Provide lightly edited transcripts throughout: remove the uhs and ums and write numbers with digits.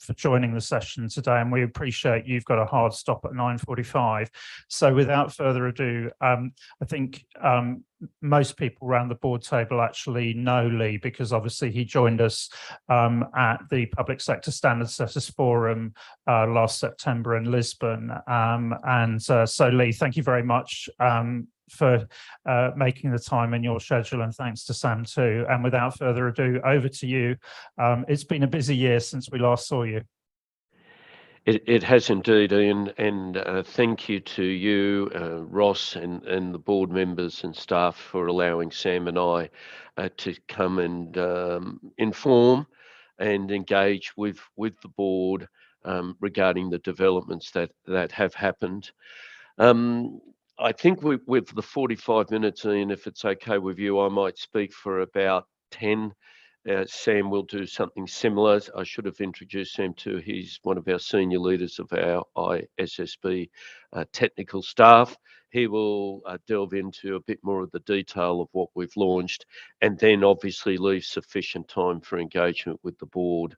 for joining the session today, and we appreciate you've got a hard stop at 9:45. So without further ado, I think most people around the board table actually know Lee, because obviously he joined us at the Public Sector Standards Setters Forum last September in Lisbon. So Lee, thank you very much for making the time in your schedule, and thanks to Sam too. And without further ado, over to you. It's been a busy year since we last saw you. It has indeed, Ian, and thank you to you, Ross, and the board members and staff for allowing Sam and I to come and inform and engage with the board regarding the developments that have happened. I think with the 45 minutes, Ian, if it's okay with you, I might speak for about 10. Sam will do something similar. I should have introduced Sam too. He's one of our senior leaders of our IPSASB technical staff. He will delve into a bit more of the detail of what we've launched, and then obviously leave sufficient time for engagement with the board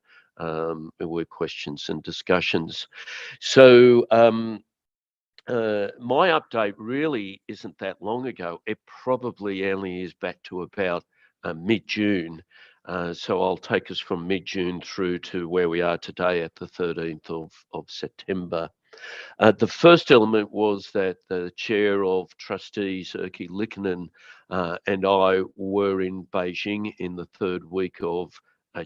with questions and discussions. So my update really isn't that long ago. It probably only is back to about mid-June. So I'll take us from mid-June through to where we are today at the 13th of September. The first element was that the Chair of Trustees, Erkki Liikanen, and I were in Beijing in the third week of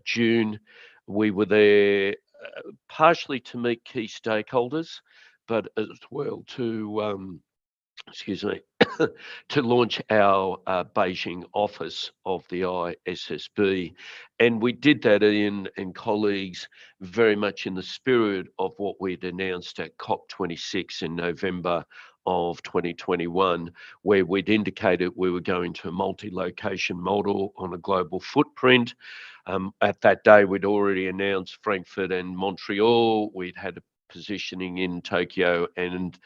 June. We were there partially to meet key stakeholders, but as well to to launch our Beijing office of the IPSASB. And we did that, Ian and colleagues, very much in the spirit of what we'd announced at COP26 in November of 2021, where we'd indicated we were going to a multi-location model on a global footprint. At that day, we'd already announced Frankfurt and Montreal. We'd had a positioning in Tokyo, and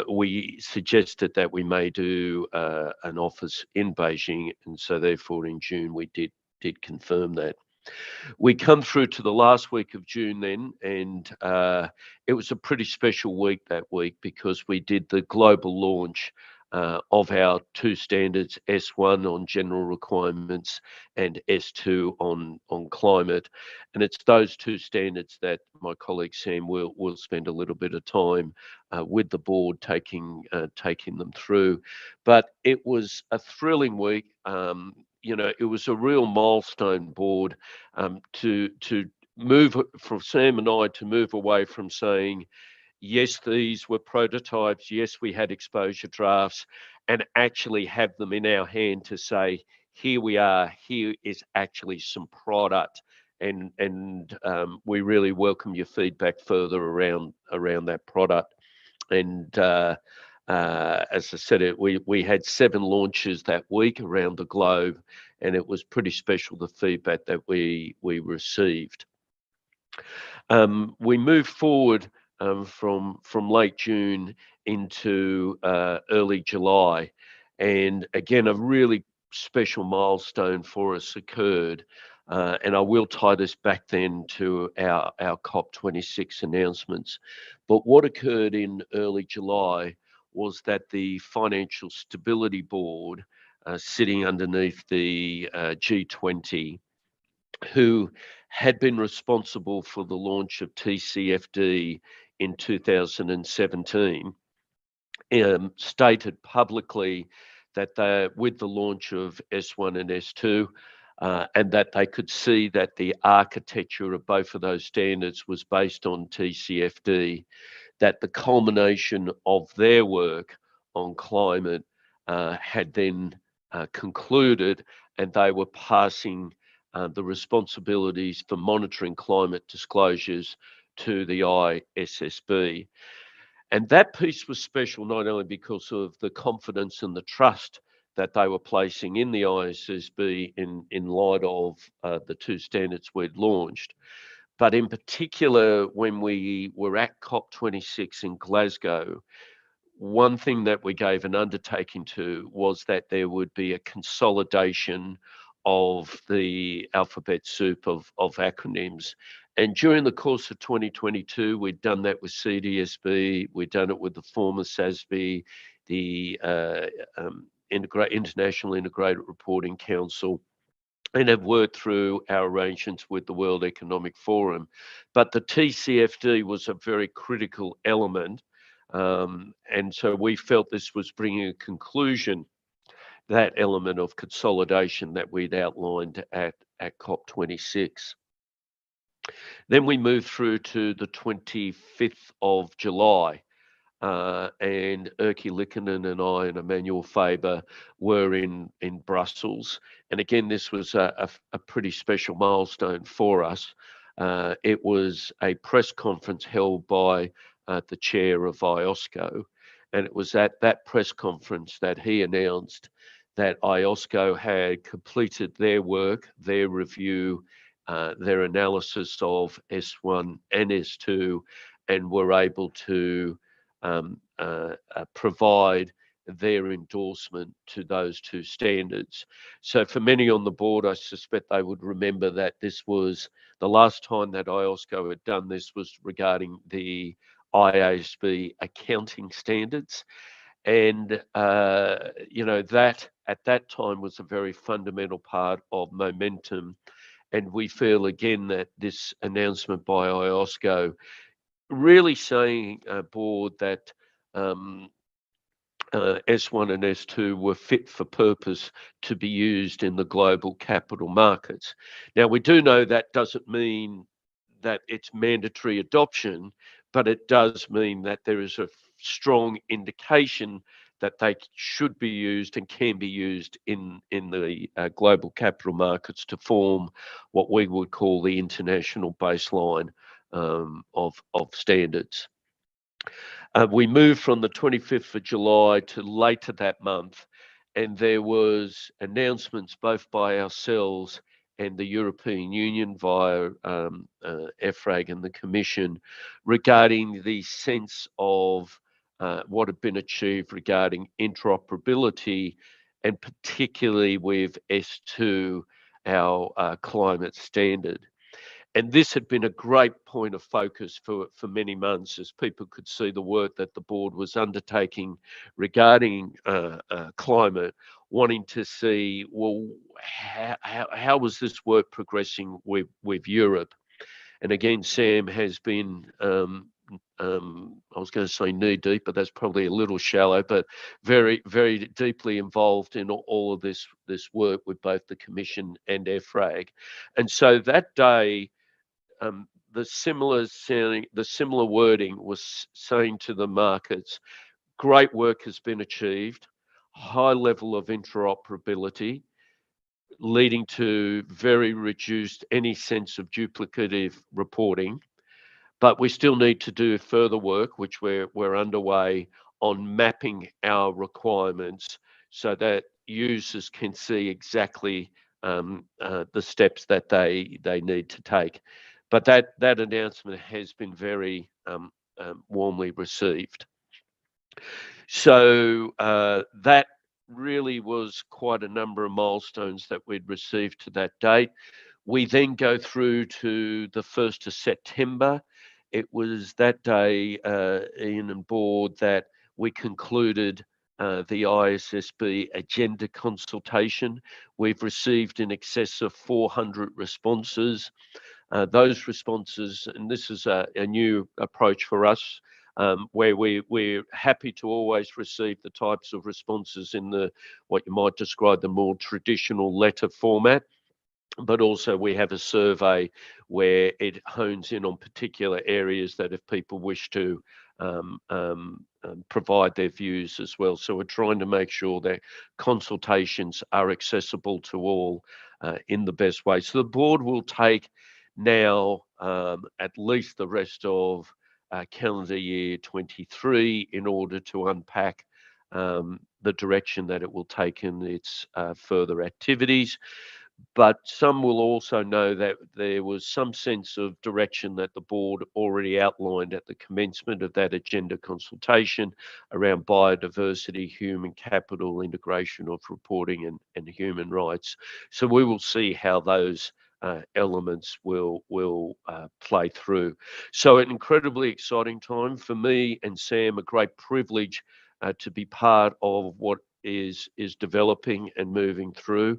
we suggested that we may do an office in Beijing, and so therefore in June we did confirm that. We come through to the last week of June then, and it was a pretty special week that week, because we did the global launch of our two standards, S1 on general requirements and S2 on climate. And it's those two standards that my colleague Sam will spend a little bit of time with the board taking them through. But it was a thrilling week. It was a real milestone board to move for Sam and I to move away from saying, yes, these were prototypes. Yes, we had exposure drafts, and actually have them in our hand to say, here we are, here is actually some product. And we really welcome your feedback further around that product. And as I said, we had 7 launches that week around the globe, and it was pretty special, the feedback that we received. We moved forward from late June into early July, and again a really special milestone for us occurred, and I will tie this back then to our COP26 announcements. But what occurred in early July was that the Financial Stability Board, sitting underneath the G20, who had been responsible for the launch of TCFD in 2017, stated publicly that with the launch of S1 and S2, and that they could see that the architecture of both of those standards was based on TCFD, that the culmination of their work on climate had then concluded, and they were passing the responsibilities for monitoring climate disclosures to the IPSASB. And that piece was special not only because of the confidence and the trust that they were placing in the IPSASB in light of the two standards we'd launched, but in particular when we were at COP26 in Glasgow, one thing that we gave an undertaking to was that there would be a consolidation of the alphabet soup of acronyms. And during the course of 2022, we'd done that with CDSB, we'd done it with the former SASB, the International Integrated Reporting Council, and have worked through our arrangements with the World Economic Forum. But the TCFD was a very critical element. And so we felt this was bringing a conclusion, that element of consolidation that we'd outlined at COP26. Then we moved through to the 25th of July, and Erkki Likkinen and I and Emmanuel Faber were in Brussels. And again, this was a pretty special milestone for us. It was a press conference held by the chair of IOSCO, and it was at that press conference that he announced that IOSCO had completed their work, their review, their analysis of S1 and S2, and were able to provide their endorsement to those two standards. So for many on the board, I suspect they would remember that this was the last time that IOSCO had done this was regarding the IASB accounting standards. And, that at that time was a very fundamental part of momentum. And we feel again that this announcement by IOSCO really saying, board, that S1 and S2 were fit for purpose to be used in the global capital markets. Now, we do know that doesn't mean that it's mandatory adoption, but it does mean that there is a strong indication that they should be used and can be used in the global capital markets to form what we would call the international baseline of standards. We moved from the 25th of July to later that month, and there was announcements both by ourselves and the European Union via EFRAG and the Commission regarding the sense of what had been achieved regarding interoperability, and particularly with S2, our climate standard. And this had been a great point of focus for many months, as people could see the work that the board was undertaking regarding climate, wanting to see, well, how was this work progressing with Europe? And again, Sam has been, I was going to say knee deep, but that's probably a little shallow, but very, very deeply involved in all of this work with both the Commission and EFRAG. And so that day, the similar wording was saying to the markets, great work has been achieved, high level of interoperability, leading to very reduced any sense of duplicative reporting. But we still need to do further work, which we're underway on mapping our requirements so that users can see exactly the steps that they need to take. But that announcement has been very warmly received. So that really was quite a number of milestones that we'd received to that date. We then go through to the 1st of September. It was that day, Ian and board, that we concluded the IPSASB agenda consultation. We've received in excess of 400 responses. Those responses, and this is a new approach for us, where we're happy to always receive the types of responses in what you might describe the more traditional letter format. But also we have a survey where it hones in on particular areas that if people wish to provide their views as well. So we're trying to make sure that consultations are accessible to all in the best way. So the board will take now at least the rest of calendar year 23 in order to unpack the direction that it will take in its further activities. But some will also know that there was some sense of direction that the board already outlined at the commencement of that agenda consultation around biodiversity, human capital, integration of reporting and human rights. So we will see how those elements will play through. So an incredibly exciting time for me and Sam, a great privilege to be part of what is developing and moving through,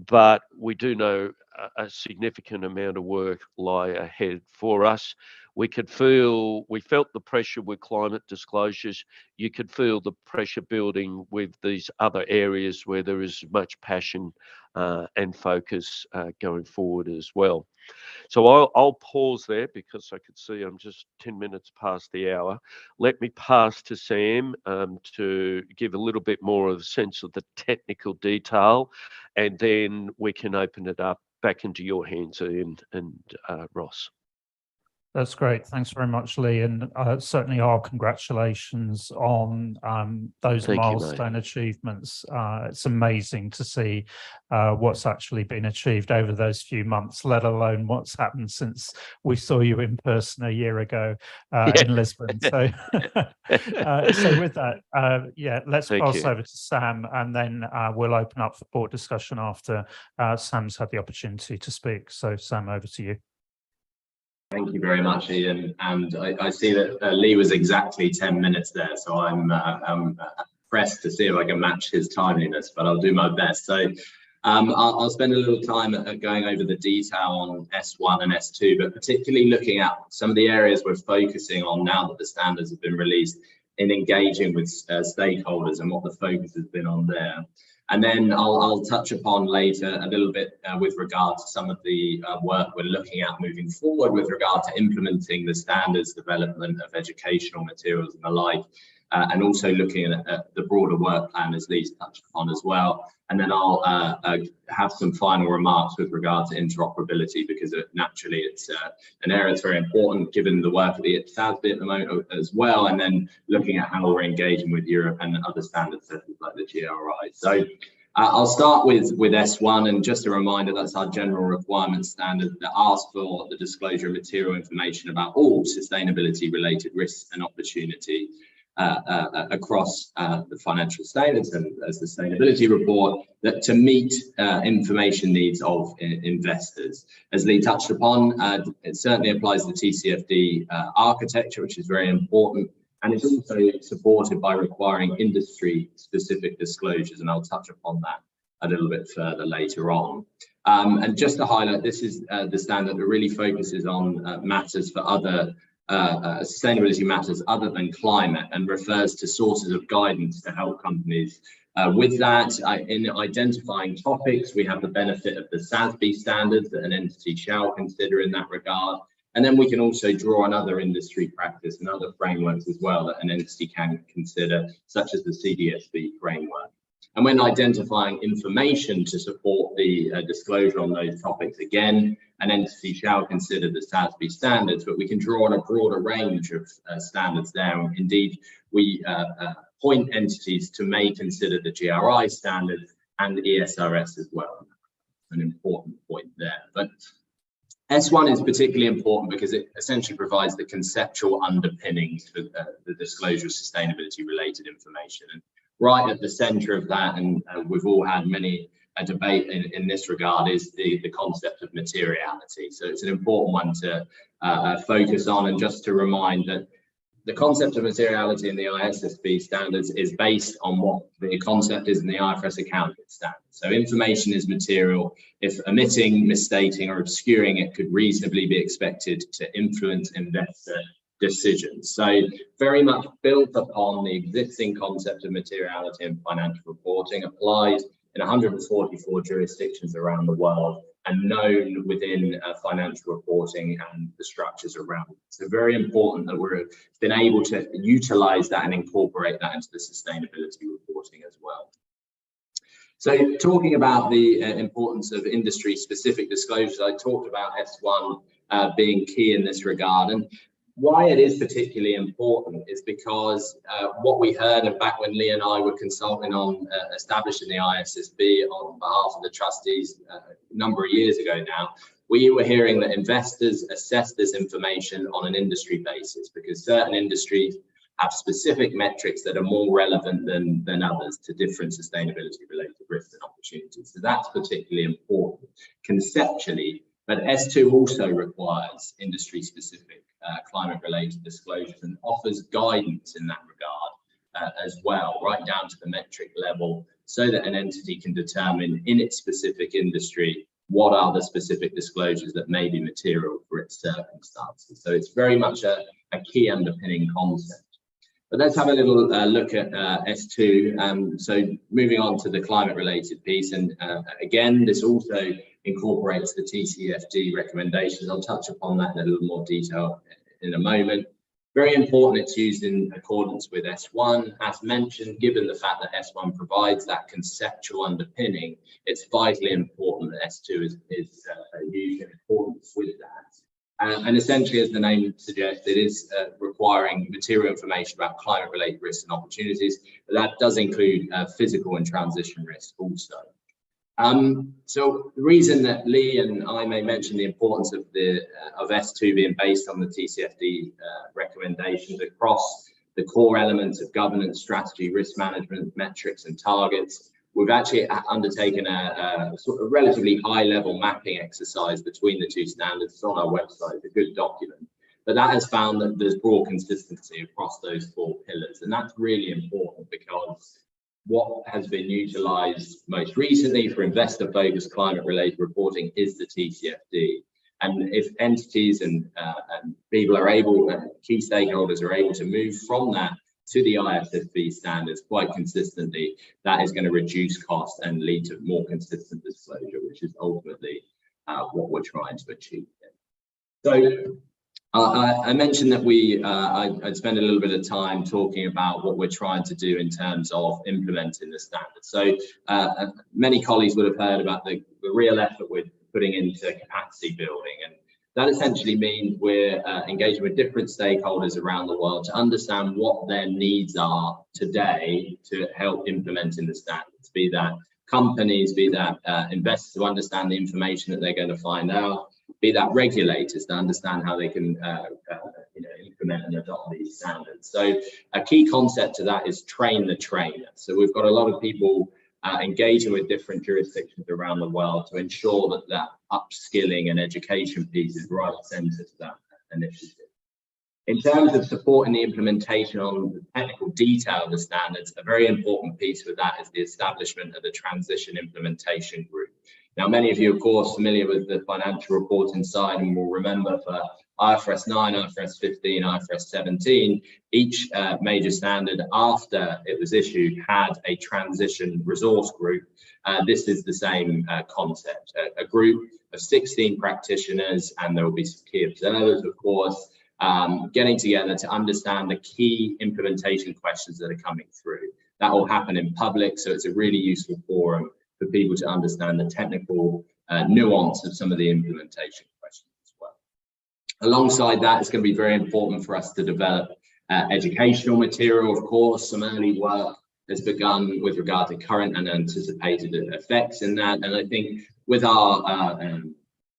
but we do know a significant amount of work lie ahead for us. We felt the pressure with climate disclosures. You could feel the pressure building with these other areas where there is much passion and focus going forward as well. So I'll pause there because I could see I'm just 10 minutes past the hour. Let me pass to Sam to give a little bit more of a sense of the technical detail, and then we can open it up back into your hands, Ian and Ross. That's great. Thanks very much, Lee. And certainly our congratulations on those milestone achievements. It's amazing to see what's actually been achieved over those few months, let alone what's happened since we saw you in person a year ago in Lisbon. So, so with that, let's pass over to Sam, and then we'll open up for board discussion after Sam's had the opportunity to speak. So Sam, over to you. Thank you very much, Ian. And I see that Lee was exactly 10 minutes there, so I'm pressed to see if I can match his timeliness, but I'll do my best. So I'll spend a little time going over the detail on S1 and S2, but particularly looking at some of the areas we're focusing on now that the standards have been released in engaging with stakeholders and what the focus has been on there. And then I'll touch upon later a little bit with regard to some of the work we're looking at moving forward with regard to implementing the standards development of educational materials and the like, and also looking at the broader work plan as Lee's touched upon as well. And then I'll have some final remarks with regard to interoperability, because naturally it's an area that's very important given the work of the IPSASB at the moment as well, and then looking at how we're engaging with Europe and other standard settings like the GRI. So I'll start with S1, and just a reminder, that's our general requirement standard that asks for the disclosure of material information about all sustainability related risks and opportunity across the financial statements and a sustainability report, that to meet information needs of investors. As Lee touched upon, it certainly applies the TCFD architecture, which is very important, and it's also supported by requiring industry specific disclosures, and I'll touch upon that a little bit further later on. And just to highlight, this is the standard that really focuses on matters for other sustainability matters other than climate, and refers to sources of guidance to help companies with that. In identifying topics, we have the benefit of the IPSASB standards that an entity shall consider in that regard. And then we can also draw on other industry practice and other frameworks as well that an entity can consider, such as the CDSB framework. And when identifying information to support the disclosure on those topics, again, an entity shall consider the IPSASB standards, but we can draw on a broader range of standards there. And indeed, we point entities to may consider the GRI standards and ESRS as well. An important point there. But S1 is particularly important because it essentially provides the conceptual underpinnings for the disclosure of sustainability related information. And right at the center of that, and we've all had many a debate in this regard, is the concept of materiality. So it's an important one to focus on, and just to remind that the concept of materiality in the IPSASB standards is based on what the concept is in the IFRS accounting standards. So information is material if omitting, misstating, or obscuring it could reasonably be expected to influence investor decisions. So very much built upon the existing concept of materiality in financial reporting, applied in 144 jurisdictions around the world, and known within financial reporting and the structures around it. So very important that we've been able to utilize that and incorporate that into the sustainability reporting as well. So talking about the importance of industry specific disclosures, I talked about S1 being key in this regard. And why it is particularly important is because what we heard, and back when Lee and I were consulting on establishing the IPSASB on behalf of the trustees a number of years ago now, we were hearing that investors assess this information on an industry basis because certain industries have specific metrics that are more relevant than others to different sustainability related risks and opportunities. So that's particularly important conceptually, but S2 also requires industry specific climate related disclosures and offers guidance in that regard as well, right down to the metric level, so that an entity can determine in its specific industry what are the specific disclosures that may be material for its circumstances. So it's very much a key underpinning concept. But let's have a little look at S2. So moving on to the climate related piece, and again, this also incorporates the TCFD recommendations. I'll touch upon that in a little more detail in a moment. Very important it's used in accordance with S1. As mentioned, given the fact that S1 provides that conceptual underpinning, it's vitally important that S2 is used in accordance with that. And essentially, as the name suggests, it is requiring material information about climate-related risks and opportunities, but that does include physical and transition risk also. So the reason that Lee and I may mention the importance of S2 being based on the TCFD recommendations across the core elements of governance, strategy, risk management, metrics, and targets. We've actually undertaken a sort of relatively high-level mapping exercise between the two standards. It's on our website, it's a good document. But that has found that there's broad consistency across those four pillars. And that's really important because what has been utilised most recently for investor-focused climate-related reporting is the TCFD. And if entities and people are able, key stakeholders are able to move from that to the IPSASB standards quite consistently, that is going to reduce costs and lead to more consistent disclosure, which is ultimately what we're trying to achieve. So I mentioned that I'd spend a little bit of time talking about what we're trying to do in terms of implementing the standards. So many colleagues would have heard about the real effort we're putting into capacity building, and that essentially means we're engaging with different stakeholders around the world to understand what their needs are today to help implementing the standards, be that companies, be that investors to understand the information that they're going to find out, be that regulators to understand how they can implement and adopt these standards. So a key concept to that is train the trainer. So we've got a lot of people engaging with different jurisdictions around the world to ensure that that upskilling and education piece is right centre to that initiative. In terms of supporting the implementation on the technical detail of the standards, a very important piece with that is the establishment of the Transition Implementation Group. Now, many of you, of course, familiar with the financial reporting side and will remember for IFRS 9, IFRS 15, IFRS 17, each major standard after it was issued had a transition resource group. This is the same concept, a group of 16 practitioners, and there will be some key observers, of course, getting together to understand the key implementation questions that are coming through. That will happen in public, so it's a really useful forum for people to understand the technical nuance of some of the implementation questions as well. Alongside that, it's going to be very important for us to develop educational material. Of course, some early work has begun with regard to current and anticipated effects in that, and I think with our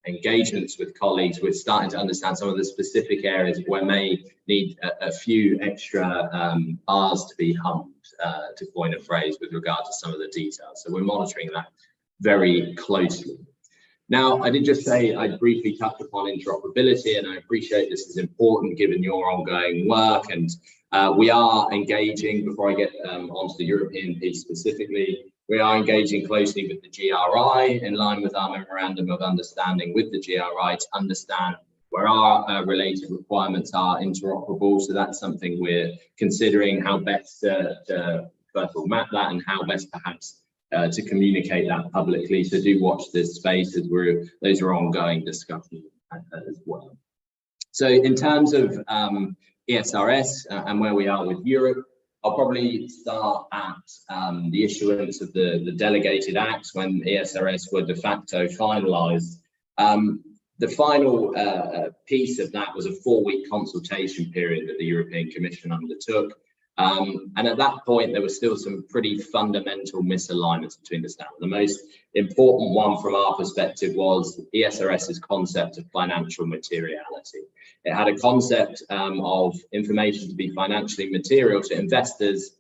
engagements with colleagues, we're starting to understand some of the specific areas where may need a few extra R's to be hummed, to coin a phrase, with regard to some of the details. So we're monitoring that very closely. Now, I did just say I'd briefly touch upon interoperability, and I appreciate this is important given your ongoing work, and we are engaging, before I get onto the European piece specifically, we are engaging closely with the GRI in line with our memorandum of understanding with the GRI to understand where our related requirements are interoperable. So that's something we're considering, how best to first of all map that and how best perhaps to communicate that publicly. So do watch this space as those are ongoing discussions as well. So in terms of ESRS and where we are with Europe, I'll probably start at the issuance of the delegated acts when ESRS were de facto finalised. The final piece of that was a 4-week consultation period that the European Commission undertook. And at that point, there were still some pretty fundamental misalignments between the standards. The most important one from our perspective was ESRS's concept of financial materiality. It had a concept of information to be financially material to investors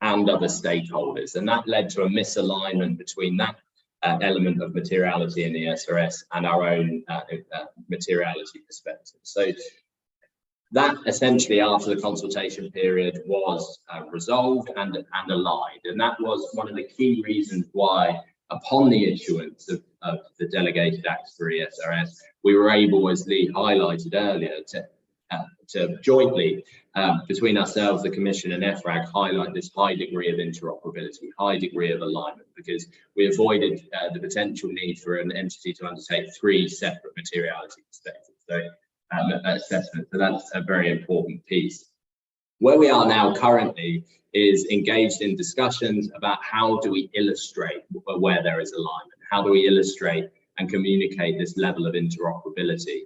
and other stakeholders. And that led to a misalignment between that element of materiality in the ESRS and our own materiality perspective. So that essentially, after the consultation period, was resolved and aligned. And that was one of the key reasons why, upon the issuance of the delegated acts for ESRS, we were able, as Lee highlighted earlier, to jointly, between ourselves, the Commission and EFRAG, highlight this high degree of interoperability, high degree of alignment, because we avoided the potential need for an entity to undertake 3 separate materiality perspectives. So, assessment. So that's a very important piece. Where we are now currently is engaged in discussions about how do we illustrate where there is alignment, how do we illustrate and communicate this level of interoperability.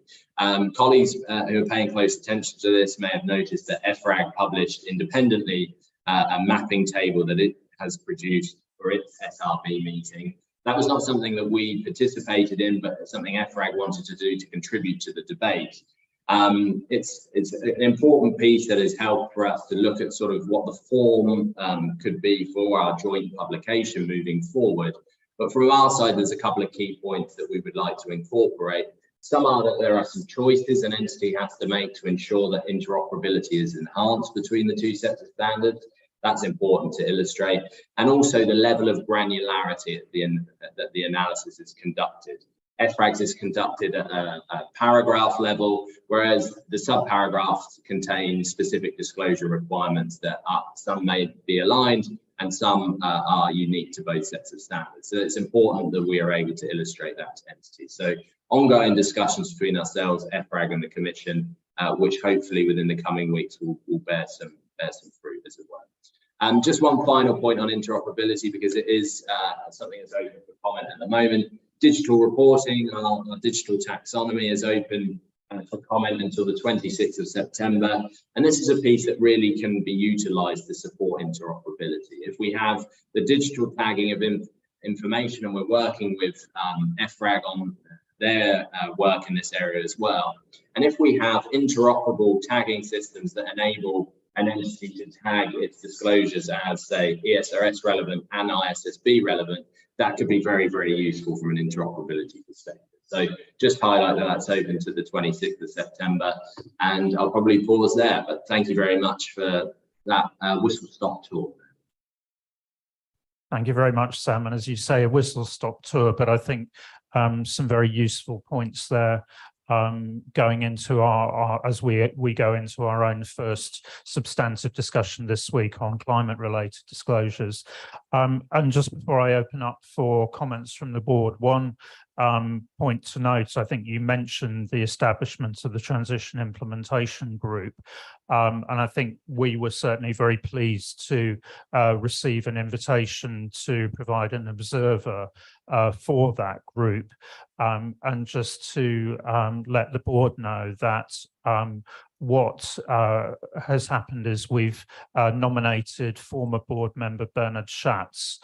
Colleagues who are paying close attention to this may have noticed that EFRAG published independently a mapping table that it has produced for its SRB meeting. That was not something that we participated in, but something EFRAG wanted to do to contribute to the debate. It's an important piece that has helped for us to look at sort of what the form could be for our joint publication moving forward. But from our side, there's a couple of key points that we would like to incorporate. Some are that there are some choices an entity has to make to ensure that interoperability is enhanced between the 2 sets of standards. That's important to illustrate. And also the level of granularity that the analysis is conducted. EFRAG's is conducted at a paragraph level, whereas the subparagraphs contain specific disclosure requirements that some may be aligned and some are unique to both sets of standards. So it's important that we are able to illustrate that to entities. So ongoing discussions between ourselves, EFRAG and the Commission, which hopefully within the coming weeks will bear some fruit as well. Just one final point on interoperability, because it is something that's open for comment at the moment. Digital reporting, our digital taxonomy is open for comment until the 26th of September. And this is a piece that really can be utilized to support interoperability. If we have the digital tagging of information, and we're working with EFRAG on their work in this area as well. And if we have interoperable tagging systems that enable an entity to tag its disclosures as, say, ESRS relevant and IPSASB relevant, that could be very, very useful from an interoperability perspective. So just highlight that that's open to the 26th of September, and I'll probably pause there, but thank you very much for that whistle-stop tour. Thank you very much, Sam. And as you say, a whistle-stop tour, but I think some very useful points there. Going into as we go into our own first substantive discussion this week on climate-related disclosures. And just before I open up for comments from the board, one point to note, I think you mentioned the establishment of the Transition Implementation Group. And I think we were certainly very pleased to receive an invitation to provide an observer for that group. And just to let the board know that what has happened is we've nominated former board member Bernard Schatz,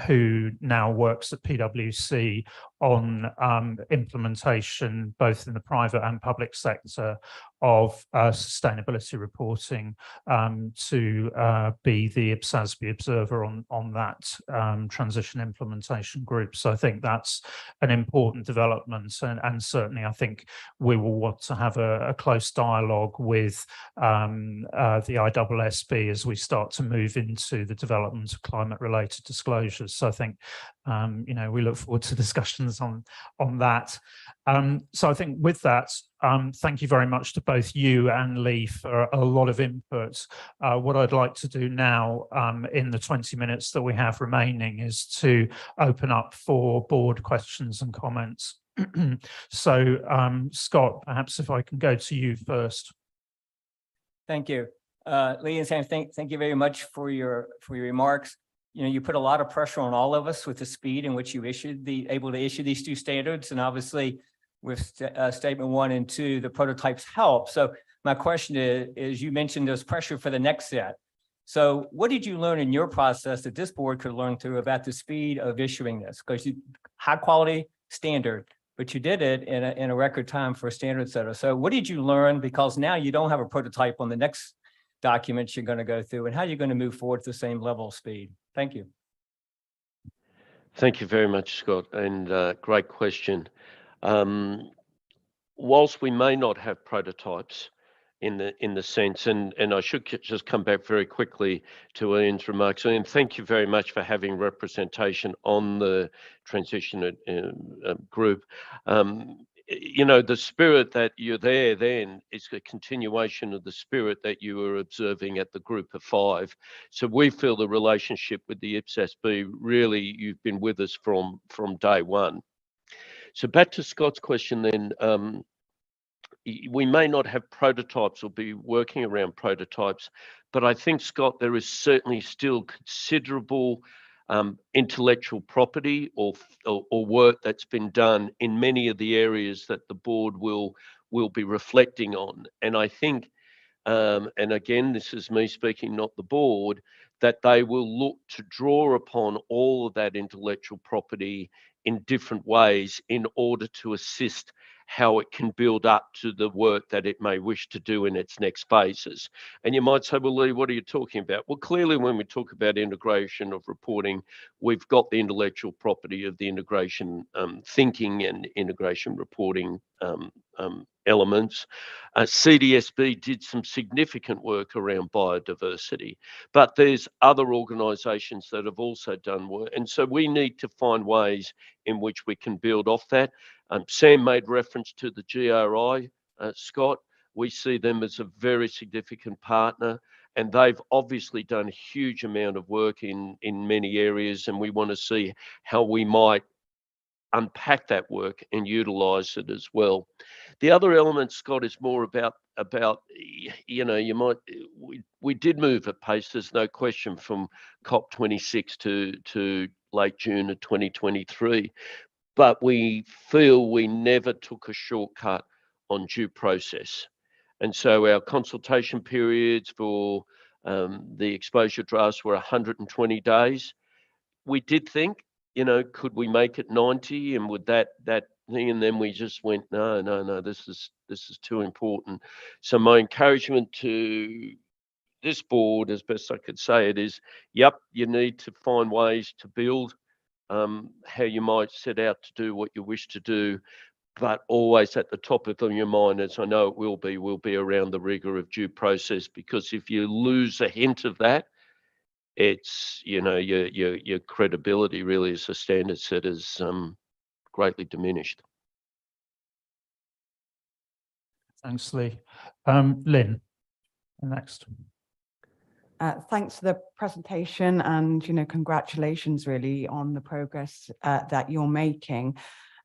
who now works at PwC on implementation both in the private and public sector of sustainability reporting, to be the IPSASB observer on that transition implementation group. So I think that's an important development, and certainly I think we will want to have a close dialogue with the IPSASB as we start to move into the development of climate-related disclosures. So I think we look forward to discussions on that. So I think with that, thank you very much to both you and Lee for a lot of input. What I'd like to do now in the 20 minutes that we have remaining is to open up for board questions and comments. So Scott, perhaps if I can go to you first. Thank you. Lee and Sam, thank you very much for your remarks. You put a lot of pressure on all of us with the speed in which you able to issue these 2 standards, and obviously statement 1 and 2, the prototypes help. So my question is you mentioned there's pressure for the next set. So what did you learn in your process that this board could learn through about the speed of issuing this? Because you high quality standard, but you did it in a record time for a standard setter. So what did you learn? Because now you don't have a prototype on the next documents you're going to go through, and how you're going to move forward at the same level of speed. Thank you. Thank you very much, Scott, and great question. Whilst we may not have prototypes in the sense, and I should just come back very quickly to Ian's remarks. Ian, thank you very much for having representation on the transition group. You know, the spirit that you're there then is a continuation of the spirit that you were observing at the group of 5. So we feel the relationship with the IPSASB, really, you've been with us from day one. So back to Scott's question then, we may not have prototypes or be working around prototypes, but I think, Scott, there is certainly still considerable intellectual property or work that's been done in many of the areas that the board will be reflecting on. And I think, and again, this is me speaking, not the board, that they will look to draw upon all of that intellectual property in different ways in order to assist how it can build up to the work that it may wish to do in its next phases. And you might say, well, Lee, what are you talking about? Well, clearly when we talk about integration of reporting, we've got the intellectual property of the integration thinking and integration reporting elements. CDSB did some significant work around biodiversity, but there's other organisations that have also done work. And so we need to find ways in which we can build off that. Sam made reference to the GRI, Scott. We see them as a very significant partner, and they've obviously done a huge amount of work in many areas, and we want to see how we might unpack that work and utilise it as well. The other element, Scott, is more about you know, we did move at pace, there's no question, from COP26 to late June of 2023. But we feel we never took a shortcut on due process. And so our consultation periods for the exposure drafts were 120 days. We did think, you know, could we make it 90, and would that thing, and then we just went, no, this is too important. So my encouragement to this board, as best I could say it, is, yep, you need to find ways to build how you might set out to do what you wish to do, but always at the top of your mind, as I know it will be around the rigor of due process, because if you lose a hint of that, it's, you know, your credibility really as a standard setter is greatly diminished. Thanks, Lee. Lynn, next. Thanks for the presentation, and, you know, congratulations really on the progress that you're making.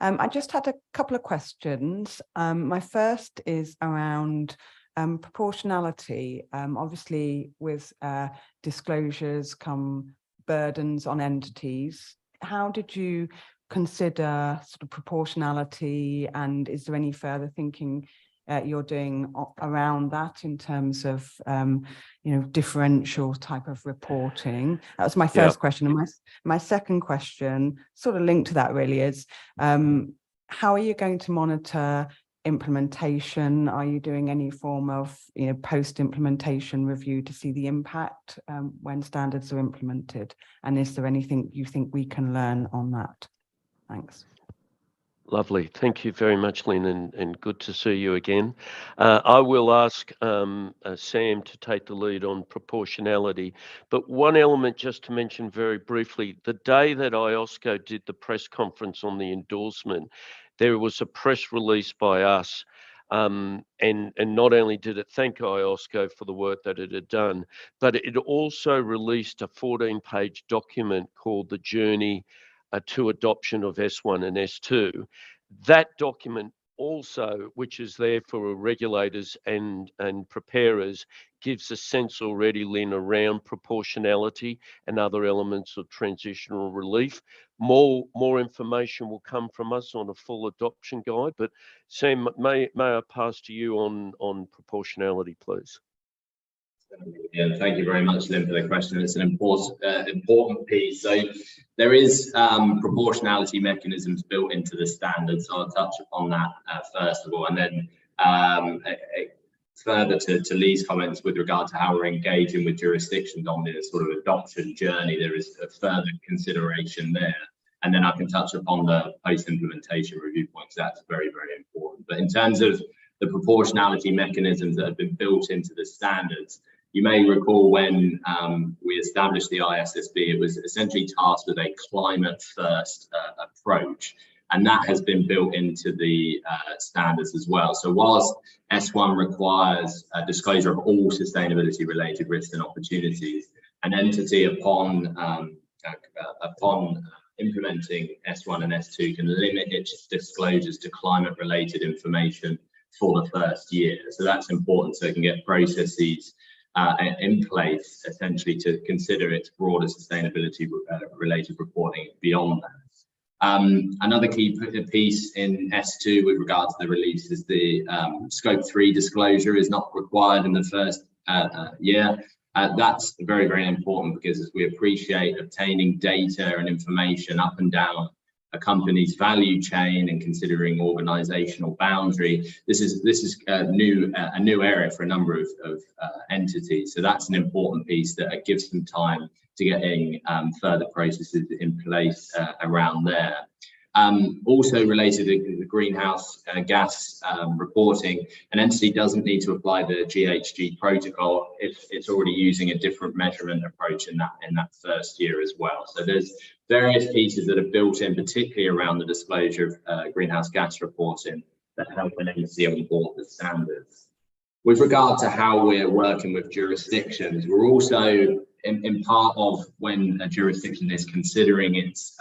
I just had a couple of questions. My first is around proportionality. Obviously, with disclosures come burdens on entities. How did you consider sort of proportionality, and is there any further thinking you're doing around that in terms of, you know, differential type of reporting? That was my first question. And my second question, sort of linked to that really, is how are you going to monitor implementation? Are you doing any form of, you know, post-implementation review to see the impact when standards are implemented? And is there anything you think we can learn on that? Thanks. Lovely. Thank you very much, Lynn, and good to see you again. I will ask Sam to take the lead on proportionality, but one element just to mention very briefly, the day that IOSCO did the press conference on the endorsement, there was a press release by us, and not only did it thank IOSCO for the work that it had done, but it also released a 14-page document called The Journey to Adoption of S1 and S2. That document also, which is there for regulators and preparers, gives a sense already, Lynn, around proportionality and other elements of transitional relief. More information will come from us on a full adoption guide, but Sam, may I pass to you on proportionality, please? Yeah, thank you very much, Lynn, for the question. It's an important piece. So there is proportionality mechanisms built into the standards. So I'll touch upon that first of all, and then further to Lee's comments with regard to how we're engaging with jurisdictions on this sort of adoption journey. There is a further consideration there. And then I can touch upon the post-implementation review points. That's very, very important. But in terms of the proportionality mechanisms that have been built into the standards, you may recall when we established the IPSASB, it was essentially tasked with a climate-first approach, and that has been built into the standards as well. So whilst S1 requires a disclosure of all sustainability-related risks and opportunities, an entity upon implementing S1 and S2 can limit its disclosures to climate-related information for the first year. So that's important, so it can get processes in place essentially to consider its broader sustainability related reporting beyond that. Another key piece in S2 with regard to the release is the scope 3 disclosure is not required in the first year. That's very, very important because as we appreciate obtaining data and information up and down a company's value chain and considering organizational boundary, this is a new area for a number of entities. So that's an important piece that gives them time to getting further processes in place around there. Also related to the greenhouse gas reporting, an entity doesn't need to apply the GHG protocol if it's already using a different measurement approach in that first year as well. So there's various pieces that are built in, particularly around the disclosure of greenhouse gas reporting, that help an entity on board the standards. With regard to how we're working with jurisdictions, we're also in part of when a jurisdiction is considering its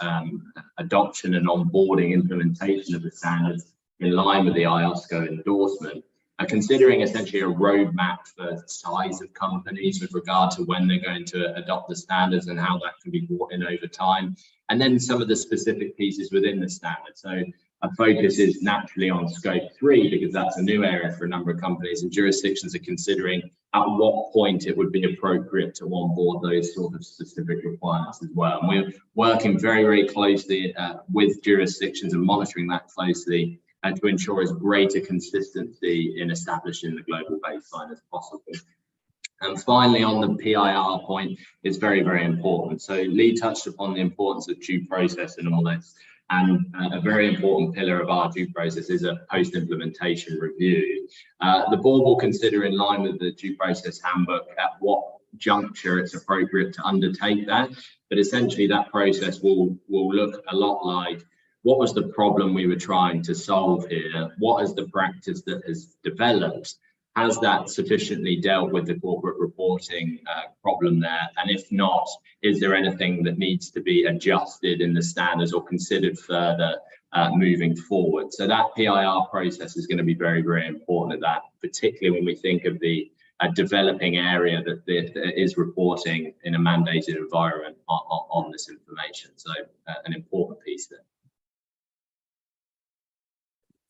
adoption and onboarding implementation of the standards in line with the IOSCO endorsement, considering essentially a roadmap for size of companies with regard to when they're going to adopt the standards and how that can be brought in over time, and then some of the specific pieces within the standard. So a focus is naturally on scope 3 because that's a new area for a number of companies, and jurisdictions are considering at what point it would be appropriate to onboard those sort of specific requirements as well. And we're working very, very closely with jurisdictions and monitoring that closely to ensure as greater consistency in establishing the global baseline as possible. And finally, on the PIR point, it's very, very important. So Lee touched upon the importance of due process in all this. And a very important pillar of our due process is a post-implementation review. The board will consider, in line with the due process handbook, at what juncture it's appropriate to undertake that. But essentially, that process will look a lot like, what was the problem we were trying to solve here? What is the practice that has developed? Has that sufficiently dealt with the corporate reporting problem there? And if not, is there anything that needs to be adjusted in the standards or considered further moving forward? So that PIR process is going to be very, very important at that, particularly when we think of the developing area that is reporting in a mandated environment on this information. So an important piece there.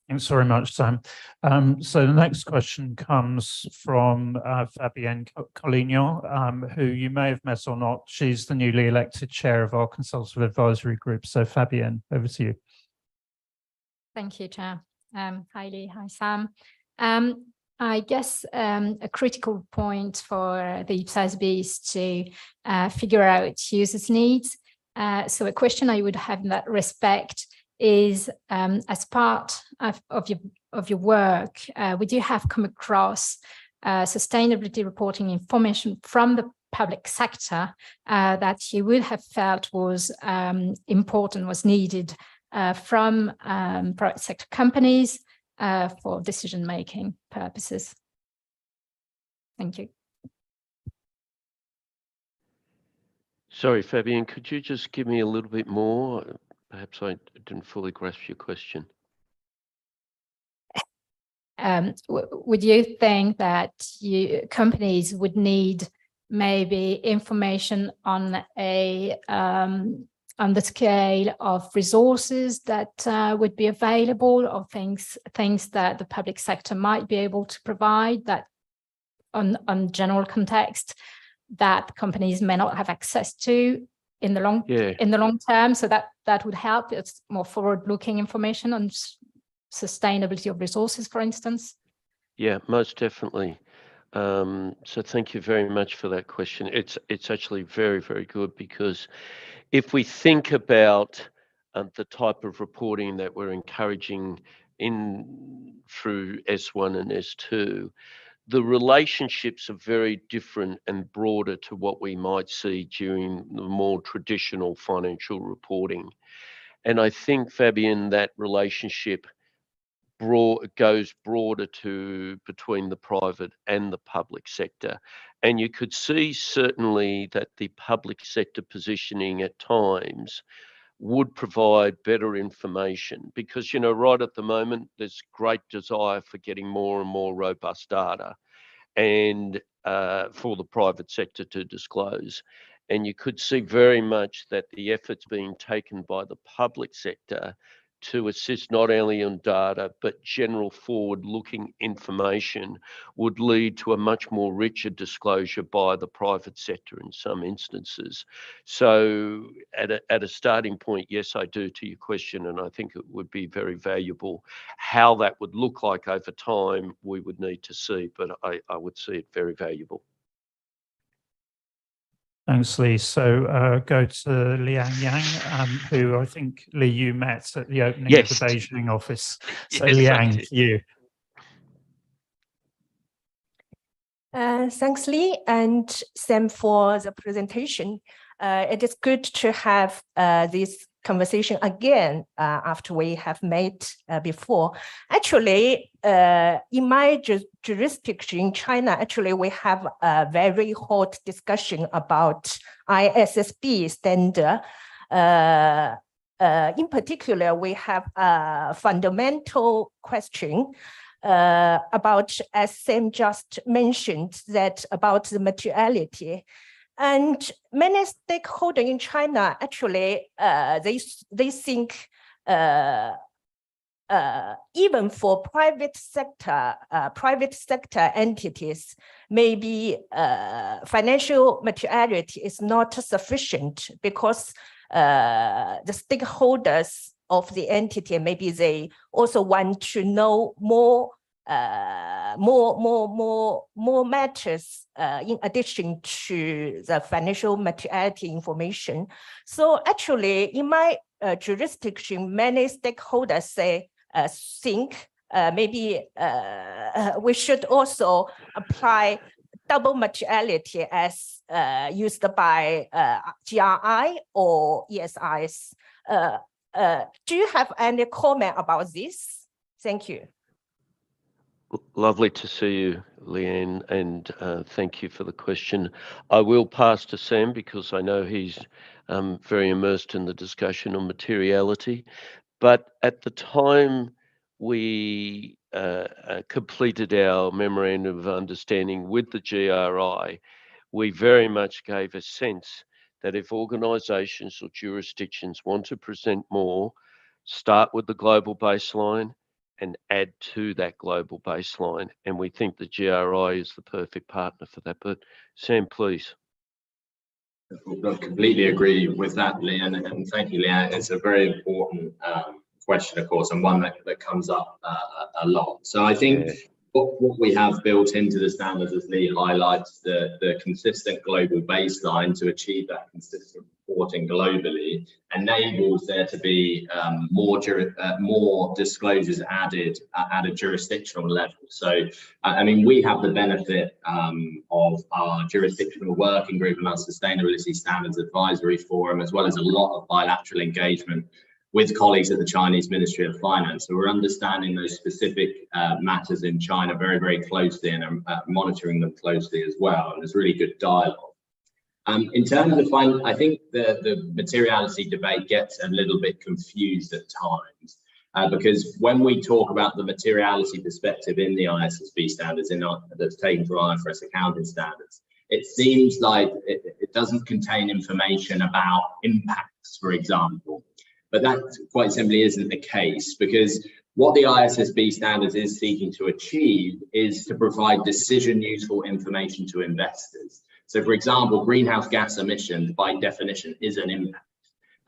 Thanks very much, Sam. So the next question comes from Fabienne Collignon, who you may have met or not. She's the newly elected chair of our consultative advisory group. So Fabienne, over to you. Thank you, Chair. Hi, Lee. Hi, Sam. I guess a critical point for the IPSASB is to figure out users' needs. So a question I would have in that respect is, as part of your work, we do have come across sustainability reporting information from the public sector that you would have felt was important, was needed from private sector companies for decision-making purposes. Thank you. Sorry, Fabienne, could you just give me a little bit more? Perhaps I didn't fully grasp your question. would you think that companies would need maybe information on on the scale of resources that would be available, or things that the public sector might be able to provide, that on general context that companies may not have access to in the long term, so that would help? It's more forward-looking information on sustainability of resources, for instance. Yeah, most definitely. So thank you very much for that question. It's actually very, very good, because if we think about the type of reporting that we're encouraging through S1 and S2, the relationships are very different and broader to what we might see during the more traditional financial reporting. And I think, Fabian, that relationship goes broader between the private and the public sector. And you could see certainly that the public sector positioning at times would provide better information, because, right at the moment, there's great desire for getting more and more robust data and for the private sector to disclose. And you could see very much that the efforts being taken by the public sector to assist not only on data, but general forward-looking information would lead to a much more richer disclosure by the private sector in some instances. So at a starting point, yes, I do, to your question, and I think it would be very valuable. How that would look like over time, we would need to see, but I would see it very valuable. Thanks, Lee. So go to Liang Yang, who I think, Lee, you met at the opening of the Beijing office. So yes, Liang, you. Thanks, Lee, and Sam, for the presentation. It is good to have this conversation again after we have met before. Actually, in my jurisdiction in China, actually we have a very hot discussion about IPSASB standard. In particular, we have a fundamental question about, as Sam just mentioned, that about the materiality. And many stakeholders in China, actually, they think even for private sector entities, maybe financial materiality is not sufficient, because the stakeholders of the entity, maybe they also want to know more matters in addition to the financial materiality information. So actually, in my jurisdiction, many stakeholders think maybe we should also apply double materiality as used by GRI or ESIs. Do you have any comment about this? Thank you. Lovely to see you, Leanne, and thank you for the question. I will pass to Sam, because I know he's very immersed in the discussion on materiality. But at the time we completed our memorandum of understanding with the GRI, we very much gave a sense that if organisations or jurisdictions want to present more, start with the global baseline and add to that global baseline. And we think the GRI is the perfect partner for that. But Sam, please. I completely agree with that, Leanne, and thank you, Leanne. It's a very important question, of course, and one that comes up a lot. So I think what we have built into the standards, as Lee highlights, the consistent global baseline to achieve that consistent reporting globally enables there to be more disclosures added at a jurisdictional level. So, I mean, we have the benefit of our jurisdictional working group and our Sustainability Standards Advisory Forum, as well as a lot of bilateral engagement with colleagues at the Chinese Ministry of Finance. So we're understanding those specific matters in China very, very closely, and monitoring them closely as well. And there's really good dialogue. In terms of I think the materiality debate gets a little bit confused at times. because when we talk about the materiality perspective in the IPSASB standards, that's taken from IFRS accounting standards, it seems like it doesn't contain information about impacts, for example. But that quite simply isn't the case, because what the IPSASB standards is seeking to achieve is to provide decision useful information to investors. So, for example, greenhouse gas emissions by definition is an impact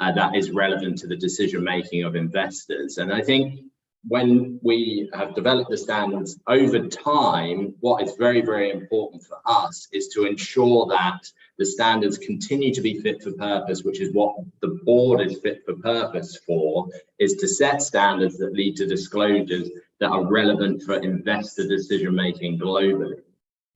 that is relevant to the decision making of investors. And I think when we have developed the standards over time, what is very, very important for us is to ensure that the standards continue to be fit for purpose, which is what the board is fit for purpose for, is to set standards that lead to disclosures that are relevant for investor decision making globally.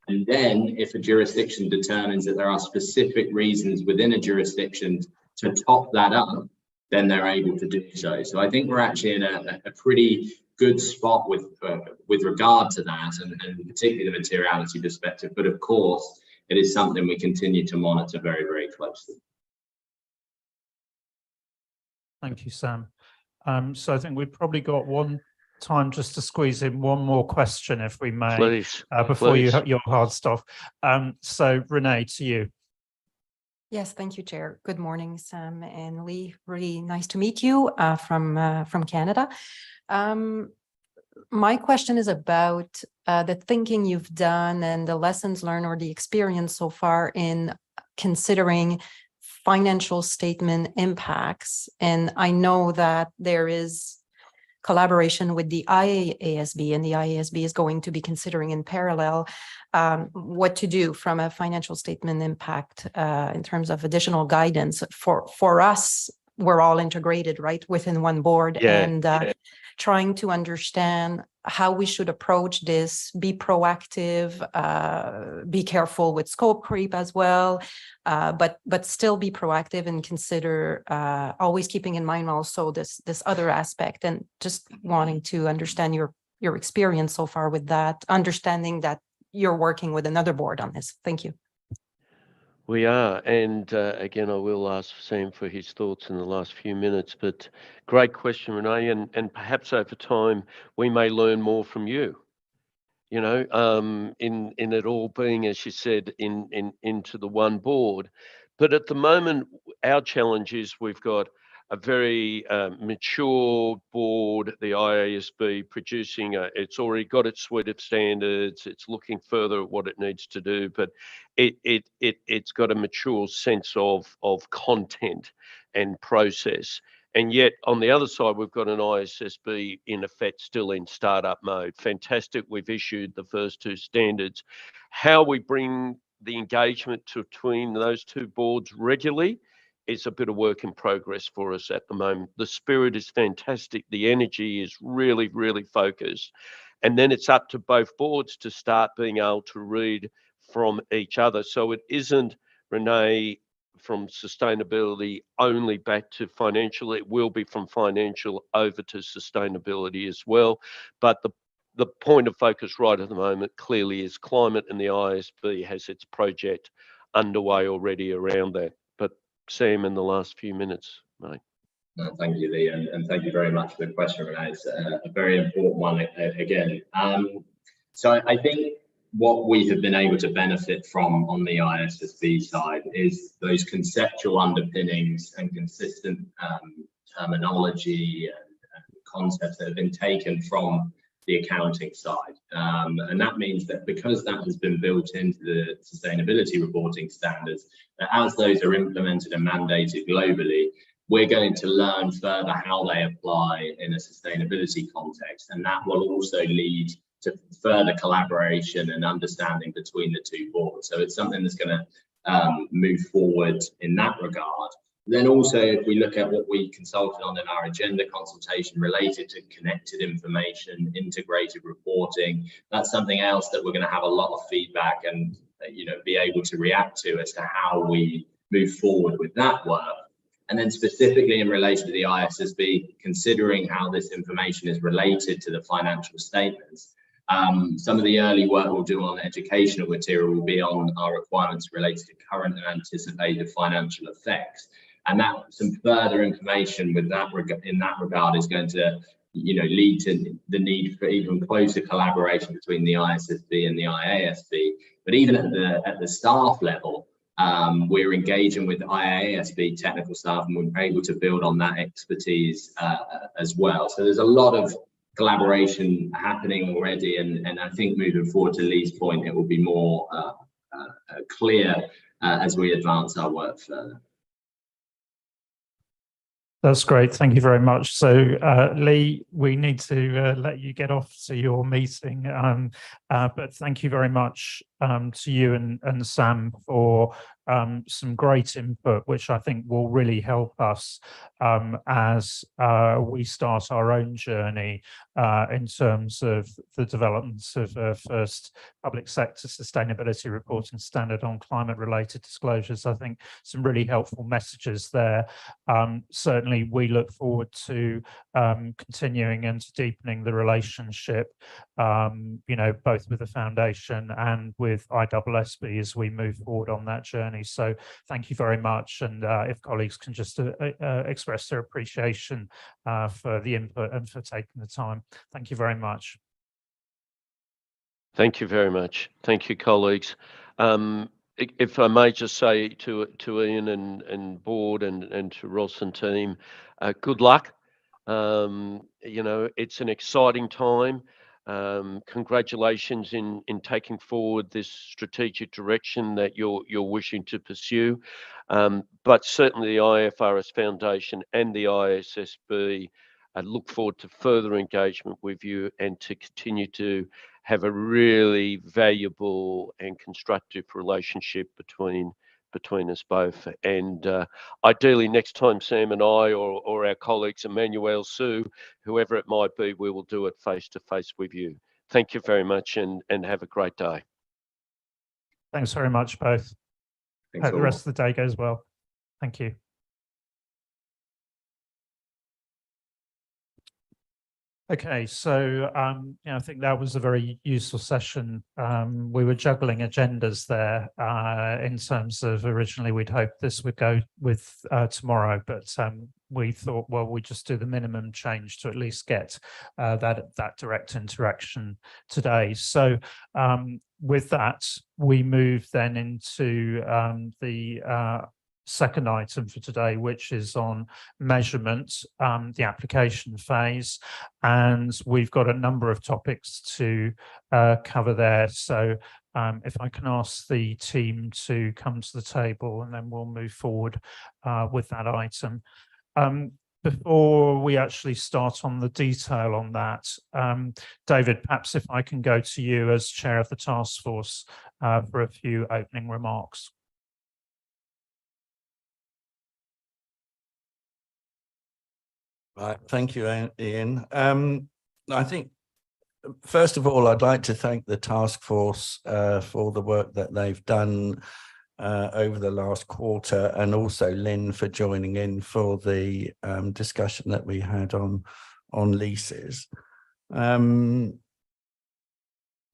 And then if a jurisdiction determines that there are specific reasons within a jurisdiction to top that up, then they're able to do so. So I think we're actually in a pretty good spot with regard to that, and particularly the materiality perspective. But of course, it is something we continue to monitor very, very closely. Thank you, Sam. So I think we've probably got time just to squeeze in one more question, if we may, Please, before please. you have your hard stop. So Renee, to you. Yes, thank you, Chair. Good morning, Sam and Lee. Really nice to meet you from Canada. My question is about the thinking you've done and the lessons learned or the experience so far in considering financial statement impacts. And I know that there is collaboration with the IASB, and the IASB is going to be considering in parallel what to do from a financial statement impact in terms of additional guidance. For us, we're all integrated, right, within one board, and trying to understand how we should approach this, be proactive, be careful with scope creep as well, but still be proactive and consider always keeping in mind also this other aspect, and just wanting to understand your experience so far with that, understanding that you're working with another board on this. Thank you. We are, and again, I will ask Sam for his thoughts in the last few minutes, but great question, Renee, and perhaps over time, we may learn more from you, you know, in it all being, as you said, into the one board. But at the moment, our challenge is we've got a very mature board, the IASB, producing it's already got its suite of standards. It's looking further at what it needs to do, but it's got a mature sense of content and process. And yet on the other side, we've got an IPSASB in effect still in startup mode. Fantastic, we've issued the first two standards. How we bring the engagement between those two boards regularly is a bit of work in progress for us at the moment. The spirit is fantastic. The energy is really, really focused. And then it's up to both boards to start being able to read from each other. So it isn't, Renee, from sustainability only back to financial. It will be from financial over to sustainability as well. But the point of focus right at the moment clearly is climate, and the IASB has its project underway already around that. But Sam, in the last few minutes, mate. Thank you, Lee, and thank you very much for the question, Renee. It's a very important one again. So I think what we have been able to benefit from on the IPSASB side is those conceptual underpinnings and consistent terminology and concepts that have been taken from the accounting side. And that means that because that has been built into the sustainability reporting standards, that as those are implemented and mandated globally, we're going to learn further how they apply in a sustainability context. And that will also lead to further collaboration and understanding between the two boards. So it's something that's going to move forward in that regard. Then also, if we look at what we consulted on in our agenda consultation related to connected information, integrated reporting, that's something else that we're going to have a lot of feedback and be able to react to as to how we move forward with that work. And then specifically in relation to the IPSASB, considering how this information is related to the financial statements, some of the early work we'll do on educational material will be on our requirements related to current and anticipated financial effects. And that some further information with that in that regard is going to lead to the need for even closer collaboration between the ISSB and the IASB. But even at the staff level, we're engaging with IASB technical staff, and we're able to build on that expertise as well. So there's a lot of collaboration happening already, and I think moving forward, to Lee's point, it will be more clear as we advance our work further. That's great. Thank you very much. So, Lee, we need to let you get off to your meeting, but thank you very much to you and Sam for some great input, which I think will really help us as we start our own journey in terms of the development of first public sector sustainability reporting standard on climate-related disclosures. I think some really helpful messages there. Certainly, we look forward to continuing and deepening the relationship, both with the foundation and with IPSASB as we move forward on that journey. So thank you very much. And if colleagues can just express their appreciation for the input and for taking the time. Thank you very much. Thank you very much. Thank you, colleagues. If I may just say to Ian and board and to Ross and team, good luck. It's an exciting time. Congratulations in taking forward this strategic direction that you're wishing to pursue. But certainly the IFRS Foundation and the ISSB look forward to further engagement with you and to continue to have a really valuable and constructive relationship between us both. And ideally next time Sam and I or our colleagues, Emmanuel, Sue, whoever it might be, we will do it face to face with you. Thank you very much and have a great day. Thanks very much, both. Thanks Hope the rest of the day goes well. Thank you. Okay, so I think that was a very useful session. We were juggling agendas there in terms of originally we'd hoped this would go with tomorrow, but we thought, well, we just do the minimum change to at least get that direct interaction today. So with that, we move then into the second item for today, which is on measurement, the application phase, and we've got a number of topics to cover there. So if I can ask the team to come to the table, and then we'll move forward with that item. Before we actually start on the detail on that, David, perhaps if I can go to you as chair of the task force for a few opening remarks. Right, thank you, Ian. I think, first of all, I'd like to thank the task force for the work that they've done over the last quarter, and also Lynn for joining in for the discussion that we had on leases. I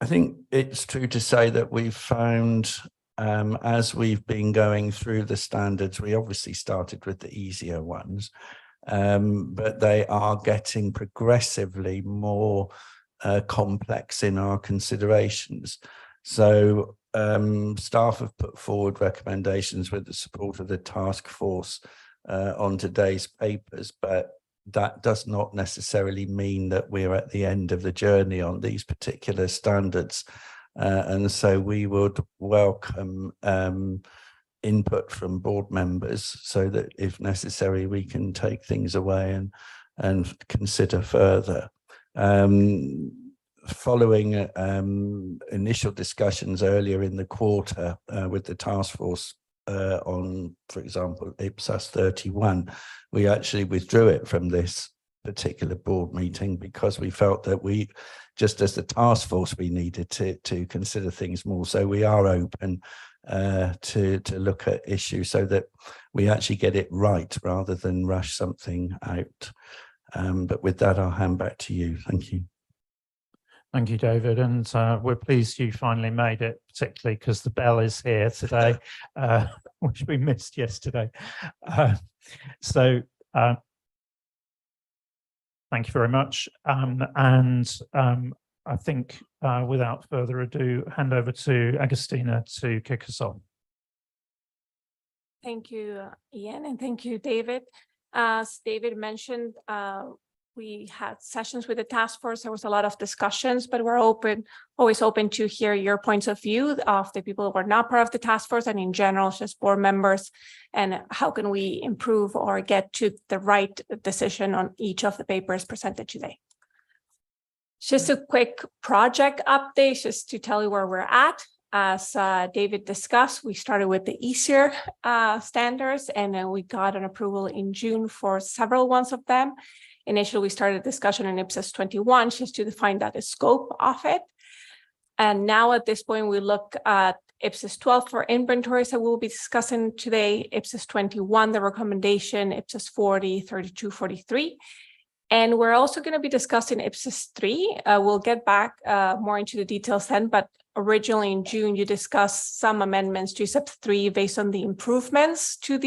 think it's true to say that we've found, as we've been going through the standards, we obviously started with the easier ones, but they are getting progressively more complex in our considerations. So staff have put forward recommendations with the support of the task force on today's papers, but that does not necessarily mean that we're at the end of the journey on these particular standards. And so we would welcome input from board members so that if necessary we can take things away and consider further. Following initial discussions earlier in the quarter with the task force on, for example, IPSAS 31, we actually withdrew it from this particular board meeting because we felt that we, just as the task force, we needed to consider things more. So we are open to look at issues so that we actually get it right rather than rush something out. But with that, I'll hand back to you. Thank you. Thank you, David. And we're pleased you finally made it, particularly because the bell is here today, which we missed yesterday. Thank you very much. I think without further ado, hand over to Agustina to kick us off. Thank you, Ian, and thank you, David. As David mentioned, we had sessions with the task force. There was a lot of discussions, but we're always open to hear your points of view of the people who were not part of the task force and in general, just board members, and how can we improve or get to the right decision on each of the papers presented today. Just a quick project update, just to tell you where we're at. As David discussed, we started with the easier standards, and then we got an approval in June for several ones of them. Initially, we started discussion on IPSAS 21 just to define that the scope of it. And now at this point, we look at IPSAS 12 for inventories that we'll be discussing today, IPSAS 21, the recommendation, IPSAS 40, 32, 43. And we're also going to be discussing IPSAS 3. We'll get back more into the details then, but originally in June, you discussed some amendments to IPSAS 3 based on the improvements to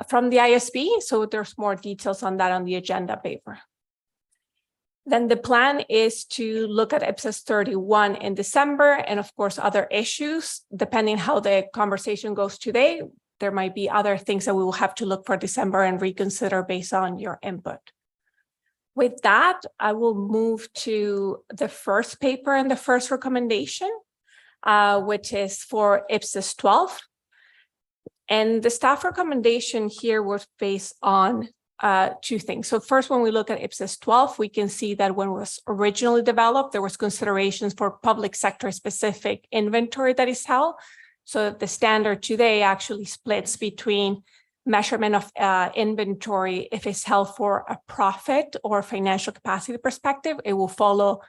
from the ISB. So there's more details on that on the agenda paper. Then the plan is to look at IPSAS 31 in December, and of course, other issues, depending how the conversation goes today. There might be other things that we will have to look for December and reconsider based on your input. With that, I will move to the first paper and the first recommendation, which is for IPSAS 12. And the staff recommendation here was based on two things. So first, when we look at IPSAS 12, we can see that when it was originally developed, there was considerations for public sector specific inventory that is held. So the standard today actually splits between measurement of inventory. If it's held for a profit or financial capacity perspective, it will follow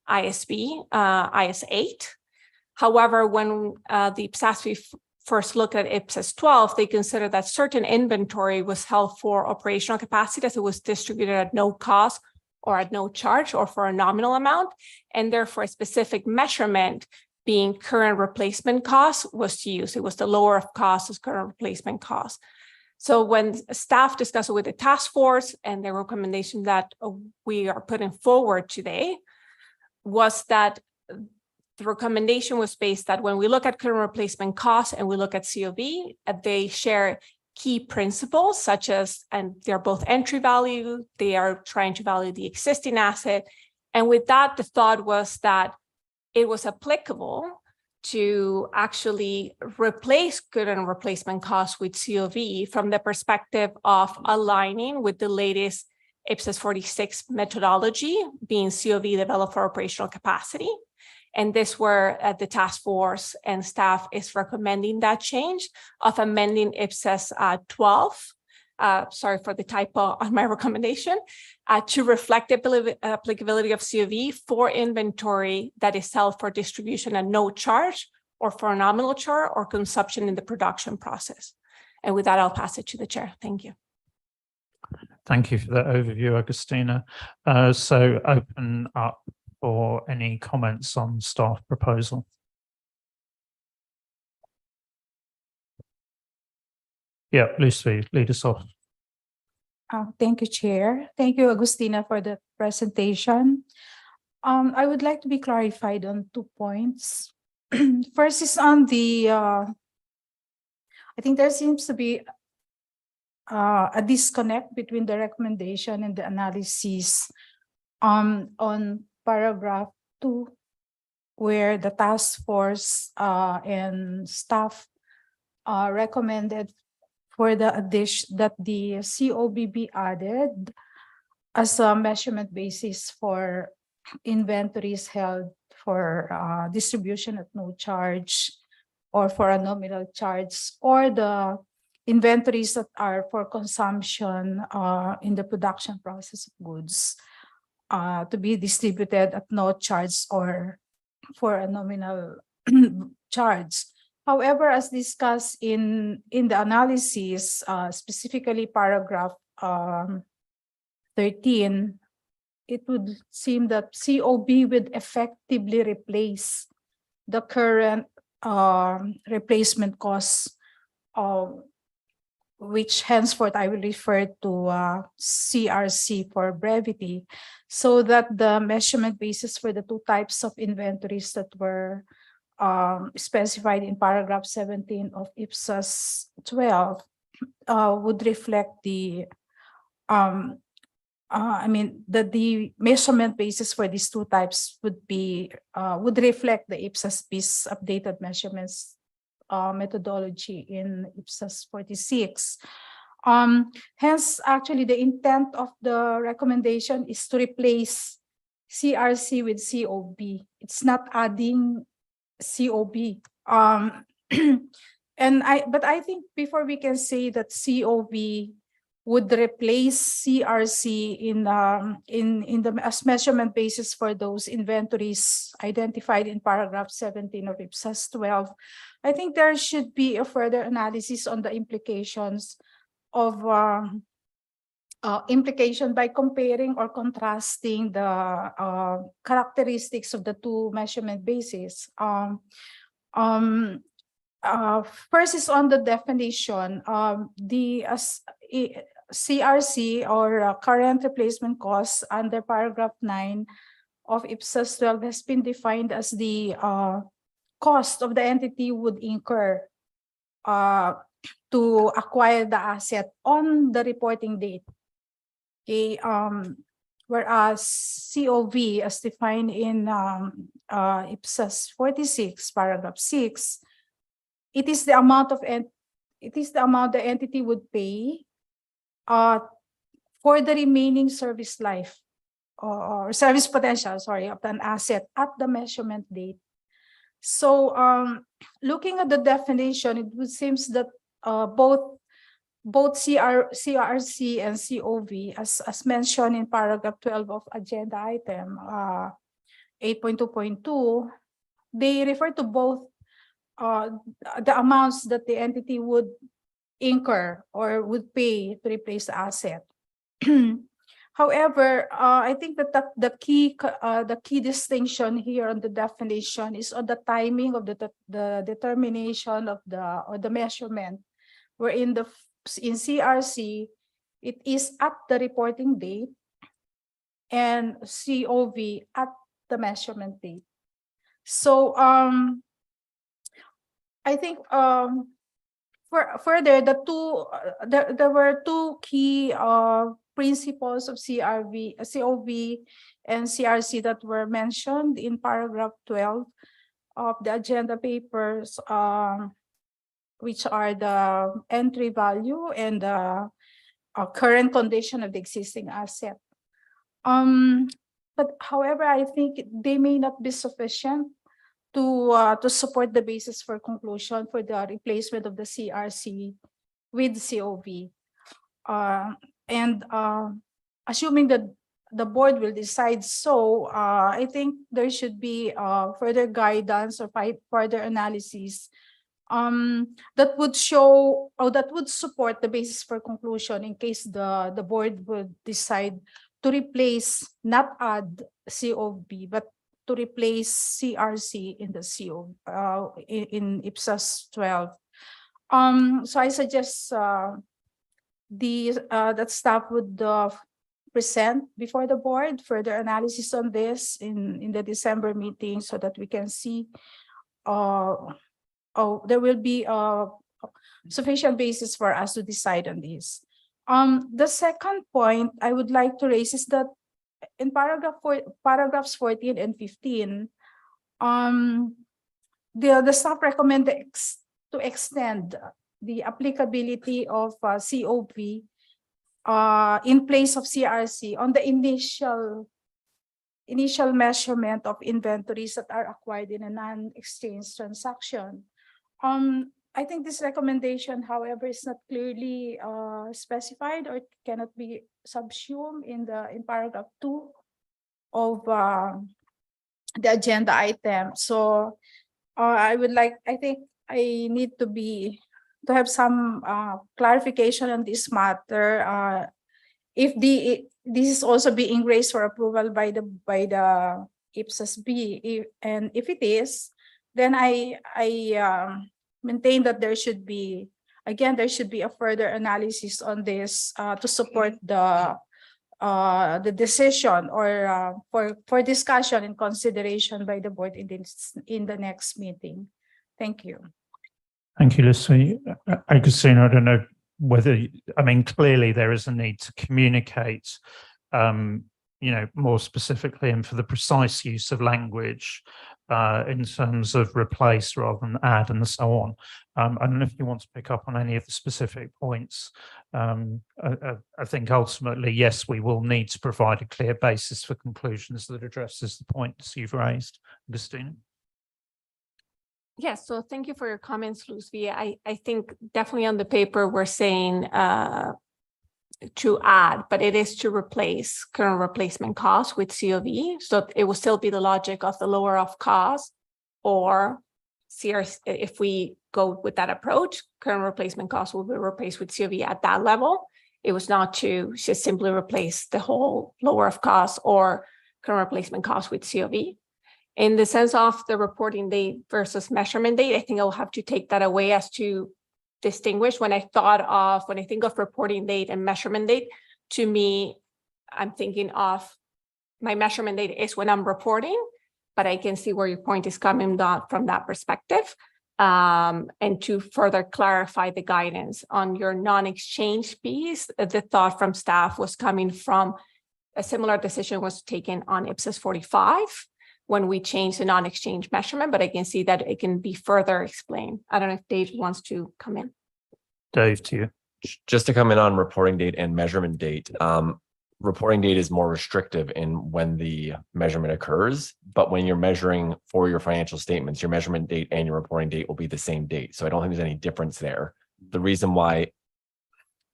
ISB, IS 8. However, when the IPSASB first looked at IPSAS 12, they considered that certain inventory was held for operational capacity as it was distributed at no cost or at no charge or for a nominal amount, and therefore a specific measurement being current replacement cost was used. It was the lower of cost as current replacement cost. So when staff discussed it with the task force, and the recommendation that we are putting forward today was that the recommendation was based that when we look at current replacement costs and we look at COV, they share key principles such as, and they're both entry value, they are trying to value the existing asset. And with that, the thought was that it was applicable to actually replace current replacement costs with COV from the perspective of aligning with the latest IPSAS 46 methodology, being COV developed for operational capacity. And this where the task force and staff is recommending that change of amending IPSAS 12, sorry for the typo on my recommendation, to reflect the applicability of COV for inventory that is held for distribution at no charge or for a nominal charge or consumption in the production process. And with that, I'll pass it to the chair. Thank you. Thank you for that overview, Agustina. So open up for any comments on staff proposal. Yeah, Lucy, lead us off. Thank you, Chair. Thank you, Agustina, for the presentation. I would like to be clarified on 2 points. First is on the, I think there seems to be a disconnect between the recommendation and the analysis on paragraph 2, where the task force and staff recommended for the addition that the COB be added as a measurement basis for inventories held for distribution at no charge or for a nominal charge, or the inventories that are for consumption in the production process of goods to be distributed at no charge or for a nominal charge. However, as discussed in the analysis, specifically paragraph 13, it would seem that COB would effectively replace the current replacement costs which henceforth I will refer to CRC for brevity, so that the measurement basis for the two types of inventories that were specified in paragraph 17 of IPSAS 12 would reflect the the measurement basis for these two types would reflect the IPSASB's updated measurements methodology in IPSAS 46. Hence, actually, the intent of the recommendation is to replace CRC with COB. It's not adding COB. But I think before we can say that COB would replace CRC in the as measurement basis for those inventories identified in paragraph 17 of IPSAS 12, I think there should be a further analysis on the implications of implication by comparing or contrasting the characteristics of the two measurement bases. First is on the definition. The CRC or current replacement costs under paragraph 9 of IPSAS 12 has been defined as the cost of the entity would incur to acquire the asset on the reporting date. Okay, whereas COV, as defined in IPSAS 46, paragraph 6, it is the amount the entity would pay for the remaining service life or service potential, sorry, of an asset at the measurement date. So looking at the definition, it would seem that both CRC and COV, as mentioned in paragraph 12 of agenda item 8.2.2, they refer to both the amounts that the entity would incur or would pay to replace the asset. However, I think that the key distinction here on the definition is on the timing of the determination of the measurement, wherein in CRC it is at the reporting date and COV at the measurement date. So I think further there were two key principles of COV and CRC that were mentioned in paragraph 12 of the agenda papers, which are the entry value and the current condition of the existing asset. But however, I think they may not be sufficient to support the basis for conclusion for the replacement of the CRC with COV. And assuming that the board will decide so, I think there should be further guidance or further analysis that would show or that would support the basis for conclusion in case the board would decide to replace, not add COV, but to replace CRC in the in IPSAS 12. So I suggest that staff would present before the board further analysis on this in the December meeting, so that we can see there will be sufficient basis for us to decide on this. The second point I would like to raise is that in paragraphs 14 and 15, the staff recommend to extend the applicability of COV in place of CRC on the initial measurement of inventories that are acquired in a non-exchange transaction. I think this recommendation, however, is not clearly specified or cannot be subsumed in paragraph 2 of the agenda item. So I think I need to have some clarification on this matter. If this is also being raised for approval by the IPSASB, and if it is, then I maintain that there should be again, there should be a further analysis on this to support the decision or for discussion and consideration by the board in the next meeting. Thank you. Thank you, Lucy. Agustina, I don't know whether, I mean, clearly there is a need to communicate, more specifically and for the precise use of language in terms of replace rather than add and so on. I don't know if you want to pick up on any of the specific points. I think ultimately, yes, we will need to provide a clear basis for conclusions that addresses the points you've raised. Agustina? Yes, so thank you for your comments, Lucy. I think definitely on the paper we're saying to add, but it is to replace current replacement costs with COV. So it will still be the logic of the lower of cost, or if we go with that approach, current replacement costs will be replaced with COV at that level. It was not to just simply replace the whole lower of cost or current replacement costs with COV. In the sense of the reporting date versus measurement date, I think I'll have to take that away as to distinguish. When I think of reporting date and measurement date, to me, I'm thinking of my measurement date is when I'm reporting, but I can see where your point is coming from that perspective. And to further clarify the guidance on your non-exchange piece, the thought from staff was coming from a similar decision was taken on IPSAS 45 when we changed the non-exchange measurement, but I can see that it can be further explained. I don't know if Dave wants to come in. Dave, to you. Just to come in on reporting date and measurement date. Reporting date is more restrictive in when the measurement occurs, but when you're measuring for your financial statements, your measurement date and your reporting date will be the same date. So I don't think there's any difference there. The reason why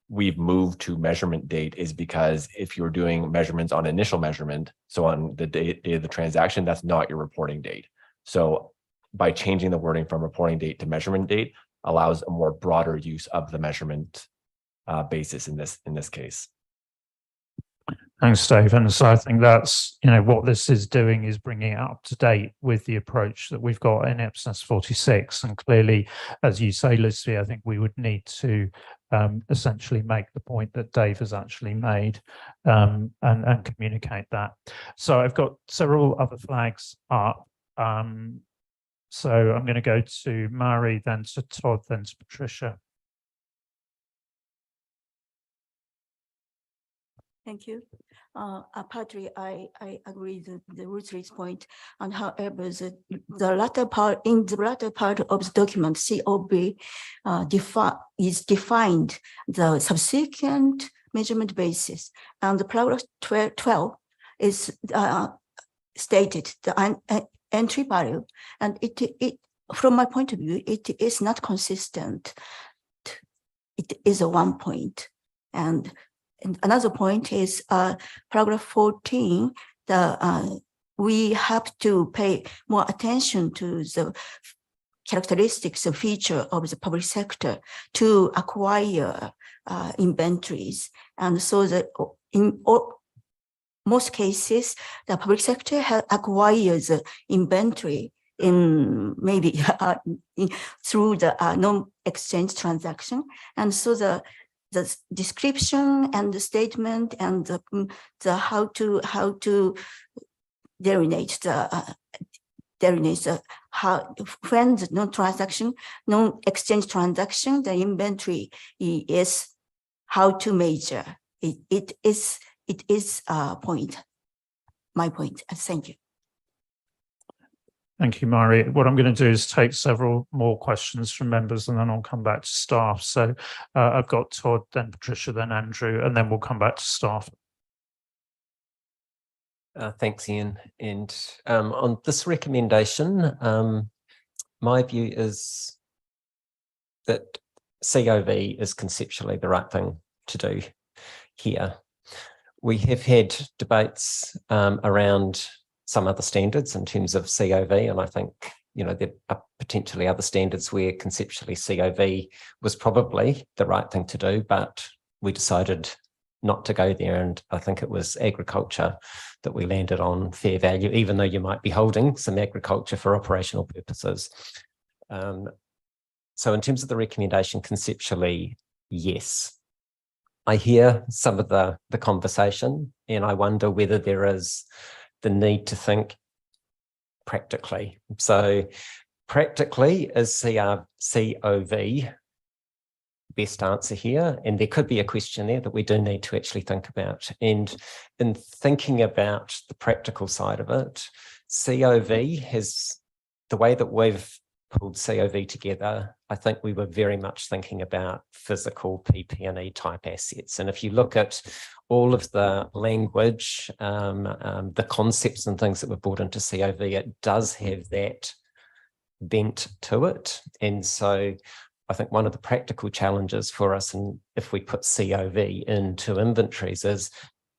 we've moved to measurement date is because if you're doing measurements on initial measurement, so on the day of the transaction, that's not your reporting date. So by changing the wording from reporting date to measurement date allows a more broader use of the measurement basis in this case. Thanks, Dave. And so I think that's, what this is doing is bringing it up to date with the approach that we've got in IPSAS 46. And clearly, as you say, Lucy, I think we would need to essentially make the point that Dave has actually made and communicate that. So I've got several other flags up. So I'm going to go to Mary, then to Todd, then to Patricia. Thank you. Partly, I agree with the Ruthie's point, and however, in the latter part of the document, COB is defined the subsequent measurement basis, and the paragraph 12 is stated the entry value, and it from my point of view, it is not consistent. It is a 1 point, and another point is paragraph 14, we have to pay more attention to the characteristics and feature of the public sector to acquire inventories. And so that in most cases, the public sector acquires inventory in maybe through the non-exchange transaction. And so the description and the statement and the how to delineate how when the non-exchange transaction, the inventory is how to measure. It is point. My point. Thank you. Thank you, Mari. What I'm going to do is take several more questions from members and then I'll come back to staff. So I've got Todd, then Patricia, then Andrew, and then we'll come back to staff. Thanks, Ian. And on this recommendation, my view is that COV is conceptually the right thing to do here. We have had debates around some other standards in terms of COV, and I think, there are potentially other standards where conceptually COV was probably the right thing to do, but we decided not to go there, and I think it was agriculture that we landed on fair value, even though you might be holding some agriculture for operational purposes. So in terms of the recommendation, conceptually, yes. I hear some of the conversation, and I wonder whether there is the need to think practically. So practically, is COV best answer here? And there could be a question there that we do need to actually think about. And in thinking about the practical side of it, COV has, the way that we've pulled COV together, I think we were very much thinking about physical PP&E type assets. And if you look at all of the language, the concepts and things that were brought into COV, it does have that bent to it. And so I think one of the practical challenges for us, and if we put COV into inventories, is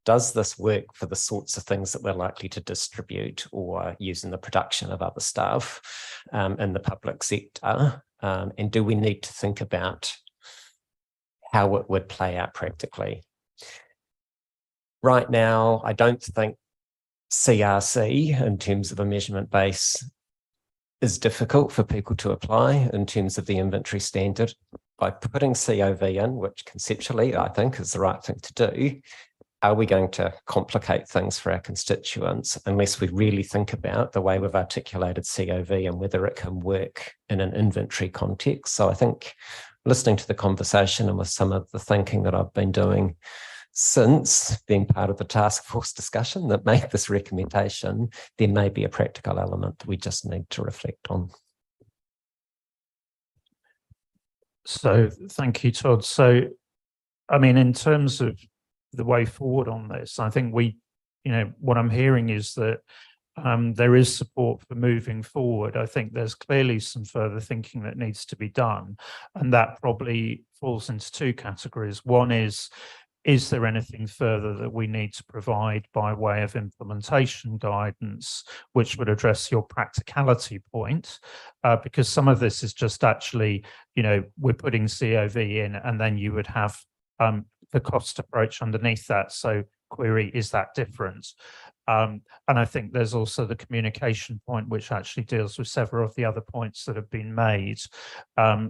does this work for the sorts of things that we're likely to distribute or use in the production of other stuff in the public sector? And do we need to think about how it would play out practically? Right now, I don't think CRC in terms of a measurement base is difficult for people to apply in terms of the inventory standard. By putting COV in, which conceptually I think is the right thing to do, are we going to complicate things for our constituents unless we really think about the way we've articulated COV and whether it can work in an inventory context? So I think listening to the conversation and with some of the thinking that I've been doing since being part of the task force discussion that made this recommendation, there may be a practical element that we just need to reflect on. So thank you, Todd. So, I mean, in terms of the way forward on this, I think what I'm hearing is that there is support for moving forward. I think there's clearly some further thinking that needs to be done, and that probably falls into two categories. One is there anything further that we need to provide by way of implementation guidance, which would address your practicality point? Because some of this is just actually, we're putting COV in, and then you would have the cost approach underneath that. So query, is that different? And I think there's also the communication point, which actually deals with several of the other points that have been made.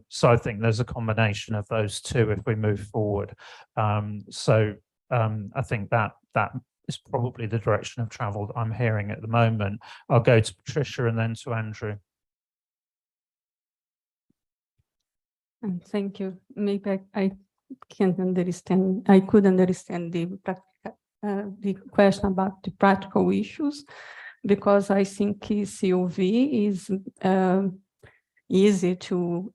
So I think there's a combination of those two if we move forward. So I think that is probably the direction of travel that I'm hearing at the moment. I'll go to Patricia and then to Andrew. And thank you. Maybe I could understand the question about the practical issues, because I think COV is easy to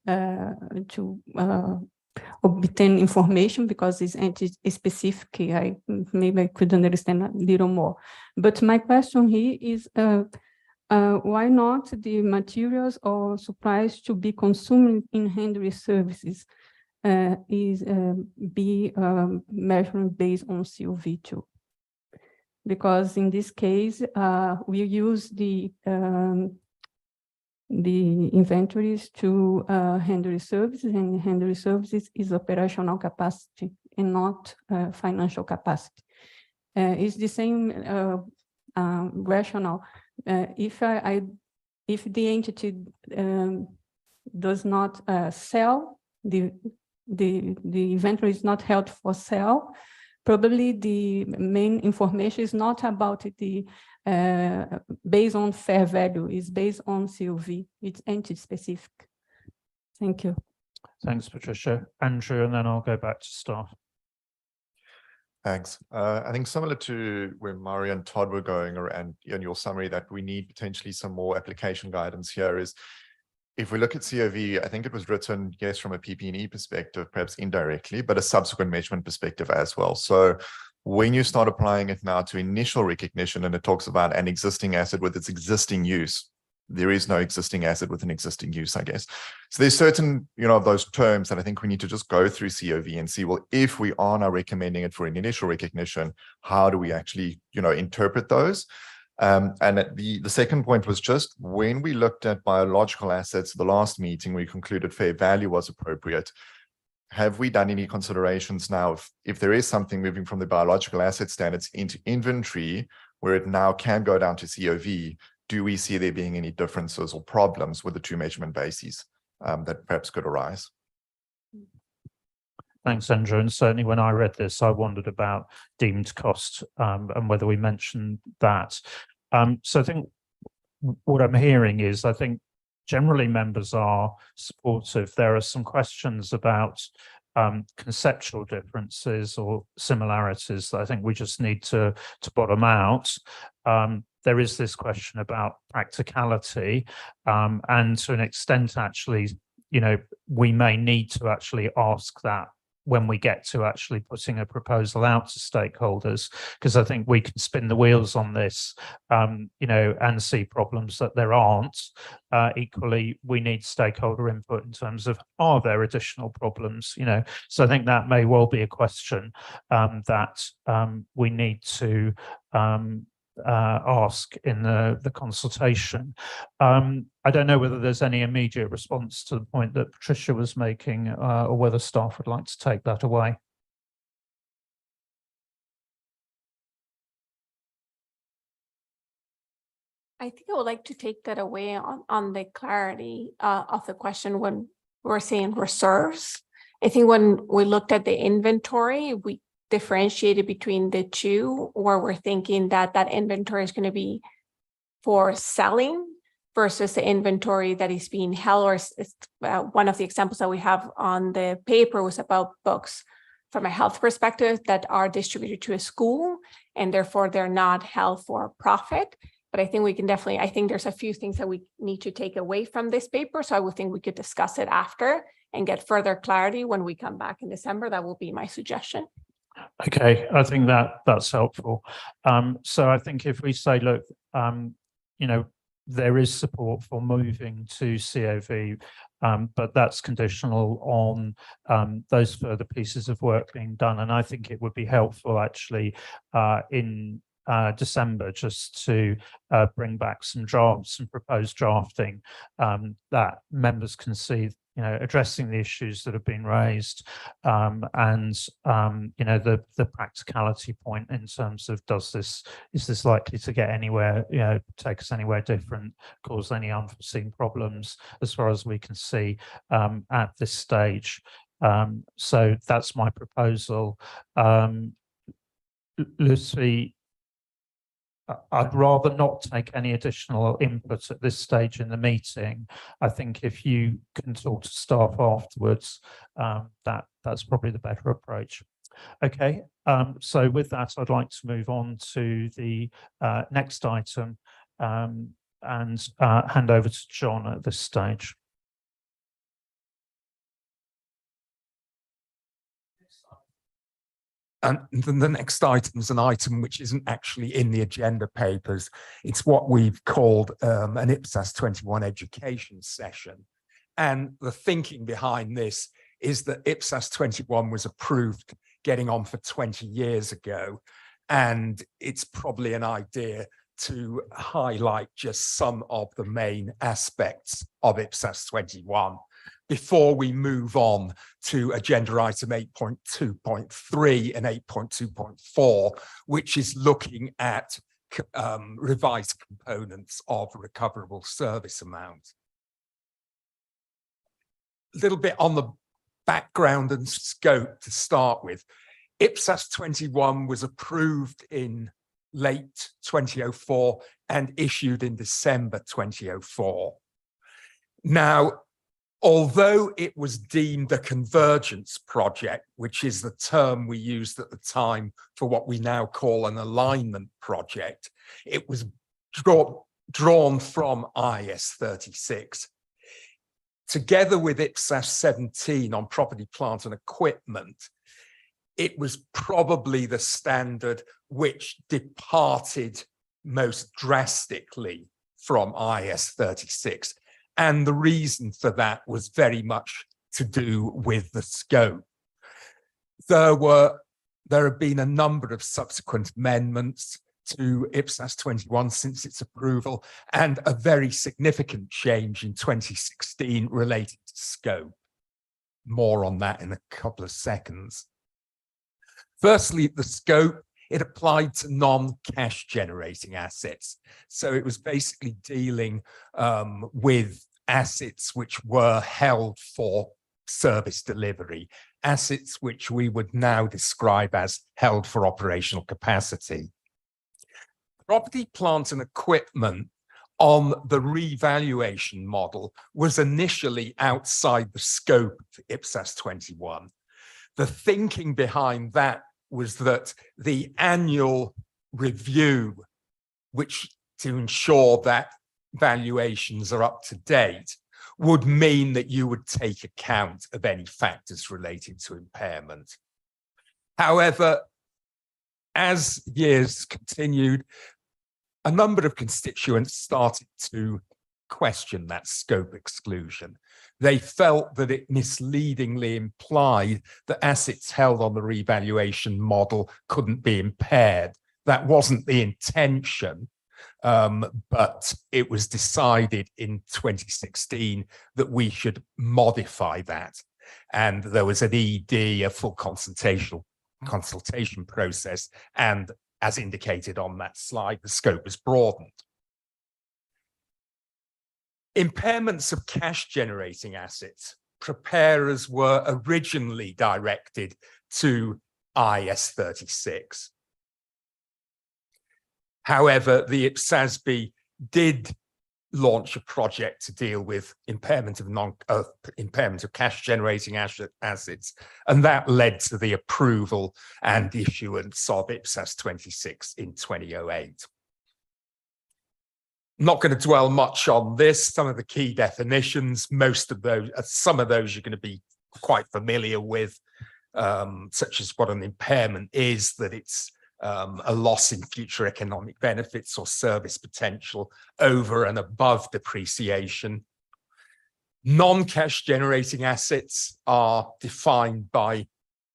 obtain information because it's anti-specific. Maybe I could understand a little more. But my question here is, why not the materials or supplies to be consumed in handling services be measured based on COV2? Because in this case, we use the inventories to handle services, and handle services is operational capacity and not financial capacity. It's the same rationale. If the entity does not sell, the inventory is not held for sale, probably the main information is not about the based on fair value, it's based on COV, it's entity specific. Thank you. Thanks, Patricia. Andrew, and then I'll go back to staff. Thanks. I think similar to where Mari and Todd were going, and in your summary, that we need potentially some more application guidance here is, if we look at COV, I think it was written, yes, from a PP&E perspective, perhaps indirectly, but a subsequent measurement perspective as well. So when you start applying it now to initial recognition, and it talks about an existing asset with its existing use, there is no existing asset with an existing use, I guess. So there's certain, of those terms that I think we need to just go through COV and see, well, if we are now recommending it for an initial recognition, how do we actually, interpret those? And the second point was just when we looked at biological assets, the last meeting, we concluded fair value was appropriate. Have we done any considerations now if there is something moving from the biological asset standards into inventory where it now can go down to COV? Do we see there being any differences or problems with the two measurement bases? that perhaps could arise. Thanks, Andrew. And certainly when I read this, I wondered about deemed cost and whether we mentioned that. So I think what I'm hearing is, I think generally members are supportive. There are some questions about conceptual differences or similarities that I think we just need to bottom out. There is this question about practicality, and to an extent, actually, you know, we may need to actually ask that when we get to actually putting a proposal out to stakeholders, because I think we can spin the wheels on this, you know, and see problems that there aren't. Equally, we need stakeholder input in terms of, are there additional problems, you know? So I think that may well be a question that we need to ask in the consultation. I don't know whether there's any immediate response to the point that Patricia was making, or whether staff would like to take that away. I think I would like to take that away on the clarity of the question when we're saying reserves. I think when we looked at the inventory, we differentiated between the two, where we're thinking that that inventory is going to be for selling versus the inventory that is being held. Or one of the examples that we have on the paper was about books from a health perspective that are distributed to a school, and therefore they're not held for profit. But I think we can definitely, I think there's a few things that we need to take away from this paper. So I would think we could discuss it after and get further clarity when we come back in December. That will be my suggestion. Okay, I think that's helpful. So I think if we say, look, you know, there is support for moving to COV, but that's conditional on those further pieces of work being done. And I think it would be helpful actually in December just to bring back some drafts, some proposed drafting that members can see, you know, addressing the issues that have been raised, and you know, the practicality point in terms of is this likely to get anywhere, you know, take us anywhere different, cause any unforeseen problems as far as we can see at this stage. So that's my proposal. Lucy, I'd rather not take any additional input at this stage in the meeting. I think if you can talk to staff afterwards, that's probably the better approach. Okay, so with that, I'd like to move on to the next item and hand over to John at this stage. And the next item is an item which isn't actually in the agenda papers. It's what we've called an IPSAS 21 education session. And the thinking behind this is that IPSAS 21 was approved getting on for 20 years ago. And it's probably an idea to highlight just some of the main aspects of IPSAS 21. Before we move on to agenda item 8.2.3 and 8.2.4, which is looking at revised components of recoverable service amount. A little bit on the background and scope to start with. IPSAS 21 was approved in late 2004 and issued in December 2004. Now, although it was deemed a convergence project, which is the term we used at the time for what we now call an alignment project, it was drawn from IS 36. Together with IPSAS 17 on property, plant and equipment, it was probably the standard which departed most drastically from IS 36. And the reason for that was very much to do with the scope. There have been a number of subsequent amendments to IPSAS 21 since its approval, and a very significant change in 2016 related to scope. More on that in a couple of seconds. Firstly, the scope, it applied to non-cash generating assets. So it was basically dealing with assets which were held for service delivery, assets which we would now describe as held for operational capacity. Property, plant and equipment on the revaluation model was initially outside the scope of IPSAS 21. The thinking behind that was that the annual review, which to ensure that valuations are up to date, would mean that you would take account of any factors related to impairment. However, as years continued, a number of constituents started to question that scope exclusion. They felt that it misleadingly implied that assets held on the revaluation model couldn't be impaired. That wasn't the intention, but it was decided in 2016 that we should modify that. And there was an ED, a full consultation process, and as indicated on that slide, the scope was broadened. Impairments of cash-generating assets, preparers were originally directed to IAS 36. However, the IPSASB did launch a project to deal with impairment of cash-generating assets, and that led to the approval and issuance of IPSAS 26 in 2008. Not going to dwell much on this. Some of the key definitions, some of those you're going to be quite familiar with, such as what an impairment is, that it's a loss in future economic benefits or service potential over and above depreciation. Non-cash generating assets are defined by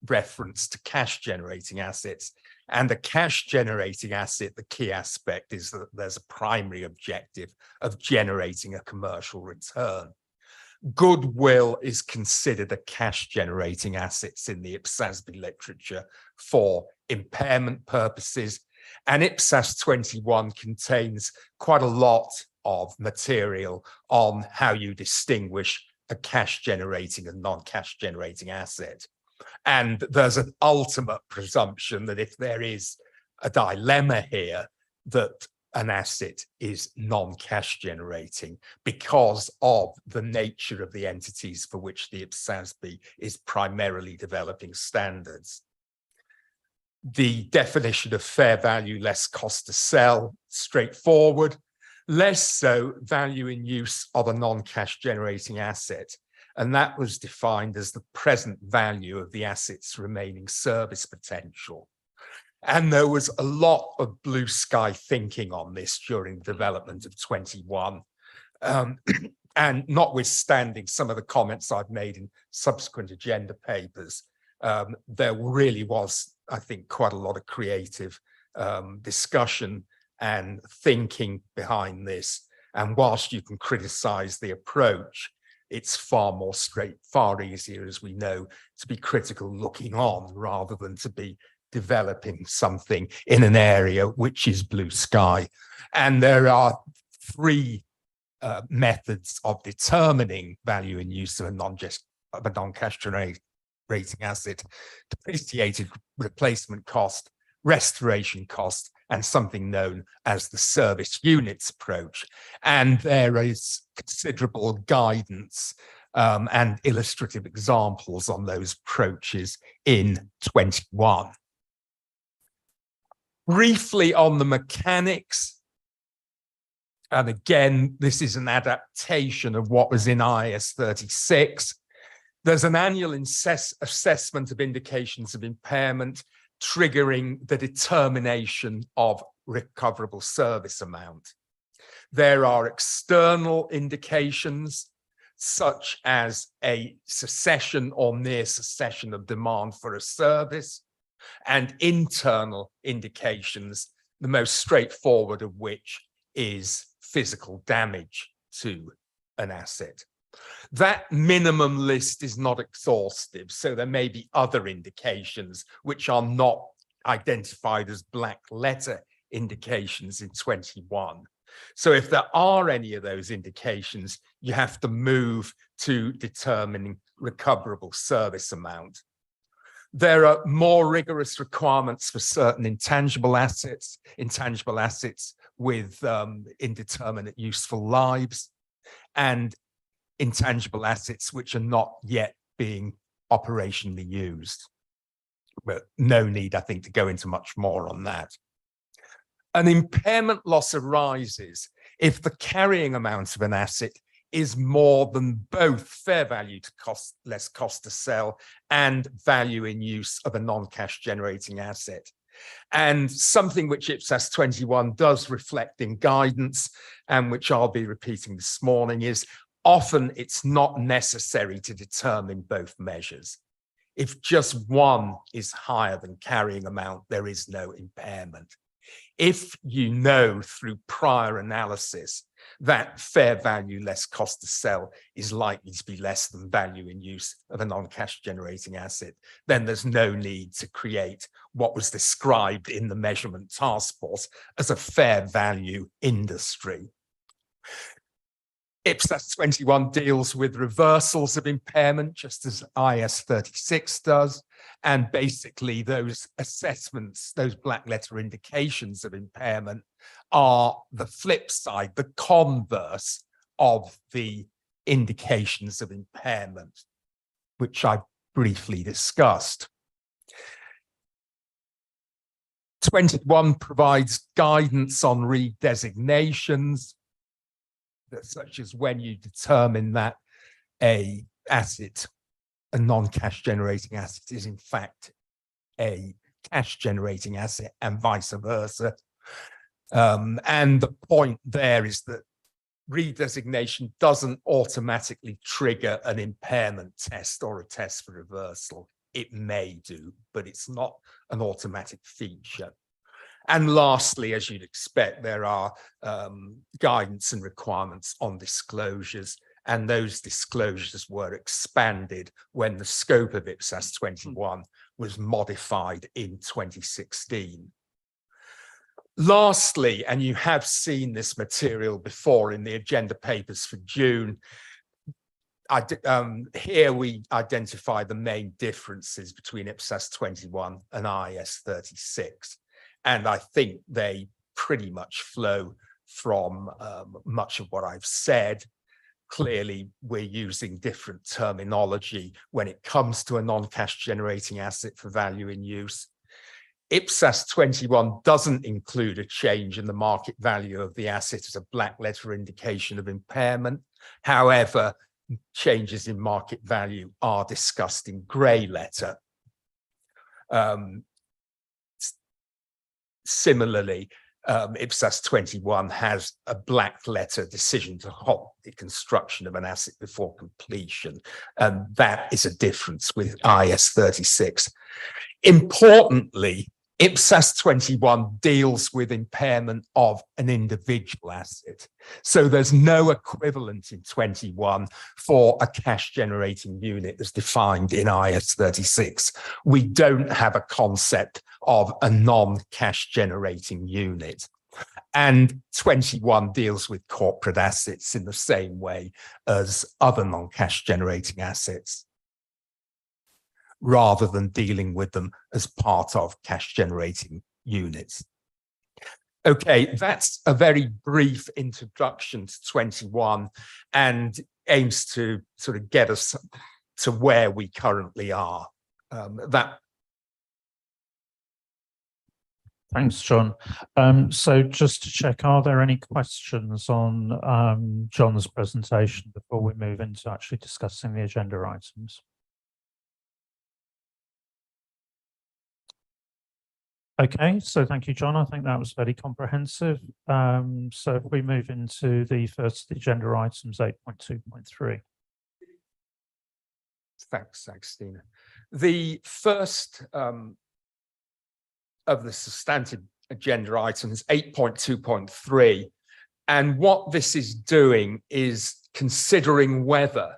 reference to cash generating assets, and a cash generating asset, the key aspect is that there's a primary objective of generating a commercial return. Goodwill is considered a cash generating assets in the IPSASB literature for impairment purposes, and IPSAS 21 contains quite a lot of material on how you distinguish a cash generating and non-cash generating asset. And there's an ultimate presumption that if there is a dilemma here, that an asset is non-cash generating because of the nature of the entities for which the IPSASB is primarily developing standards. The definition of fair value less cost to sell, straightforward, less so value in use of a non-cash generating asset. And that was defined as the present value of the asset's remaining service potential. And there was a lot of blue sky thinking on this during the development of 21. And notwithstanding some of the comments I've made in subsequent agenda papers, there really was, I think, quite a lot of creative discussion and thinking behind this. And whilst you can criticize the approach, it's far easier, as we know, to be critical looking on rather than to be developing something in an area which is blue sky. And there are three methods of determining value in use of a non-cash generating asset: depreciated replacement cost, restoration cost, and something known as the service units approach. And there is considerable guidance and illustrative examples on those approaches in 21. Briefly on the mechanics, and again, this is an adaptation of what was in IAS 36. There's an annual assessment of indications of impairment triggering the determination of recoverable service amount. There are external indications such as a cessation or near cessation of demand for a service, and internal indications, the most straightforward of which is physical damage to an asset. That minimum list is not exhaustive, so there may be other indications which are not identified as black letter indications in 21. So if there are any of those indications, you have to move to determining recoverable service amount. There are more rigorous requirements for certain intangible assets with indeterminate useful lives, and intangible assets which are not yet being operationally used. But no need, I think, to go into much more on that. An impairment loss arises if the carrying amount of an asset is more than both fair value to cost less cost to sell and value in use of a non-cash generating asset. And something which IPSAS 21 does reflect in guidance, and which I'll be repeating this morning, is often it's not necessary to determine both measures. If just one is higher than carrying amount, there is no impairment. If you know through prior analysis that fair value less cost to sell is likely to be less than value in use of a non-cash generating asset, then there's no need to create what was described in the measurement task force as a fair value industry. IPSAS 21 deals with reversals of impairment, just as IS 36 does. And basically those assessments, those black letter indications of impairment, are the flip side, the converse of the indications of impairment, which I briefly discussed. 21 provides guidance on redesignations, such as when you determine that a non-cash generating asset is in fact a cash generating asset and vice versa. And the point there is that redesignation doesn't automatically trigger an impairment test or a test for reversal. It may do, but it's not an automatic feature. And lastly, as you'd expect, there are guidance and requirements on disclosures, and those disclosures were expanded when the scope of IPSAS 21 was modified in 2016. Lastly, and you have seen this material before in the agenda papers for June, here we identify the main differences between IPSAS 21 and IS 36. And I think they pretty much flow from much of what I've said. Clearly, we're using different terminology when it comes to a non-cash generating asset for value in use. IPSAS 21 doesn't include a change in the market value of the asset as a black letter indication of impairment. However, changes in market value are discussed in grey letter. Similarly, IPSAS 21 has a black letter decision to halt the construction of an asset before completion, and that is a difference with IS 36. Importantly, IPSAS 21 deals with impairment of an individual asset. So there's no equivalent in 21 for a cash generating unit as defined in IS 36. We don't have a concept of a non-cash generating unit. And 21 deals with corporate assets in the same way as other non-cash generating assets, rather than dealing with them as part of cash generating units. Okay, that's a very brief introduction to 21 and aims to sort of get us to where we currently are. Thanks, John. So just to check, are there any questions on John's presentation before we move into actually discussing the agenda items? Okay, so thank you, John. I think that was very comprehensive. So if we move into the first agenda items, 8.2.3. Thanks, Stina. The first of the substantive agenda items, 8.2.3. And what this is doing is considering whether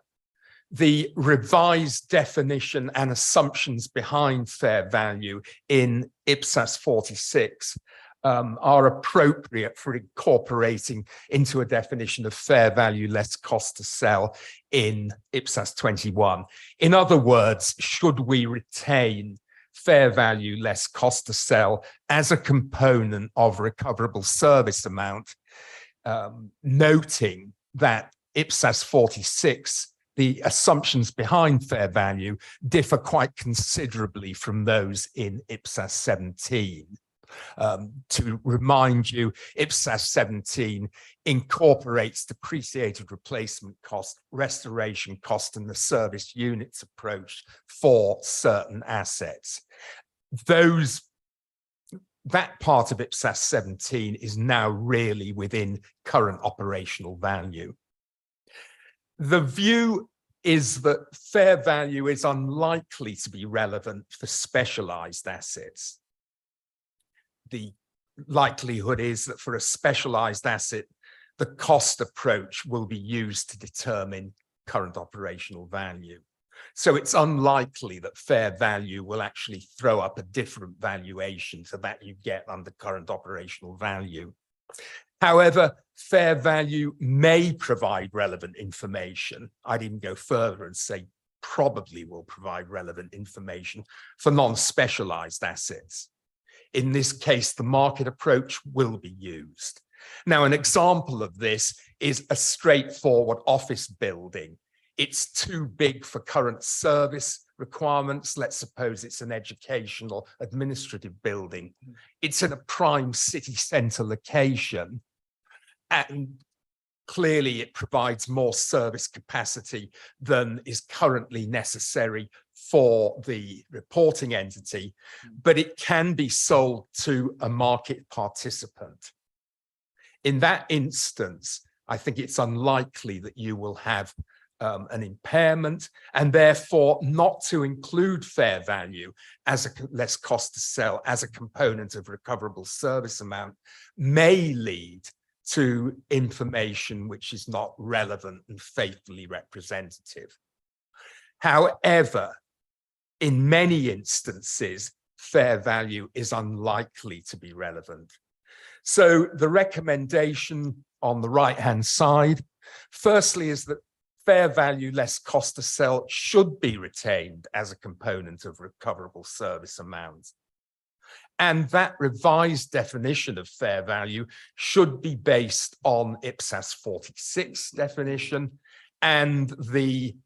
the revised definition and assumptions behind fair value in IPSAS 46 are appropriate for incorporating into a definition of fair value less cost to sell in IPSAS 21. In other words, should we retain fair value less cost to sell as a component of recoverable service amount, noting that IPSAS 46, the assumptions behind fair value differ quite considerably from those in IPSAS 17. To remind you, IPSAS 17 incorporates depreciated replacement cost, restoration cost, and the service units approach for certain assets. That part of IPSAS 17 is now really within current operational value. The view is that fair value is unlikely to be relevant for specialized assets. The likelihood is that for a specialized asset, the cost approach will be used to determine current operational value. So it's unlikely that fair value will actually throw up a different valuation to that you get under current operational value. However, fair value may provide relevant information. I'd even go further and say probably will provide relevant information for non-specialized assets. In this case, the market approach will be used. Now, an example of this is a straightforward office building. It's too big for current service requirements. Let's suppose it's an educational administrative building. It's in a prime city centre location, and clearly it provides more service capacity than is currently necessary for the reporting entity, but it can be sold to a market participant. In that instance, I think it's unlikely that you will have an impairment, and therefore not to include fair value as a less cost to sell as a component of recoverable service amount may lead to information which is not relevant and faithfully representative. However, in many instances, fair value is unlikely to be relevant. So the recommendation on the right-hand side, firstly, is that fair value less cost to sell should be retained as a component of recoverable service amount. And that revised definition of fair value should be based on IPSAS 46 definition and the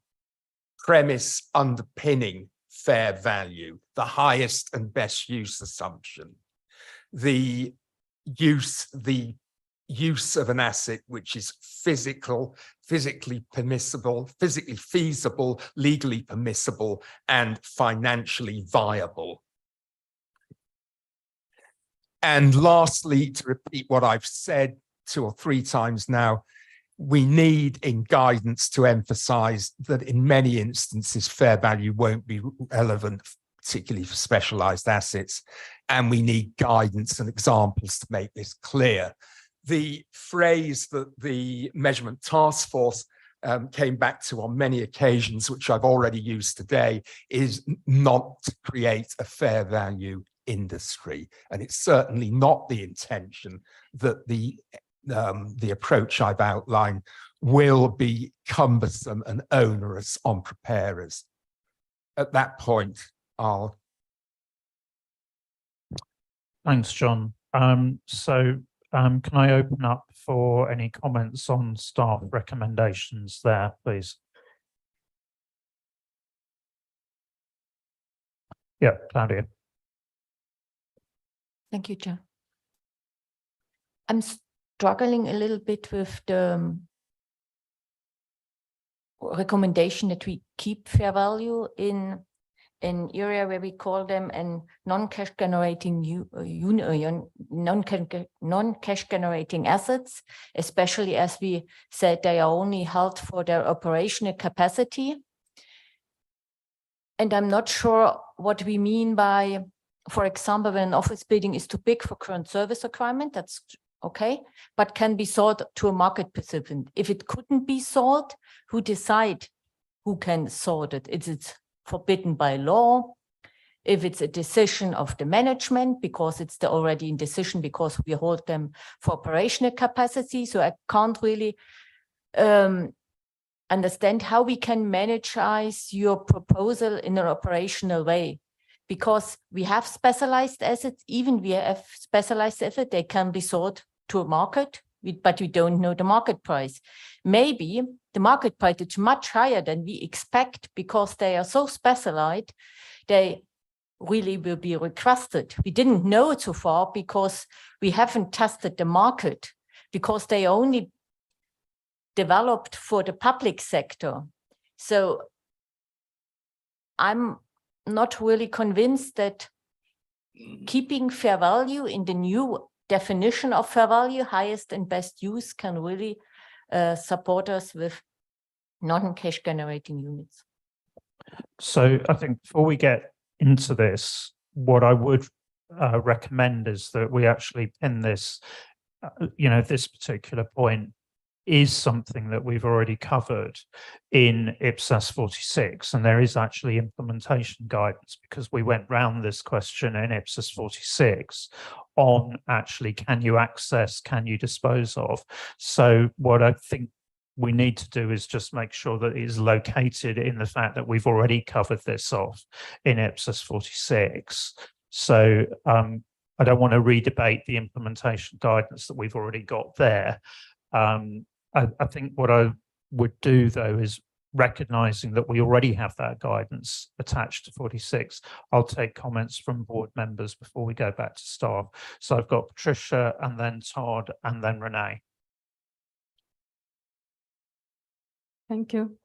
premise underpinning fair value, the highest and best use assumption. The use of an asset which is physically permissible, physically feasible, legally permissible, and financially viable. And lastly, to repeat what I've said 2 or 3 times now, we need in guidance to emphasize that in many instances, fair value won't be relevant, particularly for specialized assets, and we need guidance and examples to make this clear. The phrase that the Measurement Task Force came back to on many occasions, which I've already used today, is not to create a fair value industry. And it's certainly not the intention that the approach I've outlined will be cumbersome and onerous on preparers. At that point, I'll... Thanks, John. Can I open up for any comments on staff recommendations there, please? Yeah, Claudia. Thank you, Chair. I'm struggling a little bit with the recommendation that we keep fair value in an area where we call them a non-cash generating non-cash generating assets, especially as we said they are only held for their operational capacity. And I'm not sure what we mean by, for example, when an office building is too big for current service requirement, that's okay, but can be sold to a market participant. If it couldn't be sold, who decide who can sell it? Is it forbidden by law? if it's a decision of the management, because it's already in decision because we hold them for operational capacity. So I can't really understand how we can managize your proposal in an operational way, because we have specialized assets, even we have specialized assets, they can be sold to a market, but we don't know the market price. Maybe the market price is much higher than we expect because they are so specialized, they really will be requested. We didn't know it so far because we haven't tested the market, because they only developed for the public sector. So I'm not really convinced that keeping fair value in the new definition of fair value, highest and best use, can really support us with non-cash generating units. So I think before we get into this, what I would recommend is that we actually pin this, this particular point is something that we've already covered in IPSAS 46, and there is actually implementation guidance, because we went round this question in IPSAS 46 on actually, can you access, can you dispose of? So what I think we need to do is just make sure that it is located in the fact that we've already covered this off in IPSAS 46. So I don't want to redebate the implementation guidance that we've already got there. I think what I would do, though, is recognizing that we already have that guidance attached to 46. I'll take comments from board members before we go back to staff. So I've got Patricia, and then Todd, and then Renee. Thank you.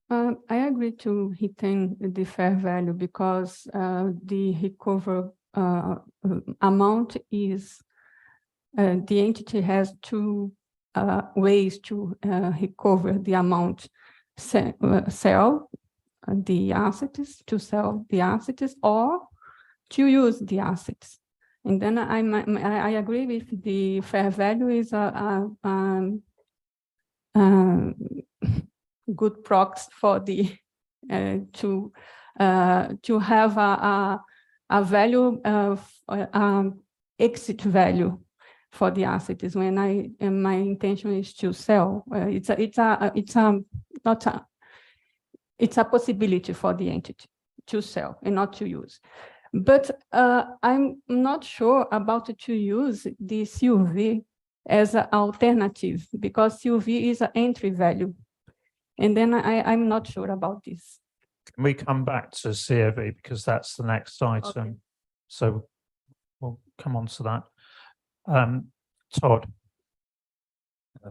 I agree to retain the fair value because the recover amount is the entity has two ways to recover the amount: sell the assets, to sell the assets, or to use the assets. And then I agree with the fair value is a good proxy for the to have a value of exit value for the assets. When my intention is to sell, it's a possibility for the entity to sell and not to use. But I'm not sure about to use the CUV as an alternative, because CUV is an entry value. And then I'm not sure about this. Can we come back to COV, because that's the next item? Okay. So we'll come on to that. Todd.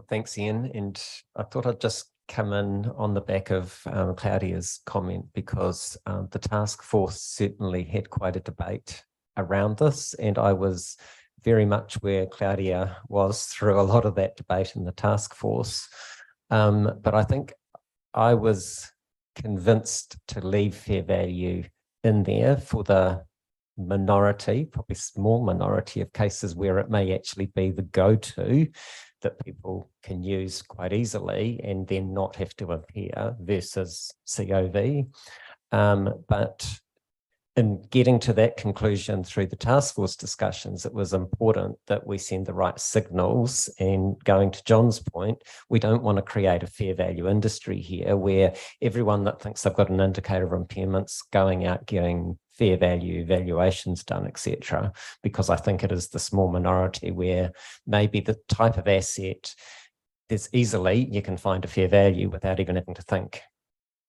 Thanks, Ian. And I thought I'd just come in on the back of Claudia's comment, because the task force certainly had quite a debate around this, and I was very much where Claudia was through a lot of that debate in the task force. But I think I was convinced to leave fair value in there for the minority, probably small minority of cases where it may actually be the go-to that people can use quite easily and then not have to impair versus COV. But in getting to that conclusion through the task force discussions, it was important that we send the right signals. And going to John's point, we don't want to create a fair value industry here where everyone that thinks they've got an indicator of impairments going out getting fair value valuations done, etc. Because I think it is the small minority where maybe the type of asset, there's easily you can find a fair value without even having to think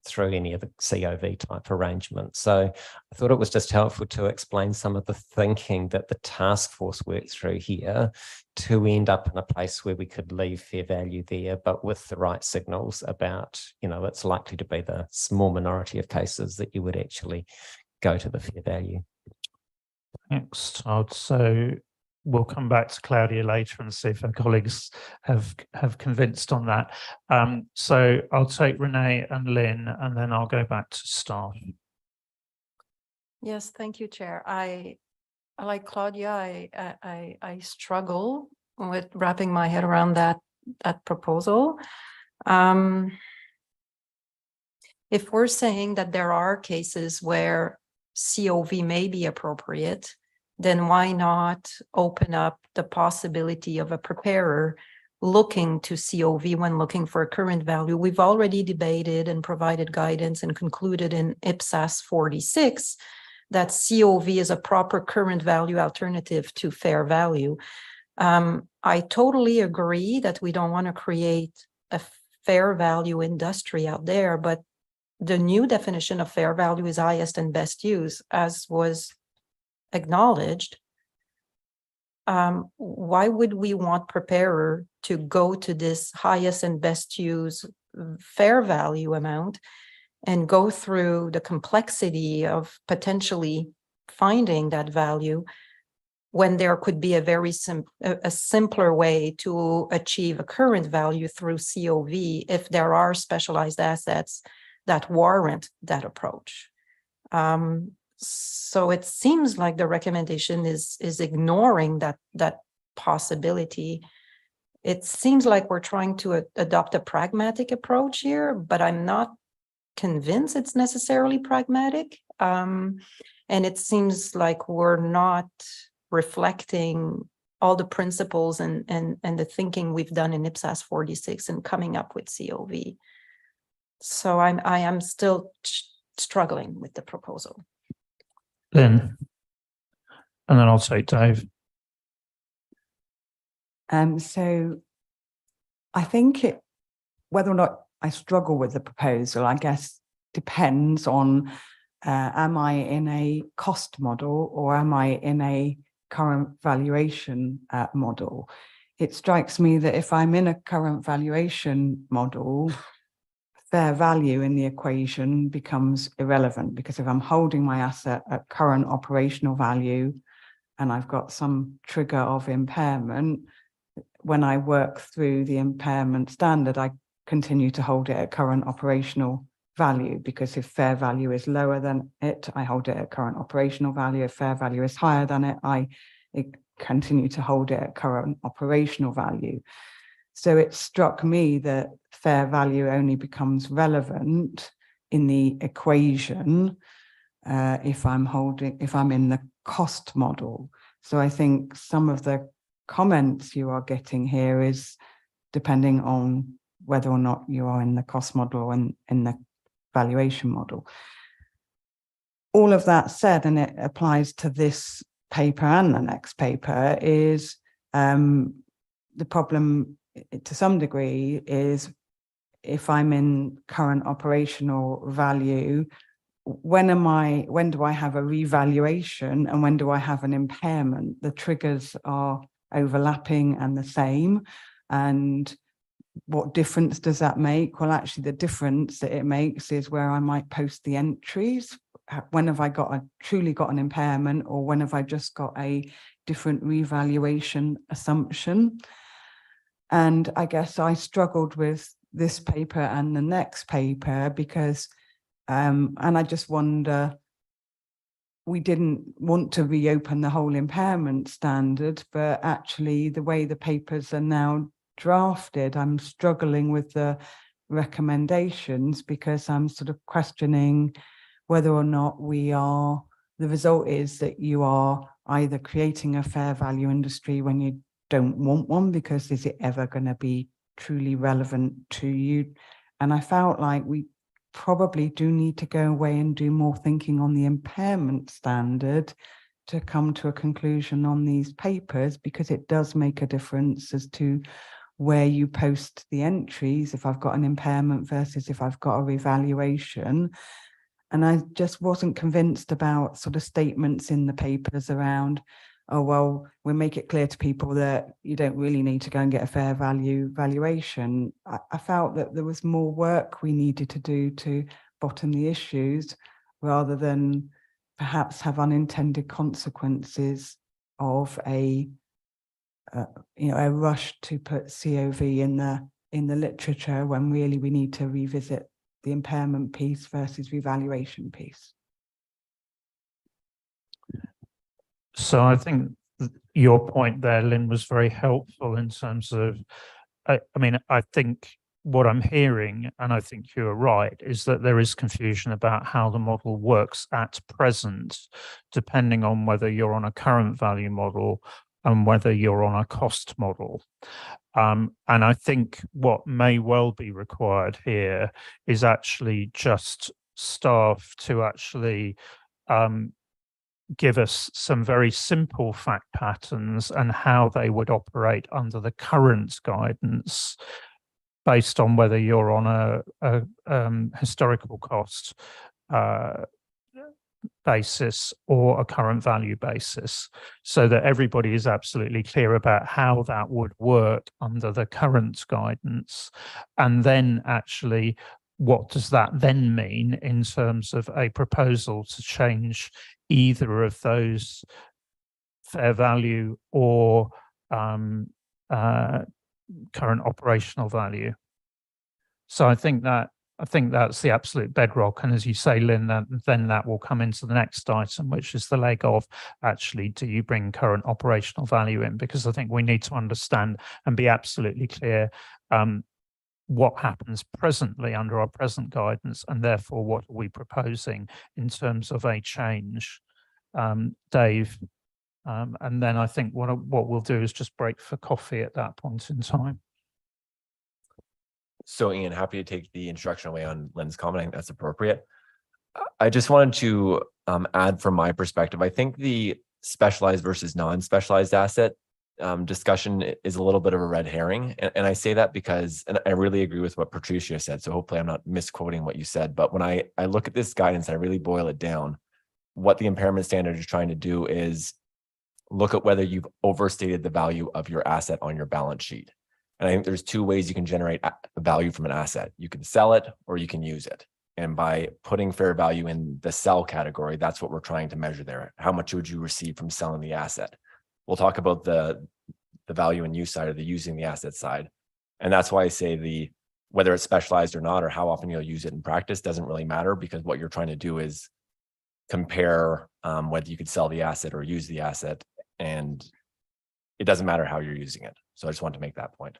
through any of the COV type arrangements. So I thought it was just helpful to explain some of the thinking that the task force worked through here to end up in a place where we could leave fair value there, but with the right signals about, it's likely to be the small minority of cases that you would actually go to the fair value. Thanks, Todd. So we'll come back to Claudia later and see if her colleagues have convinced on that. So I'll take Renee and Lynn, and then I'll go back to staff. Yes, thank you, Chair. I like Claudia. I struggle with wrapping my head around that proposal. If we're saying that there are cases where COV may be appropriate, then why not open up the possibility of a preparer looking to COV when looking for a current value? We've already debated and provided guidance and concluded in IPSAS 46 that COV is a proper current value alternative to fair value. I totally agree that we don't want to create a fair value industry out there, but the new definition of fair value is highest and best use, as was acknowledged. Why would we want preparer to go to this highest and best use fair value amount and go through the complexity of potentially finding that value when there could be a very simpler way to achieve a current value through COV if there are specialized assets that warrant that approach? So it seems like the recommendation is ignoring that possibility. It seems like we're trying to adopt a pragmatic approach here, but I'm not convinced it's necessarily pragmatic. And it seems like we're not reflecting all the principles and the thinking we've done in IPSAS 46 and coming up with COV. So I am still struggling with the proposal. Lynn, and then I'll take Dave. So I think whether or not I struggle with the proposal, I guess, depends on am I in a cost model or am I in a current valuation model? It strikes me that if I'm in a current valuation model, fair value in the equation becomes irrelevant, because if I'm holding my asset at current operational value and I've got some trigger of impairment, when I work through the impairment standard, I continue to hold it at current operational value, because if fair value is lower than it, I hold it at current operational value. If fair value is higher than it, I continue to hold it at current operational value. So it struck me that fair value only becomes relevant in the equation if I'm in the cost model. So I think some of the comments you are getting here is depending on whether or not you are in the cost model or in the valuation model. All of that said, and it applies to this paper and the next paper, is the problem to some degree is if I'm in current operational value, when do I have a revaluation and when do I have an impairment? The triggers are overlapping and the same. And what difference does that make? Well, actually, the difference that it makes is where I might post the entries. When have I truly got an impairment, or when have I just got a different revaluation assumption? And I guess I struggled with this paper and the next paper because, and I just wonder, we didn't want to reopen the whole impairment standard, but actually the way the papers are now drafted, I'm struggling with the recommendations because I'm sort of questioning whether or not the result is that you are either creating a fair value industry when you don't want one, because is it ever going to be truly relevant to you? And I felt like we probably do need to go away and do more thinking on the impairment standard to come to a conclusion on these papers, because it does make a difference as to where you post the entries, if I've got an impairment versus if I've got a revaluation. And I just wasn't convinced about sort of statements in the papers around, oh, well, we'll make it clear to people that you don't really need to go and get a fair value valuation. I felt that there was more work we needed to do to bottom the issues, rather than perhaps have unintended consequences of a rush to put COV in the literature, when really we need to revisit the impairment piece versus revaluation piece. So I think your point there, Lynn, was very helpful in terms of, I mean, I think what I'm hearing, and I think you're right, is that there is confusion about how the model works at present, depending on whether you're on a current value model and whether you're on a cost model. And I think what may well be required here is actually just staff to actually give us some very simple fact patterns and how they would operate under the current guidance, based on whether you're on a historical cost basis or a current value basis, so that everybody is absolutely clear about how that would work under the current guidance. And then actually, what does that then mean in terms of a proposal to change either of those fair value or current operational value? So I think that's the absolute bedrock. And as you say, Lynn, then that will come into the next item, which is the leg of actually, do you bring current operational value in? Because I think we need to understand and be absolutely clear what happens presently under our present guidance, and therefore what are we proposing in terms of a change, Dave. And then I think what we'll do is just break for coffee at that point in time. So Ian, happy to take the introduction away on Lynn's comment. I think that's appropriate. I just wanted to add from my perspective, I think the specialized versus non-specialized asset discussion is a little bit of a red herring. And I say that because, and I really agree with what Patricia said, so hopefully I'm not misquoting what you said, but when I look at this guidance, I really boil it down. What the impairment standard is trying to do is look at whether you've overstated the value of your asset on your balance sheet. And I think there's two ways you can generate value from an asset. You can sell it or you can use it. And by putting fair value in the sell category, that's what we're trying to measure there. How much would you receive from selling the asset? We'll talk about the value and use side, or the using the asset side. And that's why I say whether it's specialized or not, or how often you'll use it in practice, doesn't really matter, because what you're trying to do is compare whether you could sell the asset or use the asset, and it doesn't matter how you're using it. So I just wanted to make that point.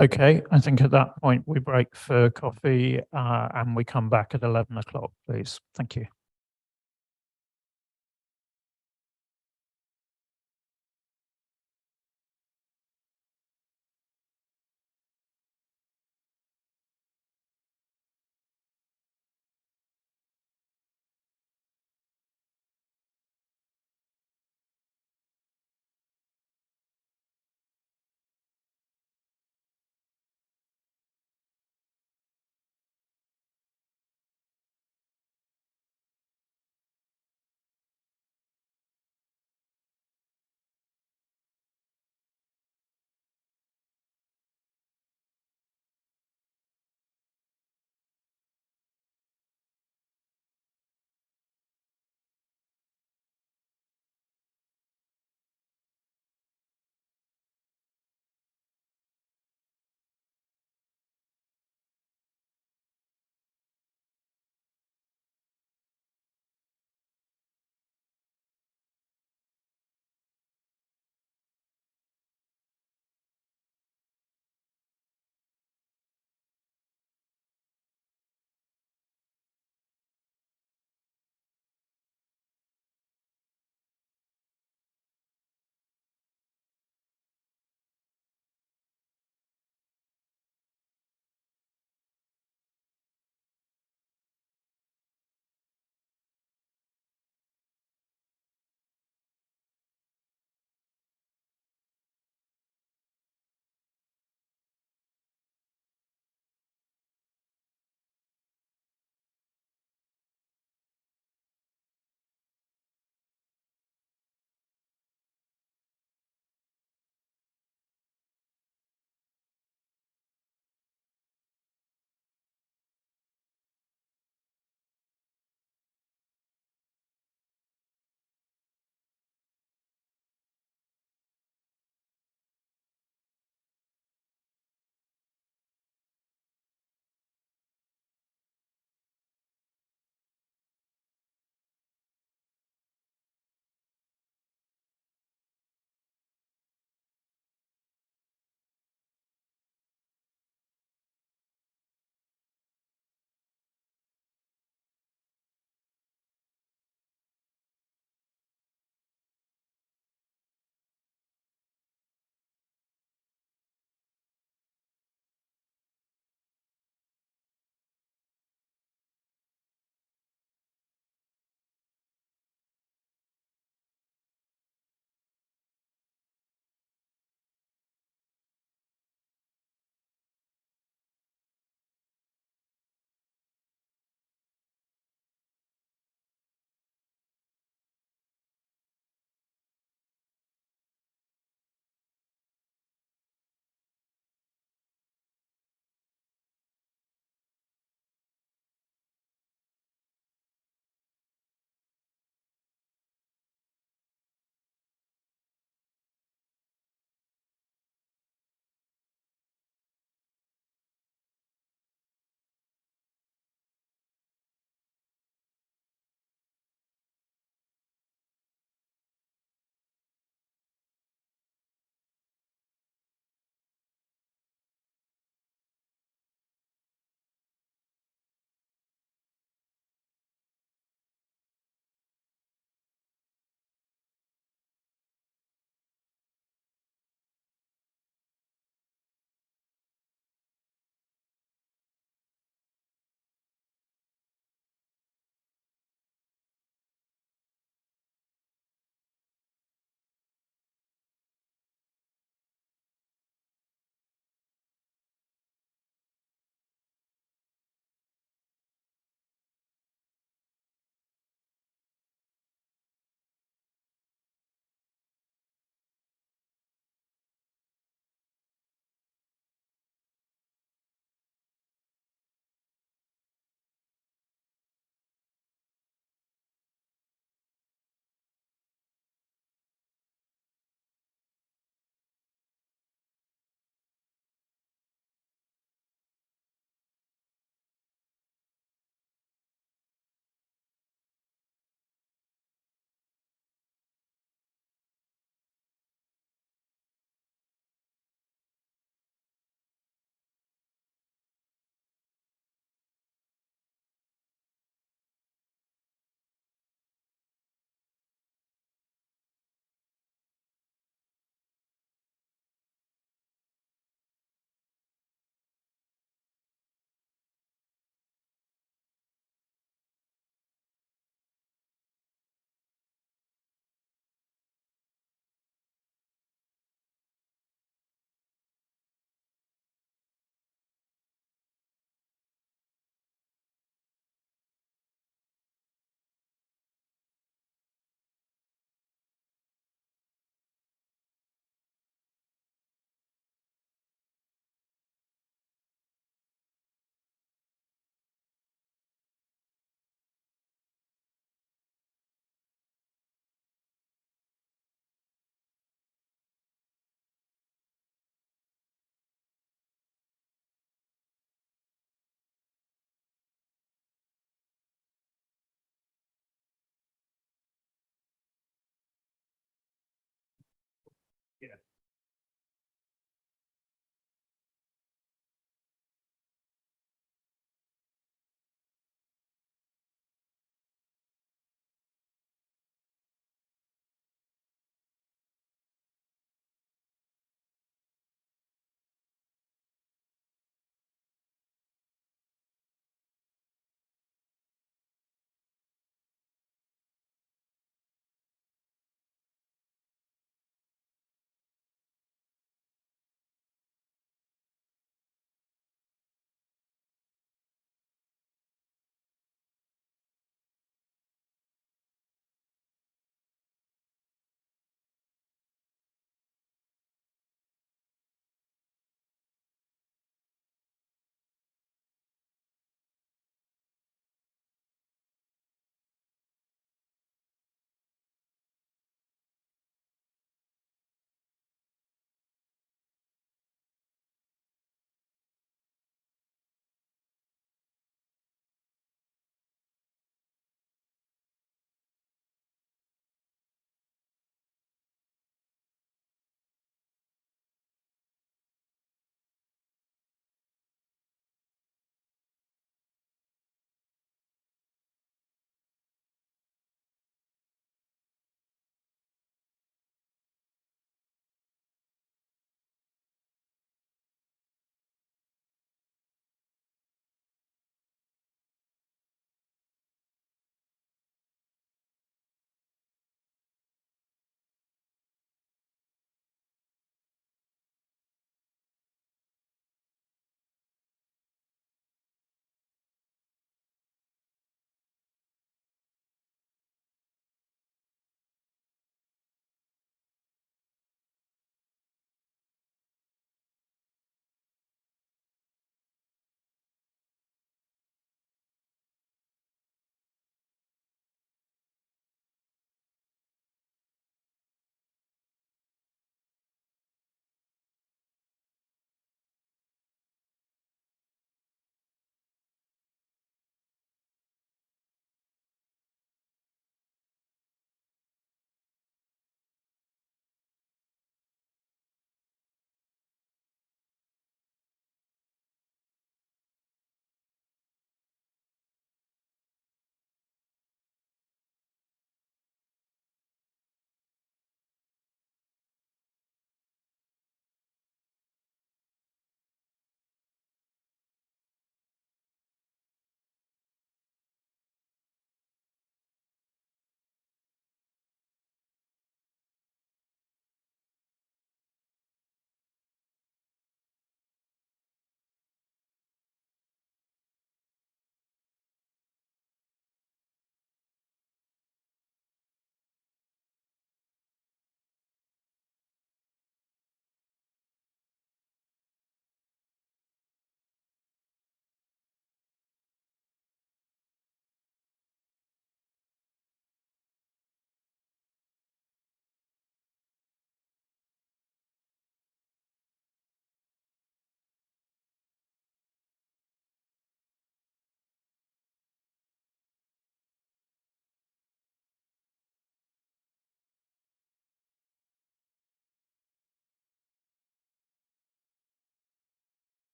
Okay, I think at that point we break for coffee and we come back at 11 o'clock, please. Thank you.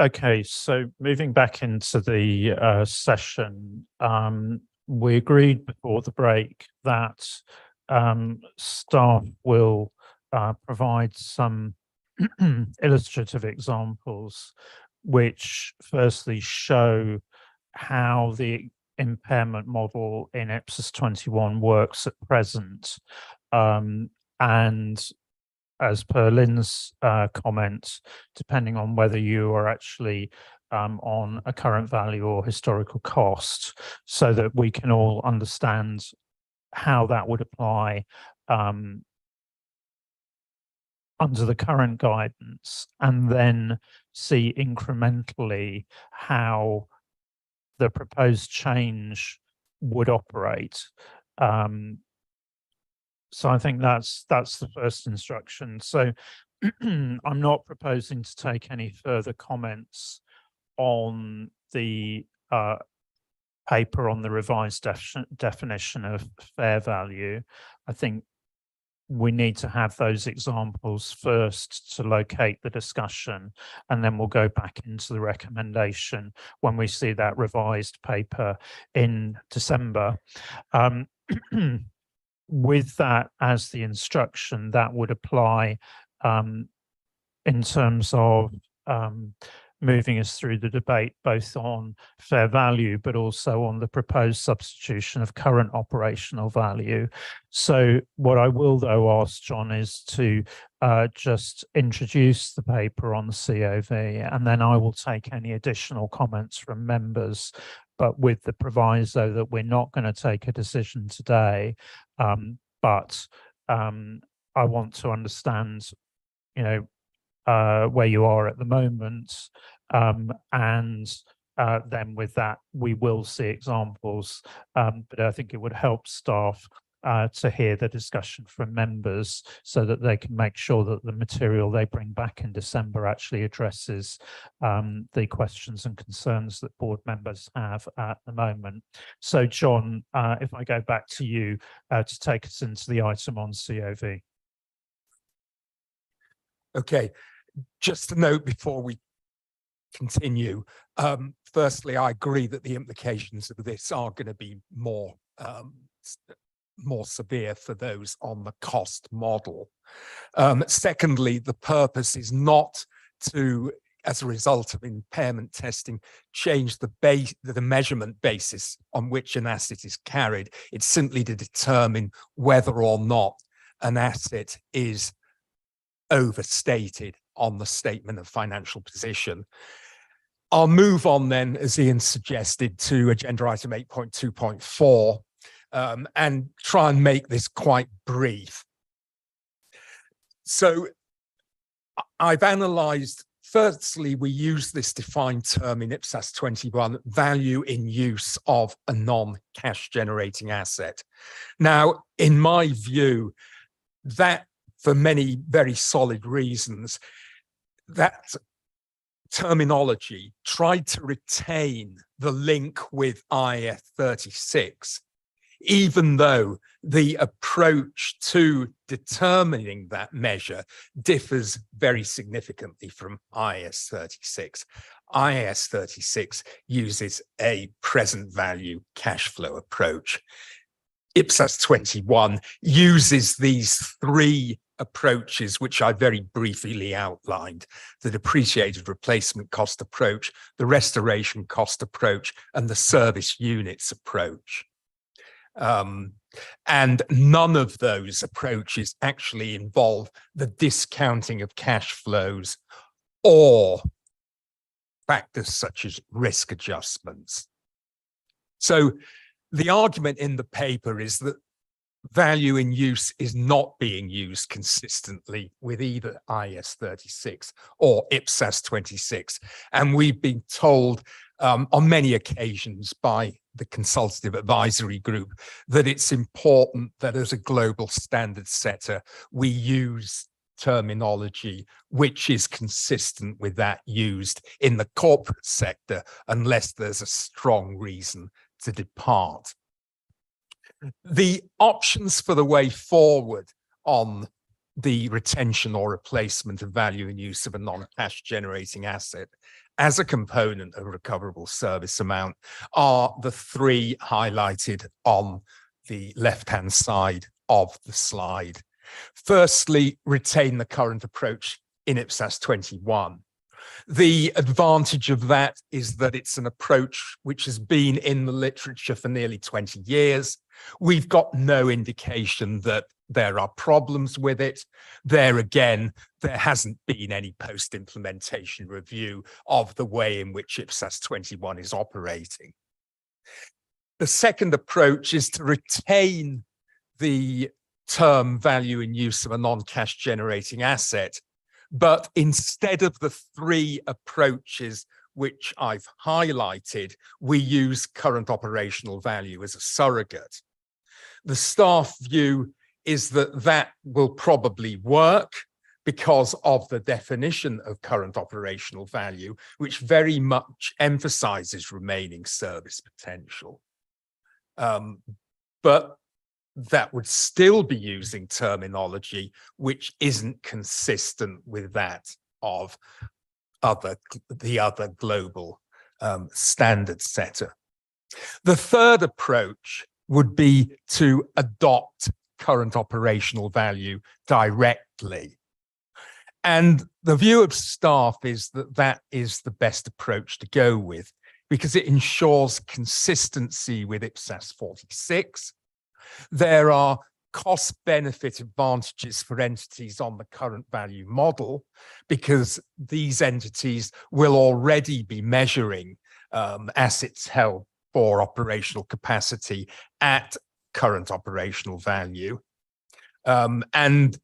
Okay, so moving back into the session, we agreed before the break that staff will provide some illustrative examples which firstly show how the impairment model in IPSAS 21 works at present. And as per Lynn's comment, depending on whether you are actually on a current value or historical cost, so that we can all understand how that would apply under the current guidance, and then see incrementally how the proposed change would operate. So I think that's the first instruction. So I'm not proposing to take any further comments on the paper on the revised definition of fair value. I think we need to have those examples first to locate the discussion, and then we'll go back into the recommendation when we see that revised paper in December. With that as the instruction, that would apply in terms of moving us through the debate, both on fair value, but also on the proposed substitution of current operational value. So what I will though ask John is to just introduce the paper on the COV, and then I will take any additional comments from members, but with the proviso that we're not going to take a decision today, but I want to understand, you know, where you are at the moment, and then with that we will see examples, but I think it would help staff to hear the discussion from members so that they can make sure that the material they bring back in December actually addresses the questions and concerns that board members have at the moment. So John, if I go back to you to take us into the item on COV. Okay, just a note before we continue. Firstly, I agree that the implications of this are going to be more severe for those on the cost model. Secondly, the purpose is not to, as a result of impairment testing, change the measurement basis on which an asset is carried. It's simply to determine whether or not an asset is overstated on the statement of financial position. I'll move on then, as Ian suggested, to agenda item 8.2.4 and try and make this quite brief. So I've analysed, firstly, we use this defined term in IPSAS 21, value in use of a non-cash generating asset. Now, in my view, that, for many very solid reasons, that terminology tried to retain the link with IAS 36, even though the approach to determining that measure differs very significantly from IAS 36. IAS 36 uses a present value cash flow approach. IPSAS 21 uses these three approaches, which I very briefly outlined: the depreciated replacement cost approach, the restoration cost approach, and the service units approach. And none of those approaches actually involve the discounting of cash flows or factors such as risk adjustments. So the argument in the paper is that value in use is not being used consistently with either IAS 36 or IPSAS 26. And we've been told on many occasions by the consultative advisory group that it's important that as a global standard setter, we use terminology which is consistent with that used in the corporate sector, unless there's a strong reason to depart. The options for the way forward on the retention or replacement of value in use of a non-cash generating asset as a component of recoverable service amount are the three highlighted on the left-hand side of the slide. Firstly, retain the current approach in IPSAS 21. The advantage of that is that it's an approach which has been in the literature for nearly 20 years. We've got no indication that there are problems with it. There again, there hasn't been any post-implementation review of the way in which IPSAS 21 is operating. The second approach is to retain the term value in use of a non-cash generating asset, but instead of the three approaches which I've highlighted, we use current operational value as a surrogate. The staff view is that that will probably work because of the definition of current operational value, which very much emphasizes remaining service potential. But that would still be using terminology which isn't consistent with that of the other global standard setter. The third approach would be to adopt current operational value directly. And the view of staff is that that is the best approach to go with because it ensures consistency with IPSAS 46. There are cost-benefit advantages for entities on the current value model because these entities will already be measuring assets held for operational capacity at current operational value. And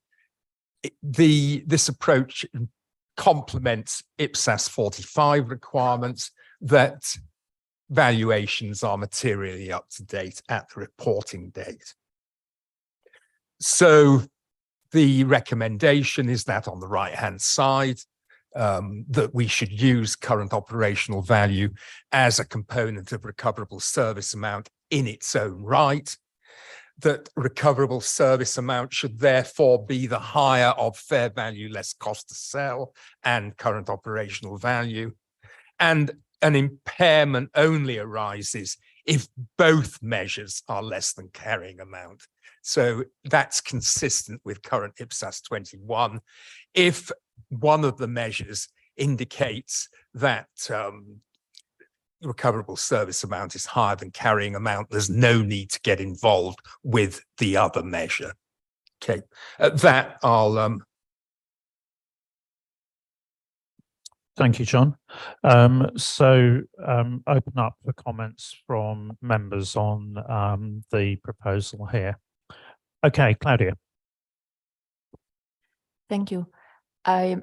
this approach complements IPSAS 45 requirements that valuations are materially up to date at the reporting date. So the recommendation is that on the right-hand side, that we should use current operational value as a component of recoverable service amount in its own right, that recoverable service amount should therefore be the higher of fair value less cost to sell and current operational value, and an impairment only arises if both measures are less than carrying amount. So that's consistent with current IPSAS 21. If one of the measures indicates that recoverable service amount is higher than carrying amount, there's no need to get involved with the other measure. Okay, at that I'll Thank you, John. Open up for comments from members on the proposal here. Okay, Claudia. Thank you. I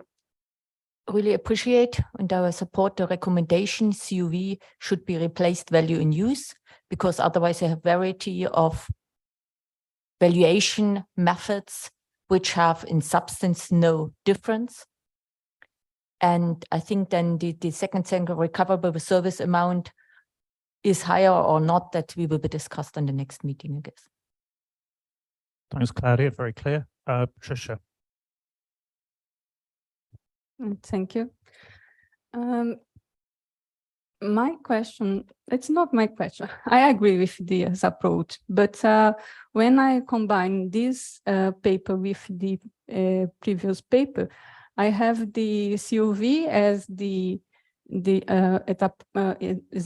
really appreciate and I will support the recommendation CUV should be replaced value in use, because otherwise you have variety of valuation methods which have in substance no difference. And I think then the second thing, recoverable service amount is higher or not, that we will be discussed in the next meeting, I guess. Thanks, Claudia. Very clear. Patricia. Thank you. My question, it's not my question. I agree with this approach, but when I combine this paper with the previous paper, I have the CUV as is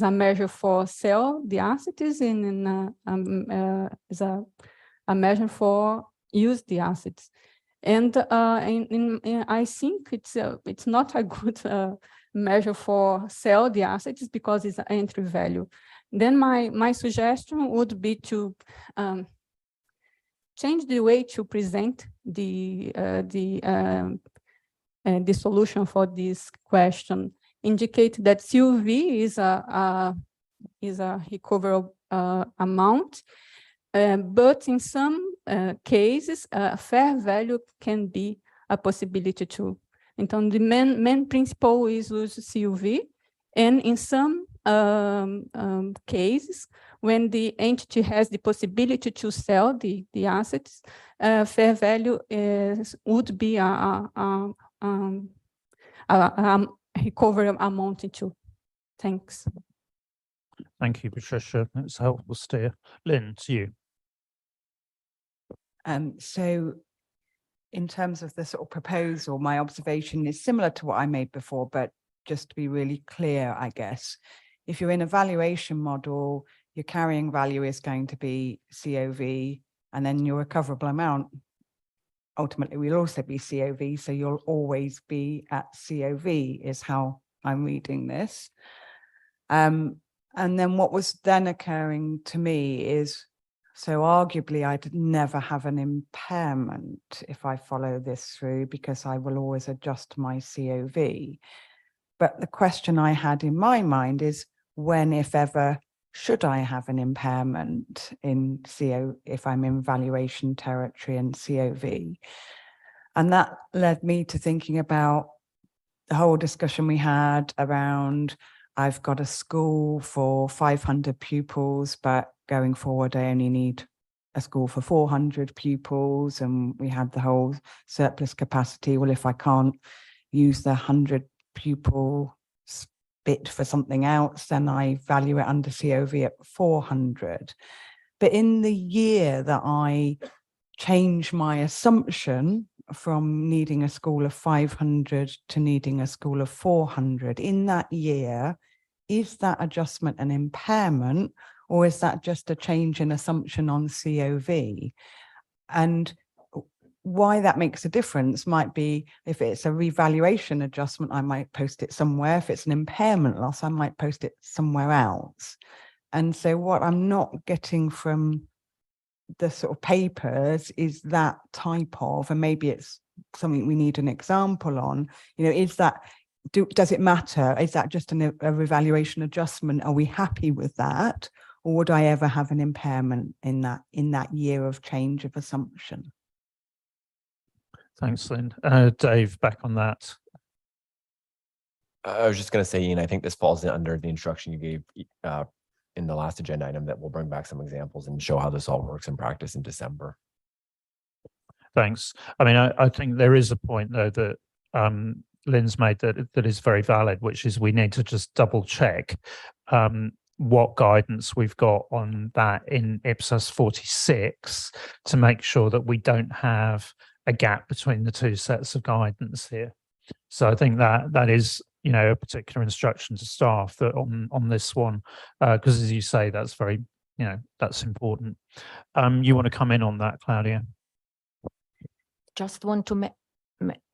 a measure for sell the assets and is a measure for use the assets. And I think it's not a good measure for sell the assets because it's an entry value. Then my suggestion would be to change the way to present the solution for this question. Indicate that CUV is a recoverable amount, but in some cases, fair value can be a possibility too. Então, the main principle is use CUV, and in some cases, when the entity has the possibility to sell the assets, fair value would be a recovery amounted to. Thanks. Thank you, Patricia. That's a helpful steer. Lynn, to you. So in terms of the sort of proposal, my observation is similar to what I made before, but just to be really clear, I guess, if you're in a valuation model, your carrying value is going to be COV, and then your recoverable amount ultimately will also be COV. So you'll always be at COV is how I'm reading this. And then what was then occurring to me is, so arguably I'd never have an impairment if I follow this through, because I will always adjust my COV. But the question I had in my mind is, when, if ever, should I have an impairment in if I'm in valuation territory and COV? And that led me to thinking about the whole discussion we had around, I've got a school for 500 pupils, but going forward, I only need a school for 400 pupils. And we had the whole surplus capacity. Well, if I can't use the 100 pupil bit for something else, then I value it under COV at 400. But in the year that I change my assumption from needing a school of 500 to needing a school of 400, in that year, is that adjustment an impairment, or is that just a change in assumption on COV? And why that makes a difference might be, if it's a revaluation adjustment, I might post it somewhere. If it's an impairment loss, I might post it somewhere else. And so what I'm not getting from the sort of papers is that type of, and maybe it's something we need an example on, is that, does it matter? Is that just a revaluation adjustment? Are we happy with that? Or would I ever have an impairment in that year of change of assumption? Thanks, Lynn. Dave, back on that. I was just going to say, I think this falls under the instruction you gave in the last agenda item, that we'll bring back some examples and show how this all works in practice in December. Thanks. I mean, I think there is a point, though, that Lynn's made that is very valid, which is we need to just double check what guidance we've got on that in IPSAS 46 to make sure that we don't have a gap between the two sets of guidance here. So I think that is, a particular instruction to staff that on this one, because as you say, that's very, that's important. You want to come in on that, Claudia? Just want to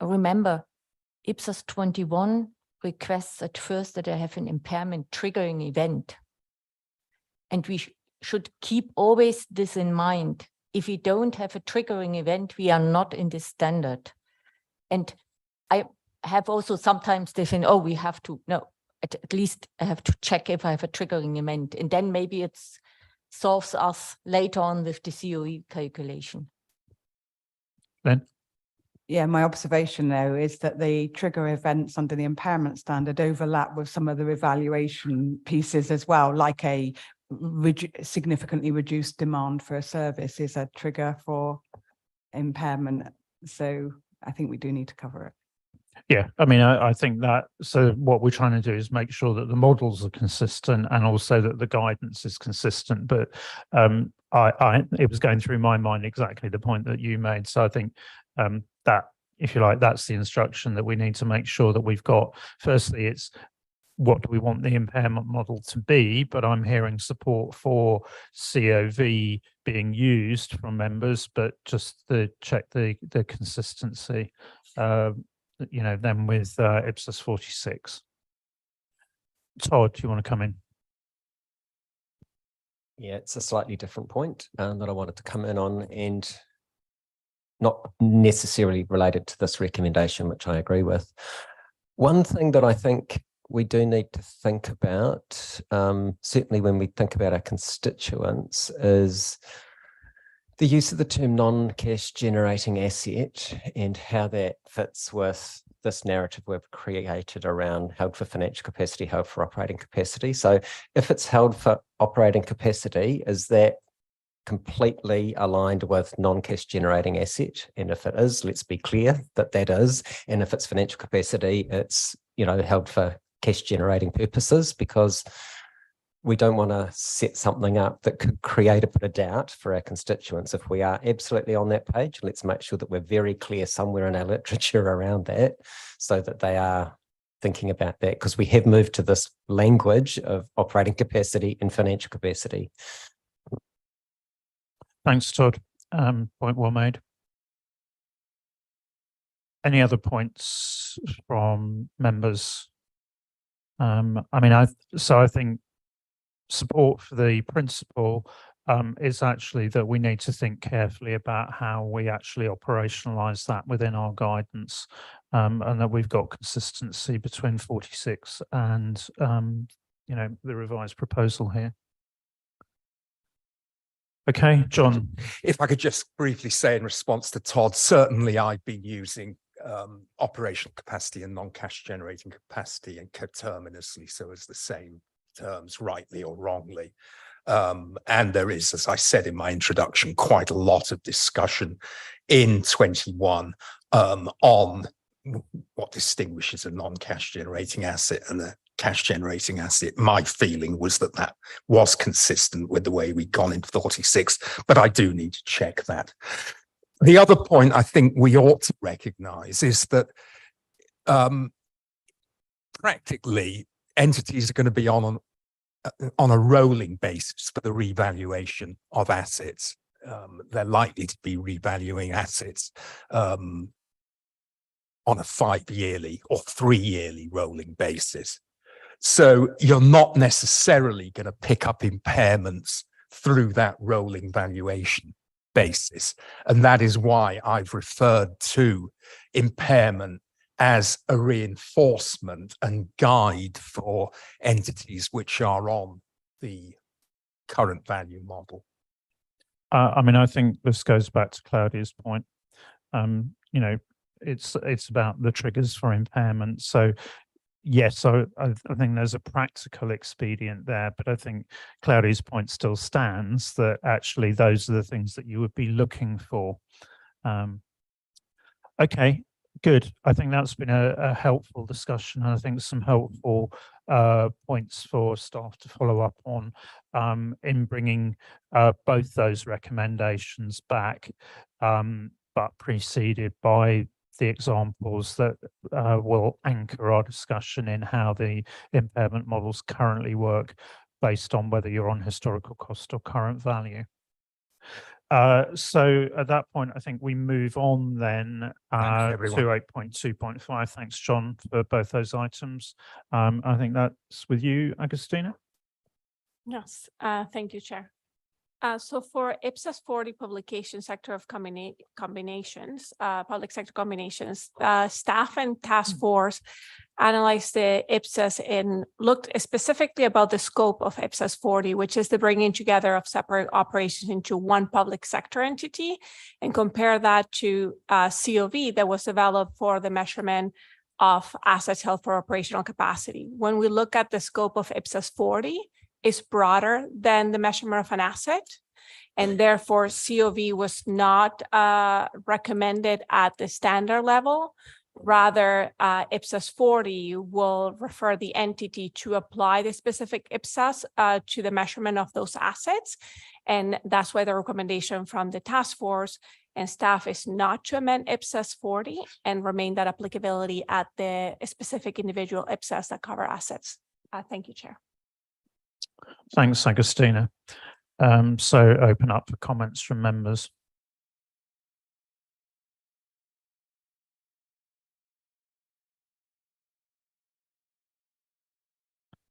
remember, IPSAS 21 requests at first that I have an impairment triggering event. And we should keep always this in mind. If we don't have a triggering event, we are not in this standard. And I have also sometimes they say, oh, we have to, no, at least I have to check if I have a triggering event. And then maybe it solves us later on with the COE calculation. Then? Yeah, my observation though is that the trigger events under the impairment standard overlap with some of the evaluation pieces as well, like a significantly reduced demand for a service is a trigger for impairment. So I think we do need to cover it. Yeah, I mean, I think that, so what we're trying to do is make sure that the models are consistent and also that the guidance is consistent. But it was going through my mind exactly the point that you made. So I think that, if you like, that's the instruction that we need to make sure that we've got. Firstly, it's what do we want the impairment model to be, but I'm hearing support for COV being used from members, but just to check the consistency, then with IPSAS 46. Todd, do you want to come in? Yeah, it's a slightly different point that I wanted to come in on, and not necessarily related to this recommendation, which I agree with. One thing that I think we do need to think about, certainly when we think about our constituents, is the use of the term non-cash generating asset and how that fits with this narrative we've created around held for financial capacity, held for operating capacity. So if it's held for operating capacity, is that completely aligned with non-cash generating asset? And if it is, let's be clear that that is. And if it's financial capacity, it's held for cash generating purposes, because we don't want to set something up that could create a bit of doubt for our constituents. If we are absolutely on that page, let's make sure that we're very clear somewhere in our literature around that, so that they are thinking about that, because we have moved to this language of operating capacity and financial capacity. Thanks, Todd. Point well made. Any other points from members? I think support for the principle is actually that we need to think carefully about how we actually operationalize that within our guidance, and that we've got consistency between 46 and the revised proposal here. Okay, John. If I could just briefly say in response to Todd, certainly I've been using operational capacity and non-cash generating capacity and coterminously, so as the same terms, rightly or wrongly. And there is, as I said in my introduction, quite a lot of discussion in 21 on what distinguishes a non-cash generating asset and a cash generating asset. My feeling was that that was consistent with the way we'd gone in 46, but I do need to check that. The other point I think we ought to recognize is that practically entities are going to be on a rolling basis for the revaluation of assets. They're likely to be revaluing assets on a 5-yearly or 3-yearly rolling basis. So you're not necessarily going to pick up impairments through that rolling valuation basis. And that is why I've referred to impairment as a reinforcement and guide for entities which are on the current value model. I think this goes back to Claudia's point. It's about the triggers for impairment. So yes, I think there's a practical expedient there, but I think Claudia's point still stands that actually those are the things that you would be looking for. Okay, good. I think that's been a helpful discussion, and I think some helpful points for staff to follow up on in bringing both those recommendations back, but preceded by the examples that will anchor our discussion in how the impairment models currently work based on whether you're on historical cost or current value. So at that point, I think we move on then to 8.2.5. Thanks, John, for both those items. I think that's with you, Agustina. Yes, thank you, Chair. So for IPSAS 40 publication sector of combinations, public sector combinations, staff and task force analyzed the IPSAS and looked specifically about the scope of IPSAS 40, which is the bringing together of separate operations into one public sector entity, and compare that to COV that was developed for the measurement of assets held for operational capacity. When we look at the scope of IPSAS 40, is broader than the measurement of an asset, and therefore COV was not recommended at the standard level. Rather, IPSAS 40 will refer the entity to apply the specific IPSAS to the measurement of those assets, and that's why the recommendation from the task force and staff is not to amend IPSAS 40 and remain that applicability at the specific individual IPSAS that cover assets. Thank you, Chair. Thanks, Agustina. So open up for comments from members.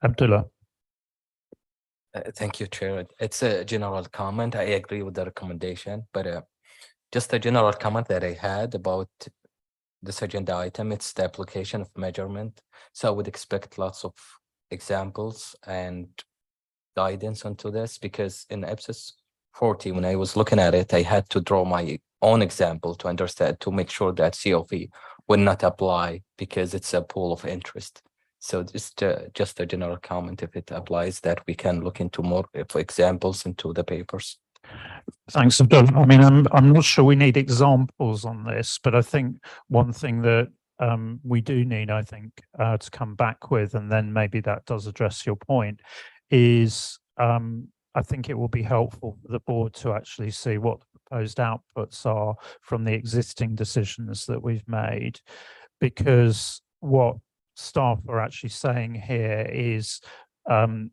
Abdullah. Thank you, Chair. It's a general comment. I agree with the recommendation, but just a general comment that I had about this agenda item, it's the application of measurement. So I would expect lots of examples and guidance onto this, because in IPSAS 40, when I was looking at it, I had to draw my own example to understand, to make sure that COV will not apply because it's a pool of interest. So just a general comment, if it applies, that we can look into more examples into the papers. Thanks, Abdullah. I mean, I'm not sure we need examples on this, but I think one thing that we do need, I think, to come back with, and then maybe that does address your point, is I think it will be helpful for the board to actually see what the proposed outputs are from the existing decisions that we've made, because what staff are actually saying here is in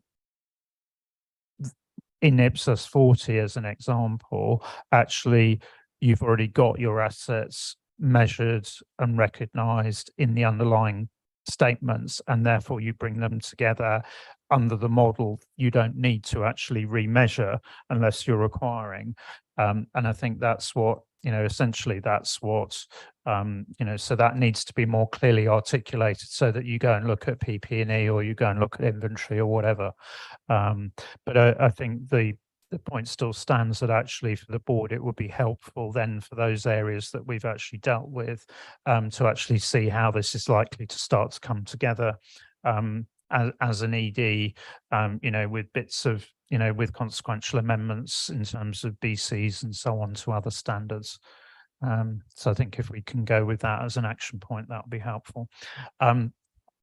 IPSAS 40 as an example, actually you've already got your assets measured and recognized in the underlying statements, and therefore you bring them together under the model. You don't need to actually remeasure unless you're requiring. And I think that's what, essentially that's what, so that needs to be more clearly articulated so that you go and look at PP&E or you go and look at inventory or whatever. But I think the point still stands that actually for the board, it would be helpful then for those areas that we've actually dealt with to actually see how this is likely to start to come together as an ED, with bits of, with consequential amendments in terms of BCs and so on to other standards. So I think if we can go with that as an action point, that would be helpful.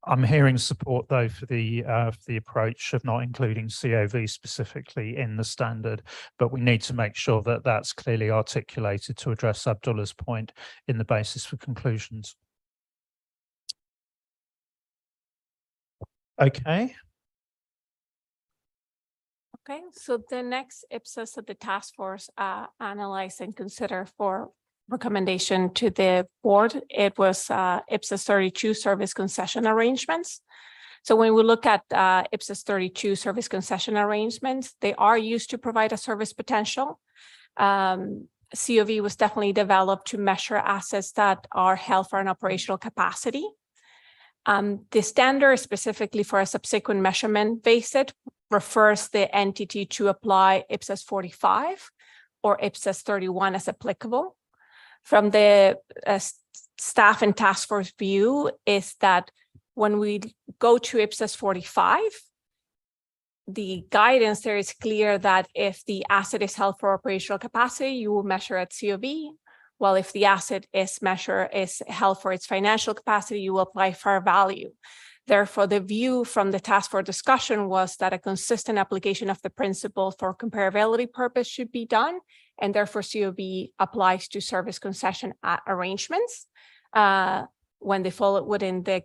I'm hearing support though for the approach of not including COV specifically in the standard, but we need to make sure that that's clearly articulated to address Abdullah's point in the basis for conclusions. Okay. Okay, so the next IPSAS that the task force analyze and consider for recommendation to the board, it was IPSAS 32 service concession arrangements. So when we look at IPSAS 32 service concession arrangements, they are used to provide a service potential. COV was definitely developed to measure assets that are held for an operational capacity. The standard specifically for a subsequent measurement basis refers the entity to apply IPSAS 45 or IPSAS 31 as applicable. From the staff and task force view is that when we go to IPSAS 45, the guidance there is clear that if the asset is held for operational capacity, you will measure at COV. While if the asset is held for its financial capacity, you will apply fair value. Therefore, the view from the task force discussion was that a consistent application of the principle for comparability purpose should be done, and therefore COV applies to service concession arrangements when they fall within the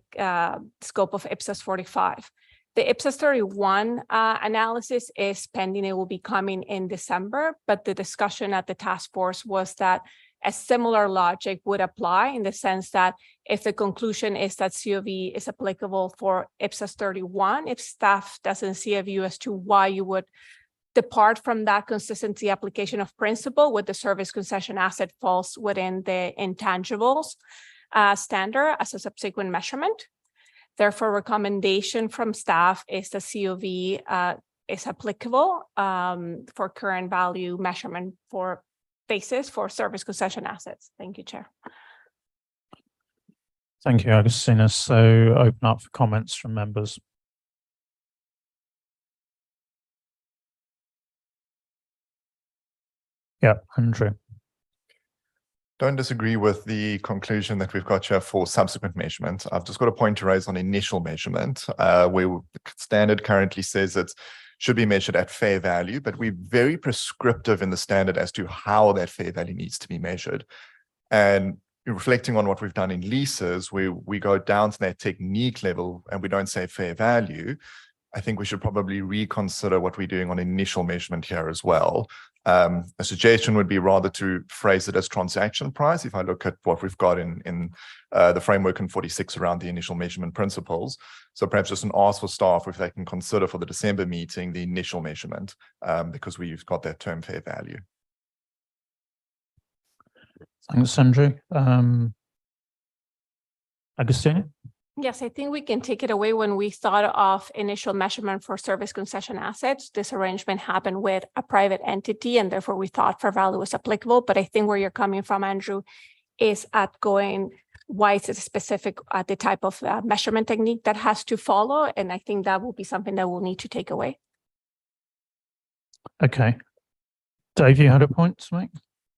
scope of IPSAS 45. The IPSAS 31 analysis is pending. It will be coming in December, but the discussion at the task force was that a similar logic would apply in the sense that if the conclusion is that COV is applicable for IPSAS 31, if staff doesn't see a view as to why you would depart from that consistency application of principle with the service concession asset falls within the intangibles standard as a subsequent measurement. Therefore, recommendation from staff is the COV is applicable for current value measurement for basis for service concession assets. Thank you, Chair. Thank you, Agustina. So open up for comments from members. Yeah, Andrew. Don't disagree with the conclusion that we've got here for subsequent measurement. I've just got a point to raise on initial measurement, where the standard currently says it should be measured at fair value, but we're very prescriptive in the standard as to how that fair value needs to be measured. And reflecting on what we've done in leases, where we go down to that technique level and we don't say fair value, I think we should probably reconsider what we're doing on initial measurement here as well. A suggestion would be rather to phrase it as transaction price. If I look at what we've got in the framework in 46 around the initial measurement principles. So perhaps just an ask for staff if they can consider for the December meeting the initial measurement, because we've got that term fair value. Thanks, Andrew. Agustina? Yes, I think we can take it away. When we thought of initial measurement for service concession assets, this arrangement happened with a private entity, and therefore we thought fair value was applicable. But I think where you're coming from, Andrew, is at going, why is it specific at the type of measurement technique that has to follow? And I think that will be something that we'll need to take away. Okay. Dave, you had a point to make?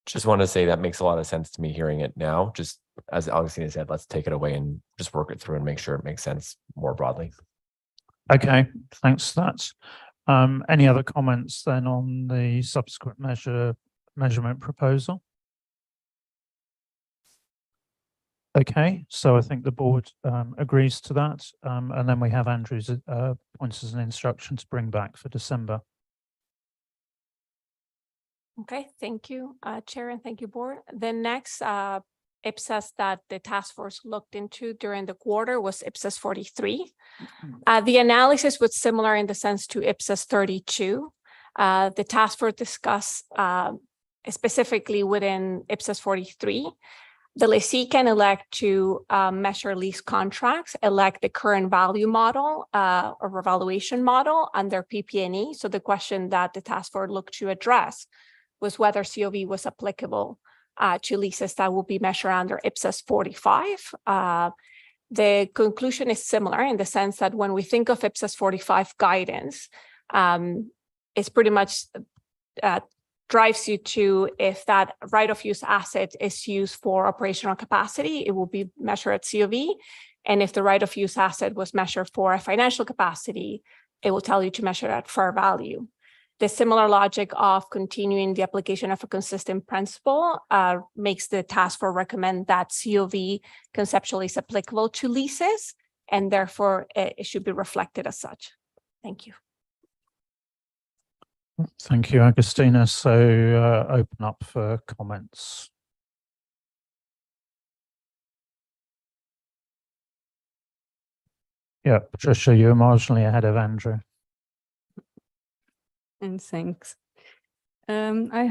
Just want to say that makes a lot of sense to me hearing it now. Just as Augustina said, let's take it away and just work it through and make sure it makes sense more broadly. Okay, thanks for that. Any other comments then on the subsequent measurement proposal? Okay, so I think the board agrees to that, and then we have Andrew's pointers and instruction to bring back for December. Okay, thank you, Chair, and thank you, Board. The next IPSAS that the task force looked into during the quarter was IPSAS 43. The analysis was similar in the sense to IPSAS 32. The task force discussed specifically within IPSAS 43, the lessee can elect to measure lease contracts, elect the current value model or revaluation model under PP&E. So the question that the task force looked to address was whether COV was applicable to leases that will be measured under IPSAS 45. The conclusion is similar in the sense that when we think of IPSAS 45 guidance, it's pretty much drives you to if that right of use asset is used for operational capacity, it will be measured at COV. And if the right of use asset was measured for a financial capacity, it will tell you to measure at fair value. The similar logic of continuing the application of a consistent principle makes the task force recommend that COV conceptually is applicable to leases, and therefore it should be reflected as such. Thank you. Thank you, Agustina. So open up for comments. Yeah, Patricia, you're marginally ahead of Andrew. And thanks. I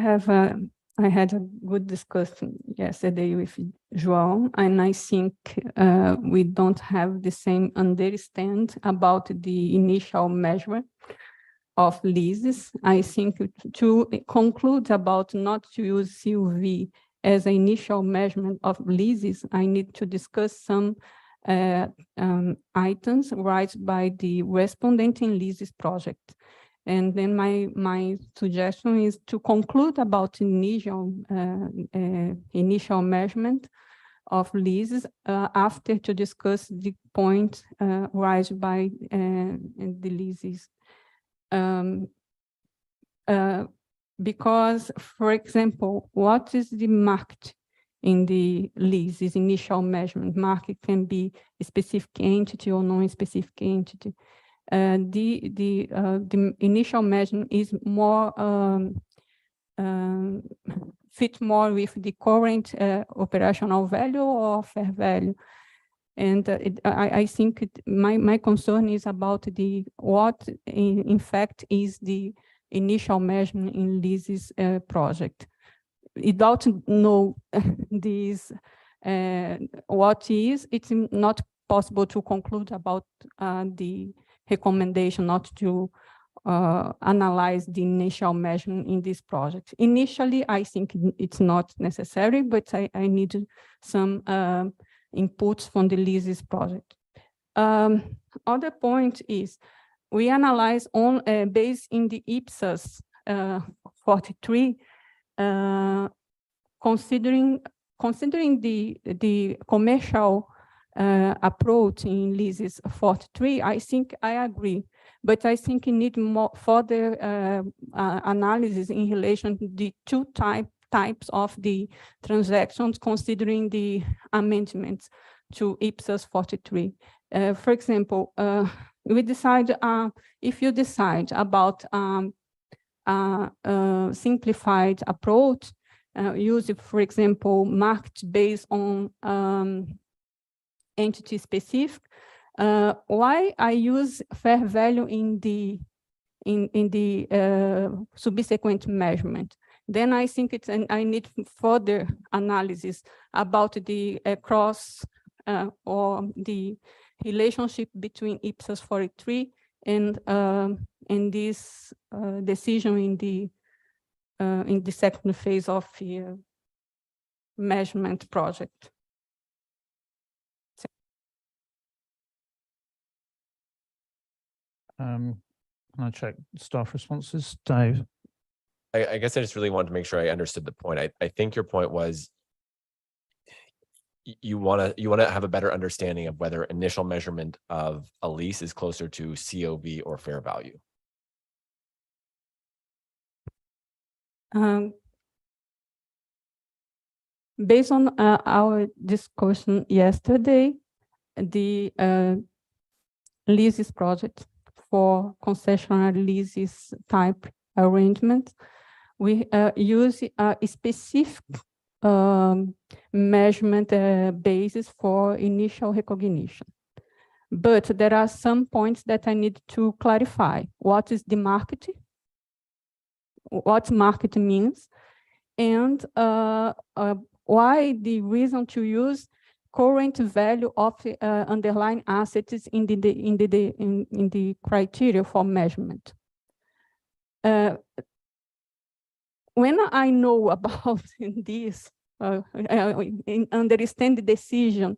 had a good discussion yesterday with João, and I think we don't have the same understanding about the initial measurement of leases. I think to conclude about not to use CUV as an initial measurement of leases, I need to discuss some items raised by the respondent in leases project. And then my suggestion is to conclude about initial measurement of leases after to discuss the point raised by the leases. Because, for example, what is the market in the leases initial measurement? Market can be a specific entity or non-specific entity. The initial measurement is more fit more with the current operational value or fair value. And I think my concern is about what in fact is the initial measurement in leases project. Without know this what is, it's not possible to conclude about the recommendation not to analyze the initial measurement in this project. Initially, I think it's not necessary, but I need some inputs from the leases project. Other point is we analyze on based in the IPSAS 43, considering the commercial approach in leases 43, I think I agree, but I think you need more further analysis in relation to the two types of the transactions, considering the amendments to IPSAS 43. For example, we decide if you decide about simplified approach, use, for example, market based on entity specific. Why I use fair value in the subsequent measurement? Then I think I need further analysis about the cross or the relationship between IPSAS 43 and this decision in the second phase of the measurement project. Can I check staff responses? Dave? I guess I just really wanted to make sure I understood the point. I think your point was you want to have a better understanding of whether initial measurement of a lease is closer to COV or fair value. Based on our discussion yesterday, the leases project for concessionary leases type arrangement, we use a specific measurement basis for initial recognition. But there are some points that I need to clarify. What is the market? What market means? And why the reason to use current value of underlying assets in the criteria for measurement. When I know about this, understand the decision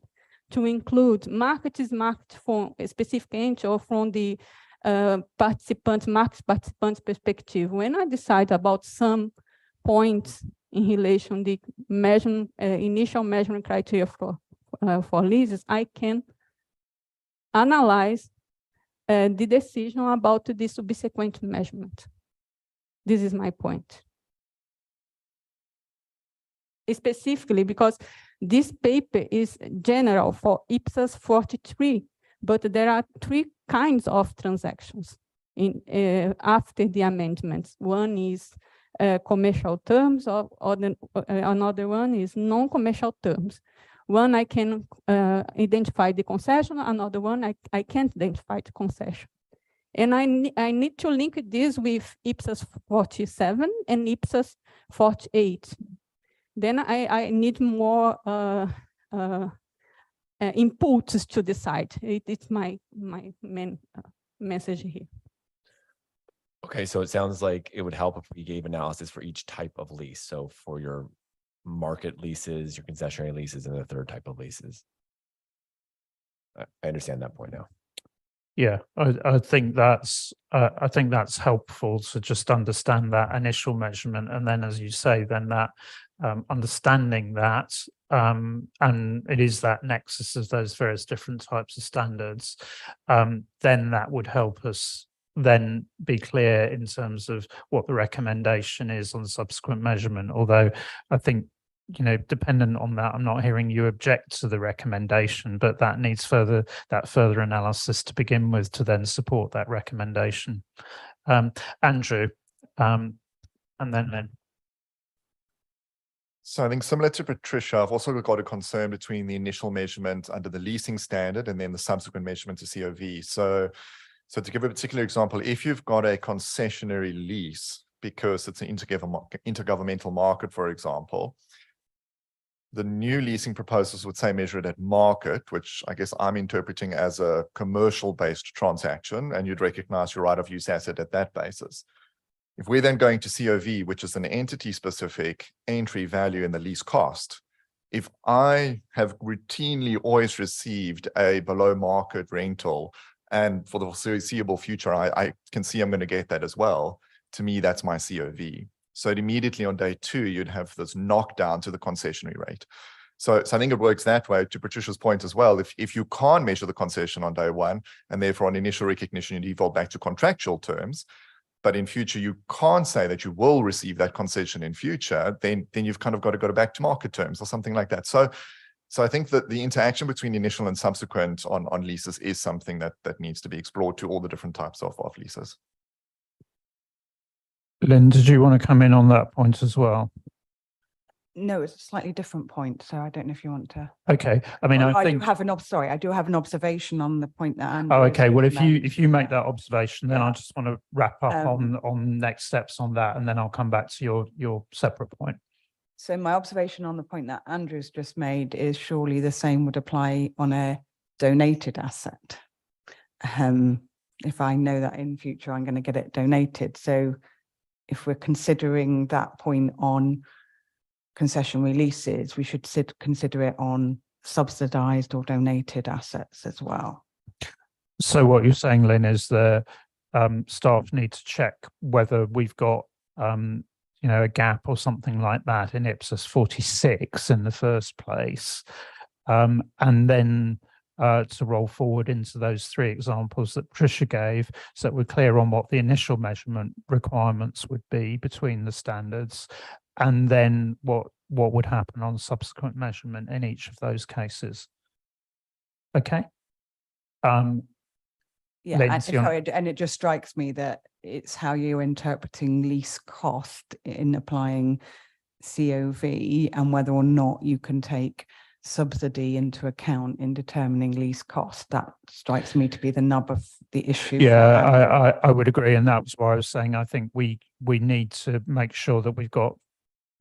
to include market is market from a specific entity or from the market participants perspective. When I decide about some points in relation to the initial measurement criteria for leases, I can analyze the decision about the subsequent measurement. This is my point. Specifically because this paper is general for IPSAS 43, but there are 3 kinds of transactions after the amendments. One is commercial terms, or another one is non-commercial terms. One I can identify the concession, another one I can't identify the concession. And I need to link this with IPSAS 47 and IPSAS 48. Then I need more inputs to decide. It's my main message here. Okay, so it sounds like it would help if we gave analysis for each type of lease. So for your market leases, your concessionary leases, and the third type of leases. I understand that point now. Yeah, I think that's helpful to just understand that initial measurement, and then, as you say, then that understanding that, and it is that nexus of those various different types of standards, then that would help us then be clear in terms of what the recommendation is on subsequent measurement. Although I think, dependent on that, I'm not hearing you object to the recommendation, but that needs further analysis to begin with to then support that recommendation. Andrew, and then Lynn. So I think similar to Patricia, I've also got a concern between the initial measurement under the leasing standard and then the subsequent measurement to COV. So to give a particular example, if you've got a concessionary lease, because it's an intergovernmental market, for example, the new leasing proposals would say measure it at market, which I guess I'm interpreting as a commercial-based transaction, and you'd recognize your right of use asset at that basis. If we're then going to COV, which is an entity-specific entry value in the lease cost, if I have routinely always received a below-market rental, and for the foreseeable future, I can see I'm going to get that as well, to me, that's my COV. So immediately on day 2, you'd have this knockdown to the concessionary rate. So I think it works that way. To Patricia's point as well, if you can't measure the concession on day 1, and therefore on initial recognition, you default back to contractual terms, but in future, you can't say that you will receive that concession in future, then you've kind of got to go back to market terms or something like that. So I think that the interaction between initial and subsequent on leases is something that needs to be explored to all the different types of leases. Lynn, did you want to come in on that point as well? No, it's a slightly different point, so I don't know if you want to. Okay, I mean, I think do have an I do have an observation on the point that Andrew. Oh, okay. Well, if made. you make that observation, then I just want to wrap up on next steps on that, and then I'll come back to your separate point. So my observation on the point that Andrew's just made is surely the same would apply on a donated asset. If I know that in future I'm going to get it donated, so if we're considering that point on concession releases, we should consider it on subsidized or donated assets as well. So what you're saying, Lynn, is the staff need to check whether we've got you know, a gap or something like that in IPSAS 46 in the first place. And then to roll forward into those three examples that Tricia gave, so that we're clear on what the initial measurement requirements would be between the standards, and then what would happen on subsequent measurement in each of those cases. Okay. Yeah, and it just strikes me that it's how you're interpreting lease cost in applying COV, and whether or not you can take subsidy into account in determining lease cost. That strikes me to be the nub of the issue. Yeah, I would agree, and that was why I was saying I think we need to make sure that we've got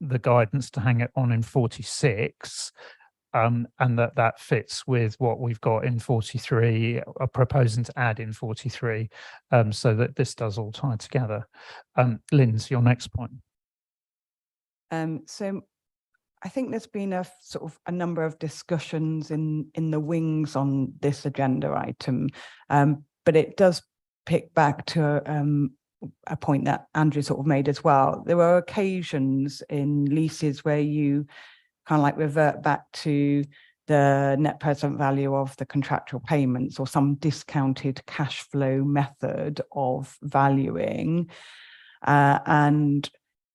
the guidance to hang it on in 46, and that fits with what we've got in 43, proposing to add in 43, so that this does all tie together. Linz, your next point. So I think there's been a sort of a number of discussions in the wings on this agenda item, but it does pick back to a point that Andrew sort of made as well. There were occasions in leases where you kind of like revert back to the net present value of the contractual payments or some discounted cash flow method of valuing. And,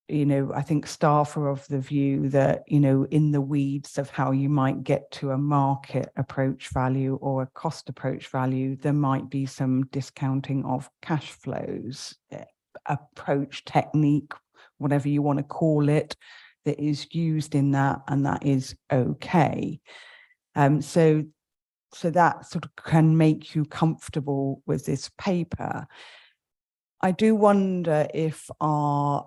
you know, I think staff are of the view that, you know, in the weeds of how you might get to a market approach value or a cost approach value, there might be some discounting of cash flows, approach technique, whatever you want to call it, that is used in that, and that is okay. So that sort of can make you comfortable with this paper. I do wonder if our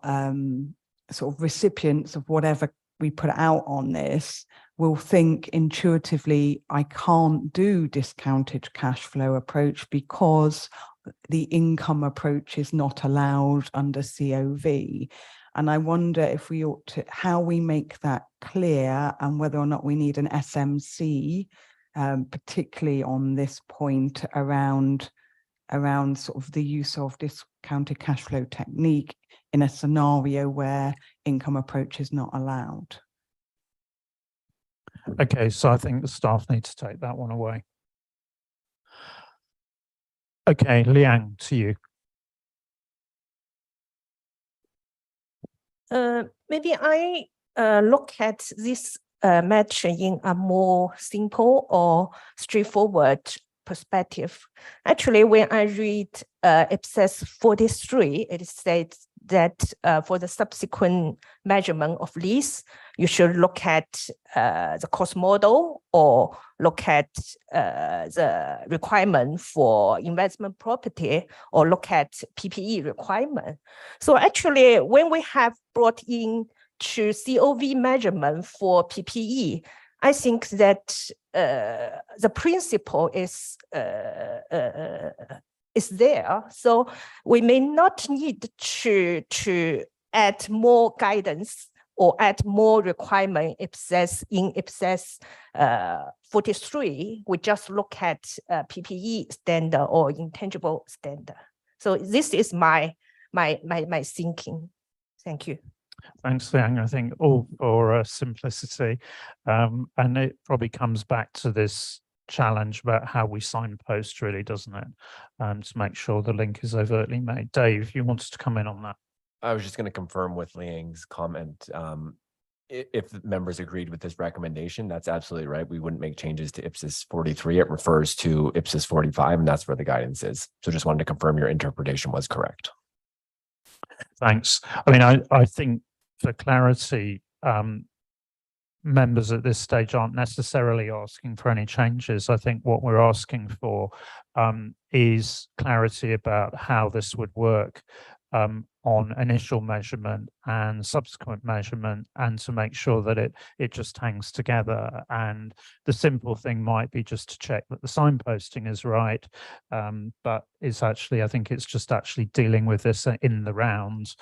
sort of recipients of whatever we put out on this will think intuitively, I can't do discounted cash flow approach because the income approach is not allowed under COV. And I wonder if we ought to, how we make that clear, and whether or not we need an SMC, particularly on this point around sort of the use of discounted cash flow technique in a scenario where income approach is not allowed. Okay, so I think the staff need to take that one away. Okay, Liang, to you. Maybe I look at this matter in a more simple or straightforward perspective. Actually, when I read IPSAS 43, it says that for the subsequent measurement of lease, you should look at the cost model or look at the requirement for investment property or look at PPE requirement. So actually, when we have brought in to COV measurement for PPE, I think that the principle is there. So we may not need to add more guidance or add more requirement in IPSAS 43. We just look at PPE standard or intangible standard. So this is my thinking. Thank you. Thanks, Liang. I think all for simplicity, and it probably comes back to this challenge about how we signpost, really, doesn't it? To make sure the link is overtly made. Dave, you wanted to come in on that. I was just going to confirm with Liang's comment. If members agreed with this recommendation, that's absolutely right. We wouldn't make changes to IPSAS 43. It refers to IPSAS 45, and that's where the guidance is. So just wanted to confirm your interpretation was correct. Thanks. I mean, I think for clarity, members at this stage aren't necessarily asking for any changes. I think what we're asking for is clarity about how this would work on initial measurement and subsequent measurement, and to make sure that it just hangs together. And the simple thing might be just to check that the signposting is right, but it's actually, I think it's just actually dealing with this in the round,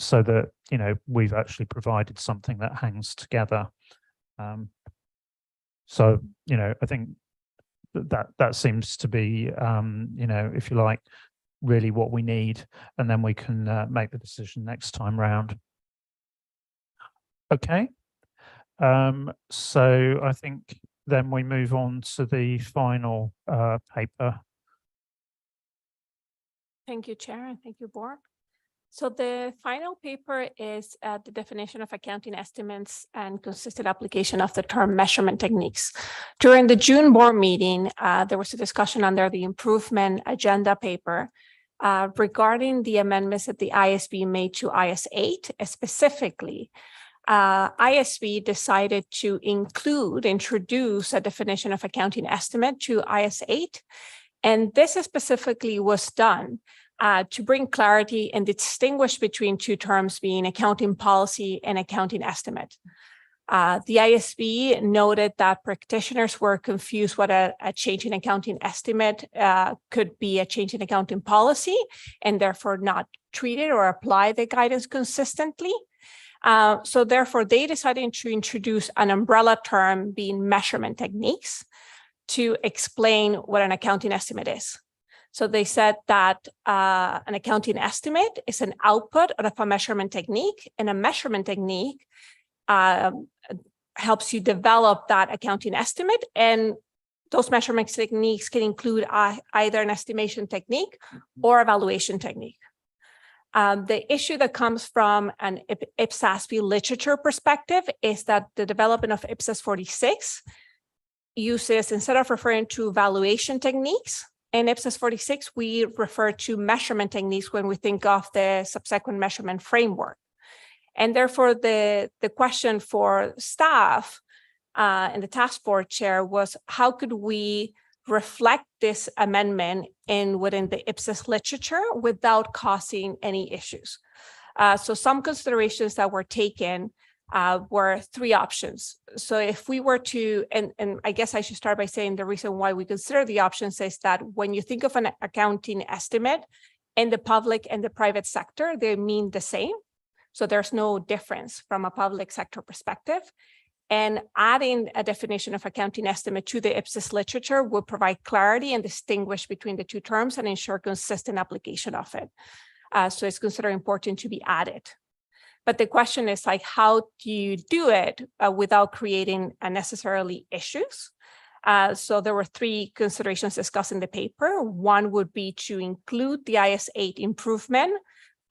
so that, you know, we've actually provided something that hangs together. So, you know, I think that seems to be, you know, if you like, really what we need, and then we can make the decision next time round. Okay, so I think then we move on to the final paper. Thank you, Chair, and thank you, Board. So the final paper is the definition of accounting estimates and consistent application of the term measurement techniques. During the June board meeting, there was a discussion under the improvement agenda paper regarding the amendments that the ISB made to IS8. Specifically, ISB decided to introduce a definition of accounting estimate to IS8. And this specifically was done to bring clarity and distinguish between two terms being accounting policy and accounting estimate. The ISB noted that practitioners were confused what a change in accounting estimate could be a change in accounting policy and therefore not treated or apply the guidance consistently. So therefore, they decided to introduce an umbrella term being measurement techniques to explain what an accounting estimate is. So they said that an accounting estimate is an output of a measurement technique, and a measurement technique helps you develop that accounting estimate. And those measurement techniques can include either an estimation technique or evaluation technique. The issue that comes from an IPSASB literature perspective is that the development of IPSAS 46 uses, instead of referring to evaluation techniques, in IPSAS 46, we refer to measurement techniques when we think of the subsequent measurement framework. And therefore, the question for staff and the task force chair was, how could we reflect this amendment within the IPSAS literature without causing any issues? So some considerations that were taken were three options. So if we were to, and I guess I should start by saying the reason why we consider the options is that when you think of an accounting estimate in the public and the private sector, they mean the same. So there's no difference from a public sector perspective. And adding a definition of accounting estimate to the IPSAS literature will provide clarity and distinguish between the two terms and ensure consistent application of it. So it's considered important to be added. But the question is, like, how do you do it without creating unnecessarily issues? So there were three considerations discussed in the paper. One would be to include the IS8 improvement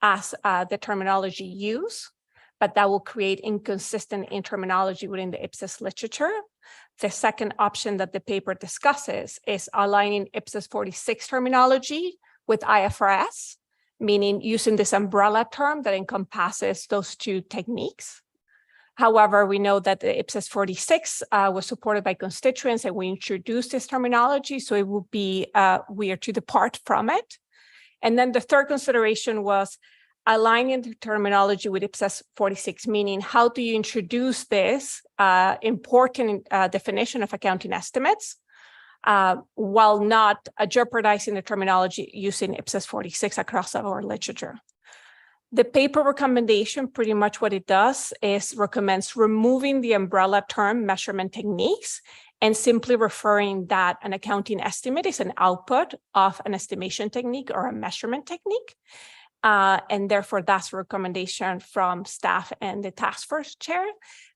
as the terminology used, but that will create inconsistent in terminology within the IPSAS literature. The second option that the paper discusses is aligning IPSAS 46 terminology with IFRS, meaning using this umbrella term that encompasses those two techniques. However, we know that the IPSAS 46 was supported by constituents and we introduced this terminology, so it would be weird to depart from it. And then the third consideration was aligning the terminology with IPSAS 46, meaning how do you introduce this important definition of accounting estimates while not jeopardizing the terminology using IPSAS 46 across our literature. The paper recommendation, pretty much what it does is recommends removing the umbrella term measurement techniques and simply referring that an accounting estimate is an output of an estimation technique or a measurement technique. And therefore, that's a recommendation from staff and the task force chair.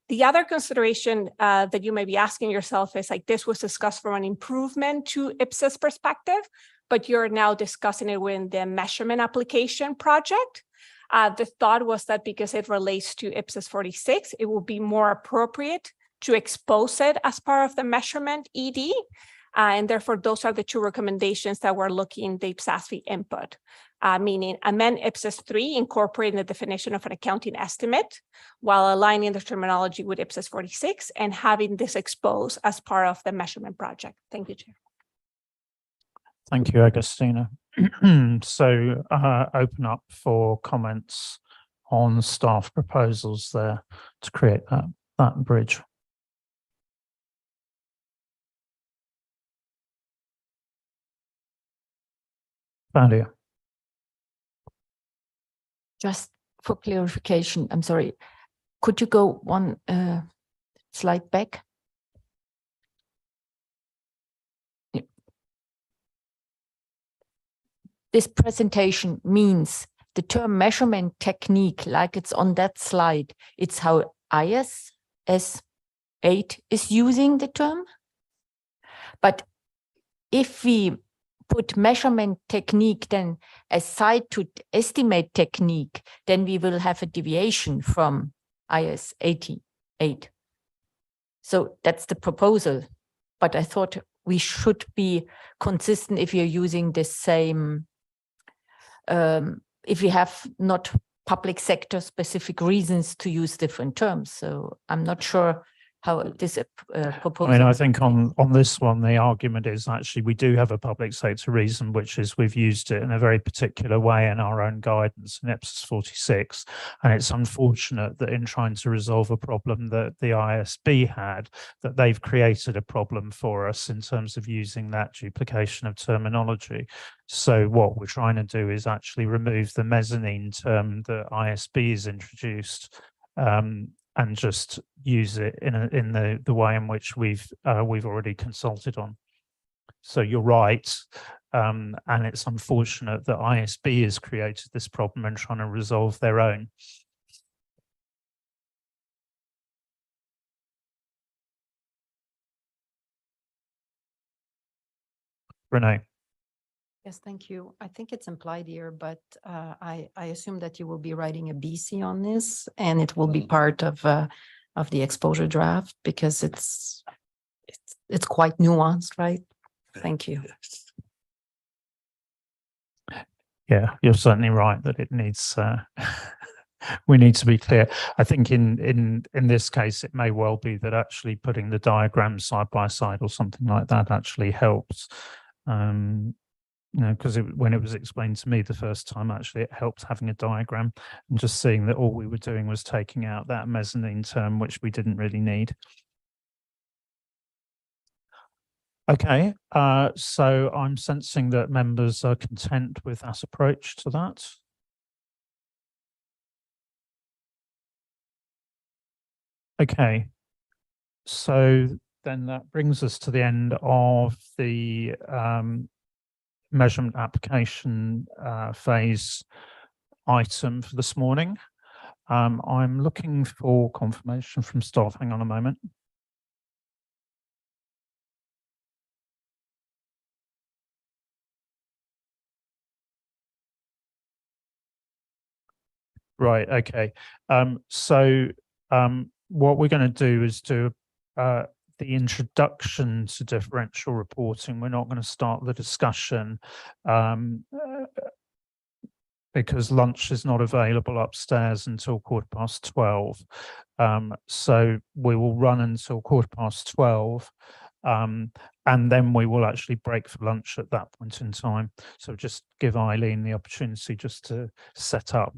The other consideration that you may be asking yourself is, like, this was discussed from an improvement to IPSAS perspective, but you're now discussing it within the measurement application project. The thought was that because it relates to IPSAS 46, it will be more appropriate to expose it as part of the measurement ED. And therefore, those are the two recommendations that we're looking the IPSASB input, meaning amend IPSAS 3, incorporating the definition of an accounting estimate while aligning the terminology with IPSAS 46 and having this exposed as part of the measurement project. Thank you, Chair. Thank you, Agustina. So open up for comments on staff proposals there to create that bridge. Valia. Just for clarification, I'm sorry, could you go one slide back? this presentation means the term measurement technique, like it's on that slide, it's how IPSASB 8 is using the term. But if we put measurement technique then aside to estimate technique, then we will have a deviation from IS 88. So that's the proposal. But I thought we should be consistent if you're using the same, if we have not public sector specific reasons to use different terms. So I'm not sure how this proposal. I mean, I think on this one, the argument is actually we do have a public sector reason, which is we've used it in a very particular way in our own guidance in IPSAS 46. And it's unfortunate that in trying to resolve a problem that the ISB had, that they've created a problem for us in terms of using that duplication of terminology. So what we're trying to do is actually remove the mezzanine term that ISB has introduced, and just use it in the way in which we've already consulted on. So you're right, and it's unfortunate that ISB has created this problem and trying to resolve their own. Renee. Yes, thank you. I think it's implied here, but I assume that you will be writing a BC on this, and it will be part of the exposure draft because it's quite nuanced, right? Thank you. Yeah, you're certainly right that it needs. We need to be clear. I think in this case, it may well be that actually putting the diagrams side by side or something like that actually helps. You know, because when it was explained to me the first time, actually it helped having a diagram and just seeing that all we were doing was taking out that mezzanine term, which we didn't really need. Okay, so I'm sensing that members are content with that approach to that. Okay, so then that brings us to the end of the measurement application phase item for this morning. I'm looking for confirmation from staff. Hang on a moment. Right, okay. What we're going to do is do the introduction to differential reporting. We're not going to start the discussion because lunch is not available upstairs until 12:15. So we will run until 12:15. And then we will actually break for lunch at that point in time. So just give Eileen the opportunity just to set up.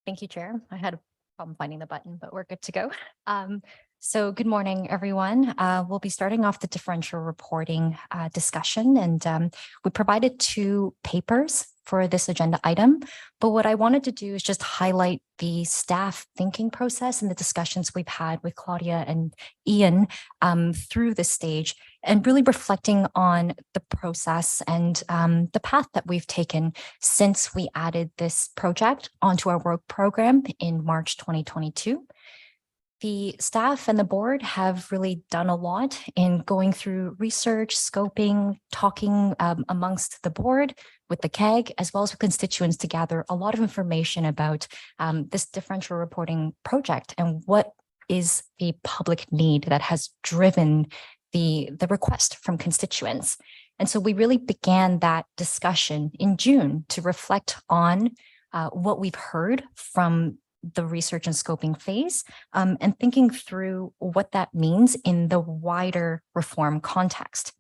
Thank you, Chair. I had a problem finding the button, but we're good to go. So good morning, everyone. We'll be starting off the differential reporting discussion, and we provided 2 papers for this agenda item. But what I wanted to do is just highlight the staff thinking process and the discussions we've had with Claudia and Ian through this stage, and really reflecting on the process and the path that we've taken since we added this project onto our work program in March 2022. The staff and the board have really done a lot in going through research, scoping, talking amongst the board, with the CAG, as well as with constituents to gather a lot of information about this differential reporting project and what is the public need that has driven the request from constituents. And so we really began that discussion in June to reflect on what we've heard from the research and scoping phase, and thinking through what that means in the wider reform context.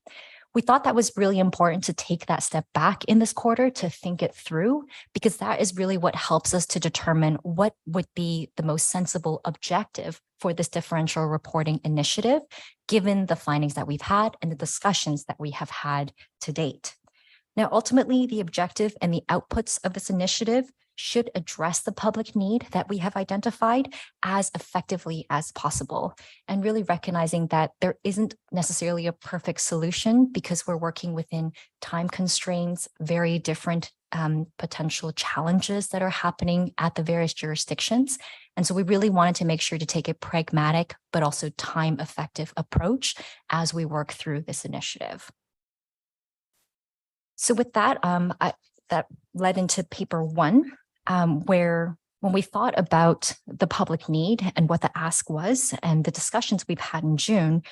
We thought that was really important to take that step back in this quarter to think it through, because that is really what helps us to determine what would be the most sensible objective for this differential reporting initiative, given the findings that we've had and the discussions that we have had to date. Now, ultimately, the objective and the outputs of this initiative should address the public need that we have identified as effectively as possible, and really recognizing that there isn't necessarily a perfect solution because we're working within time constraints, very different potential challenges that are happening at the various jurisdictions. And so we really wanted to make sure to take a pragmatic but also time-effective approach as we work through this initiative. So with that, that led into paper 1, where when we thought about the public need and what the ask was and the discussions we've had in June,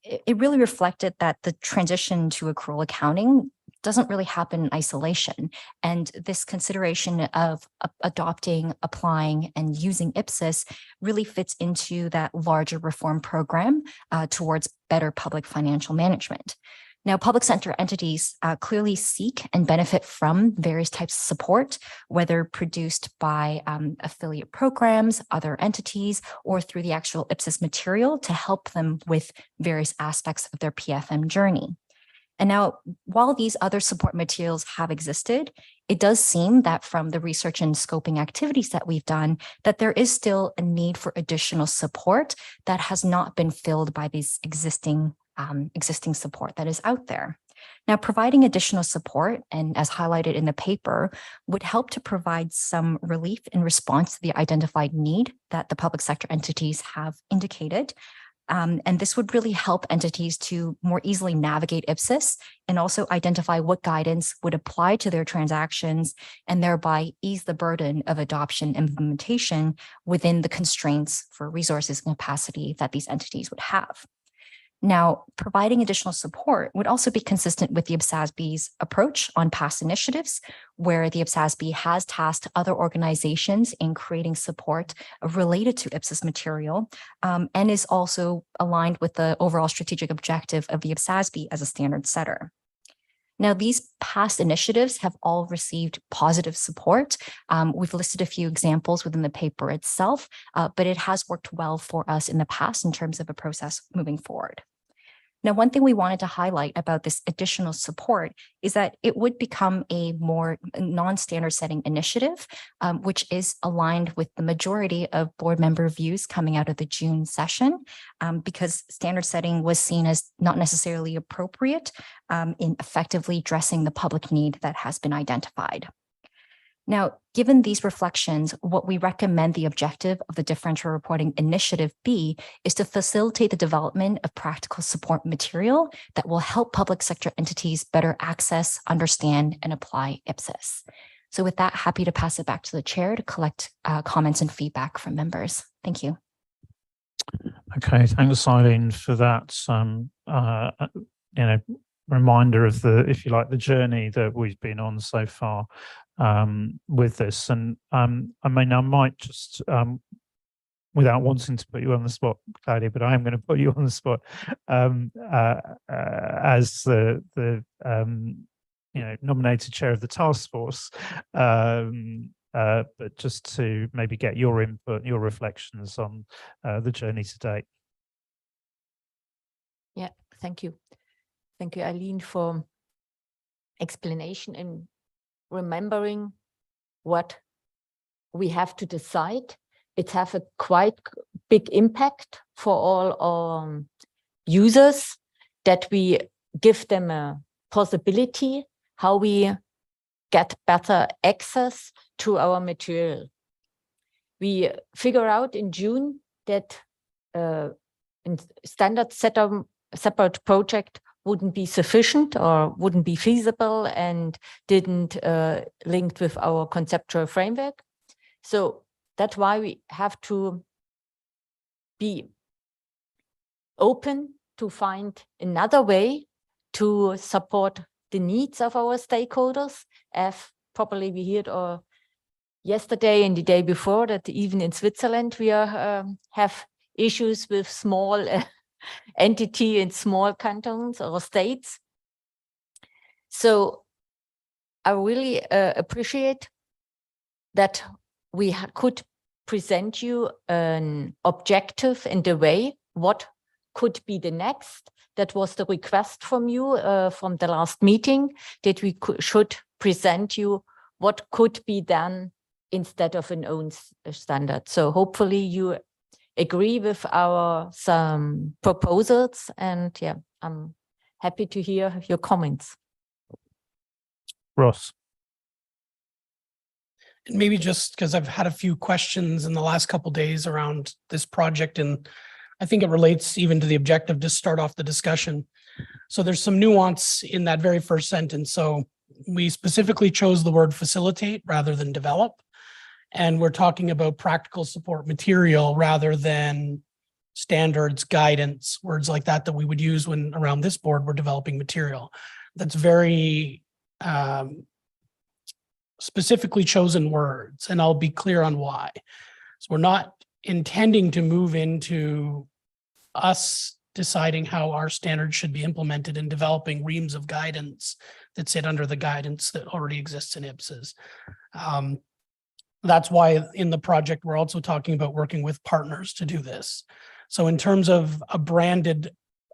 it really reflected that the transition to accrual accounting doesn't really happen in isolation. And this consideration of adopting, applying, and using IPSAS really fits into that larger reform program towards better public financial management. Now, public sector entities clearly seek and benefit from various types of support, whether produced by affiliate programs, other entities, or through the actual IPSAS material to help them with various aspects of their PFM journey. And now, while these other support materials have existed, it does seem that from the research and scoping activities that we've done, that there is still a need for additional support that has not been filled by these existing support that is out there. Now, providing additional support, and as highlighted in the paper, would help to provide some relief in response to the identified need that the public sector entities have indicated. And this would really help entities to more easily navigate IPSAS and also identify what guidance would apply to their transactions and thereby ease the burden of adoption and implementation within the constraints for resources and capacity that these entities would have. Now, providing additional support would also be consistent with the IPSASB's approach on past initiatives, where the IPSASB has tasked other organizations in creating support related to IPSAS material, and is also aligned with the overall strategic objective of the IPSASB as a standard setter. Now, these past initiatives have all received positive support. We've listed a few examples within the paper itself, but it has worked well for us in the past in terms of a process moving forward. Now, one thing we wanted to highlight about this additional support is that it would become a more non-standard setting initiative, which is aligned with the majority of board member views coming out of the June session, because standard setting was seen as not necessarily appropriate in effectively addressing the public need that has been identified. Now, given these reflections, what we recommend the objective of the differential reporting initiative be is to facilitate the development of practical support material that will help public sector entities better access, understand, and apply IPSAS. So with that, happy to pass it back to the chair to collect comments and feedback from members. Thank you. Okay, thanks, Eileen, for that reminder of the, if you like, the journey that we've been on so far with this. And I mean, I might just, without wanting to put you on the spot, Claudia, but I am going to put you on the spot as the nominated chair of the task force. But just to maybe get your input, your reflections on the journey to date. Yeah, thank you. Thank you, Eileen, for explanation and remembering what we have to decide. It has a quite big impact for all our users, that we give them a possibility how we get better access to our material. We figure out in June that in standard separate project wouldn't be sufficient or wouldn't be feasible and didn't link with our conceptual framework. So that's why we have to be open to find another way to support the needs of our stakeholders, as probably we heard yesterday and the day before that even in Switzerland we have issues with small entity in small cantons or states. So I really appreciate that we could present you an objective and a way what could be the next. That was the request from you from the last meeting, that we should present you what could be done instead of an own standard. So hopefully you agree with our some proposals, and yeah, I'm happy to hear your comments. Ross. And maybe just because I've had a few questions in the last couple of days around this project, and I think it relates even to the objective to start off the discussion. So there's some nuance in that very first sentence. So we specifically chose the word facilitate rather than develop. And we're talking about practical support material rather than standards, guidance, words like that we would use when around this board we're developing material. That's very specifically chosen words, and I'll be clear on why. So we're not intending to move into us deciding how our standards should be implemented and developing reams of guidance that sit under the guidance that already exists in IPSAS. That's why in the project, we're also talking about working with partners to do this. So in terms of a branded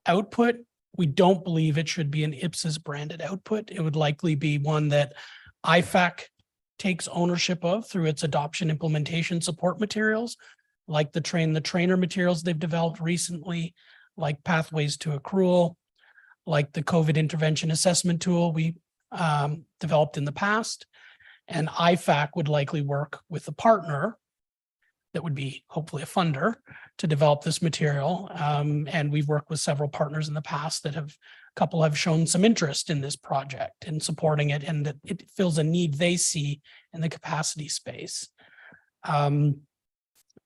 output, we don't believe it should be an IPSAS branded output. It would likely be one that IFAC takes ownership of through its adoption implementation support materials, like the train the trainer materials they've developed recently, like pathways to accrual, like the COVID intervention assessment tool we developed in the past. And IFAC would likely work with a partner that would be hopefully a funder to develop this material. And we've worked with several partners in the past that a couple have shown some interest in this project and supporting it, and that it fills a need they see in the capacity space.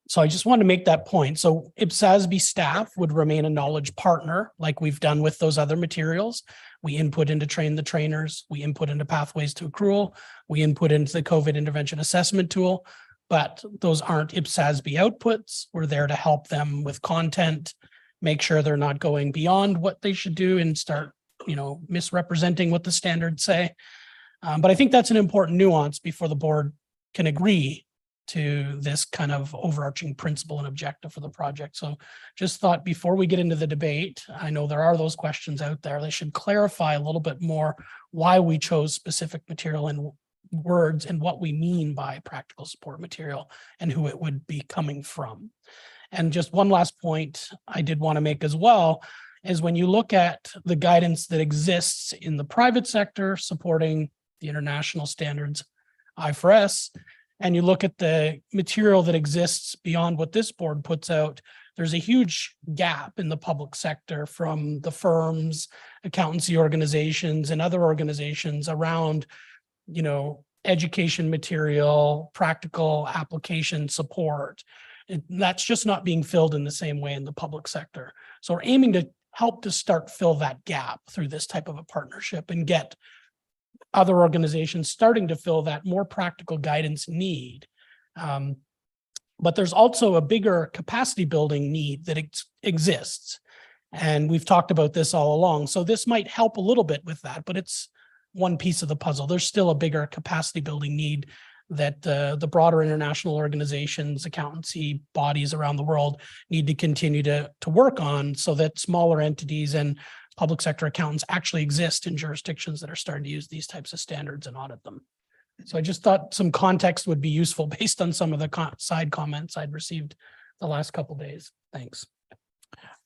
So I just want to make that point. So IPSASB staff would remain a knowledge partner like we've done with those other materials. We input into train the trainers, we input into pathways to accrual, we input into the COVID intervention assessment tool, but those aren't IPSASB outputs. We're there to help them with content, make sure they're not going beyond what they should do and start, misrepresenting what the standards say. But I think that's an important nuance before the board can agree to this kind of overarching principle and objective for the project. So just thought before we get into the debate, I know there are those questions out there, they should clarify a little bit more why we chose specific material and words and what we mean by practical support material and who it would be coming from. And just one last point I did want to make as well is when you look at the guidance that exists in the private sector supporting the international standards, IFRS, and you look at the material that exists beyond what this board puts out, there's a huge gap in the public sector from the firms, accountancy organizations, and other organizations around, education material, practical application support. And that's just not being filled in the same way in the public sector. So we're aiming to help to start fill that gap through this type of a partnership and get other organizations starting to fill that more practical guidance need. But there's also a bigger capacity building need that exists. And we've talked about this all along. So this might help a little bit with that, but it's one piece of the puzzle. There's still a bigger capacity building need that the broader international organizations, accountancy bodies around the world need to continue to work on so that smaller entities and public sector accountants actually exist in jurisdictions that are starting to use these types of standards and audit them. So I just thought some context would be useful based on some of the side comments I'd received the last couple of days. Thanks.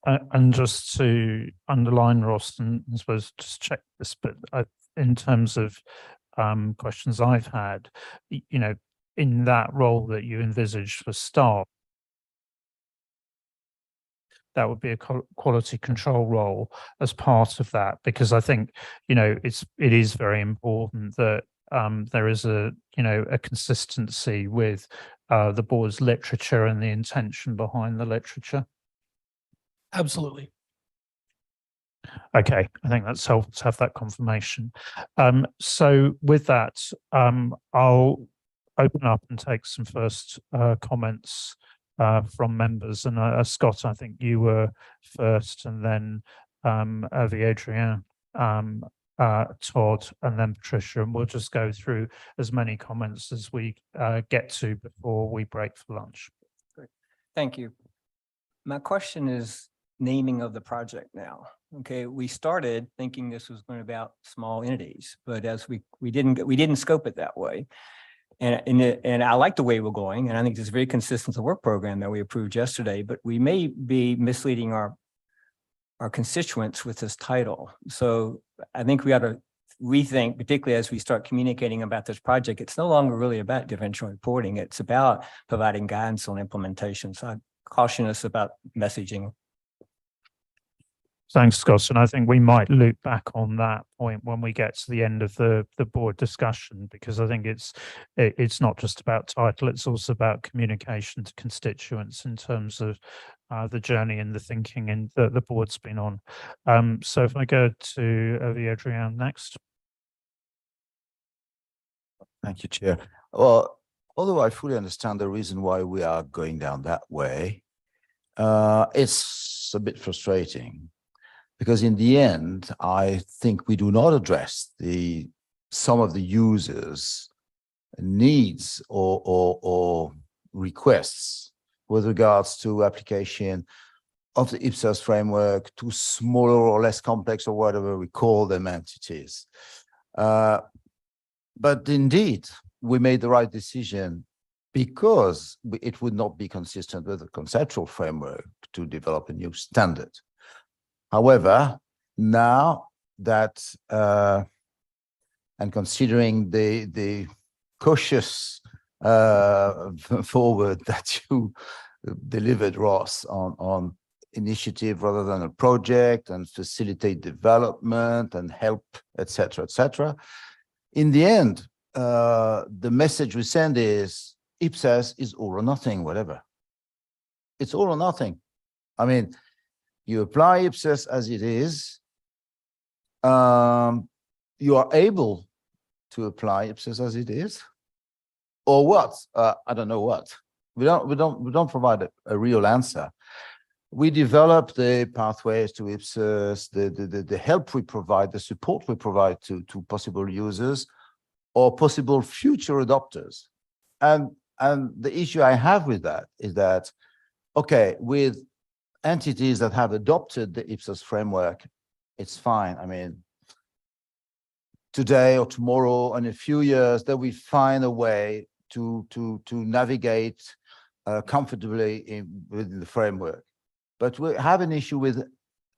And just to underline, Ross, and I suppose just check this, but in terms of questions I've had, in that role that you envisaged for staff, that would be a quality control role as part of that, because I think, it is very important that there is a consistency with the board's literature and the intention behind the literature. Absolutely. Okay, I think that's helpful to have that confirmation. So with that, I'll open up and take some first comments from members. And Scott, I think you were first, and then Adrien, Todd, and then Patricia, and we'll just go through as many comments as we get to before we break for lunch. Great. Thank you. My question is naming of the project now. Okay, we started thinking this was going to be about small entities, but as we didn't scope it that way. And I like the way we're going, and I think this is very consistent with the work program that we approved yesterday, but we may be misleading our constituents with this title. So I think we ought to rethink, particularly as we start communicating about this project. It's no longer really about differential reporting. It's about providing guidance on implementation. So I caution us about messaging. Thanks, Scott. And I think we might loop back on that point when we get to the end of the board discussion, because I think it's not just about title, it's also about communication to constituents in terms of the journey and the thinking and the board's been on. So if I go to Adrien next. Thank you, Chair. Well, although I fully understand the reason why we are going down that way, it's a bit frustrating. Because in the end, I think we do not address some of the users' needs or requests with regards to application of the IPSAS framework to smaller or less complex or whatever we call them entities. But indeed, we made the right decision because it would not be consistent with the conceptual framework to develop a new standard. However, now that, and considering the cautious forward that you delivered, Ross, on initiative rather than a project, and facilitate development and help, etc., etc. In the end, the message we send is IPSAS is all or nothing, whatever. It's all or nothing. I mean, you apply IPSAS as it is. You are able to apply IPSAS as it is, or what? I don't know what. We don't provide a real answer. We develop the pathways to IPSAS, the help we provide, the support we provide to possible users or possible future adopters. And the issue I have with that is that, okay, with entities that have adopted the IPSAS framework, it's fine. I mean, today or tomorrow, in a few years, that we find a way to navigate comfortably within the framework. But we have an issue with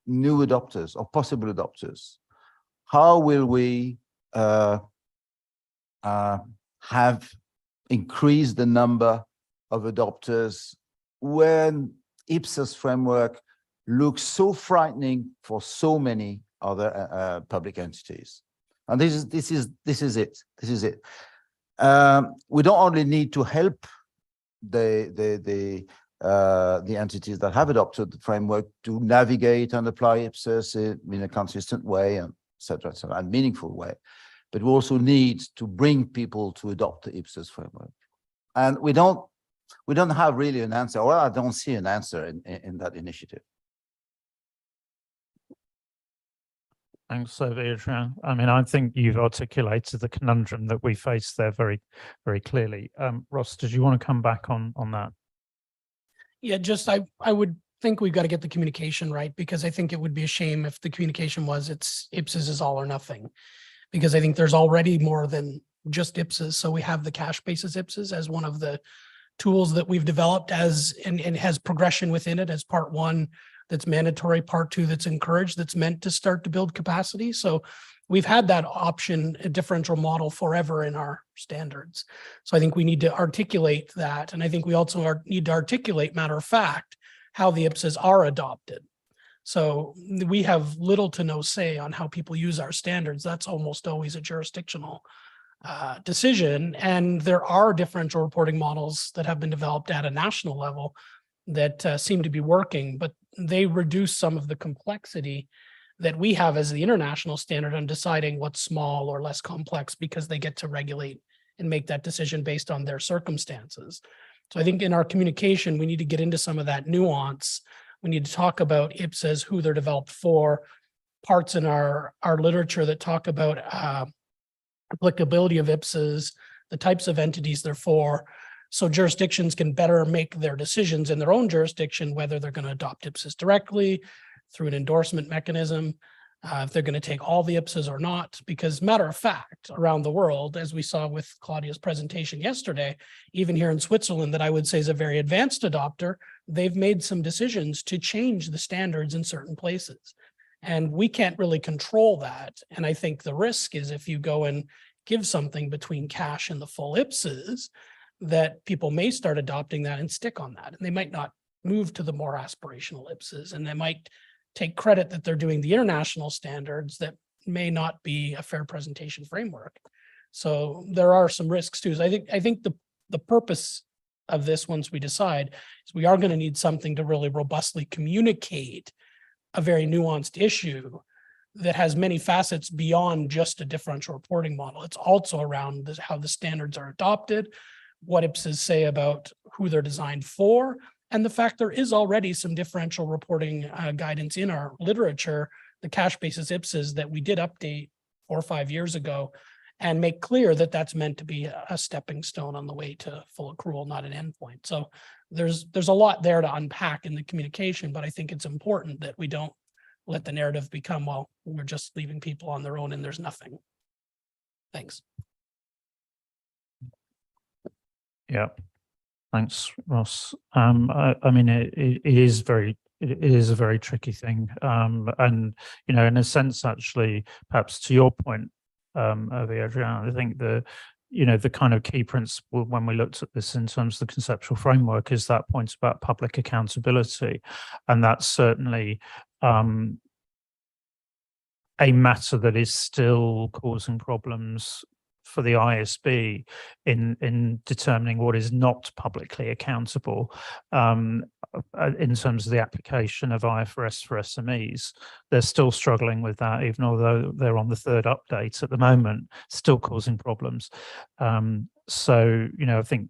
new adopters or possible adopters. How will we have increased the number of adopters when IPSAS framework looks so frightening for so many other public entities? And this is it. We don't only need to help the entities that have adopted the framework to navigate and apply IPSAS in a consistent way, and et cetera, and meaningful way, but we also need to bring people to adopt the IPSAS framework. And we don't have really an answer, or I don't see an answer in that initiative. Thanks, Adrien. I mean, I think you've articulated the conundrum that we face there very, very clearly. Ross, did you want to come back on that? Yeah, just I would think we've got to get the communication right, because I think it would be a shame if the communication was it's IPSAS is all or nothing, because I think there's already more than just IPSAS. So we have the cash basis IPSAS as one of the tools that we've developed as, and has progression within it as part one that's mandatory, part two that's encouraged, that's meant to start to build capacity. So we've had that option, a differential model forever in our standards. So I think we need to articulate that. And I think we also need to articulate, matter of fact, how the IPSAS are adopted. So we have little to no say on how people use our standards. That's almost always a jurisdictional decision. And there are differential reporting models that have been developed at a national level that seem to be working, but they reduce some of the complexity that we have as the international standard on deciding what's small or less complex, because they get to regulate and make that decision based on their circumstances. So I think in our communication, we need to get into some of that nuance. We need to talk about IPSAs, who they're developed for, parts in our literature that talk about applicability of IPSAs, the types of entities they're for, so jurisdictions can better make their decisions in their own jurisdiction, whether they're going to adopt IPSAs directly through an endorsement mechanism, if they're going to take all the IPSAs or not. Because matter of fact, around the world, as we saw with Claudia's presentation yesterday, even here in Switzerland, that I would say is a very advanced adopter, they've made some decisions to change the standards in certain places. And we can't really control that. And I think the risk is if you go and give something between cash and the full IPSAs, that people may start adopting that and stick on that. And they might not move to the more aspirational IPSAs, and they might take credit that they're doing the international standards that may not be a fair presentation framework. So there are some risks too. So I think the purpose of this, once we decide, is we are going to need something to really robustly communicate a very nuanced issue that has many facets beyond just a differential reporting model. It's also around how the standards are adopted, what IPSAs say about who they're designed for, and the fact there is already some differential reporting guidance in our literature, the cash basis IPSAs that we did update 4 or 5 years ago, and make clear that that's meant to be a stepping stone on the way to full accrual, not an endpoint. So there's a lot there to unpack in the communication, but I think it's important that we don't let the narrative become, well, we're just leaving people on their own and there's nothing. Thanks. Yeah, thanks, Ross. I mean, it is a very tricky thing, and you know, in a sense, actually, perhaps to your point, Adriana, I think the kind of key principle when we looked at this in terms of the conceptual framework is that point about public accountability, and that's certainly a matter that is still causing problems for the ISB in determining what is not publicly accountable in terms of the application of IFRS for SMEs. They're still struggling with that, even although they're on the 3rd update at the moment, still causing problems. So, you know, I think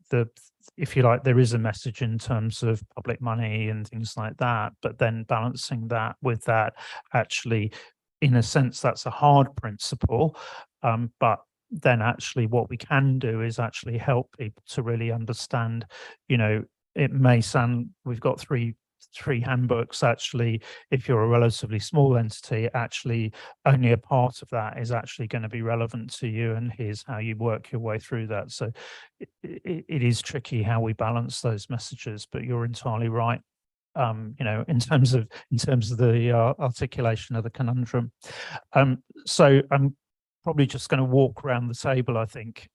if you like, there is a message in terms of public money and things like that, but then balancing that with that, actually, in a sense, that's a hard principle, but then actually what we can do is actually help people to really understand, you know, it may sound, we've got three handbooks. Actually, if you're a relatively small entity, actually only a part of that is actually going to be relevant to you, and here's how you work your way through that. So it is tricky how we balance those messages, but you're entirely right. You know, in terms of the articulation of the conundrum. So I'm probably just going to walk around the table, I think,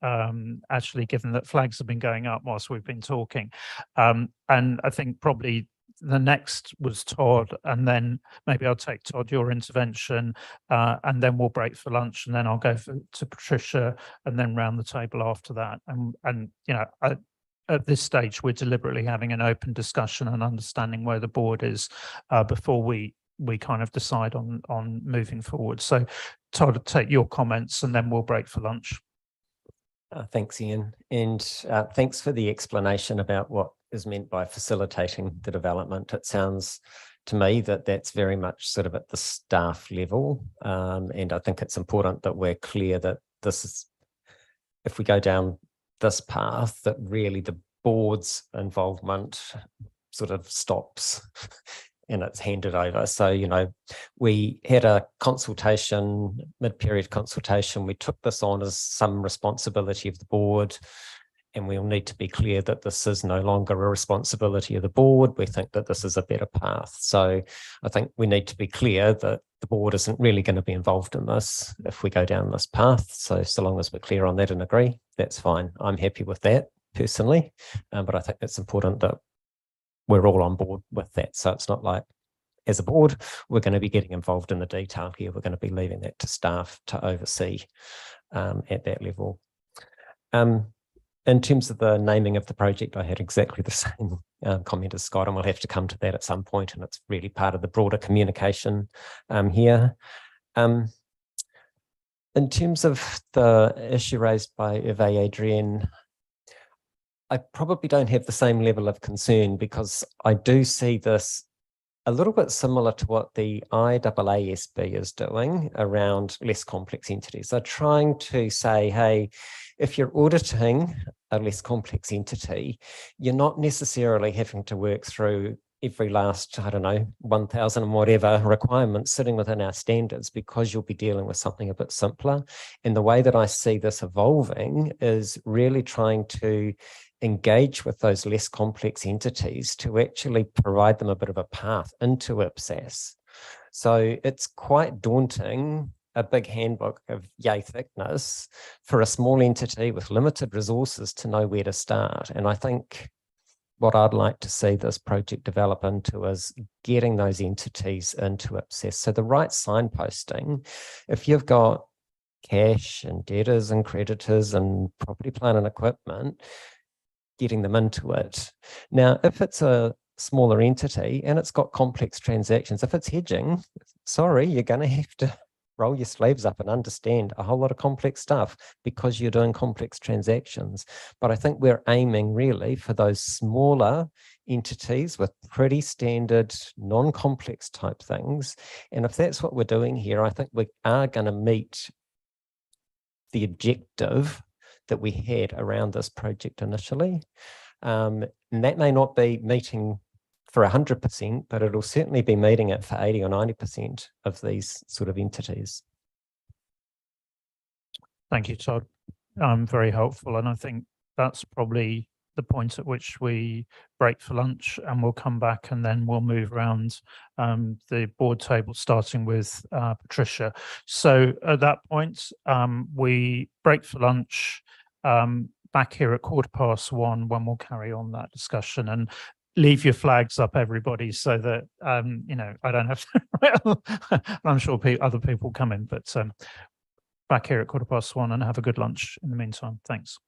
actually, given that flags have been going up whilst we've been talking. And I think probably the next was Todd, and then maybe I'll take Todd, your intervention, and then we'll break for lunch, and then I'll go to Patricia, and then round the table after that. And you know, at this stage, we're deliberately having an open discussion and understanding where the board is before we kind of decide on moving forward. So Todd, take your comments and then we'll break for lunch. Thanks, Ian. And thanks for the explanation about what is meant by facilitating the development. It sounds to me that that's very much sort of at the staff level. And I think it's important that we're clear that this is, if we go down this path, that really the board's involvement sort of stops and it's handed over. So, you know, we had a consultation, mid-period consultation. We took this on as some responsibility of the board, and we'll need to be clear that this is no longer a responsibility of the board. We think that this is a better path. So I think we need to be clear that the board isn't really going to be involved in this if we go down this path. So long as we're clear on that and agree, that's fine. I'm happy with that personally, but I think it's important that we're all on board with that. So it's not like, as a board, we're going to be getting involved in the detail here. We're going to be leaving that to staff to oversee at that level. In terms of the naming of the project, I had exactly the same comment as Scott, and we'll have to come to that at some point, and it's really part of the broader communication here. In terms of the issue raised by Adrienne, I probably don't have the same level of concern because I do see this a little bit similar to what the IPSASB is doing around less complex entities. They're trying to say, hey, if you're auditing a less complex entity, you're not necessarily having to work through every last, I don't know, 1,000 and whatever requirements sitting within our standards because you'll be dealing with something a bit simpler. And the way that I see this evolving is really trying to engage with those less complex entities to actually provide them a bit of a path into IPSAS. So it's quite daunting, a big handbook of yay thickness for a small entity with limited resources to know where to start. And I think what I'd like to see this project develop into is getting those entities into IPSAS. So the right signposting, if you've got cash and debtors and creditors and property, plant and equipment, getting them into it. Now, if it's a smaller entity and it's got complex transactions, if it's hedging, sorry, you're going to have to roll your sleeves up and understand a whole lot of complex stuff because you're doing complex transactions. But I think we're aiming really for those smaller entities with pretty standard, non-complex type things. And if that's what we're doing here, I think we are going to meet the objective that we had around this project initially. And that may not be meeting for 100%, but it'll certainly be meeting it for 80 or 90% of these sort of entities. Thank you, Todd. Very helpful. And I think that's probably the point at which we break for lunch, and we'll come back and then we'll move around the board table, starting with Patricia. So at that point, we break for lunch, back here at 1:15 when we'll carry on that discussion. And leave your flags up, everybody, so that I don't have to. I'm sure other people come in, but back here at 1:15 and have a good lunch in the meantime. Thanks.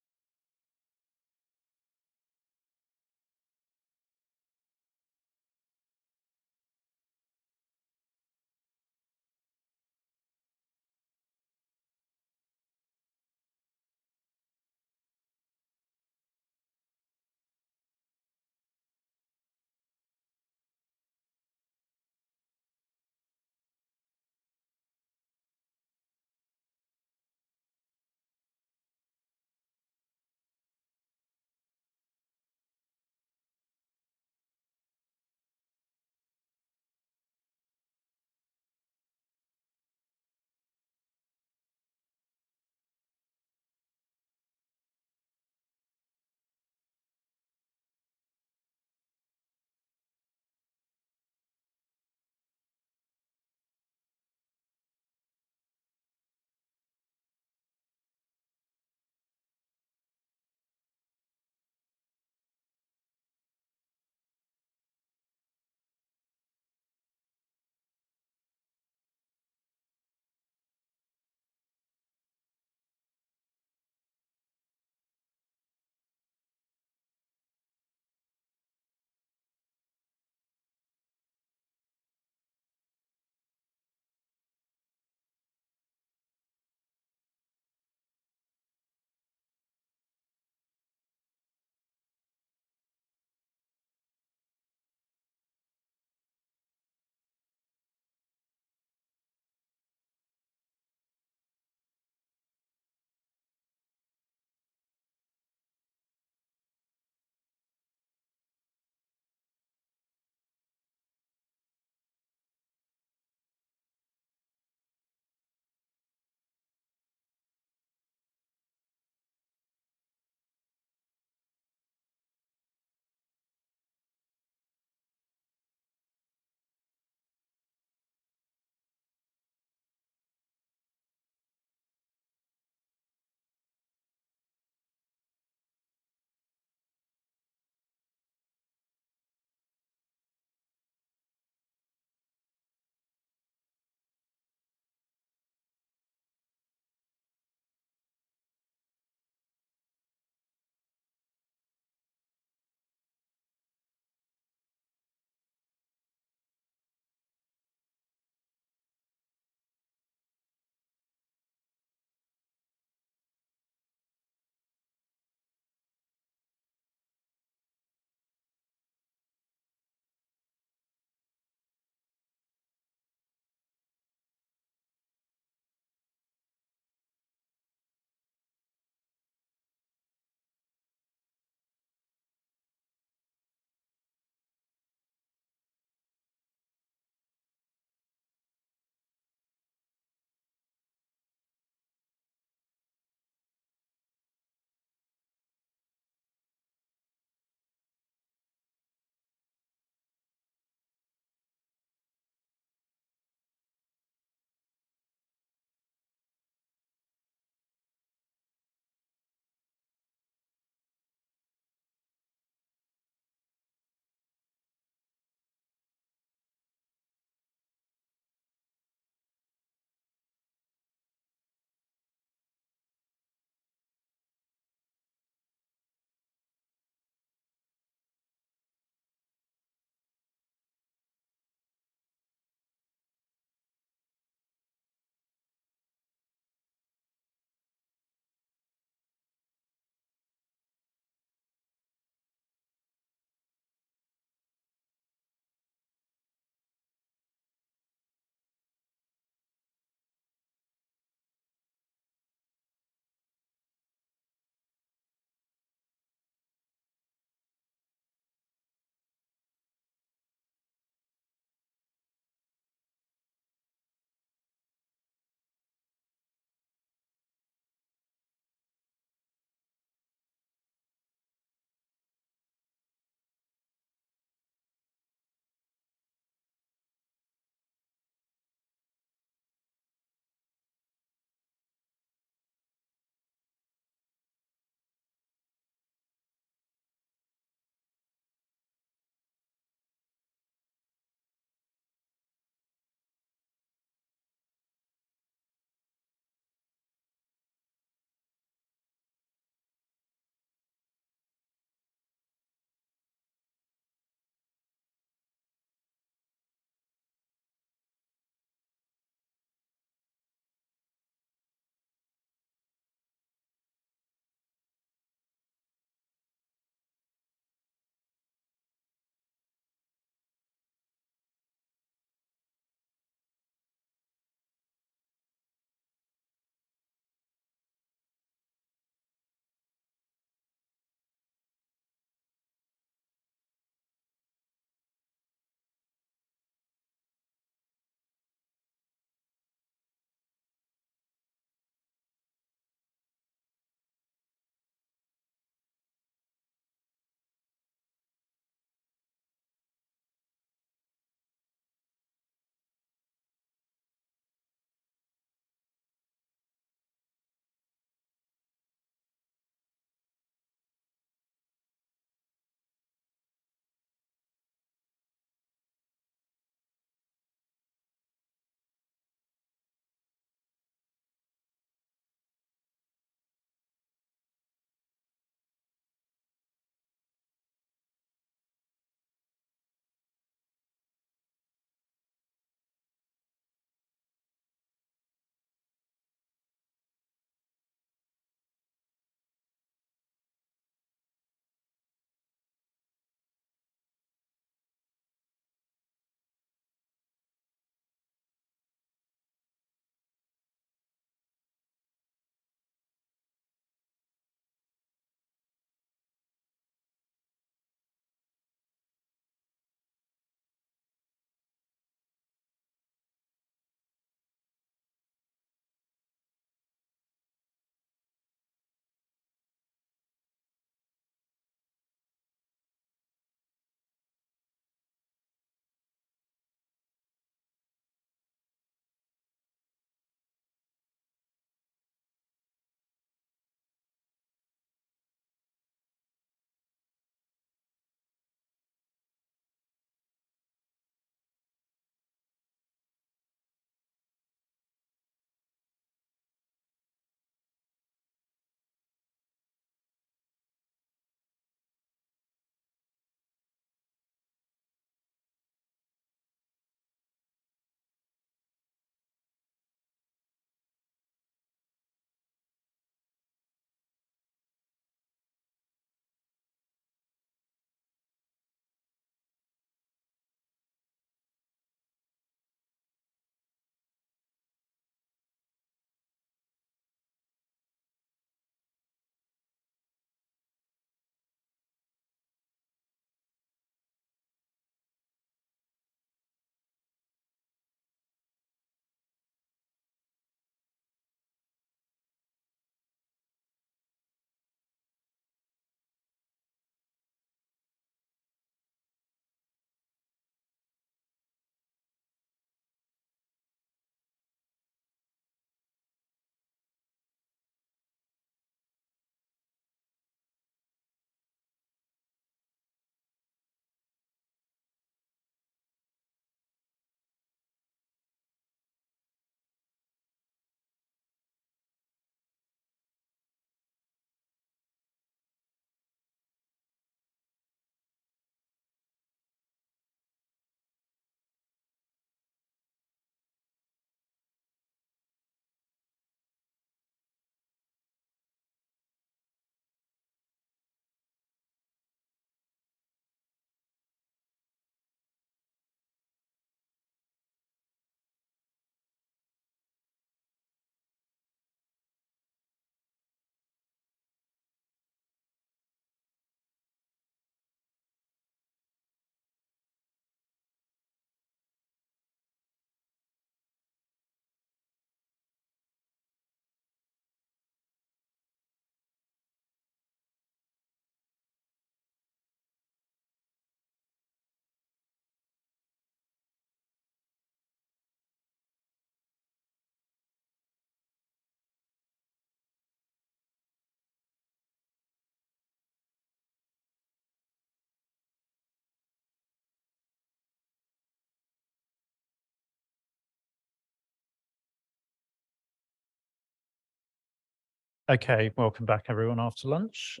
Okay, welcome back everyone after lunch.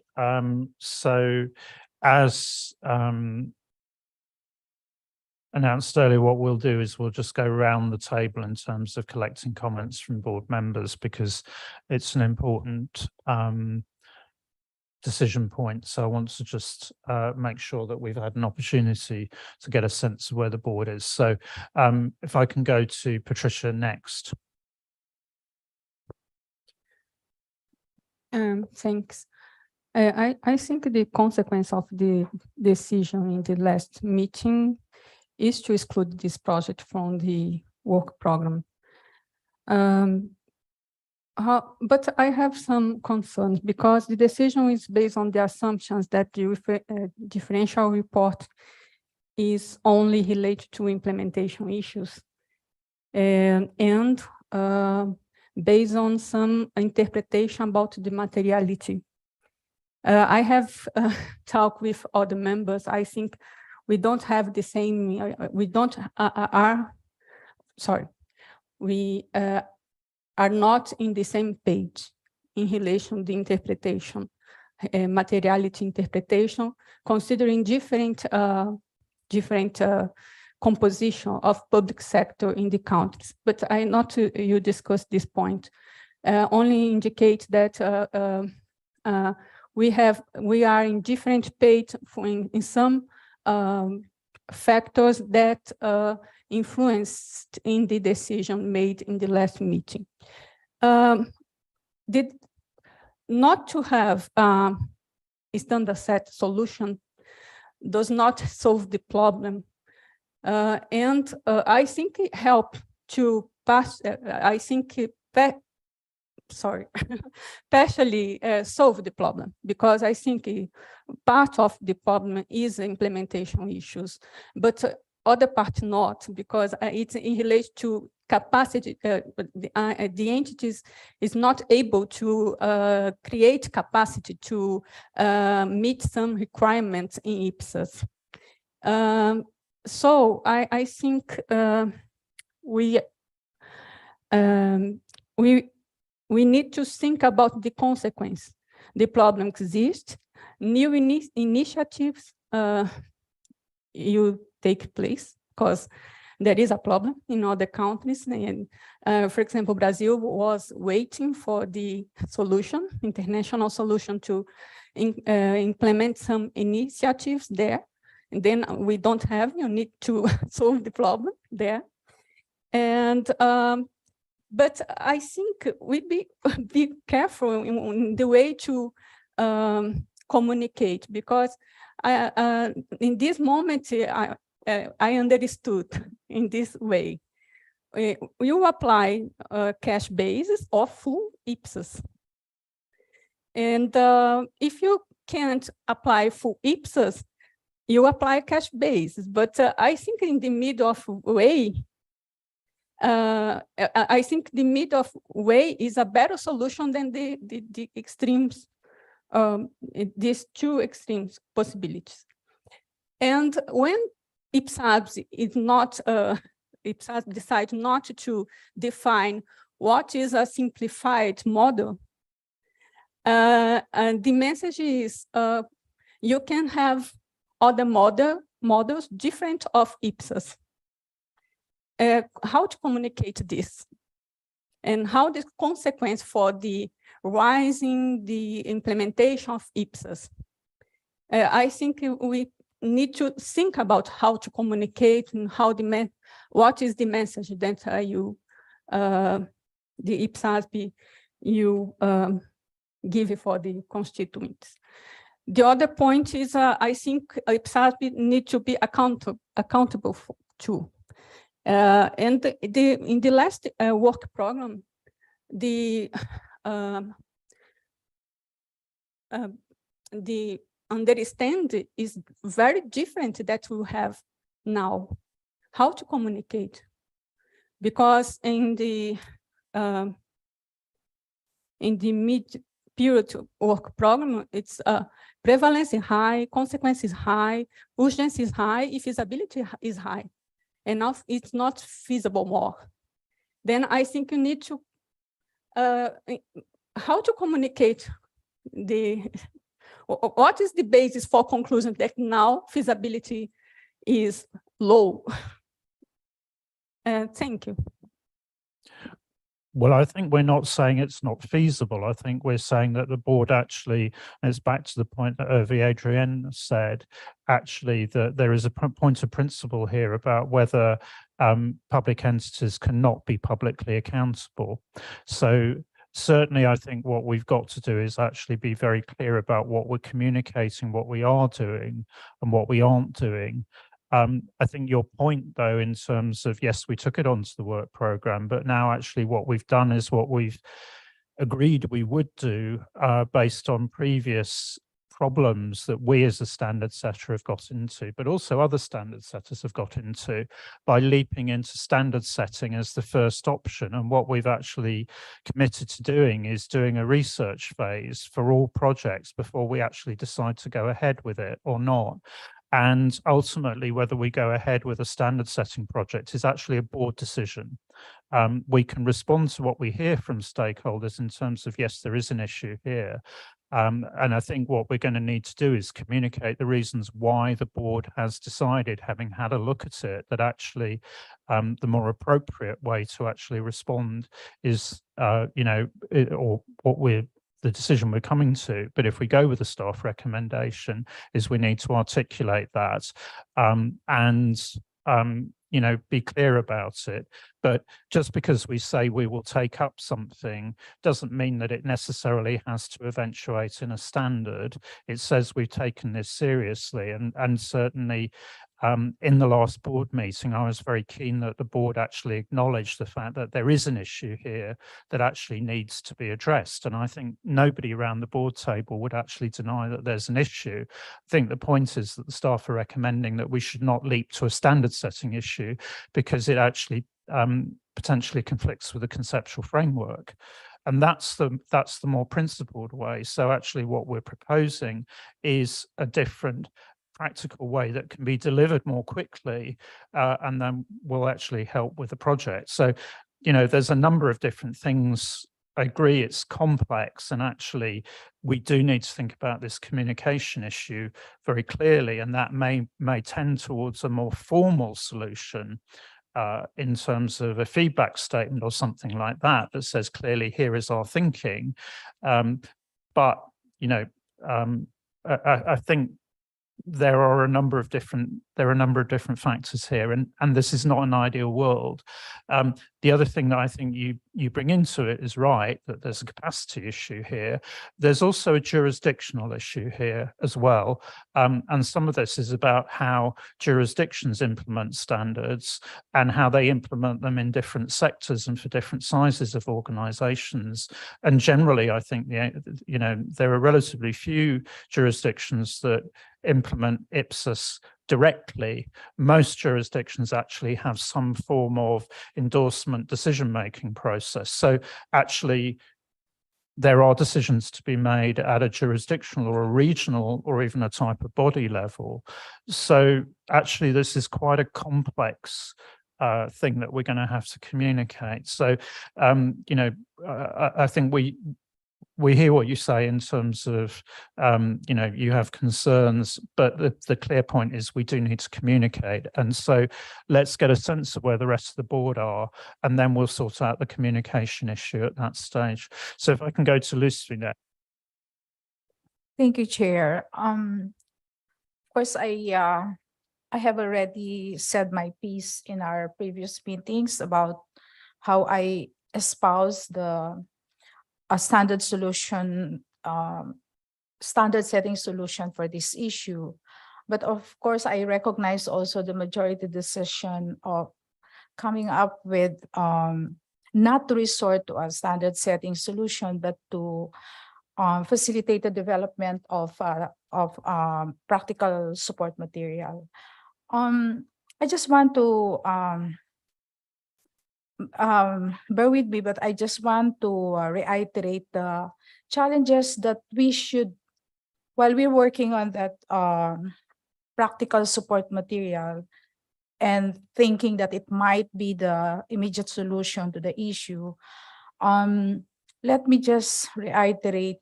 So as announced earlier, what we'll do is we'll just go around the table in terms of collecting comments from board members, because it's an important decision point. So I want to just make sure that we've had an opportunity to get a sense of where the board is. So if I can go to Patricia next. Thanks. I think the consequence of the decision in the last meeting is to exclude this project from the work program. But I have some concerns because the decision is based on the assumptions that the differential report is only related to implementation issues and based on some interpretation about the materiality. I have talked with other members. I think we don't have the same, we are not in the same page in relation to the interpretation, materiality interpretation, considering different composition of public sector in the countries. But I not you discuss this point. Only indicate that we are in different page in some factors that influenced in the decision made in the last meeting. Not to have a standard set solution does not solve the problem. And I think it helped to pass, I think partially solve the problem, because I think part of the problem is implementation issues, but other part not, because it's in relation to capacity. The entities is not able to create capacity to meet some requirements in IPSAS. So I think we need to think about the consequence. The problem exists, new initiatives you take place because there is a problem in other countries. And for example, Brazil was waiting for the solution, international solution to implement some initiatives there. And then we don't have, you need to solve the problem there. And but I think we be careful in the way to communicate, because in this moment I understood in this way. You apply cash basis or full IPSAS. And if you can't apply full IPSAS, you apply cash basis. But I think in the middle of way, I think the middle of way is a better solution than the extremes, these two extremes possibilities. And when IPSASB is not, IPSASB decides not to define what is a simplified model, and the message is you can have other models different of IPSAS. How to communicate this, and how the consequence for the rising the implementation of IPSAS. I think we need to think about how to communicate and how what is the message that you the IPSASB you give for the constituents. The other point is I think IPSASB need to be accountable too. And in the last work program, the understanding is very different that we have now. How to communicate? Because in the mid-period work program, it's prevalence is high, consequence is high, urgency is high, feasibility is high. And now it's not feasible more. Then I think you need to how to communicate what is the basis for conclusion that now feasibility is low? Thank you. Well, I think we're not saying it's not feasible. I think we're saying that the board actually, and it's back to the point that Adrienne said, actually that there is a point of principle here about whether public entities cannot be publicly accountable. So certainly, I think what we've got to do is actually be very clear about what we're communicating, what we are doing and what we aren't doing. I think your point, though, in terms of, yes, we took it onto the work program, but now actually what we've done is what we've agreed we would do based on previous problems that we as a standard setter have got into, but also other standard setters have got into by leaping into standard setting as the first option. And what we've actually committed to doing is doing a research phase for all projects before we actually decide to go ahead with it or not. And ultimately, whether we go ahead with a standard setting project is actually a board decision. We can respond to what we hear from stakeholders in terms of, yes, there is an issue here. And I think what we're going to need to do is communicate the reasons why the board has decided, having had a look at it, that actually the more appropriate way to actually respond is, or what we're the decision we're coming to. But if we go with the staff recommendation, is we need to articulate that and be clear about it. But just because we say we will take up something doesn't mean that it necessarily has to eventuate in a standard. It says we've taken this seriously, and certainly in the last board meeting, I was very keen that the board actually acknowledged the fact that there is an issue here that actually needs to be addressed. And I think nobody around the board table would actually deny that there's an issue. I think the point is that the staff are recommending that we should not leap to a standard setting issue because it actually potentially conflicts with the conceptual framework. And that's the more principled way. So actually what we're proposing is a different practical way that can be delivered more quickly and then will actually help with the project. So, there's a number of different things. I agree it's complex, and actually we do need to think about this communication issue very clearly, and that may tend towards a more formal solution in terms of a feedback statement or something like that that says clearly here is our thinking. But I think there are a number of different factors here, and this is not an ideal world. The other thing that I think you bring into it is right, that there's a capacity issue here. There's also a jurisdictional issue here as well, and some of this is about how jurisdictions implement standards and how they implement them in different sectors and for different sizes of organizations. And generally, I think there are relatively few jurisdictions that implement IPSAS directly. Most jurisdictions actually have some form of endorsement decision-making process. So actually, there are decisions to be made at a jurisdictional or a regional or even a type of body level. So actually, this is quite a complex thing that we're going to have to communicate. So, I think we hear what you say in terms of, you have concerns, but the clear point is we do need to communicate. And so let's get a sense of where the rest of the board are, and then we'll sort out the communication issue at that stage. So if I can go to Lucy now. Thank you, Chair. Of course, I have already said my piece in our previous meetings about how I espouse a standard solution, standard setting solution for this issue. But of course, I recognize also the majority decision of coming up with not to resort to a standard setting solution, but to facilitate the development of practical support material. I just want to bear with me, but I just want to reiterate the challenges that we should, while we're working on that practical support material and thinking that it might be the immediate solution to the issue, let me just reiterate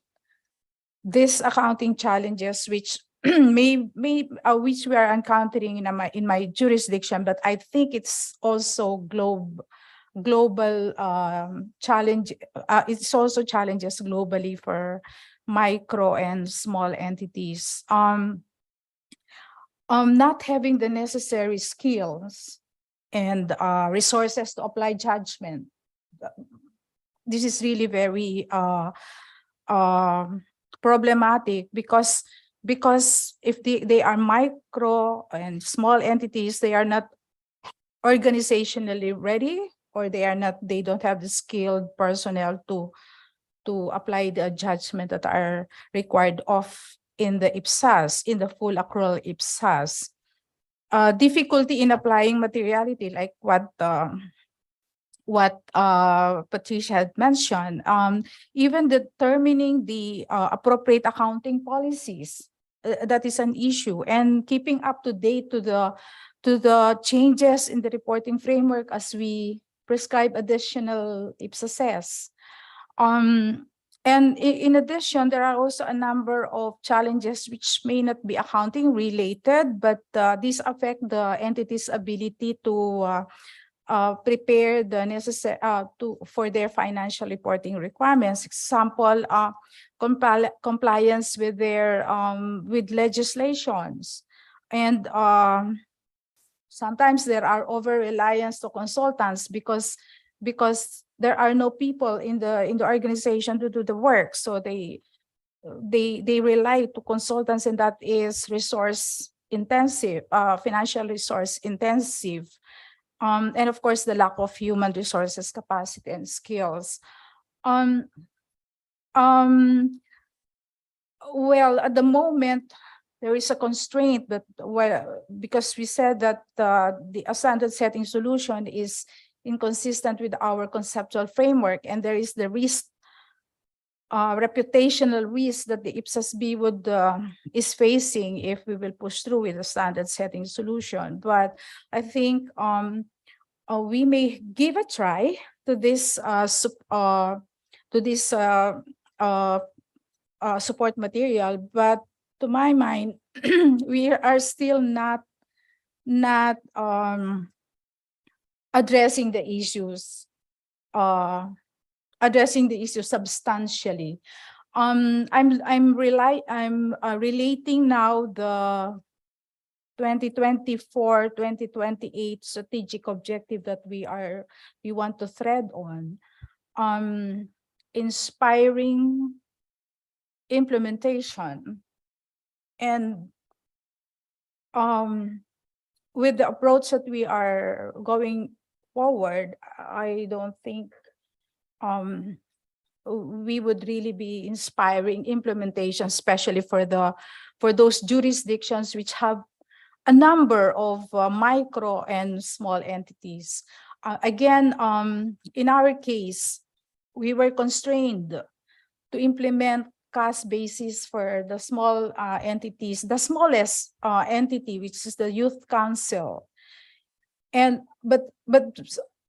these accounting challenges which which we are encountering in my jurisdiction, but I think it's also global challenge. It's also challenges globally for micro and small entities. Not having the necessary skills and resources to apply judgment. This is really very problematic because if they are micro and small entities, they are not organizationally ready, or they don't have the skilled personnel to apply the judgment that are required of in the IPSAS, in the full accrual IPSAS. Difficulty in applying materiality, like what Patricia had mentioned, even determining the appropriate accounting policies, that is an issue, and keeping up to date to the changes in the reporting framework as we prescribe additional IPSAS. And in addition, there are also a number of challenges which may not be accounting related, but these affect the entity's ability to prepare the necessary for their financial reporting requirements. Example, compliance with their with legislations, and sometimes there are over reliance to consultants because there are no people in the organization to do the work, so they rely to consultants, and that is resource intensive, financial resource intensive. And of course, the lack of human resources, capacity, and skills. Well, at the moment, there is a constraint that, well, because we said that the standard setting solution is inconsistent with our conceptual framework, and there is the risk, reputational risk that the IPSASB is facing if we will push through with a standard setting solution. But I think we may give a try to this support material, but to my mind, we are still not addressing the issues substantially. I'm relating now the 2024-2028 strategic objective that we want to thread on, inspiring implementation. And with the approach that we are going forward, I don't think we would really be inspiring implementation, especially for those jurisdictions which have a number of micro and small entities. Again, in our case, we were constrained to implement cost basis for the small entities, the smallest entity, which is the Youth Council. But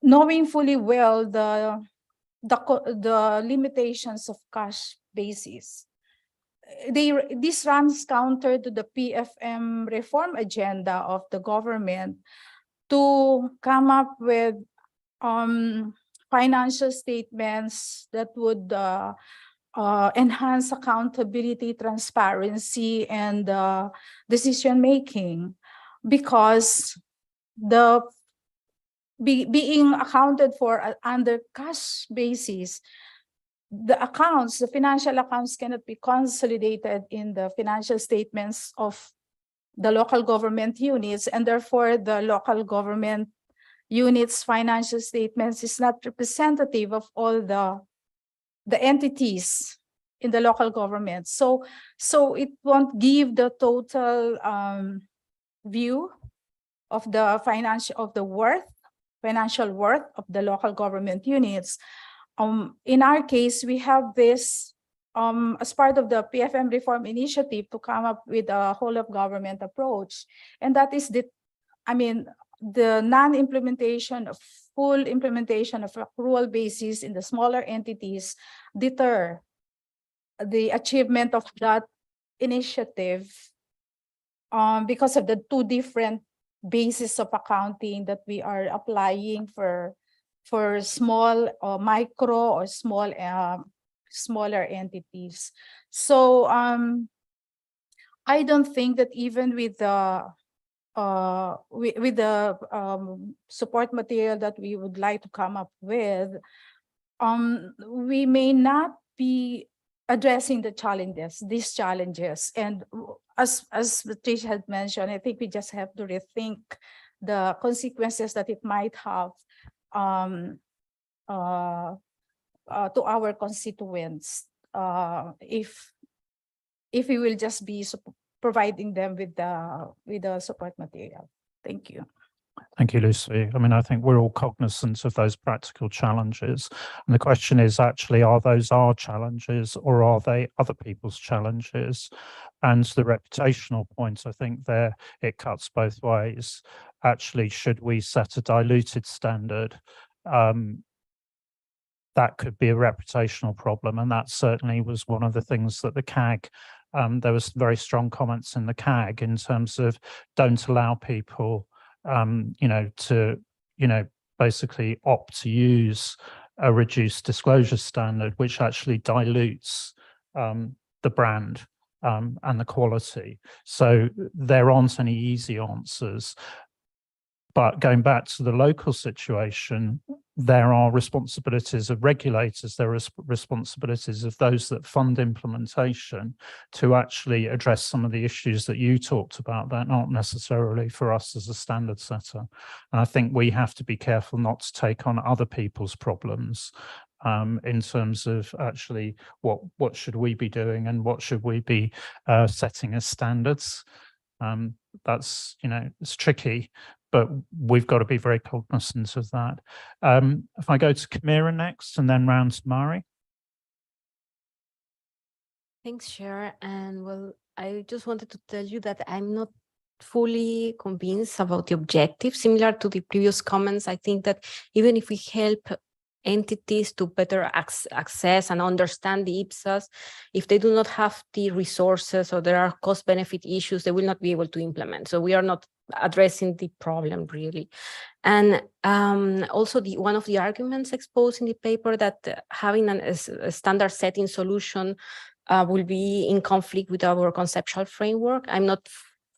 knowing fully well the limitations of cash basis, this runs counter to the PFM reform agenda of the government to come up with financial statements that would enhance accountability, transparency, and decision making, because being accounted for under cash basis, the financial accounts cannot be consolidated in the financial statements of the local government units, and therefore the local government units' financial statements is not representative of all the entities in the local government. So it won't give the total view of the financial worth of the local government units. In our case, we have this as part of the PFM reform initiative to come up with a whole of government approach, and that is the non-implementation of full implementation of accrual basis in the smaller entities deter the achievement of that initiative because of the two different bases of accounting that we are applying for small or micro or smaller entities. So I don't think that even with the support material that we would like to come up with, we may not be addressing these challenges. And as Trish had mentioned, I think we just have to rethink the consequences that it might have to our constituents if we will just be providing them with the support material. Thank you. Thank you, Lucy. I mean, I think we're all cognizant of those practical challenges. And the question is actually, are those our challenges or are they other people's challenges? And the reputational point, I think there it cuts both ways. Actually, should we set a diluted standard? That could be a reputational problem. And that certainly was one of the things that the CAG, there was very strong comments in the CAG in terms of don't allow people to basically opt to use a reduced disclosure standard, which actually dilutes the brand and the quality. So there aren't any easy answers. But going back to the local situation, there are responsibilities of regulators, there are responsibilities of those that fund implementation to actually address some of the issues that you talked about that aren't necessarily for us as a standard setter. And I think we have to be careful not to take on other people's problems in terms of actually what should we be doing and what should we be setting as standards. That's, it's tricky, but we've got to be very cognizant of that. If I go to Kamira next and then round to Mari. Thanks, Chair. And well, I just wanted to tell you that I'm not fully convinced about the objective. Similar to the previous comments, I think that even if we help entities to better access and understand the IPSAS, if they do not have the resources or there are cost benefit issues, they will not be able to implement. So we are not addressing the problem really. And also one of the arguments exposed in the paper that having a standard setting solution will be in conflict with our conceptual framework. I'm not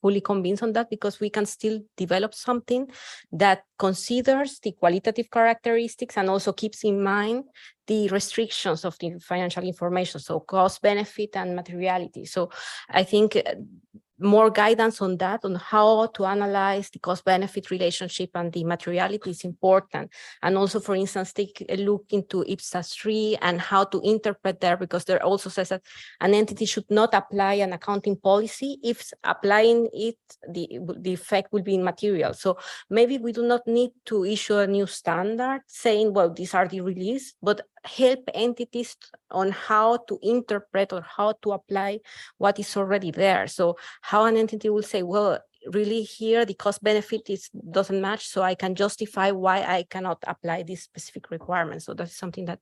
fully convinced on that because we can still develop something that considers the qualitative characteristics and also keeps in mind the restrictions of the financial information, so cost, benefit, and materiality. So I think more guidance on that, on how to analyze the cost-benefit relationship and the materiality is important. And also, for instance, take a look into IPSAS 3 and how to interpret there, because there also says that an entity should not apply an accounting policy. If applying it, the effect will be immaterial. So maybe we do not need to issue a new standard saying, well, these are the release, but help entities on how to interpret or how to apply what is already there. So how an entity will say, well, really here the cost benefit doesn't match, so I can justify why I cannot apply this specific requirement. So that's something that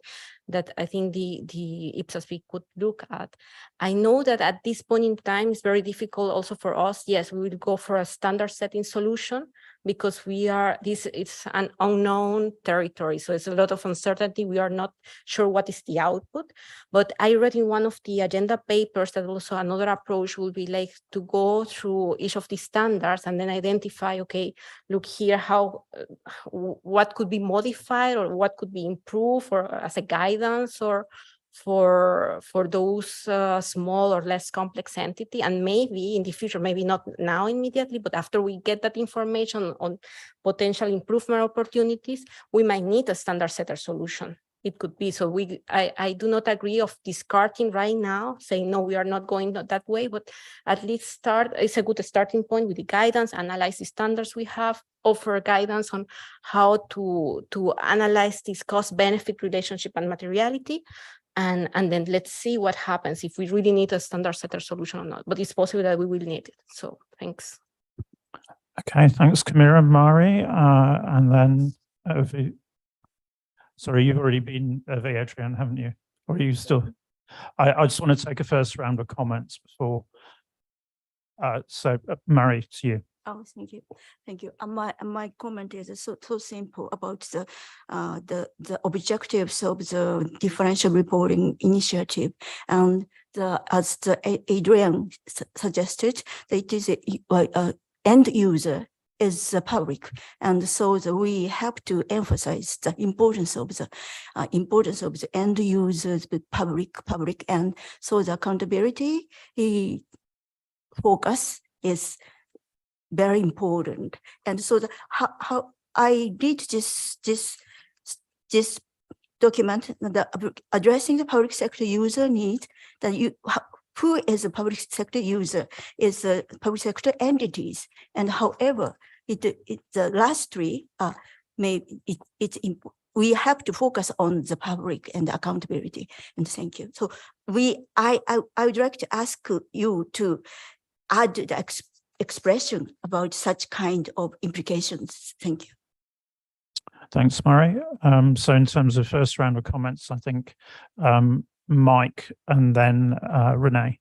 I think the IPSASB could look at. I know that at this point in time it's very difficult also for us. Yes, we will go for a standard setting solution because it's an unknown territory. So it's a lot of uncertainty. We are not sure what is the output. But I read in one of the agenda papers that also another approach will be like to go through each of the standards and then identify, okay, look here, what could be modified or what could be improved or as a guidance or for those small or less complex entity. And maybe in the future, maybe not now immediately, but after we get that information on potential improvement opportunities, we might need a standard setter solution. It could be. So I do not agree of discarding right now, saying, no, we are not going that way, but at least it's a good starting point with the guidance, analyze the standards we have, offer guidance on how to analyze this cost-benefit relationship and materiality, and then let's see what happens if we really need a standard setter solution or not. But it's possible that we will need it. So thanks. Okay, thanks, Camilla, Mari, and then sorry, you've already been Adrian, haven't you? Or are you still? I just want to take a first round of comments before. So, Mari, to you. Oh, thank you. Thank you. My comment is so simple about the objectives of the differential reporting initiative. And as Adrian suggested, that it is a end user is the public, and so we have to emphasize the importance of the end users, the public, and so the accountability focus is very important. And so how I did this document, addressing the public sector user need, that who is a public sector user is the public sector entities. And however, the last three we have to focus on the public and the accountability. And thank you. So I would like to ask you to add the expression about such kind of implications. Thank you. Thanks, Mari. So in terms of first round of comments, I think Mike and then Renee.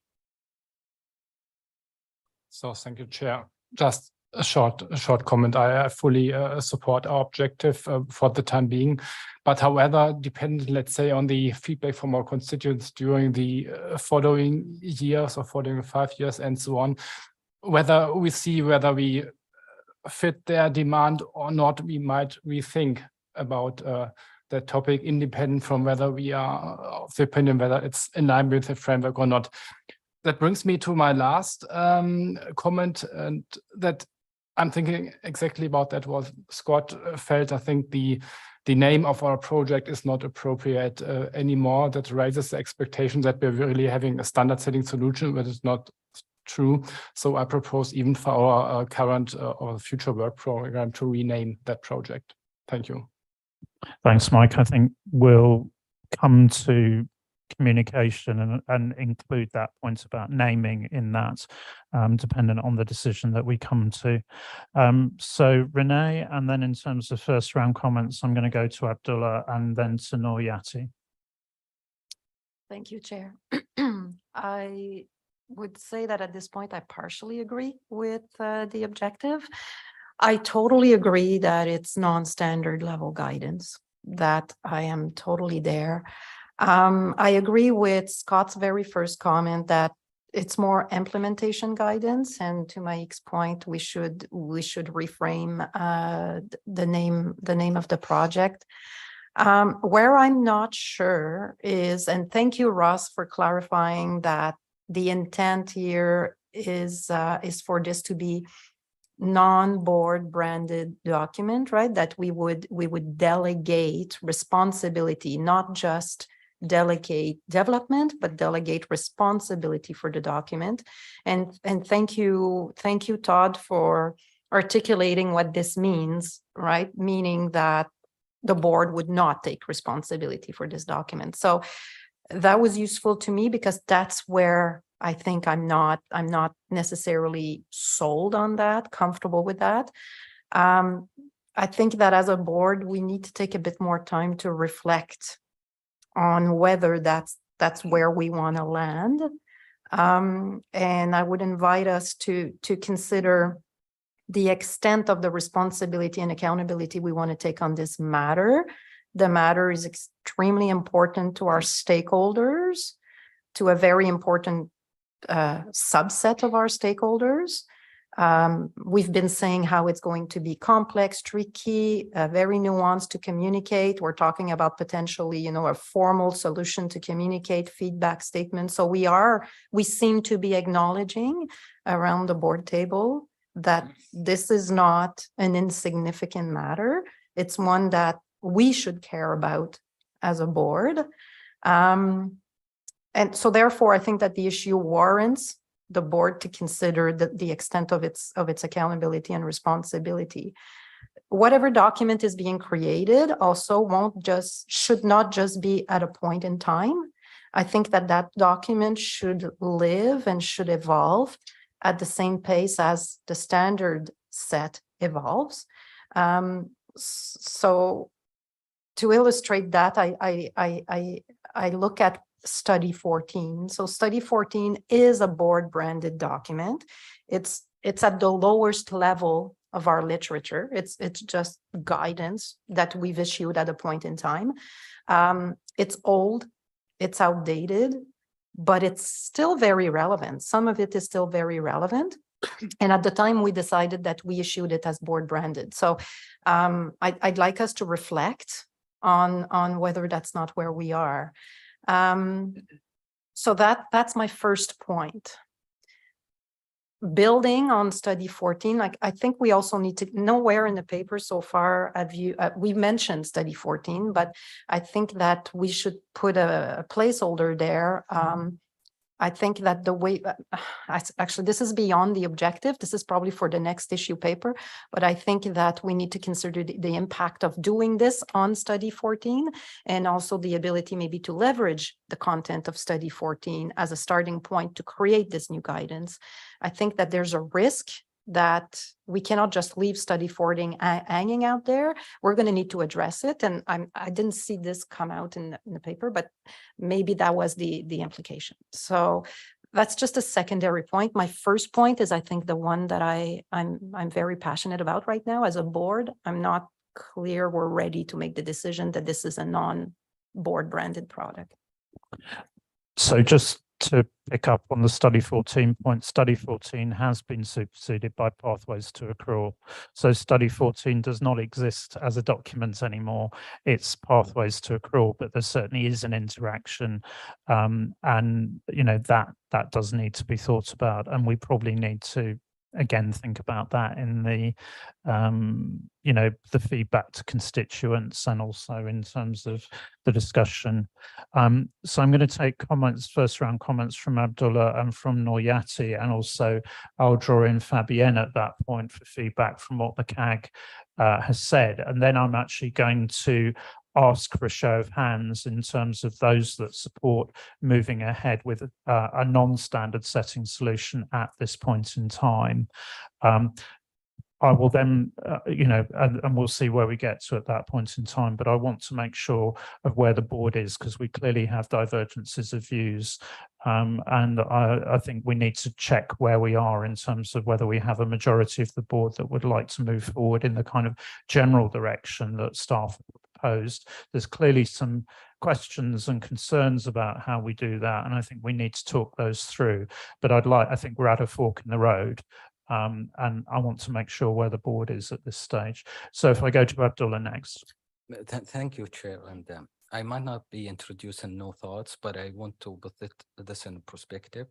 So thank you, Chair. Just a short comment. I fully support our objective for the time being, but however, dependent, let's say, on the feedback from our constituents during the following years or following 5 years and so on, whether we fit their demand or not, we might rethink about the topic, independent from whether we are of the opinion whether it's in line with the framework or not. That brings me to my last comment, and that I'm thinking exactly about that what Scott felt. I think the name of our project is not appropriate anymore. That raises the expectation that we're really having a standard setting solution, but it's not true. So I propose even for our current or future work program to rename that project. Thank you. Thanks, Mike. I think we'll come to communication and include that point about naming in that, dependent on the decision that we come to. So Renee, and then in terms of first round comments, I'm going to go to Abdullah and then to Noryati. Thank you, Chair. I would say that at this point, I partially agree with the objective. I totally agree that it's non-standard level guidance, that I am totally there. I agree with Scott's very first comment that it's more implementation guidance, and to Mike's point, we should reframe the name of the project. Where I'm not sure is, and thank you, Ross, for clarifying that the intent here is for this to be non-board branded document, right? That we would delegate responsibility, not just delegate development, but delegate responsibility for the document. And thank you, Todd, for articulating what this means, right? Meaning that the board would not take responsibility for this document. So that was useful to me because that's where I think I'm not necessarily sold on that, comfortable with that. I think that as a board, we need to take a bit more time to reflect on whether that's where we want to land. And I would invite us to consider the extent of the responsibility and accountability we want to take on this matter. The matter is extremely important to our stakeholders, to a very important subset of our stakeholders. We've been saying how it's going to be complex, tricky, very nuanced to communicate. We're talking about potentially, a formal solution to communicate feedback statements. So we seem to be acknowledging around the board table that this is not an insignificant matter. It's one that we should care about as a board. And so therefore, I think that the issue warrants the board to consider the extent of its accountability and responsibility. Whatever document is being created also should not just be at a point in time. I think that document should live and should evolve at the same pace as the standard set evolves. So to illustrate that, I look at study 14. So study 14 is a board branded document. It's at the lowest level of our literature. It's just guidance that we've issued at a point in time. It's old, it's outdated, but it's still very relevant. Some of it is still very relevant. And at the time we decided that we issued it as board branded. So I'd like us to reflect on whether that's not where we are. So that's my first point. Building on study 14, I think we also need to, nowhere in the paper so far have you, we mentioned study 14, but I think that we should put a placeholder there. I think that the way, actually, this is beyond the objective. This is probably for the next issue paper, but I think that we need to consider the impact of doing this on study 14 and also the ability maybe to leverage the content of study 14 as a starting point to create this new guidance. I think that there's a risk that we cannot just leave study 14 hanging out there. We're going to need to address it. And I didn't see this come out in the paper, but maybe that was the implication. So that's just a secondary point. My first point is, I think, the one that I'm very passionate about right now as a board. I'm not clear we're ready to make the decision that this is a non-board branded product. So just to pick up on the study 14 point, study 14 has been superseded by pathways to accrual. So study 14 does not exist as a document anymore. It's pathways to accrual, but there certainly is an interaction. And you know, that does need to be thought about, and we probably need to again think about that in the you know, the feedback to constituents and also in terms of the discussion. So I'm going to take comments, first round comments from Abdullah and from Noyati, and also I'll draw in Fabienne at that point for feedback from what the CAG has said, and then I'm actually going to ask for a show of hands in terms of those that support moving ahead with a non-standard setting solution at this point in time. I will then, you know, and we'll see where we get to at that point in time, but I want to make sure of where the board is, because we clearly have divergences of views. And I think we need to check where we are in terms of whether we have a majority of the board that would like to move forward in the kind of general direction that staff proposed. There's clearly some questions and concerns about how we do that, and I think we need to talk those through. But I think we're at a fork in the road. And I want to make sure where the board is at this stage. So if I go to Abdullah next. Thank you, Chair. And I might not be introducing new thoughts, but I want to put this in perspective.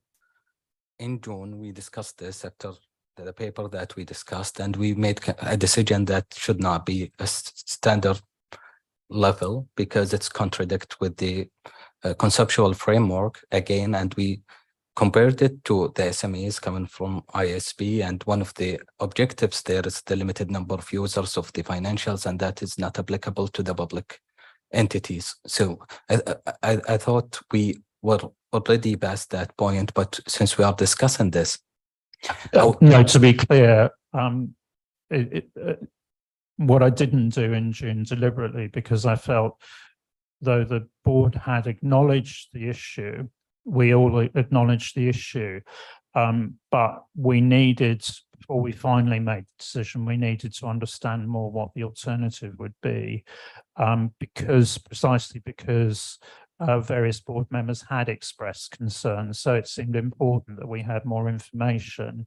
In June, we discussed this after the paper that we discussed, and we made a decision that should not be a standard level because it's contradict with the conceptual framework again, and we compared it to the SMEs coming from ISB, and one of the objectives there is the limited number of users of the financials, and that is not applicable to the public entities. So I thought we were already past that point, but since we are discussing this. No, to be clear, what I didn't do in June deliberately, because I felt though the board had acknowledged the issue, we all acknowledged the issue, but we needed, before we finally made the decision, we needed to understand more what the alternative would be, precisely because various board members had expressed concerns. So it seemed important that we had more information.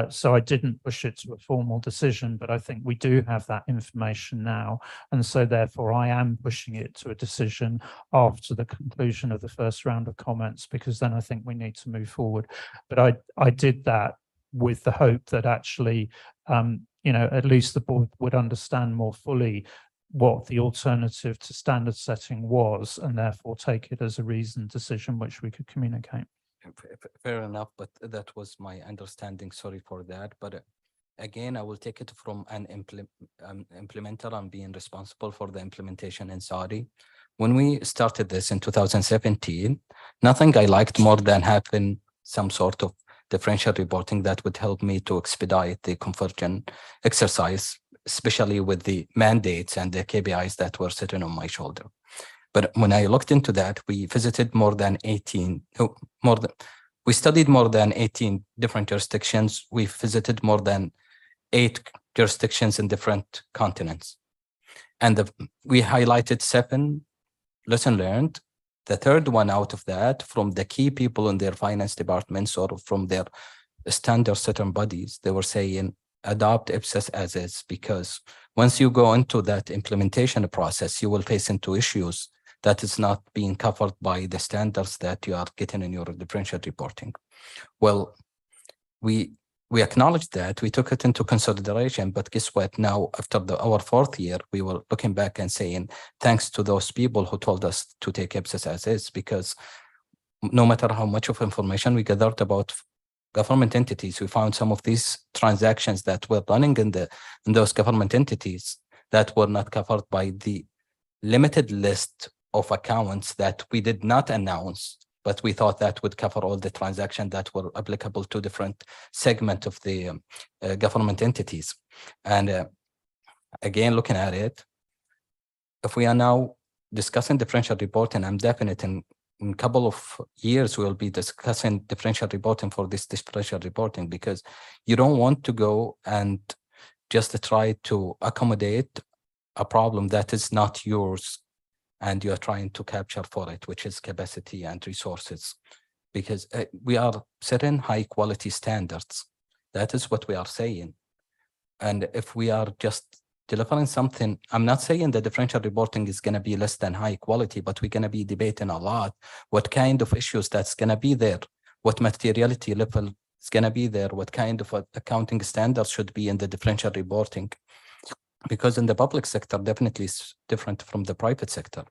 So I didn't push it to a formal decision, but I think we do have that information now. And so therefore I am pushing it to a decision after the conclusion of the first round of comments, because then I think we need to move forward. But I did that with the hope that actually, you know, at least the board would understand more fully what the alternative to standard setting was, and therefore take it as a reasoned decision which we could communicate. Fair enough, but that was my understanding. Sorry for that. But again, I will take it from an implementer and being responsible for the implementation in Saudi. When we started this in 2017, nothing I liked more than having some sort of differential reporting that would help me to expedite the conversion exercise, especially with the mandates and the KPIs that were sitting on my shoulder. But when I looked into that, we visited we studied more than 18 different jurisdictions. We visited more than 8 jurisdictions in different continents. And we highlighted 7 lessons learned. The third one out of that, from the key people in their finance departments or from their standard certain bodies, they were saying, adopt IPSAS as is, because once you go into that implementation process, you will face into issues that is not being covered by the standards that you are getting in your differential reporting. Well, we acknowledged that, we took it into consideration, but guess what? Now, after our 4th year, we were looking back and saying, thanks to those people who told us to take IPSAS as is, because no matter how much of information we gathered about government entities, we found some of these transactions that were running in those government entities that were not covered by the limited list of accounts that we did not announce, but we thought that would cover all the transactions that were applicable to different segments of the government entities. And again, looking at it, if we are now discussing differential reporting, I'm definite in a couple of years, we'll be discussing differential reporting for this differential reporting, because you don't want to go and just try to accommodate a problem that is not yours and you are trying to capture for it, which is capacity and resources, because we are setting high quality standards. That is what we are saying. And if we are just delivering something, I'm not saying the differential reporting is going to be less than high quality, but we're going to be debating a lot what kind of issues that's going to be there, what materiality level is going to be there, what kind of accounting standards should be in the differential reporting. Because in the public sector, definitely is different from the private sector.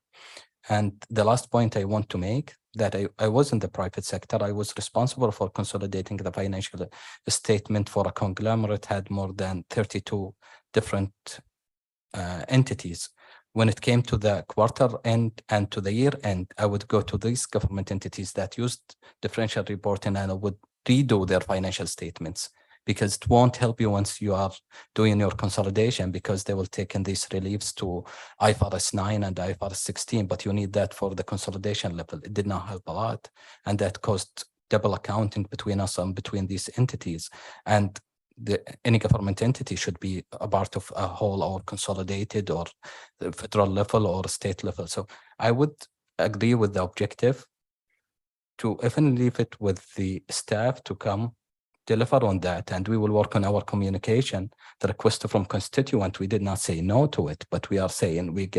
And the last point I want to make, that I was in the private sector, I was responsible for consolidating the financial statement for a conglomerate, had more than 32 different entities. When it came to the quarter end and to the year end, I would go to these government entities that used differential reporting and I would redo their financial statements, because it won't help you once you are doing your consolidation, because they will take in these reliefs to IFRS 9 and IFRS 16, but you need that for the consolidation level. It did not help a lot. And that caused double accounting between us and between these entities. And any government entity should be a part of a whole or consolidated or the federal level or state level. So I would agree with the objective to even leave it with the staff to come deliver on that, and we will work on our communication. The request from constituent, we did not say no to it, but we are saying we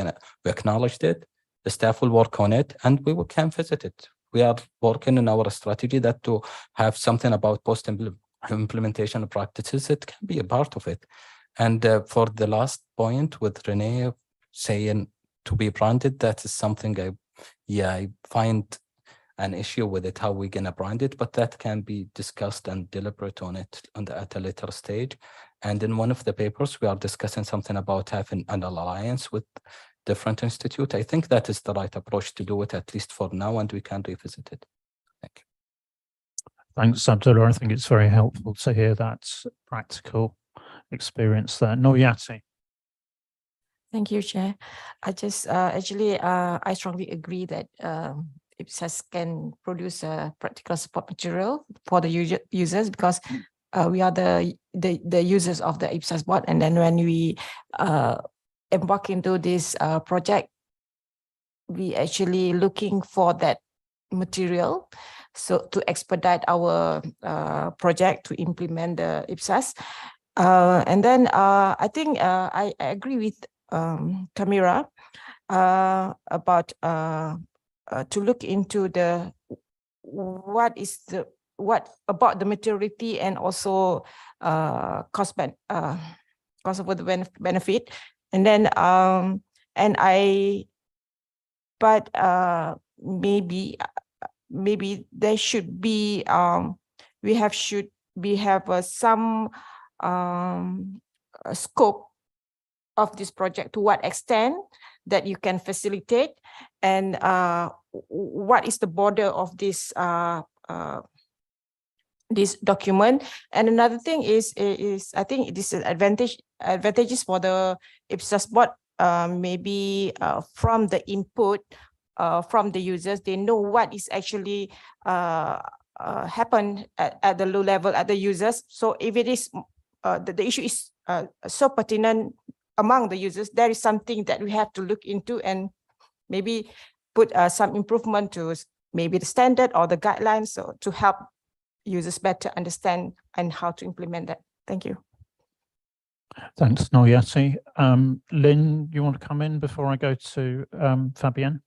acknowledged it. The staff will work on it, and we can visit it. We are working on our strategy that to have something about post-implementation practices. It can be a part of it. And for the last point with Renee saying to be branded, that is something I find an issue with it, how we're going to brand it, but that can be discussed and deliberate on it at a later stage. And in one of the papers, we are discussing something about having an alliance with different institutes. I think that is the right approach to do it, at least for now, and we can revisit it. Thank you. Thanks, Abdullah. I think it's very helpful to hear that practical experience there. Noyati. Thank you, Chair. I just I strongly agree that IPSAS can produce a practical support material for the users, because we are the users of the IPSAS board. And then when we embark into this project, we actually looking for that material, so to expedite our project to implement the IPSAS. And then I think I agree with Kamira about to look into what about the maturity and also cost of the benefit. And then but maybe there should be we have some scope of this project, to what extent that you can facilitate, and what is the border of this this document. And another thing is I think this is advantages for the IPSAS board, maybe from the input from the users, they know what is actually happen at the low level at the users. So if it is the issue is so pertinent among the users, there is something that we have to look into and maybe put some improvement to maybe the standard or the guidelines, so to help users better understand and how to implement that. Thank you. Thanks, Noyati. Lynn, you want to come in before I go to Fabienne?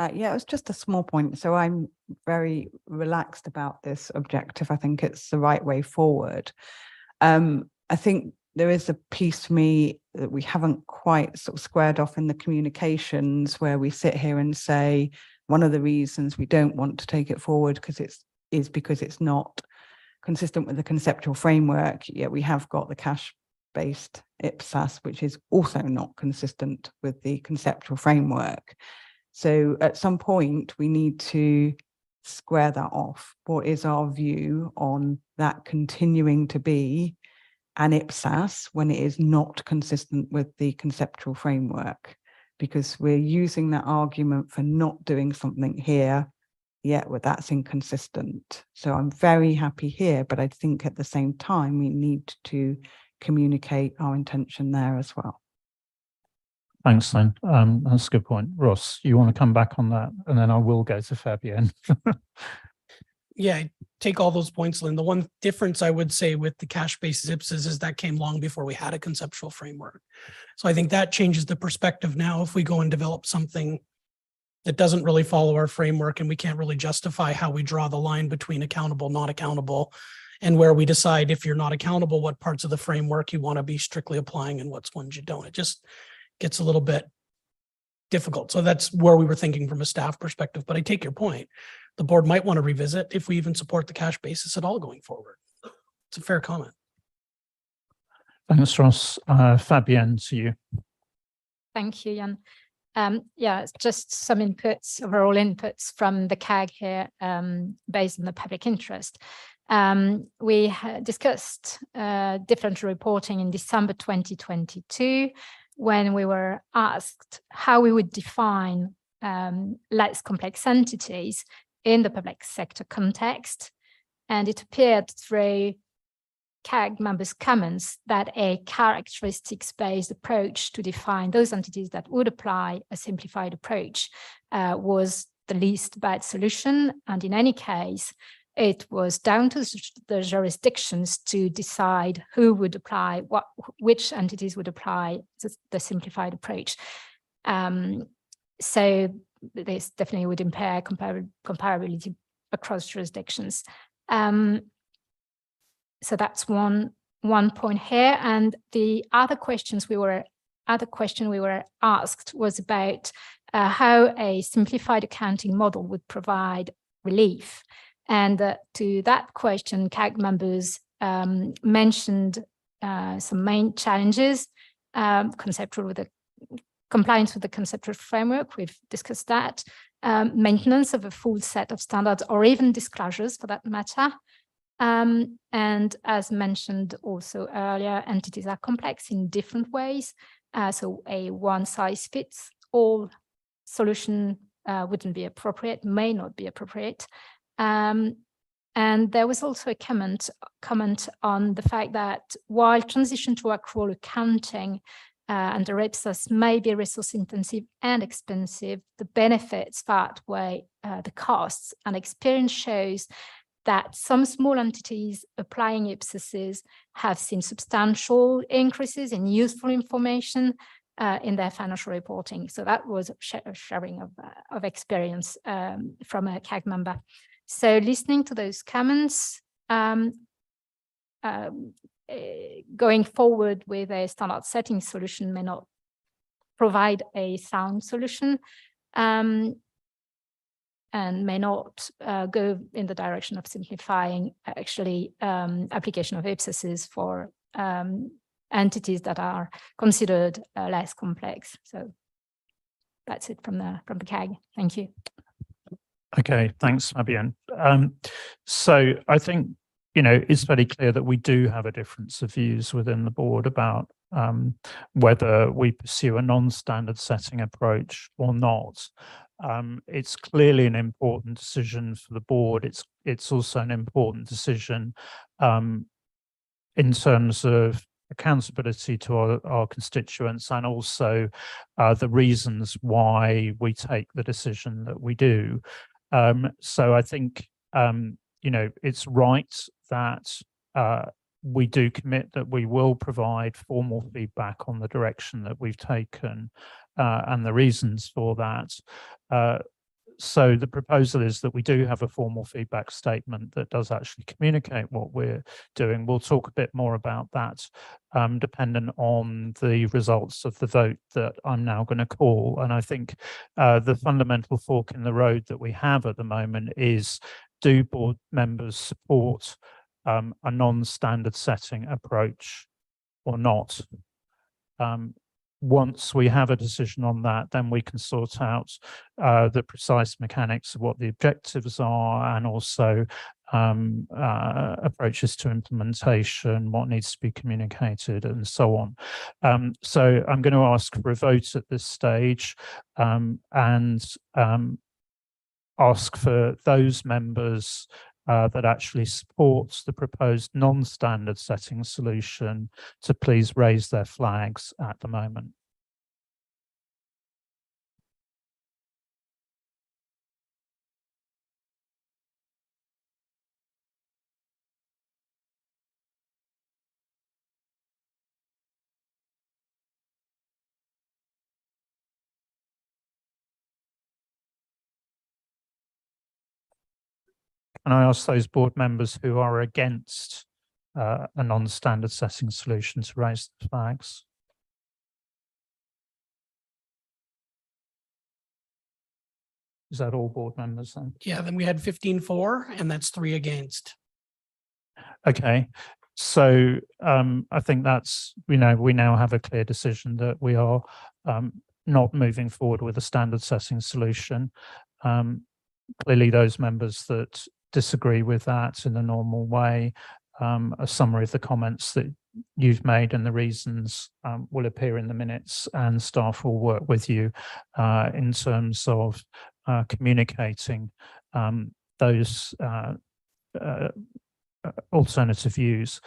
Yeah, it was just a small point. So I'm very relaxed about this objective. I think it's the right way forward. I think there is a piece for me that we haven't quite sort of squared off in the communications, where we sit here and say one of the reasons we don't want to take it forward is because it's not consistent with the conceptual framework. Yet we have got the cash-based IPSAS, which is also not consistent with the conceptual framework. So at some point we need to square that off. What is our view on that continuing to be an IPSAS when it is not consistent with the conceptual framework? Because we're using that argument for not doing something here, yet that's inconsistent. So I'm very happy here, but I think at the same time, we need to communicate our intention there as well. Thanks, Lynn. That's a good point. Ross, you want to come back on that? And then I will go to Fabienne. Yeah, I take all those points, Lynn. The one difference I would say with the cash-based IPSAS is that came long before we had a conceptual framework. So I think that changes the perspective now. If we go and develop something that doesn't really follow our framework and we can't really justify how we draw the line between accountable, not accountable, and where we decide if you're not accountable, what parts of the framework you want to be strictly applying and what's ones you don't. It just gets a little bit difficult. So that's where we were thinking from a staff perspective, but I take your point. The board might want to revisit if we even support the cash basis at all going forward. It's a fair comment. Thanks, Ross. Fabienne, to you. Thank you, Jan. Yeah, it's just some inputs, overall inputs from the CAG here, based on the public interest. We discussed differential reporting in December 2022, when we were asked how we would define less complex entities in the public sector context. And it appeared through CAG members' comments that a characteristics-based approach to define those entities that would apply a simplified approach was the least bad solution. And in any case, it was down to the jurisdictions to decide who would apply, which entities would apply the simplified approach. So this definitely would impair comparability across jurisdictions. So that's one point here. And the other question we were asked was about how a simplified accounting model would provide relief. And to that question, CAG members mentioned some main challenges, conceptual with the compliance with the conceptual framework, we've discussed that, maintenance of a full set of standards or even disclosures for that matter. And as mentioned also earlier, entities are complex in different ways. So a one-size-fits-all solution wouldn't be appropriate, may not be appropriate. And there was also a comment on the fact that while transition to accrual accounting under IPSAS may be resource intensive and expensive, the benefits far outweigh the costs. And experience shows that some small entities applying IPSASs have seen substantial increases in useful information in their financial reporting. So that was a sharing of experience from a CAG member. So listening to those comments, going forward with a standard setting solution may not provide a sound solution, and may not go in the direction of simplifying actually application of IPSASs for entities that are considered less complex. So that's it from the CAG. Thank you. Okay, thanks, Fabienne. So I think, it's very clear that we do have a difference of views within the board about whether we pursue a non-standard setting approach or not. It's clearly an important decision for the board. It's also an important decision in terms of accountability to our constituents, and also the reasons why we take the decision that we do. So I think, it's right that we do commit that we will provide formal feedback on the direction that we've taken and the reasons for that. So the proposal is that we do have a formal feedback statement that does actually communicate what we're doing. We'll talk a bit more about that dependent on the results of the vote that I'm now going to call. And I think the fundamental fork in the road that we have at the moment is, do board members support a non-standard setting approach or not? Once we have a decision on that, then we can sort out the precise mechanics of what the objectives are, and also approaches to implementation, what needs to be communicated, and so on. So I'm going to ask for a vote at this stage, and ask for those members that actually supports the proposed non-standard setting solution to please raise their flags at the moment. Can I ask those board members who are against a non-standard setting solution to raise the flags? Is that all board members then? Yeah, then we had 15 for, and that's 3 against. Okay, so I think that's, we now have a clear decision that we are not moving forward with a standard setting solution. Clearly, those members that disagree with that in the normal way, a summary of the comments that you've made and the reasons will appear in the minutes, and staff will work with you in terms of communicating those alternative views.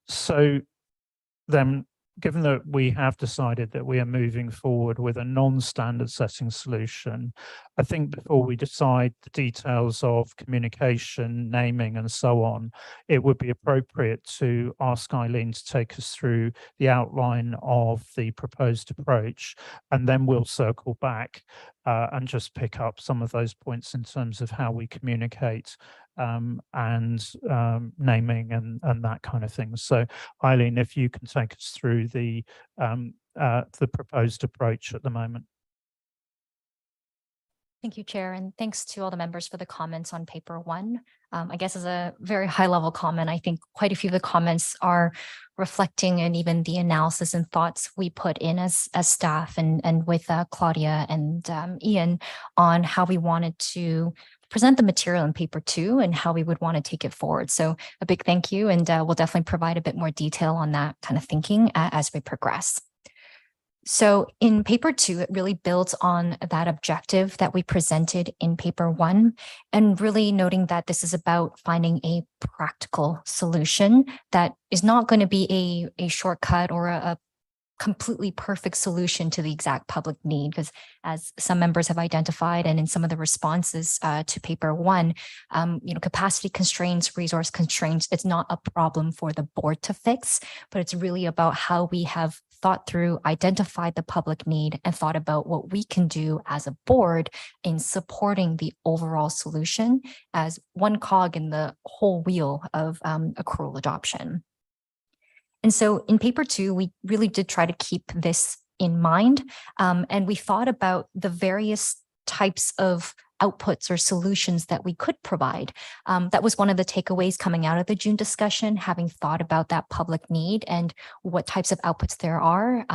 So then, given that we have decided that we are moving forward with a non-standard setting solution, I think before we decide the details of communication, naming, and so on, it would be appropriate to ask Eileen to take us through the outline of the proposed approach, and then we'll circle back and just pick up some of those points in terms of how we communicate and naming and that kind of thing. So Eileen, if you can take us through the proposed approach at the moment. Thank you, Chair, and thanks to all the members for the comments on paper 1. I guess as a very high level comment, I think quite a few of the comments are reflecting and even the analysis and thoughts we put in as staff and with Claudia and Ian on how we wanted to present the material in paper 2 and how we would want to take it forward. So a big thank you, and we'll definitely provide a bit more detail on that kind of thinking as we progress. So in paper 2, it really builds on that objective that we presented in paper 1, and really noting that this is about finding a practical solution that is not going to be a shortcut or a completely perfect solution to the exact public need, because as some members have identified and in some of the responses to paper 1, capacity constraints, resource constraints, it's not a problem for the board to fix, but it's really about how we have thought through, identified the public need, and thought about what we can do as a board in supporting the overall solution as one cog in the whole wheel of accrual adoption. And so in paper 2, we really did try to keep this in mind, and we thought about the various types of outputs or solutions that we could provide. That was one of the takeaways coming out of the June discussion, having thought about that public need and what types of outputs there are.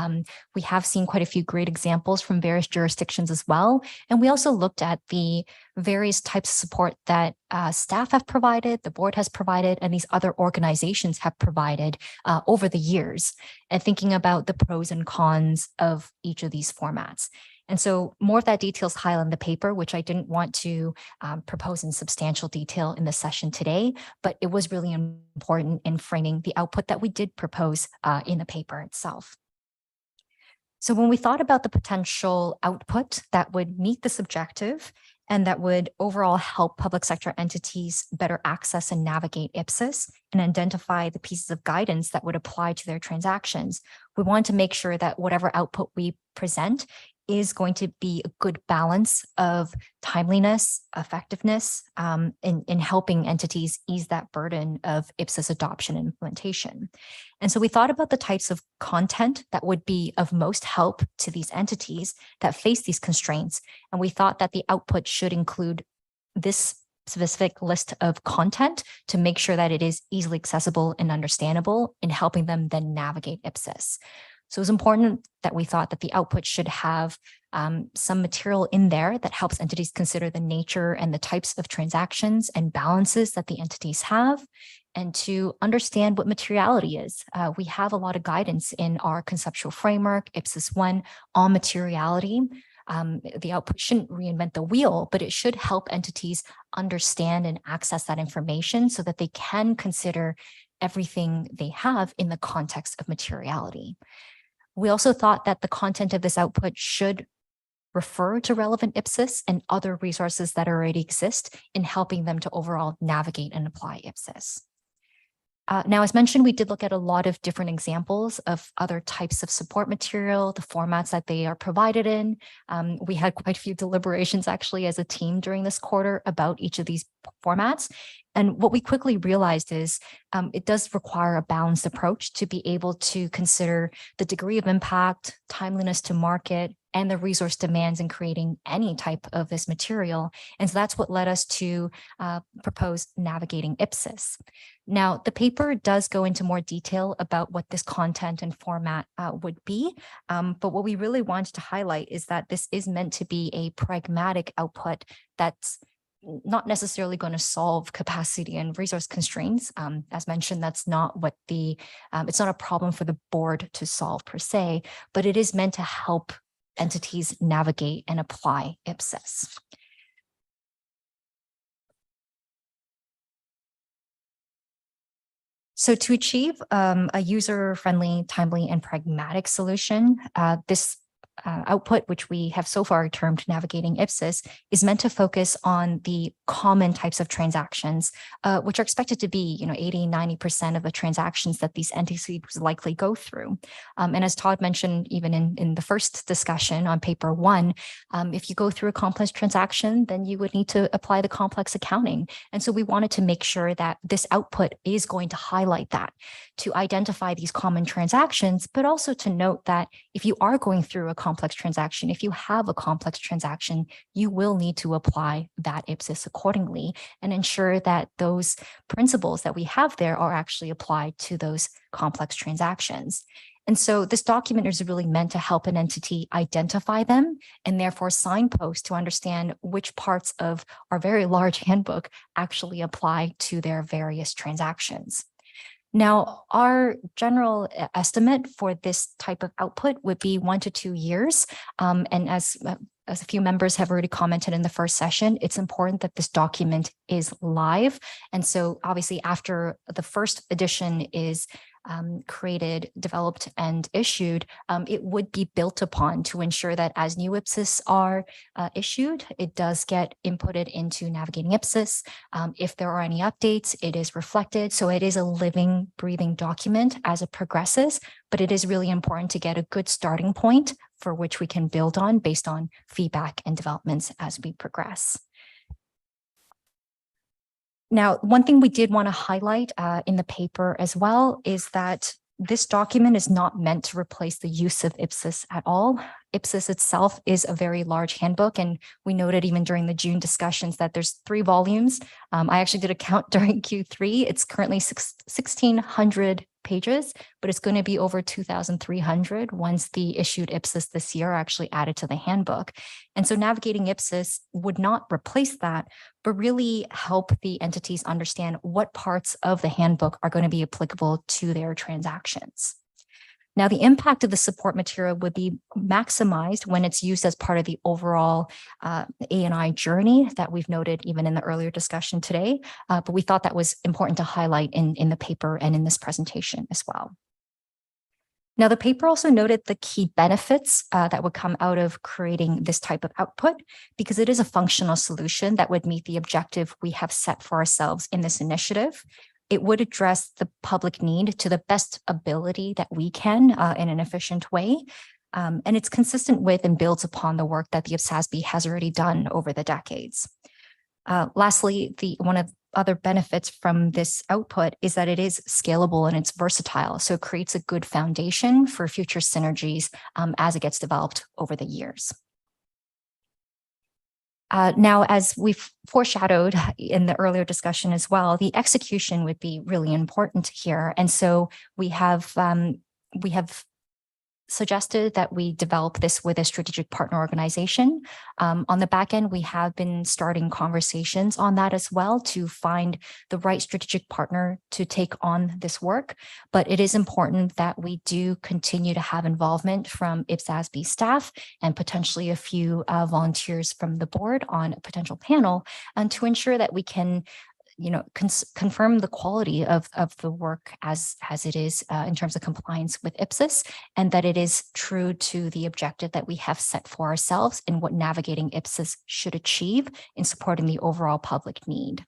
We have seen quite a few great examples from various jurisdictions as well. And we also looked at the various types of support that staff have provided, the board has provided, and these other organizations have provided over the years, and thinking about the pros and cons of each of these formats. And so more of that details highlighted in the paper, which I didn't want to propose in substantial detail in the session today, but it was really important in framing the output that we did propose in the paper itself. So when we thought about the potential output that would meet this objective and that would overall help public sector entities better access and navigate IPSAS and identify the pieces of guidance that would apply to their transactions, we want to make sure that whatever output we present is going to be a good balance of timeliness, effectiveness, in helping entities ease that burden of IPSAS adoption and implementation. And so we thought about the types of content that would be of most help to these entities that face these constraints. And we thought that the output should include this specific list of content to make sure that it is easily accessible and understandable in helping them then navigate IPSAS. So it's important that we thought that the output should have some material in there that helps entities consider the nature and the types of transactions and balances that the entities have, and to understand what materiality is. We have a lot of guidance in our conceptual framework, IPSAS 1, on materiality. The output shouldn't reinvent the wheel, but it should help entities understand and access that information so that they can consider everything they have in the context of materiality. We also thought that the content of this output should refer to relevant IPSAS and other resources that already exist in helping them to overall navigate and apply IPSAS. Now, as mentioned, we did look at a lot of different examples of other types of support material, the formats that they are provided in. We had quite a few deliberations actually as a team during this quarter about each of these formats. And what we quickly realized is it does require a balanced approach to be able to consider the degree of impact, timeliness to market, and the resource demands in creating any type of this material. And so that's what led us to propose navigating IPSAS. Now, the paper does go into more detail about what this content and format would be. But what we really wanted to highlight is that this is meant to be a pragmatic output that's not necessarily going to solve capacity and resource constraints. As mentioned, that's not what it's not a problem for the board to solve per se, but it is meant to help entities navigate and apply IPSAS. So to achieve a user-friendly, timely, and pragmatic solution, this output, which we have so far termed navigating IPSAS, is meant to focus on the common types of transactions, which are expected to be 80–90% of the transactions that these entities likely go through. And as Todd mentioned, even in the first discussion on paper 1, if you go through a complex transaction, then you would need to apply the complex accounting. And so we wanted to make sure that this output is going to highlight that, to identify these common transactions, but also to note that if you are going through a complex transaction, if you have a complex transaction, you will need to apply that IPSAS accordingly and ensure that those principles that we have there are actually applied to those complex transactions. And so this document is really meant to help an entity identify them and therefore signpost to understand which parts of our very large handbook actually apply to their various transactions. Now, our general estimate for this type of output would be 1 to 2 years. And as a few members have already commented in the first session, it's important that this document is live. And so obviously after the first edition is created, developed, and issued, it would be built upon to ensure that as new IPSAS are issued, it does get inputted into navigating IPSAS. If there are any updates, it is reflected. So it is a living, breathing document as it progresses, but it is really important to get a good starting point for which we can build on based on feedback and developments as we progress. Now, one thing we did want to highlight in the paper as well is that this document is not meant to replace the use of IPSAS at all. IPSAS itself is a very large handbook, and we noted even during the June discussions that there's 3 volumes. I actually did a count during Q3. It's currently 1,600 pages, but it's going to be over 2,300 once the issued IPSAS this year are actually added to the handbook. And so navigating IPSAS would not replace that, but really help the entities understand what parts of the handbook are going to be applicable to their transactions. Now, the impact of the support material would be maximized when it's used as part of the overall A&I journey that we've noted even in the earlier discussion today, but we thought that was important to highlight in the paper and in this presentation as well. Now, the paper also noted the key benefits that would come out of creating this type of output, because it is a functional solution that would meet the objective we have set for ourselves in this initiative. It would address the public need to the best ability that we can in an efficient way. And it's consistent with and builds upon the work that the IPSASB has already done over the decades. Lastly, one of the other benefits from this output is that it is scalable and it's versatile. So it creates a good foundation for future synergies as it gets developed over the years. Now, as we've foreshadowed in the earlier discussion as well, the execution would be really important here. And so we have suggested that we develop this with a strategic partner organization. On the back end, we have been starting conversations on that as well to find the right strategic partner to take on this work. But it is important that we do continue to have involvement from IPSASB staff and potentially a few volunteers from the board on a potential panel, and to ensure that we can confirm the quality of the work as it is in terms of compliance with IPSAS, and that it is true to the objective that we have set for ourselves in what navigating IPSAS should achieve in supporting the overall public need.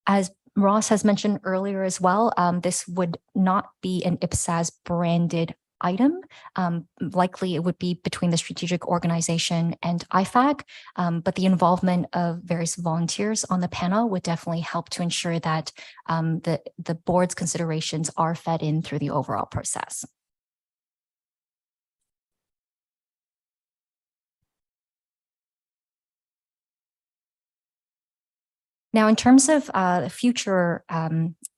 As Ross has mentioned earlier as well, this would not be an IPSAS branded item. Likely it would be between the strategic organization and IFAC, but the involvement of various volunteers on the panel would definitely help to ensure that the board's considerations are fed in through the overall process. Now, in terms of future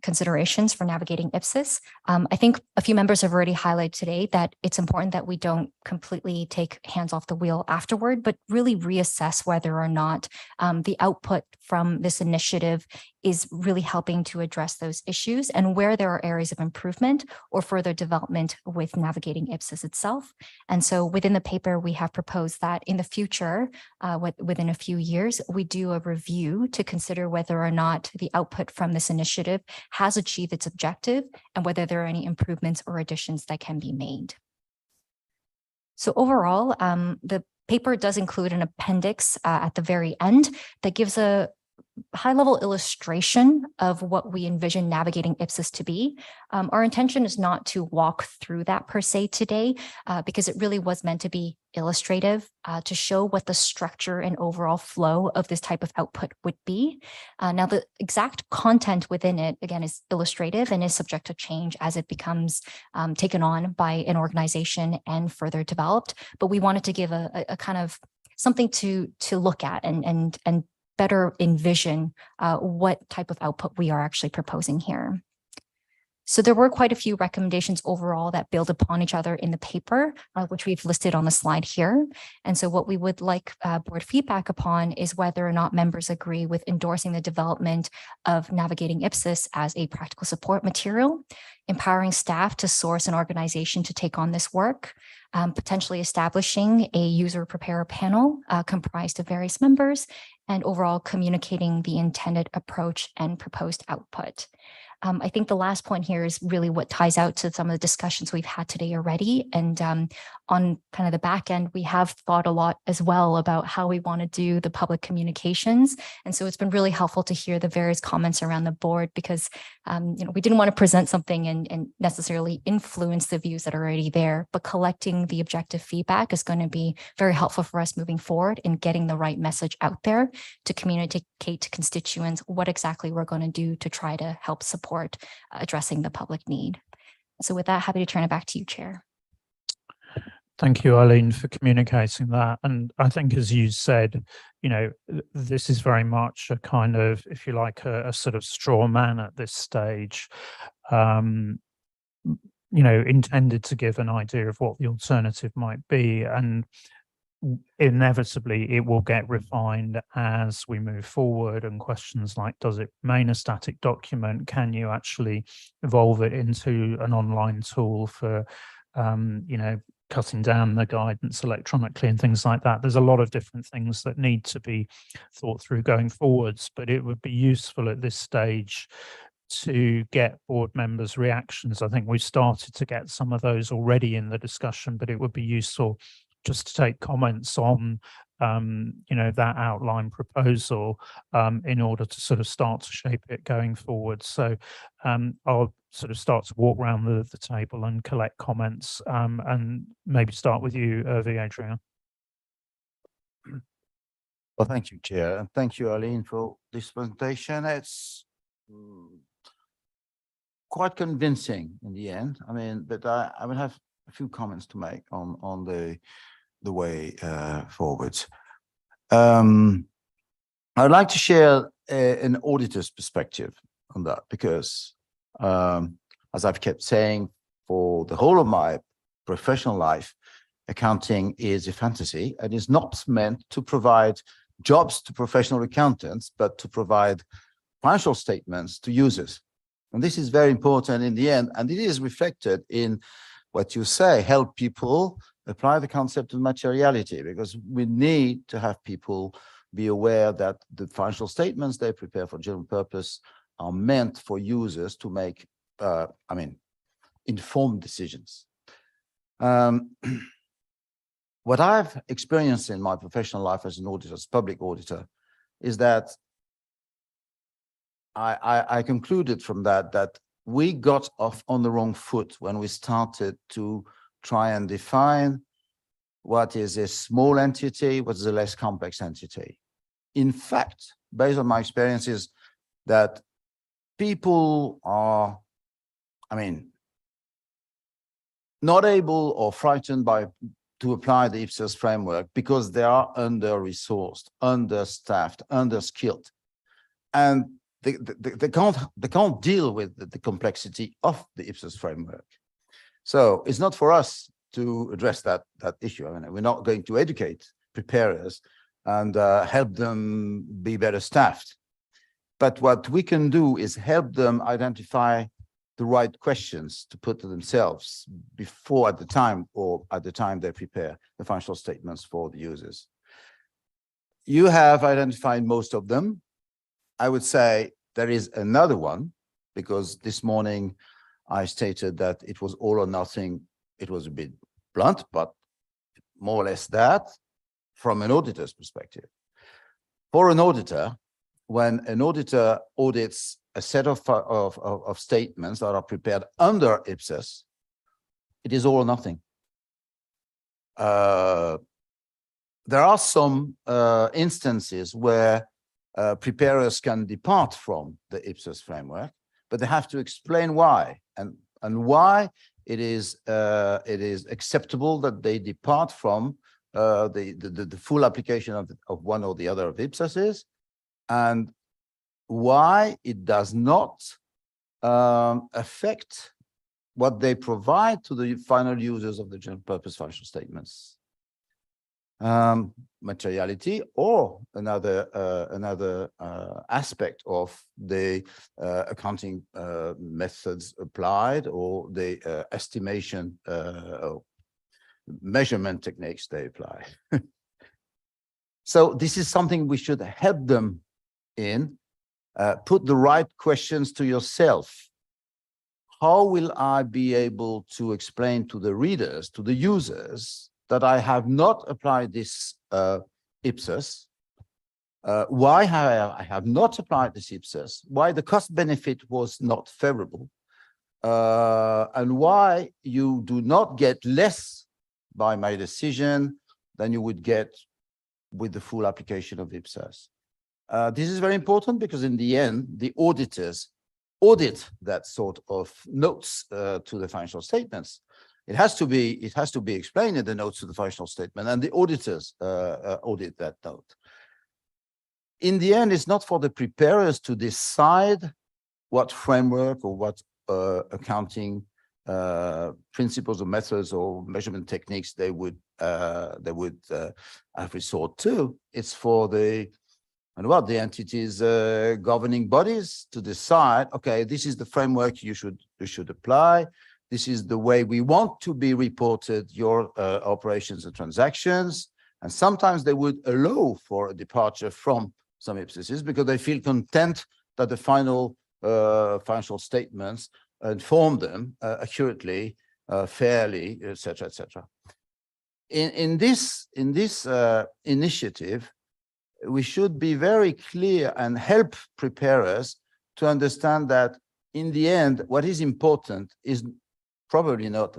considerations for navigating IPSAS, I think a few members have already highlighted today that it's important that we don't completely take hands off the wheel afterward, but really reassess whether or not the output from this initiative is really helping to address those issues and where there are areas of improvement or further development with navigating IPSAS itself. And so within the paper, we have proposed that in the future, within a few years, we do a review to consider whether or not the output from this initiative has achieved its objective and whether there are any improvements or additions that can be made. So overall, the paper does include an appendix at the very end that gives a high-level illustration of what we envision navigating IPSAS to be. Our intention is not to walk through that per se today, because it really was meant to be illustrative to show what the structure and overall flow of this type of output would be. Now, the exact content within it, again, is illustrative and is subject to change as it becomes taken on by an organization and further developed. But we wanted to give a kind of something to look at and better envision what type of output we are actually proposing here. So there were quite a few recommendations overall that build upon each other in the paper, which we've listed on the slide here. And so what we would like board feedback upon is whether or not members agree with endorsing the development of navigating IPSAS as a practical support material, empowering staff to source an organization to take on this work, potentially establishing a user preparer panel comprised of various members, and overall communicating the intended approach and proposed output. I think the last point here is really what ties out to some of the discussions we've had today already. And on kind of the back end, we have thought a lot as well about how we want to do the public communications. And so it's been really helpful to hear the various comments around the board, because we didn't want to present something and necessarily influence the views that are already there, but collecting the objective feedback is going to be very helpful for us moving forward in getting the right message out there to communicate to constituents what exactly we're going to do to try to help support support addressing the public need. So with that, happy to turn it back to you, Chair. Thank you, Eileen, for communicating that. And I think, as you said, you know, this is very much a kind of, if you like, a sort of straw man at this stage, you know, intended to give an idea of what the alternative might be. And inevitably, it will get refined as we move forward, and questions like, does it remain a static document? Can you actually evolve it into an online tool for, you know, cutting down the guidance electronically and things like that? There's a lot of different things that need to be thought through going forwards, but it would be useful at this stage to get board members' reactions. I think we've started to get some of those already in the discussion, but it would be useful just to take comments on you know, that outline proposal in order to sort of start to shape it going forward. So I'll sort of start to walk around the table and collect comments, and maybe start with you, Adrian. Well, thank you, Chair, and thank you, Eileen, for this presentation. It's quite convincing in the end. I mean, but I would have a few comments to make on the way forward. I'd like to share an auditor's perspective on that, because as I've kept saying for the whole of my professional life, accounting is a fantasy and is not meant to provide jobs to professional accountants, but to provide financial statements to users. And this is very important in the end, and it is reflected in what you say, help people apply the concept of materiality, because we need to have people be aware that the financial statements they prepare for general purpose are meant for users to make, I mean, informed decisions. What I've experienced in my professional life as an auditor, as public auditor, is that I concluded from that we got off on the wrong foot when we started to try and define what is a small entity, what is a less complex entity. In fact, based on my experiences, that people are, I mean, not able or frightened to apply the IPSAS framework because they are under-resourced, understaffed, underskilled, and they can't deal with the complexity of the IPSAS framework. So it's not for us to address that issue. I mean, we're not going to educate preparers and help them be better staffed. But what we can do is help them identify the right questions to put to themselves before, at the time they prepare the financial statements for the users. You have identified most of them. I would say there is another one, because this morning I stated that it was all or nothing. It was a bit blunt, but more or less that from an auditor's perspective. For an auditor, when an auditor audits a set of statements that are prepared under IPSAS, it is all or nothing. There are some instances where preparers can depart from the IPSAS framework, but they have to explain why and why it is acceptable that they depart from the full application of one or the other of IPSASs, and why it does not affect what they provide to the final users of the general purpose financial statements. Materiality, or another aspect of the accounting methods applied, or the estimation or measurement techniques they apply. So this is something we should help them in. Put the right questions to yourself. How will I be able to explain to the readers, to the users, that I have not applied this IPSAS, why I have not applied this IPSAS, why the cost benefit was not favorable, and why you do not get less by my decision than you would get with the full application of IPSAS. This is very important, because in the end, the auditors audit that sort of notes to the financial statements. It has to be explained in the notes to the financial statement, and the auditors audit that note. In the end, it's not for the preparers to decide what framework or what accounting principles or methods or measurement techniques they would have resort to. It's for the entities governing bodies to decide, okay, this is the framework you should apply. This is the way we want to be reported your operations and transactions. And sometimes they would allow for a departure from some IPSASs because they feel content that the final financial statements inform them accurately, fairly, etc., etc. In this initiative, we should be very clear and help preparers to understand that in the end, what is important is probably not,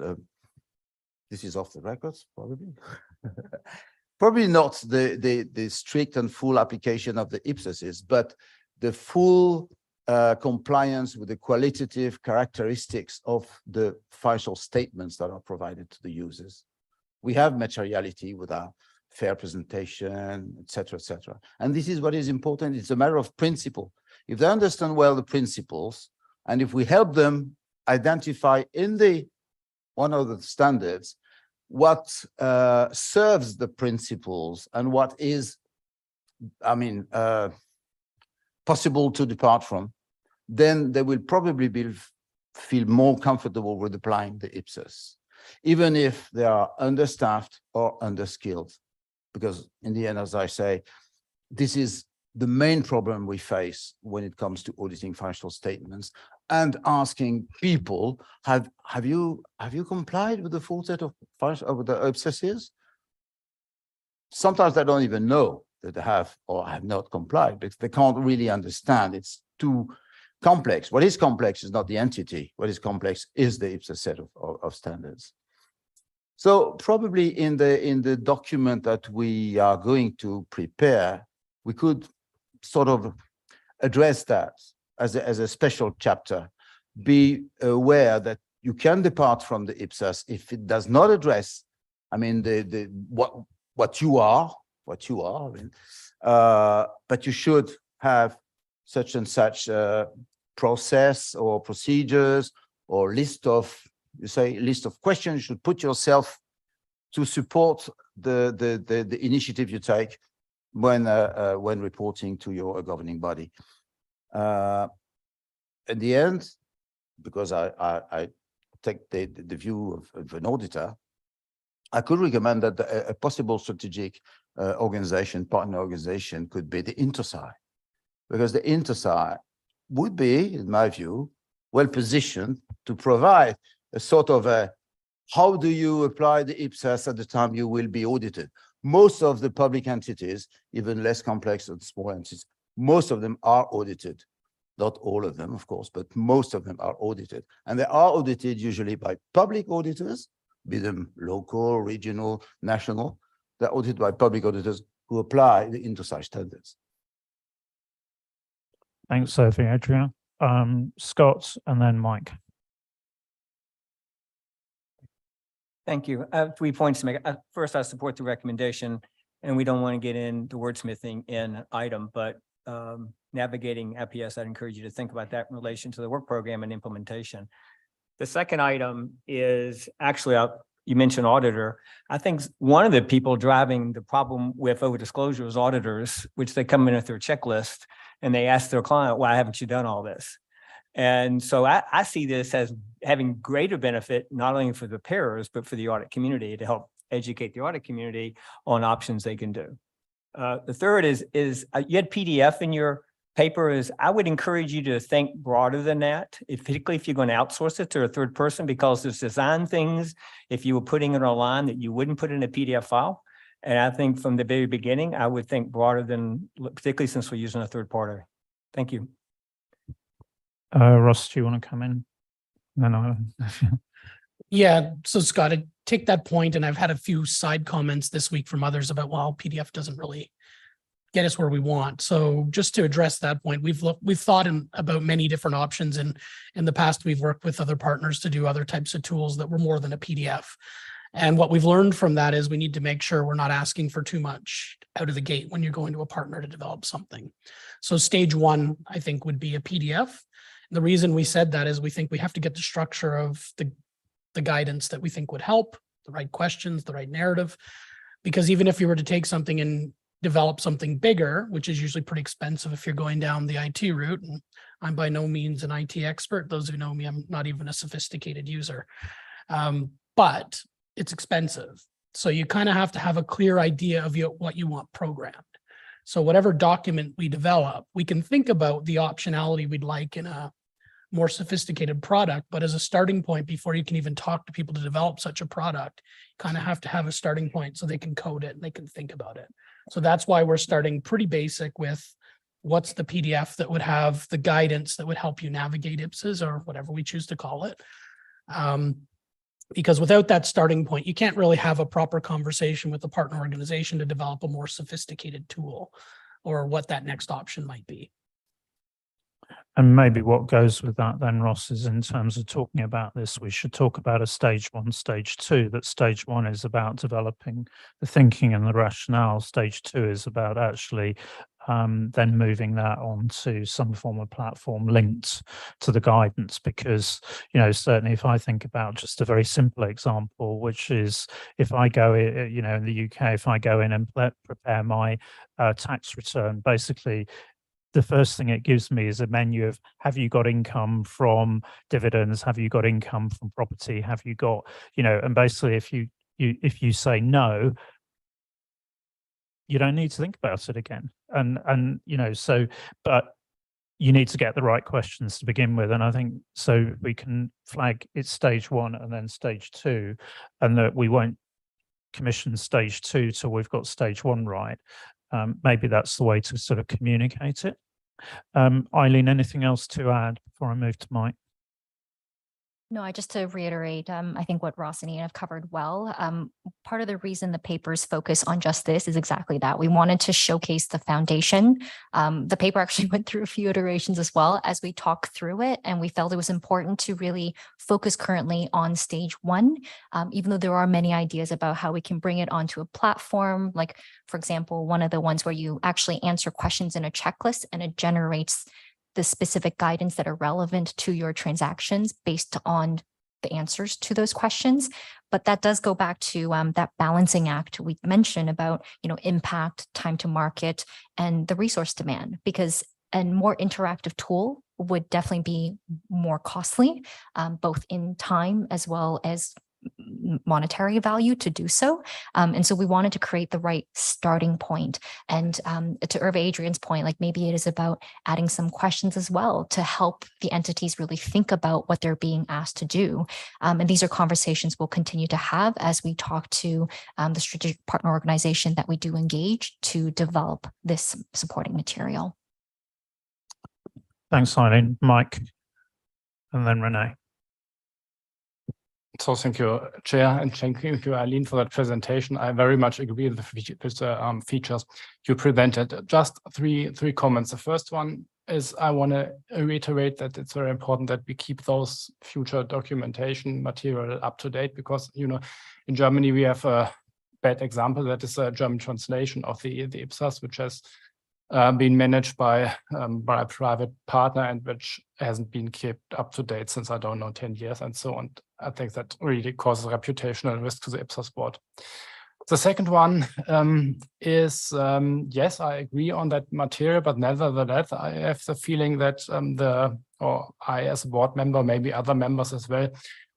this is off the records, probably, probably not the strict and full application of the IPSASs, but the full compliance with the qualitative characteristics of the financial statements that are provided to the users. We have materiality with our fair presentation, etc., etc. And this is what is important. It's a matter of principle. If they understand well the principles, and if we help them identify in one of the standards what serves the principles and what is, possible to depart from, then they will probably feel more comfortable with applying the IPSAS, even if they are understaffed or underskilled. Because in the end, as I say, this is the main problem we face when it comes to auditing financial statements and asking people, have you complied with the full set of the IPSASs? Sometimes they don't even know that they have or have not complied because they can't really understand. It's too complex. What is complex is not the entity. What is complex is the IPSAS set of standards. So probably in the document that we are going to prepare, we could sort of address that as a special chapter. Be aware that you can depart from the IPSAS if it does not address, what you are, but you should have such and such process or procedures or list of questions you should put yourself to support the initiative you take when reporting to your governing body. At the end, because I take the view of an auditor, I could recommend that a possible strategic partner organization could be the InterSci, because the InterSci would be, in my view, well positioned to provide a sort of how do you apply the IPSAS at the time you will be audited? Most of the public entities, even less complex than small entities, most of them are audited. Not all of them, of course, but most of them are audited. And they are audited usually by public auditors, be them local, regional, national. They're audited by public auditors who apply the InterSci standards. Thanks, Sophie. Adrian. Scott, and then Mike. Thank you. I have 3 points to make. First, I support the recommendation, and we don't want to get into wordsmithing in item, but navigating IPS, I'd encourage you to think about that in relation to the work program and implementation. The second item is actually, you mentioned auditor. I think one of the people driving the problem with over-disclosure is auditors, which they come in with their checklist and they ask their client, why haven't you done all this? And so I see this as having greater benefit, not only for the preparers, but for the audit community to help educate the audit community on options they can do. The third is you had PDF in your paper. I would encourage you to think broader than that, particularly if you're going to outsource it to a third person, because there's design things, if you were putting it online, that you wouldn't put in a PDF file. And I think from the very beginning, I would think broader than, particularly since we're using a third party. Thank you. Ross, do you want to come in? No. Yeah, so Scott, I take that point, and I've had a few side comments this week from others about, well, PDF doesn't really get us where we want. So just to address that point, we've thought about many different options, and in the past we've worked with other partners to do other types of tools that were more than a PDF. And what we've learned from that is we need to make sure we're not asking for too much out of the gate when you're going to a partner to develop something. So stage one, I think, would be a PDF. And the reason we said that is we think we have to get the structure of the guidance that we think would help, the right questions, the right narrative. Because even if you were to take something and develop something bigger, which is usually pretty expensive if you're going down the IT route, and I'm by no means an IT expert. Those who know me, I'm not even a sophisticated user. But it's expensive. So you kind of have to have a clear idea of what you want programmed. So whatever document we develop, we can think about the optionality we'd like in a more sophisticated product, but as a starting point, before you can even talk to people to develop such a product, you kind of have to have a starting point so they can code it and they can think about it. So that's why we're starting pretty basic with what's the PDF that would have the guidance that would help you navigate IPSAS or whatever we choose to call it. Because without that starting point, you can't really have a proper conversation with the partner organization to develop a more sophisticated tool or what that next option might be. And maybe what goes with that then, Ross, is in terms of talking about this, we should talk about a stage one, stage two. That stage one is about developing the thinking and the rationale. Stage two is about actually then moving that onto some form of platform linked to the guidance. Because, you know, certainly if I think about just a very simple example, which is if I go, you know, in the UK, if I go in and prepare my tax return, basically, the first thing it gives me is a menu of, have you got income from dividends? Have you got income from property? Have you got, you know, and basically if you say no, you don't need to think about it again. And you know, so, but you need to get the right questions to begin with. And I think so we can flag it's stage one and then stage two, and that we won't commission stage two till we've got stage one right. Maybe that's the way to sort of communicate it. Eileen, anything else to add before I move to Mike? No, just to reiterate, I think what Ross and Ian have covered well. Part of the reason the papers focus on just this is exactly that. We wanted to showcase the foundation. The paper actually went through a few iterations as well as we talk through it, and we felt it was important to really focus currently on stage one, even though there are many ideas about how we can bring it onto a platform. Like, for example, one of the ones where you actually answer questions in a checklist and it generates the specific guidance that are relevant to your transactions based on the answers to those questions. But that does go back to that balancing act we mentioned about, you know, impact, time to market, and the resource demand, because a more interactive tool would definitely be more costly, both in time as well as monetary value to do so. And so we wanted to create the right starting point. And to Irva Adrian's point, like maybe it is about adding some questions as well to help the entities really think about what they're being asked to do. And these are conversations we'll continue to have as we talk to the strategic partner organization that we do engage to develop this supporting material. Thanks, Eileen. Mike, and then Renee. So thank you, Chair, and thank you, Eileen, for that presentation. I very much agree with the features you presented. Just three comments. The first one is I want to reiterate that it's very important that we keep those future documentation material up to date, because, you know, in Germany we have a bad example that is a German translation of the IPSAS, which has been managed by a private partner and which hasn't been kept up to date since, I don't know, 10 years and so on. I think that really causes reputational risk to the IPSAS board. The second one is, yes, I agree on that material, but nevertheless, I have the feeling that I as a board member, maybe other members as well,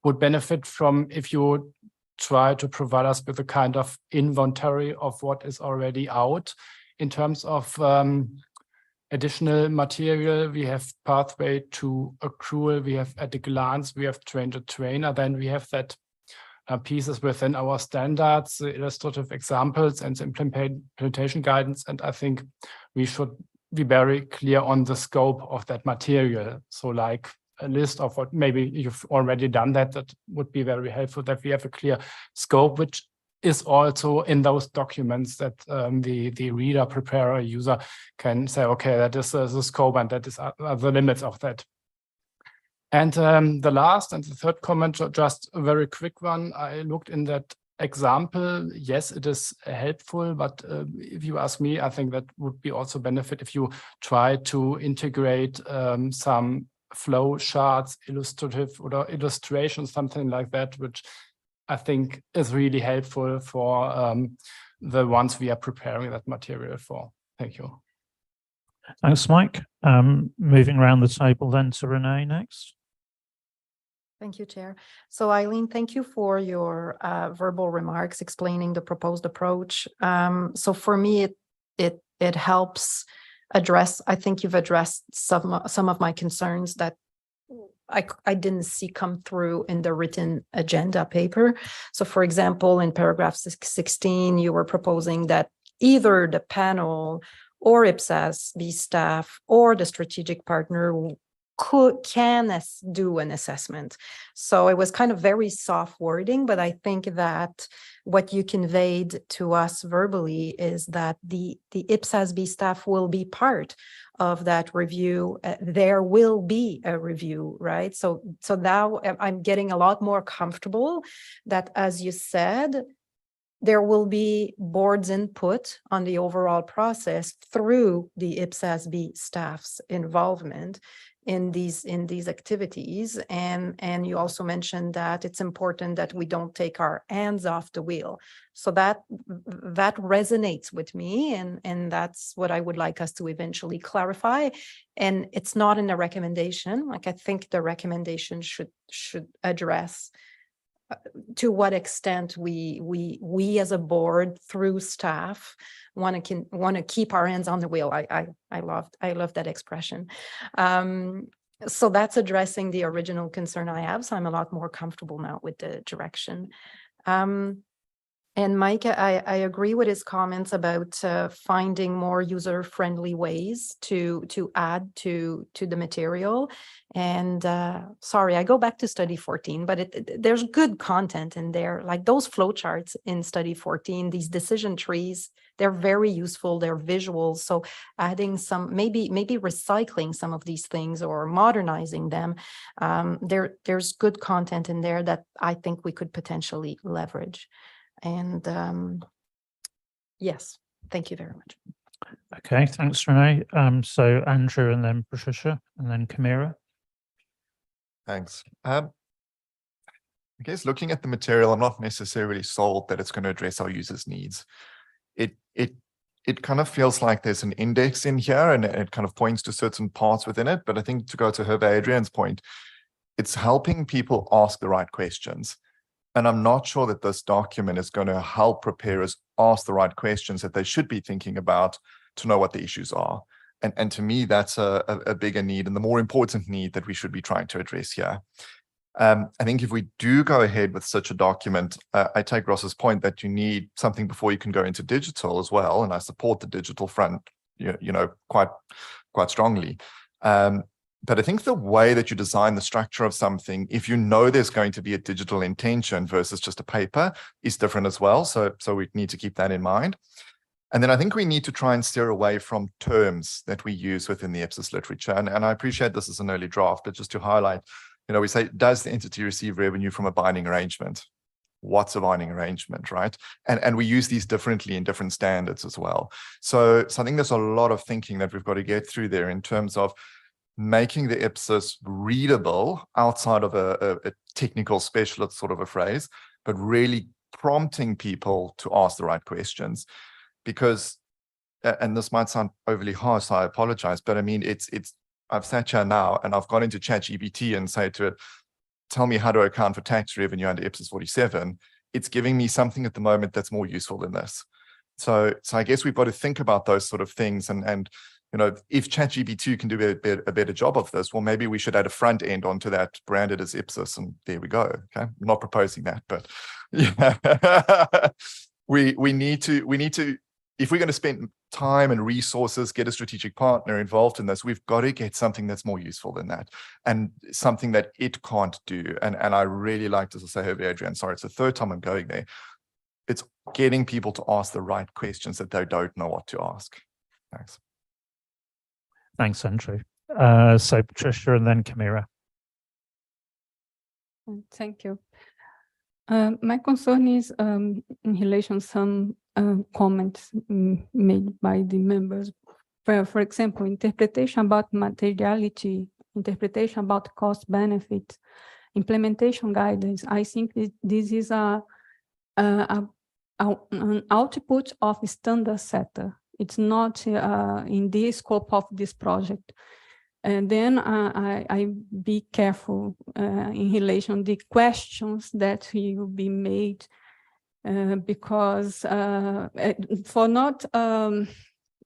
would benefit from if you try to provide us with a kind of inventory of what is already out in terms of additional material. We have pathway to accrual, we have at a glance, we have train the trainer, then we have that pieces within our standards, the illustrative examples and the implementation guidance. And I think we should be very clear on the scope of that material. So like a list of what, maybe you've already done that, that would be very helpful, that we have a clear scope, which is also in those documents that the reader, preparer, user can say, okay, that is the scope and that is the limits of that. And the last and the third comment, just a very quick one. I looked in that example. Yes, it is helpful, but if you ask me, I think that would be also benefit if you try to integrate some flow charts, illustrative or illustrations, something like that, which I think is really helpful for the ones we are preparing that material for. Thank you. Thanks, Mike. Moving around the table then to Renee next. Thank you, Chair. So Eileen, thank you for your verbal remarks explaining the proposed approach. So for me, it helps address, I think you've addressed some of my concerns that I didn't see come through in the written agenda paper. So for example, in paragraph 16, you were proposing that either the panel or IPSASB staff or the strategic partner can do an assessment. So it was kind of very soft wording, but I think that what you conveyed to us verbally is that the IPSASB staff will be part of that review. There will be a review, right? So now I'm getting a lot more comfortable that, as you said, there will be board's input on the overall process through the IPSASB staff's involvement in these activities. And you also mentioned that it's important that we don't take our hands off the wheel. So that resonates with me, and that's what I would like us to eventually clarify. And it's not in the recommendation. Like, I think the recommendation should address to what extent we as a board through staff want to keep our hands on the wheel. I love that expression. So that's addressing the original concern I have. So I'm a lot more comfortable now with the direction. And Mike, I agree with his comments about finding more user-friendly ways to add to the material. And sorry, I go back to study 14, but there's good content in there. Like those flowcharts in study 14, these decision trees, they're very useful. They're visuals. So adding some, maybe recycling some of these things or modernizing them. There's good content in there that I think we could potentially leverage. And yes, thank you very much. Okay, thanks, Renee. So Andrew, and then Patricia, and then Kamira. Thanks. I guess looking at the material, I'm not necessarily sold that it's going to address our users' needs. It kind of feels like there's an index in here, and it kind of points to certain parts within it. But I think, to go to Hervé Adrian's point, it's helping people ask the right questions. And I'm not sure that this document is going to help preparers ask the right questions that they should be thinking about to know what the issues are. And to me, that's a bigger need and the more important need that we should be trying to address here. I think if we do go ahead with such a document, I take Ross's point that you need something before you can go into digital as well. And I support the digital front, quite strongly. But I think the way that you design the structure of something, if you know there's going to be a digital intention versus just a paper, is different as well. So we need to keep that in mind. And then I think we need to try and steer away from terms that we use within the IPSAS literature. And I appreciate this is an early draft, but just to highlight, we say, does the entity receive revenue from a binding arrangement? What's a binding arrangement, right? And we use these differently in different standards as well. So I think there's a lot of thinking that we've got to get through there in terms of making the IPSAS readable outside of a technical specialist sort of a phrase, but really prompting people to ask the right questions. Because, and this might sound overly harsh, so I apologize, but I mean, I've sat here now and I've gone into ChatGPT and say to it, tell me how to account for tax revenue under IPSAS 47. It's giving me something at the moment that's more useful than this. So I guess we've got to think about those sort of things. And if ChatGPT can do a better job of this, well, maybe we should add a front end onto that branded as IPSAS, and there we go. Okay, I'm not proposing that, but yeah, we need to. If we're going to spend time and resources, get a strategic partner involved in this, we've got to get something that's more useful than that, and something that it can't do. And I really like to say, Hervé Adrian, sorry, it's the third time I'm going there. It's getting people to ask the right questions that they don't know what to ask. Thanks. Thanks, Andrew. So Patricia and then Camira. Thank you. My concern is in relation to some comments made by the members. For example, interpretation about materiality, interpretation about cost benefit, implementation guidance. I think this is an output of standard setter. It's not in the scope of this project. And then I be careful in relation to the questions that will be made because for not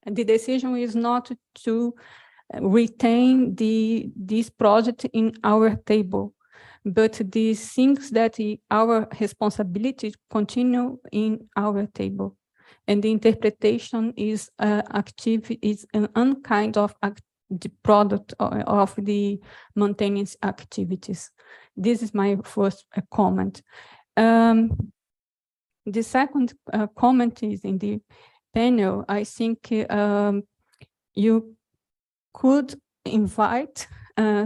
the decision is not to retain this project in our table, but the things that our responsibility continue in our table, and the interpretation is is an kind of the product of the maintenance activities. This is my first comment. The second comment is in the panel. I think you could invite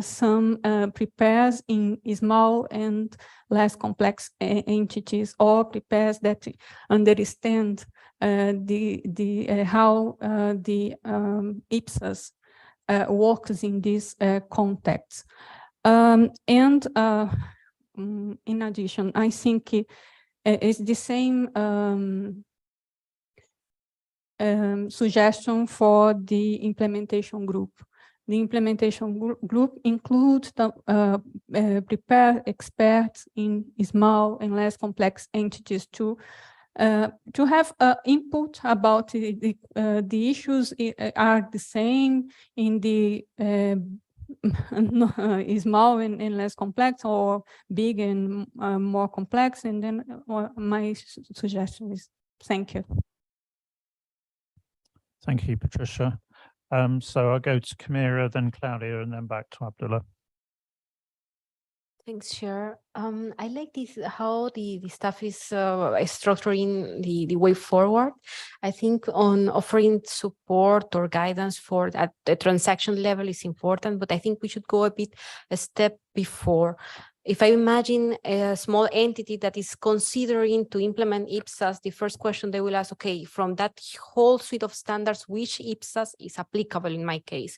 some prepares in small and less complex entities, or prepares that understand how the IPSAS works in this context. In addition, I think it's the same suggestion for the implementation group. The implementation group includes the prepare experts in small and less complex entities to have input about the issues are the same in the small and less complex, or big and more complex. And then my suggestion is thank you. Thank you, Patricia. So I'll go to Camira, then Claudia, and then back to Abdullah. Thanks, Chair. I like this, how the staff is structuring the way forward. I think on offering support or guidance for at the transaction level is important, but I think we should go a step before. If I imagine a small entity that is considering to implement IPSAS, the first question they will ask, okay, from that whole suite of standards, which IPSAS is applicable in my case?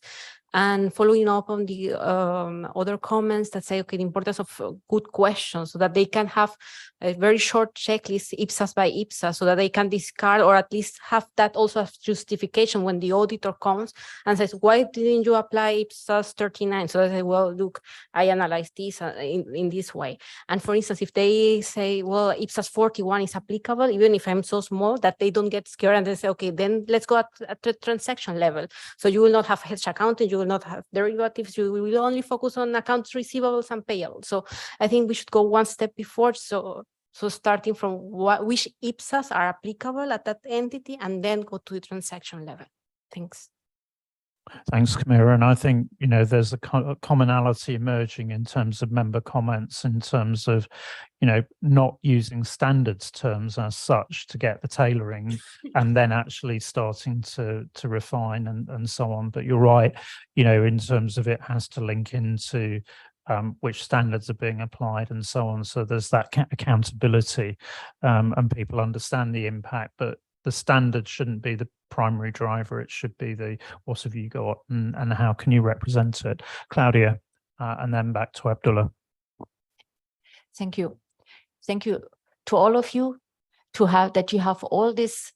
And following up on the other comments that say, okay, the importance of good questions so that they can have a very short checklist, IPSAS by IPSAS, so that they can discard or at least have that also as justification when the auditor comes and says, why didn't you apply IPSAS 39? So they say, well, look, I analyzed this in this way. And for instance, if they say, well, IPSAS 41 is applicable, even if I'm so small, that they don't get scared and they say, okay, then let's go at the transaction level. So you will not have hedge accounting, you will not have derivatives, you will only focus on accounts receivables and payables. So I think we should go one step before. So starting from which IPSAS are applicable at that entity, and then go to the transaction level. Thanks. Thanks, Camira. And I think, you know, there's a commonality emerging in terms of member comments, in terms of, you know, not using standards terms as such to get the tailoring and then actually starting to refine and so on. But you're right, you know, in terms of it has to link into which standards are being applied and so on. So there's that accountability and people understand the impact, but the standard shouldn't be the primary driver. It should be the what have you got and how can you represent it? Claudia, and then back to Abdullah. Thank you. Thank you to all of you you have all these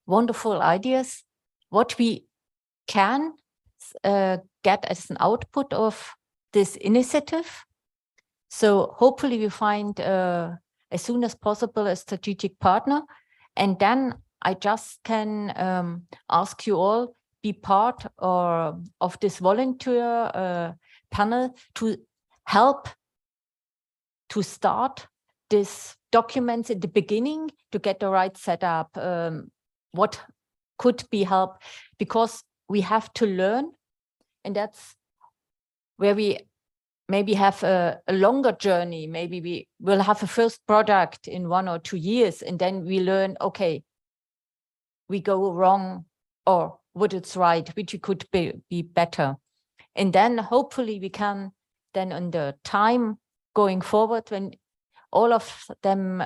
wonderful ideas. What we can get as an output of this initiative. So hopefully we find as soon as possible a strategic partner, and then I just can ask you all be part of this volunteer panel to help to start this documents at the beginning to get the right setup. What could be help, because we have to learn, and that's where we maybe have a longer journey. Maybe we will have a first product in 1 or 2 years, and then we learn, okay, we go wrong, or what it's right, which could be better. And then hopefully we can then on the time going forward, when all of them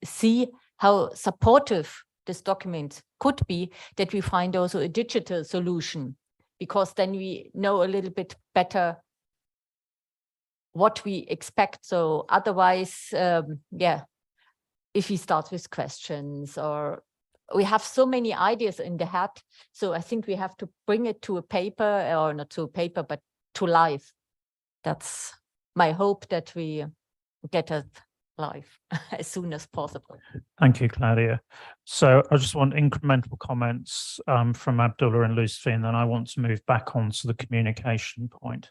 see how supportive this document could be, that we find also a digital solution, because then we know a little bit better what we expect. So otherwise, yeah, if we start with questions, or we have so many ideas in the head, so I think we have to bring it to a paper, or not to a paper, but to life. That's my hope, that we get it live as soon as possible. Thank you, Claudia. So I just want incremental comments from Abdullah and Lucy, and then I want to move back on to the communication point.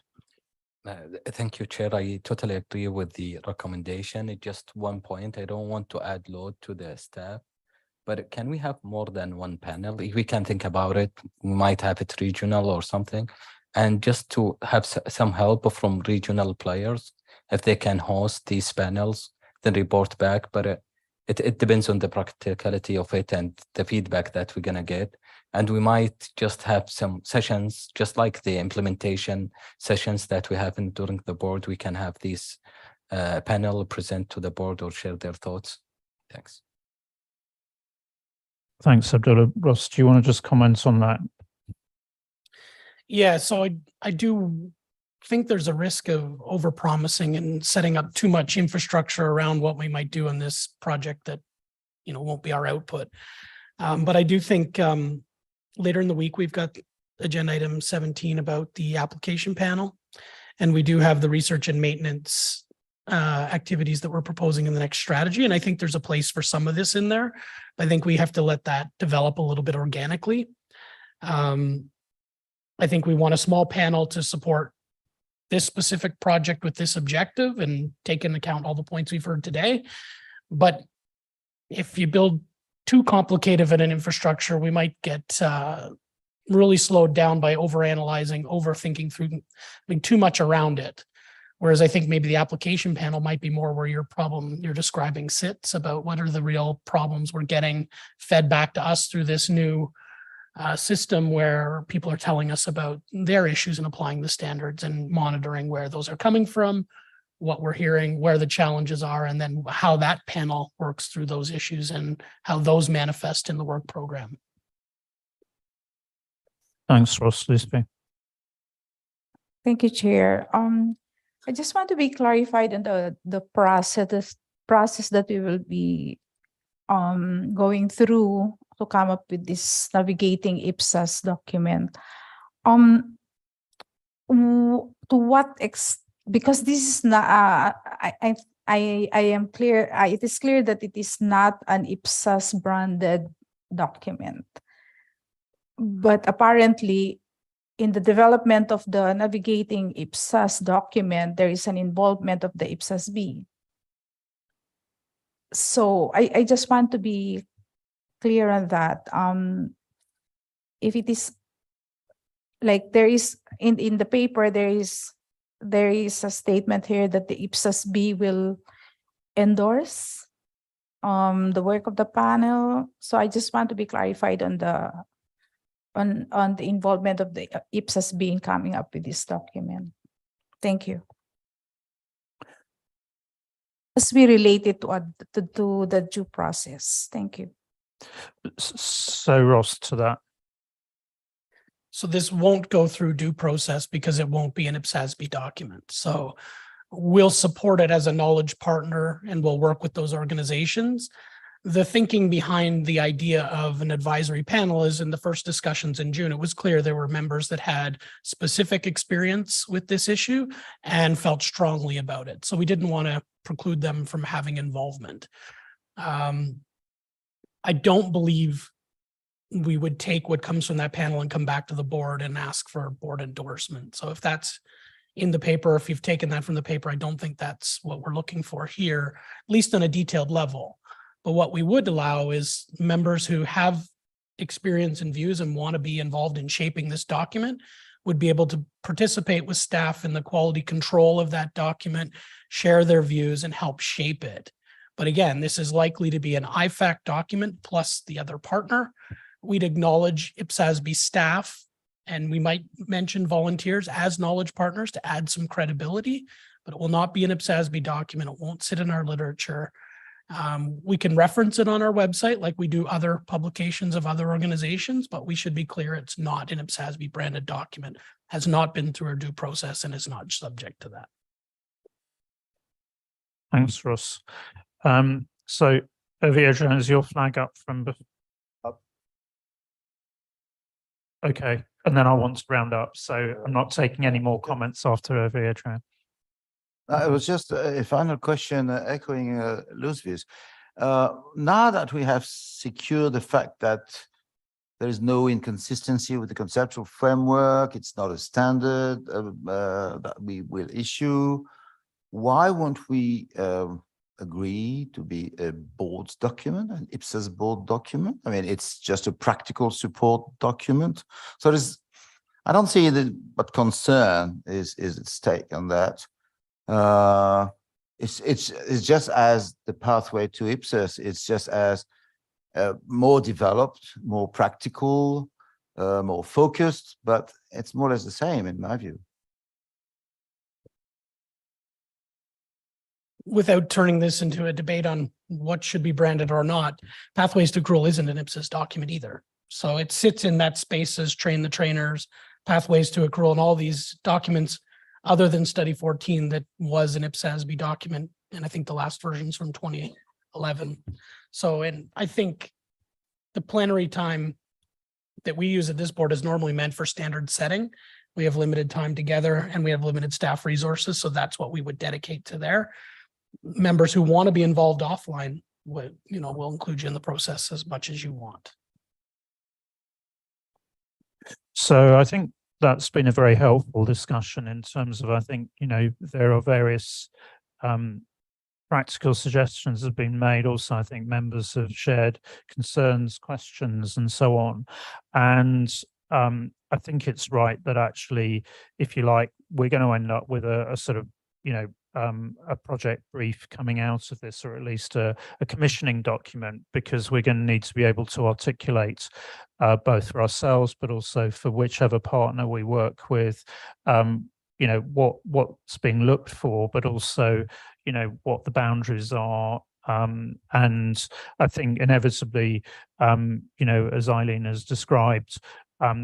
Thank you, Chair. I totally agree with the recommendation. It's just one point. I don't want to add load to the staff, but can we have more than one panel? If we can think about it, we might have it regional or something, and just to have some help from regional players, if they can host these panels, then report back. But it depends on the practicality of it and the feedback that we're gonna get. And we might just have some sessions, just like the implementation sessions that we have during the board. We can have these panel present to the board or share their thoughts. Thanks. Thanks, Abdullah. Ross, do you want to just comment on that? Yeah, so I do think there's a risk of overpromising and setting up too much infrastructure around what we might do in this project that, you know, won't be our output. But I do think later in the week, we've got agenda item 17 about the application panel. And we do have the research and maintenance activities that we're proposing in the next strategy. And I think there's a place for some of this in there. I think we have to let that develop a little bit organically. I think we want a small panel to support this specific project with this objective and take into account all the points we've heard today. But if you build too complicated of an infrastructure, we might get really slowed down by overanalyzing, overthinking through too much around it. Whereas I think maybe the application panel might be more where your problem you're describing sits, about what are the real problems we're getting fed back to us through this new system, where people are telling us about their issues and applying the standards and monitoring where those are coming from, what we're hearing, where the challenges are, and then how that panel works through those issues and how those manifest in the work program. Thanks, Ross. Lisby. Thank you, Chair. I just want to be clarified on the process that we will be going through to come up with this navigating IPSAS document. To what because this is not I am clear, it is clear that it is not an IPSAS branded document, but apparently in the development of the navigating IPSAS document, there is an involvement of the IPSASB. So I just want to be clear on that. If it is like there is in the paper, there is a statement here that the IPSASB will endorse the work of the panel. So I just want to be clarified on the involvement of the IPSASB in coming up with this document. Thank you. Must be related to the due process. Thank you. So Ross, to that. So this won't go through due process because it won't be an IPSASB document. So we'll support it as a knowledge partner and we'll work with those organizations. The thinking behind the idea of an advisory panel is in the first discussions in June, it was clear there were members that had specific experience with this issue and felt strongly about it. So we didn't want to preclude them from having involvement. I don't believe we would take what comes from that panel and come back to the board and ask for board endorsement. So if that's in the paper, if you've taken that from the paper, I don't think that's what we're looking for here, at least on a detailed level. But what we would allow is members who have experience and views and want to be involved in shaping this document, would be able to participate with staff in the quality control of that document, share their views and help shape it. But again, this is likely to be an IFAC document plus the other partner. We'd acknowledge IPSASB staff, and we might mention volunteers as knowledge partners to add some credibility, but it will not be an IPSASB document. It won't sit in our literature. We can reference it on our website like we do other publications of other organizations, but we should be clear it's not an IPSASB branded document, has not been through a due process and is not subject to that. Thanks, Ross. So Adrian, is your flag up from before? Okay, and then I want to round up, so I'm not taking any more comments after Adrian. It was just a final question, echoing Lou's views. Now that we have secured the fact that there is no inconsistency with the conceptual framework, it's not a standard that we will issue, why won't we agree to be a board's document, an IPSAS board document? I mean, it's just a practical support document. So I don't see what concern is at stake on that. It's just as the pathway to IPSAS, it's just as more developed, more practical, more focused, but it's more or less the same in my view. Without turning this into a debate on what should be branded or not, Pathways to Accrual isn't an IPSAS document either. So it sits in that space as Train the Trainers, Pathways to Accrual, and all these documents other than Study 14 that was an IPSASB document. And I think the last version's from 2011. So, and I think the plenary time that we use at this board is normally meant for standard setting. We have limited time together and we have limited staff resources. So that's what we would dedicate to there. Members who want to be involved offline would, we'll include you in the process as much as you want. So I think that's been a very helpful discussion in terms of, I think, there are various practical suggestions have been made. Also, I think members have shared concerns, questions, and so on. And I think it's right that actually, if you like, we're going to end up with a sort of, a project brief coming out of this, or at least a commissioning document, because we're going to need to be able to articulate both for ourselves, but also for whichever partner we work with, what's being looked for, but also, what the boundaries are. And I think inevitably, as Eileen has described,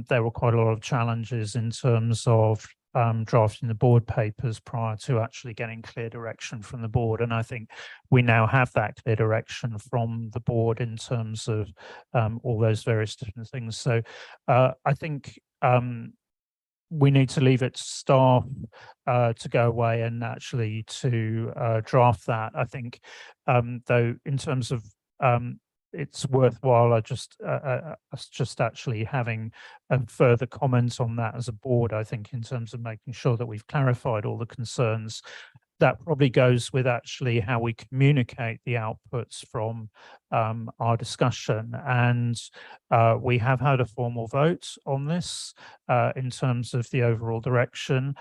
there were quite a lot of challenges in terms of drafting the board papers prior to actually getting clear direction from the board. And I think we now have that clear direction from the board in terms of all those various different things. So I think we need to leave it to staff to go away and actually to draft that. I think, though, in terms of it's worthwhile us just actually having a further comment on that as a board. I think in terms of making sure that we've clarified all the concerns, that probably goes with actually how we communicate the outputs from our discussion. And we have had a formal vote on this in terms of the overall direction.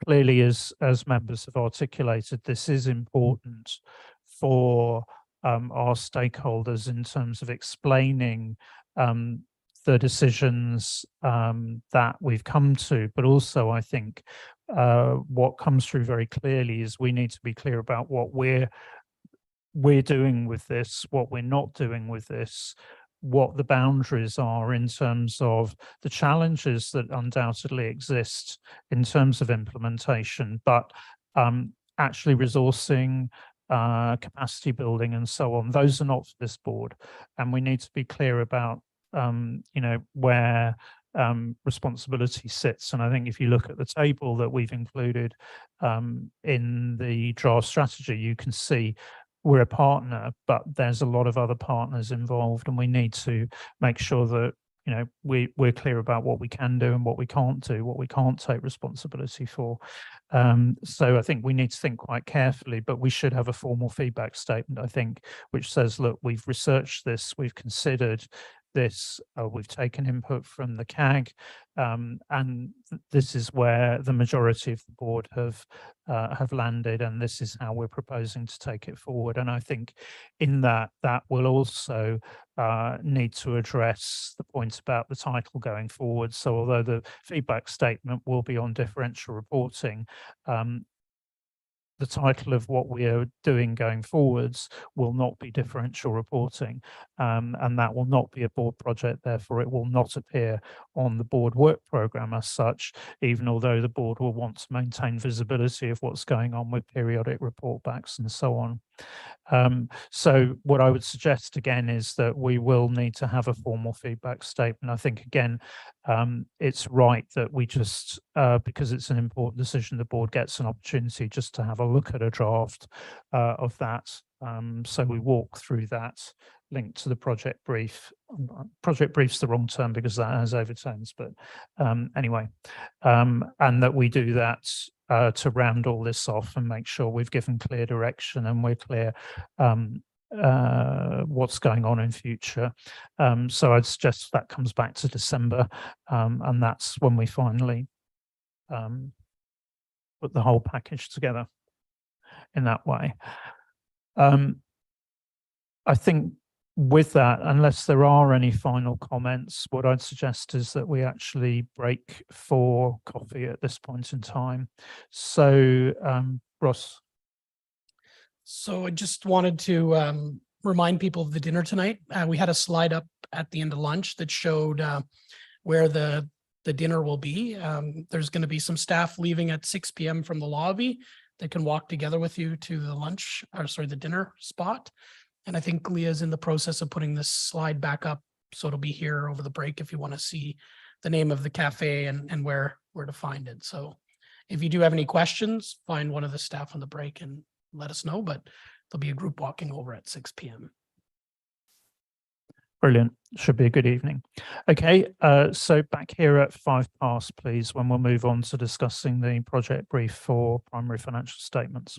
Clearly, as members have articulated, this is important for our stakeholders in terms of explaining the decisions that we've come to, but also I think what comes through very clearly is we need to be clear about what we're doing with this, what we're not doing with this, what the boundaries are in terms of the challenges that undoubtedly exist in terms of implementation, but actually resourcing, capacity building and so on. Those are not for this board, and we need to be clear about where responsibility sits. And I think if you look at the table that we've included in the draft strategy, you can see we're a partner, but there's a lot of other partners involved, and we need to make sure that we're clear about what we can do and what we can't do, what we can't take responsibility for. So I think we need to think quite carefully, but we should have a formal feedback statement, I think, which says, look, we've researched this, we've considered this. We've taken input from the CAG, and this is where the majority of the board have landed, and this is how we're proposing to take it forward. And I think in that will also need to address the point about the title going forward. So although the feedback statement will be on differential reporting, the title of what we are doing going forwards will not be differential reporting, and that will not be a board project. Therefore, it will not appear on the board work programme as such, even although the board will want to maintain visibility of what's going on with periodic report backs and so on. So what I would suggest again is that we will need to have a formal feedback statement. I think again, it's right that we just, because it's an important decision, the board gets an opportunity just to have a look at a draft of that. So we walk through that linked to the project brief. Project brief's the wrong term because that has overtones, but anyway, and that we do that to round all this off and make sure we've given clear direction and we're clear what's going on in future. So I'd suggest that comes back to December, and that's when we finally put the whole package together in that way. I think with that, unless there are any final comments, what I'd suggest is that we actually break for coffee at this point in time. So, Ross. So I just wanted to remind people of the dinner tonight. We had a slide up at the end of lunch that showed where the dinner will be. There's going to be some staff leaving at 6 p.m. from the lobby that can walk together with you to the lunch, or sorry, the dinner spot. And I think Leah's in the process of putting this slide back up. So it'll be here over the break if you want to see the name of the cafe and where to find it. So if you do have any questions, find one of the staff on the break and let us know, but there'll be a group walking over at 6 p.m. Brilliant. Should be a good evening. Okay, so back here at 5 past, please, when we'll move on to discussing the project brief for primary financial statements.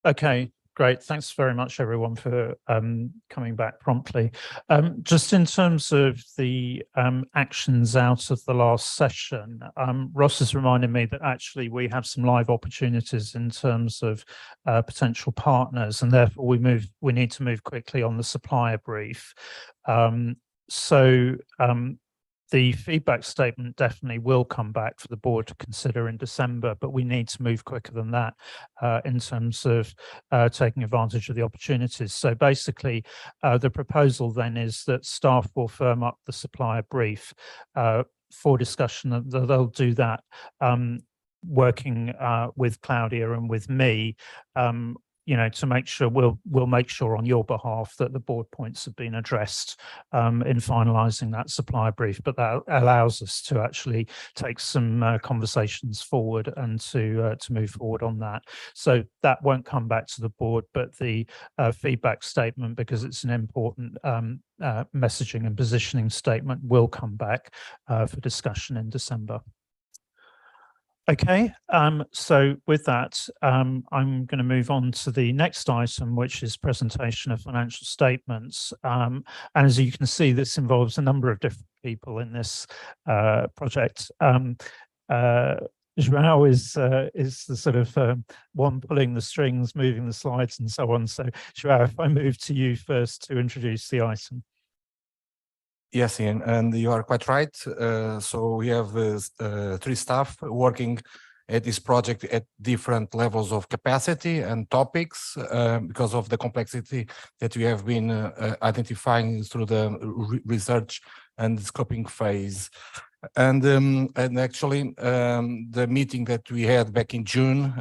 Okay, great. Thanks very much, everyone, for coming back promptly. Just in terms of the actions out of the last session, Ross has reminded me that actually we have some live opportunities in terms of potential partners, and therefore we need to move quickly on the supplier brief. The feedback statement definitely will come back for the board to consider in December, but we need to move quicker than that in terms of taking advantage of the opportunities. So basically, the proposal then is that staff will firm up the supplier brief for discussion, and they'll do that working with Claudia and with me, to make sure we'll make sure on your behalf that the board points have been addressed in finalising that supplier brief. But that allows us to actually take some conversations forward and to move forward on that. So that won't come back to the board, but the feedback statement, because it's an important messaging and positioning statement, will come back for discussion in December. Okay, so with that, I'm going to move on to the next item, which is presentation of financial statements. And as you can see, this involves a number of different people in this project. João is the sort of one pulling the strings, moving the slides and so on. So João, if I move to you first to introduce the item. Yes, Ian, and you are quite right. So we have 3 staff working at this project at different levels of capacity and topics because of the complexity that we have been identifying through the research and scoping phase. And actually, the meeting that we had back in June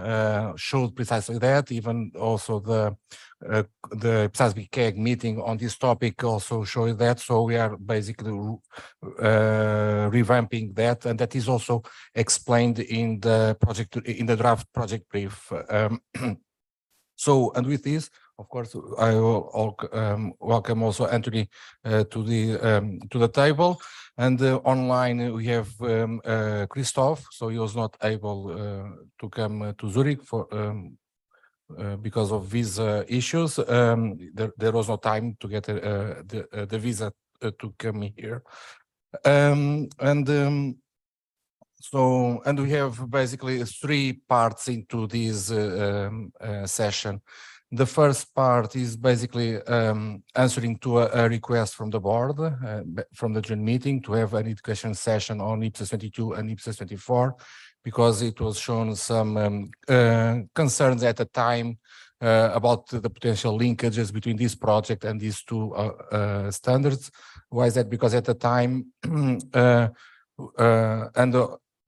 showed precisely that. Even also the IPSASB KEG meeting on this topic also showed that. So we are basically revamping that, and that is also explained in the draft project brief. So, and with this, of course, I will welcome also Anthony to the table. And online we have Christoph. So he was not able to come to Zurich for because of visa issues. There was no time to get the visa to come here. So we have basically 3 parts into this session. The first part is basically answering to a request from the board, from the June meeting, to have an education session on IPSAS 22 and IPSAS 24, because it was shown some concerns at the time about the potential linkages between this project and these 2 standards. Why is that? Because at the time,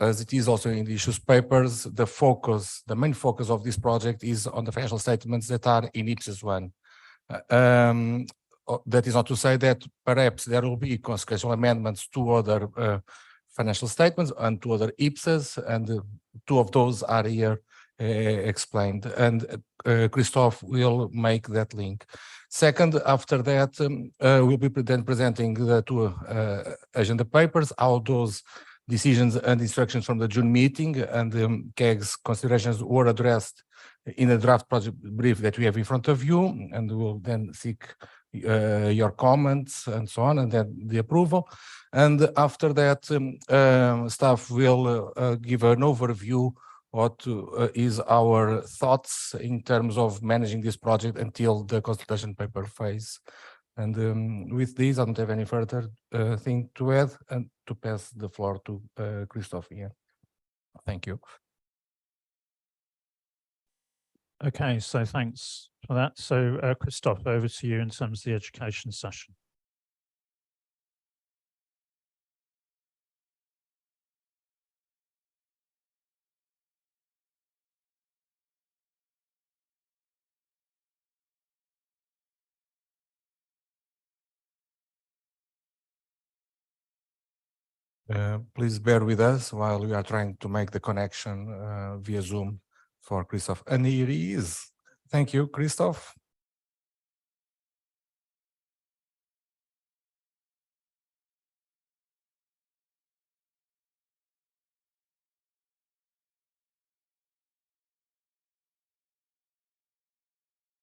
as it is also in the issues papers, the main focus of this project is on the financial statements that are in IPSAS 1. That is not to say that perhaps there will be consequential amendments to other financial statements and to other IPSAS, and 2 of those are here explained. And Christoph will make that link. Second, after that, we'll be then presenting the 2 agenda papers, how those decisions and instructions from the June meeting and the KEG's considerations were addressed in the draft project brief that we have in front of you, and we'll then seek your comments and so on, and then the approval. And after that, staff will give an overview what is our thoughts in terms of managing this project until the consultation paper phase. And with this, I don't have any further thing to add, and to pass the floor to Christoph again. Thank you. Okay, so thanks for that. So Christoph, over to you in terms of the education session. Please bear with us while we are trying to make the connection via Zoom for Christoph. And here he is. Thank you, Christoph.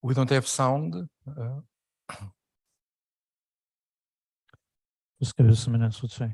We don't have sound. Just give us a minute or two.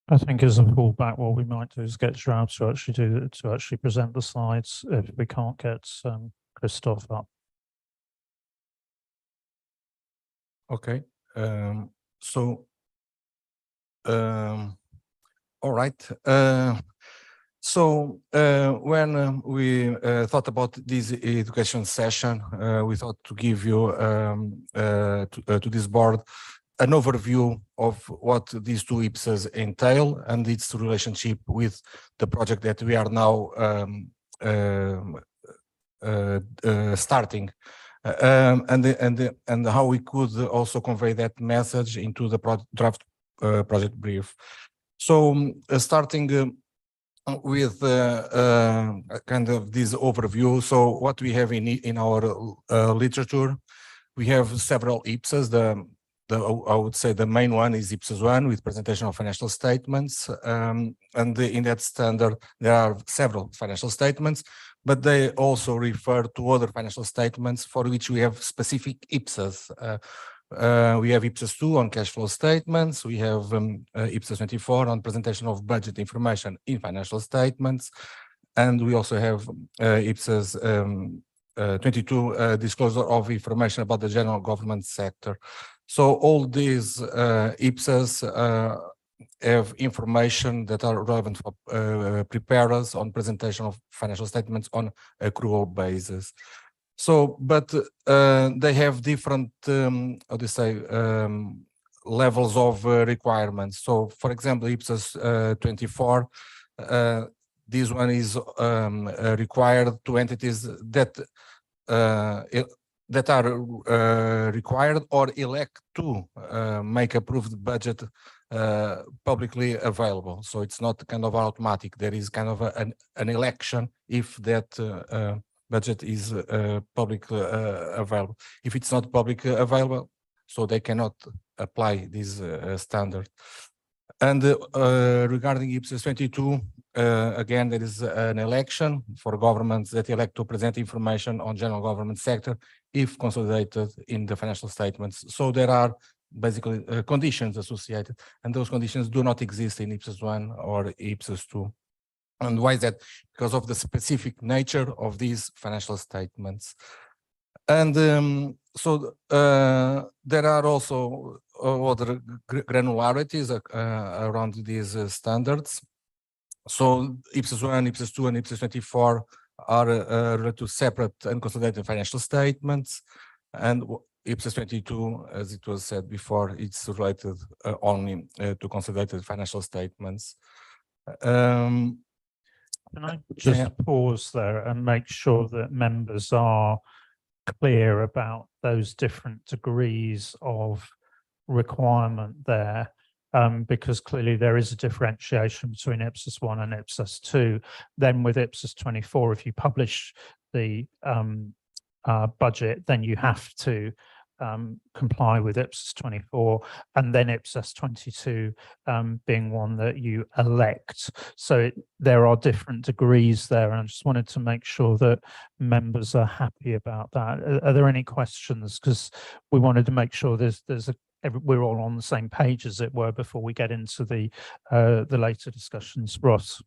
I think as a fallback, what we might do is get Joao to actually present the slides if we can't get Christoph up. Okay. All right. When we thought about this education session, we thought to give you to this board an overview of what these two IPSAs entail and its relationship with the project that we are now starting, and how we could also convey that message into the draft project brief. So, starting with kind of this overview. So, what we have in our literature, we have several IPSAs. I would say the main one is IPSAS 1 with presentation of financial statements. And in that standard, there are several financial statements, but they also refer to other financial statements for which we have specific IPSAs. We have IPSAS 2 on cash flow statements. We have IPSAS 24 on presentation of budget information in financial statements. And we also have IPSAS 22 disclosure of information about the general government sector. So all these IPSAs have information that are relevant for preparers on presentation of financial statements on accrual basis. So, but they have different, how do you say, levels of requirements. So, for example, IPSAS 24, this one is required to entities that that are required or elect to make approved budget publicly available. So it's not kind of automatic. There is kind of an election if that budget is publicly available. If it's not publicly available, so they cannot apply this standard. And regarding IPSAS 22, again, there is an election for governments that elect to present information on general government sector if consolidated in the financial statements. So there are basically conditions associated, and those conditions do not exist in IPSAS 1 or IPSAS 2. And why is that? Because of the specific nature of these financial statements. And so there are also other granularities around these standards. So IPSAS 1, IPSAS 2, and IPSAS 24 are related to separate and consolidated financial statements. And IPSAS 22, as it was said before, it's related only to consolidated financial statements. Can I just pause there and make sure that members are clear about those different degrees of requirement there? Because clearly there is a differentiation between IPSAS 1 and IPSAS 2. Then with IPSAS 24, if you publish the budget, then you have to comply with IPSAS 24, and then IPSAS 22 being one that you elect. So there are different degrees there, and I just wanted to make sure that members are happy about that. Are there any questions? Because we wanted to make sure there's a we're all on the same page, as it were, before we get into the later discussions. Ross.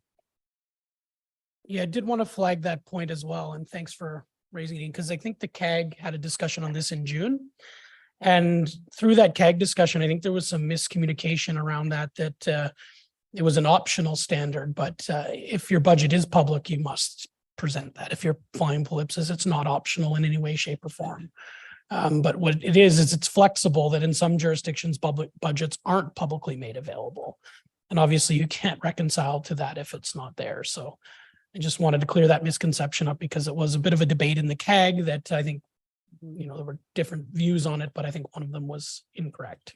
Yeah, I did want to flag that point as well, and thanks for raising it, because I think the CAG had a discussion on this in June. And through that CAG discussion, I think there was some miscommunication around that it was an optional standard, but if your budget is public, you must present that. If you're flying full IPSAS, it's not optional in any way, shape, or form. But what it is it's flexible, that in some jurisdictions, public budgets aren't publicly made available. And obviously you can't reconcile to that if it's not there. So I just wanted to clear that misconception up, because it was a bit of a debate in the CAG that I think, you know, there were different views on it, but I think one of them was incorrect.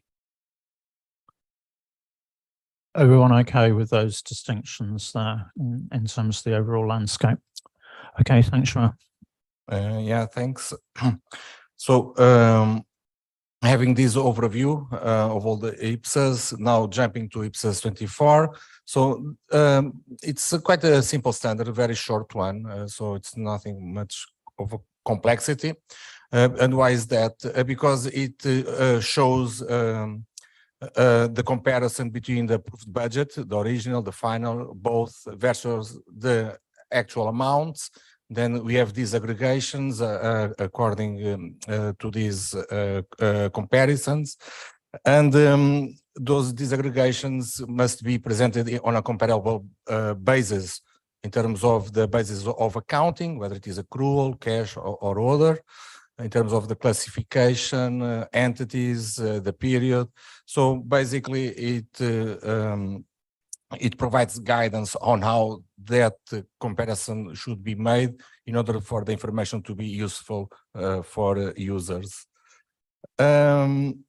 Everyone okay with those distinctions there in terms of the overall landscape? Okay, thanks, Shua. Yeah, thanks. So having this overview of all the IPSAS, now jumping to IPSAS 24. So it's quite a simple standard, a very short one. So it's nothing much of a complexity. And why is that? Because it shows the comparison between the approved budget, the original, the final, both versus the actual amounts. Then we have these aggregations according to these comparisons. And those disaggregations must be presented on a comparable basis in terms of the basis of accounting, whether it is accrual, cash, or other, in terms of the classification, entities, the period. So basically it provides guidance on how that comparison should be made in order for the information to be useful for users. Then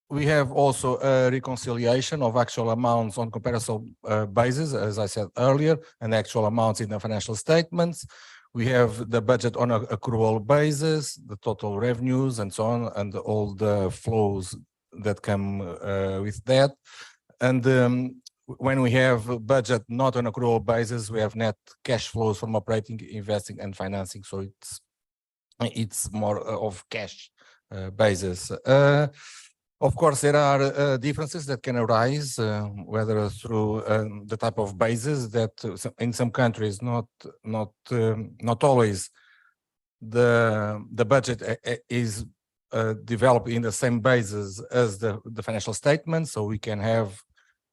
we have also a reconciliation of actual amounts on comparison basis, as I said earlier, and actual amounts in the financial statements. We have the budget on an accrual basis, the total revenues and so on, and all the flows that come with that. And when we have budget not on accrual basis, we have net cash flows from operating, investing, and financing. So it's more of cash basis. Of course, there are differences that can arise, whether through the type of basis that in some countries not always the budget is developed in the same basis as the financial statement. So we can have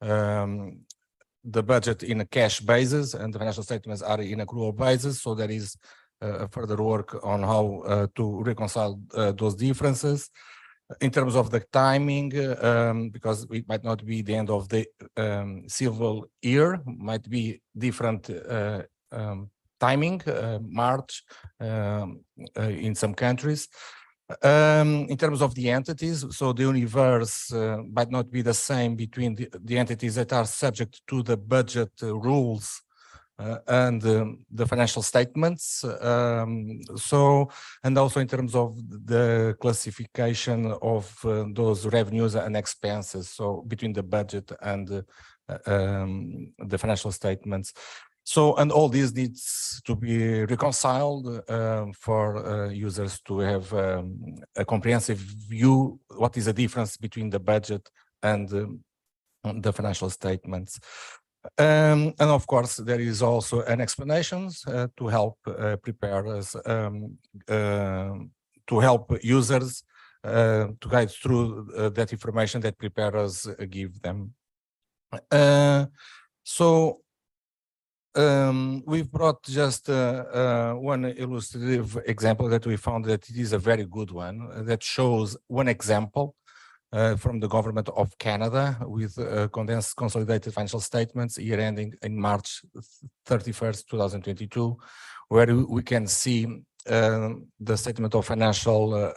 the budget in a cash basis and the financial statements are in accrual basis. So there is further work on how to reconcile those differences. In terms of the timing, because it might not be the end of the civil year, might be different timing, March in some countries. In terms of the entities, so the universe might not be the same between the entities that are subject to the budget rules and the financial statements. And also in terms of the classification of those revenues and expenses, so between the budget and the financial statements. So, and all this needs to be reconciled for users to have a comprehensive view, what is the difference between the budget and the financial statements. And of course, there is also an explanation to help prepare us, to help users to guide through that information that preparers give them. So we've brought just one illustrative example that we found that it is a very good one that shows one example from the government of Canada with condensed consolidated financial statements year ending in March 31st, 2022, where we can see the statement of financial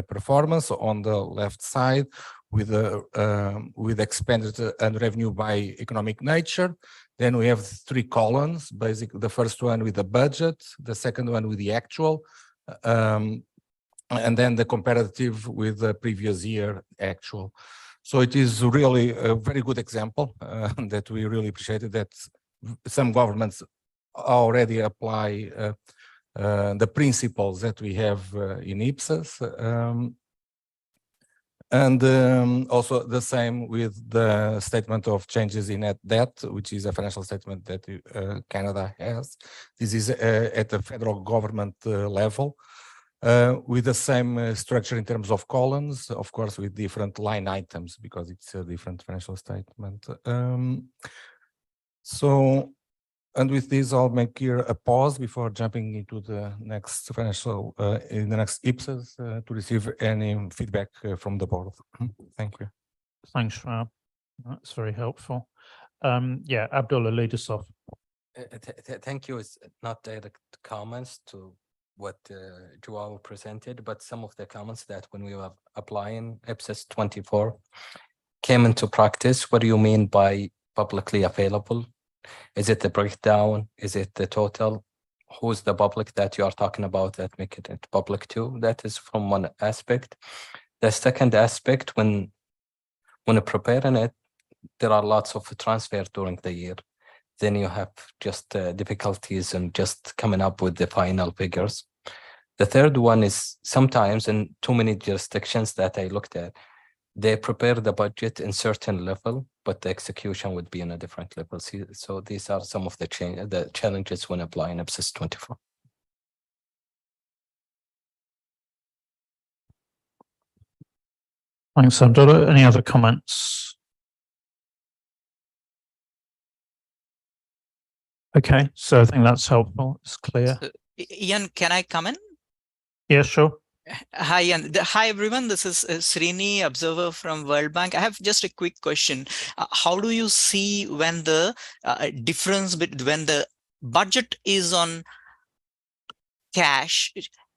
performance on the left side with expenditure and revenue by economic nature. Then we have 3 columns, basically the first one with the budget, the second one with the actual, and then the comparative with the previous year actual. So it is really a very good example that we really appreciated, that some governments already apply the principles that we have in IPSAS. And also the same with the statement of changes in net debt, which is a financial statement that Canada has. This is at the federal government level, with the same structure in terms of columns, of course, with different line items because it's a different financial statement. And with this, I'll make here a pause before jumping into the next financial, in the next IPSAS to receive any feedback from the board. Thank you. Thanks, Schwab. That's very helpful. Yeah, Abdullah, lead us off. Thank you. It's not direct comments to what Joao presented, but some of the comments that when we were applying IPSAS 24 came into practice. What do you mean by publicly available? Is it the breakdown? Is it the total? Who's the public that you are talking about that make it public too? That is from one aspect. The second aspect, when preparing it, there are lots of transfer during the year. Then you have just difficulties in just coming up with the final figures. The third one is sometimes in too many jurisdictions that I looked at, they prepare the budget in certain level, but the execution would be in a different level. So these are some of the challenges when applying IPSAS 24. Thanks, Abdullah. Any other comments? Okay, so I think that's helpful. It's clear. So, Ian, can I come in? Yeah, sure. Hi, Ian. Hi, everyone. This is Srini, observer from World Bank. I have just a quick question. How do you see when the difference between when the budget is on cash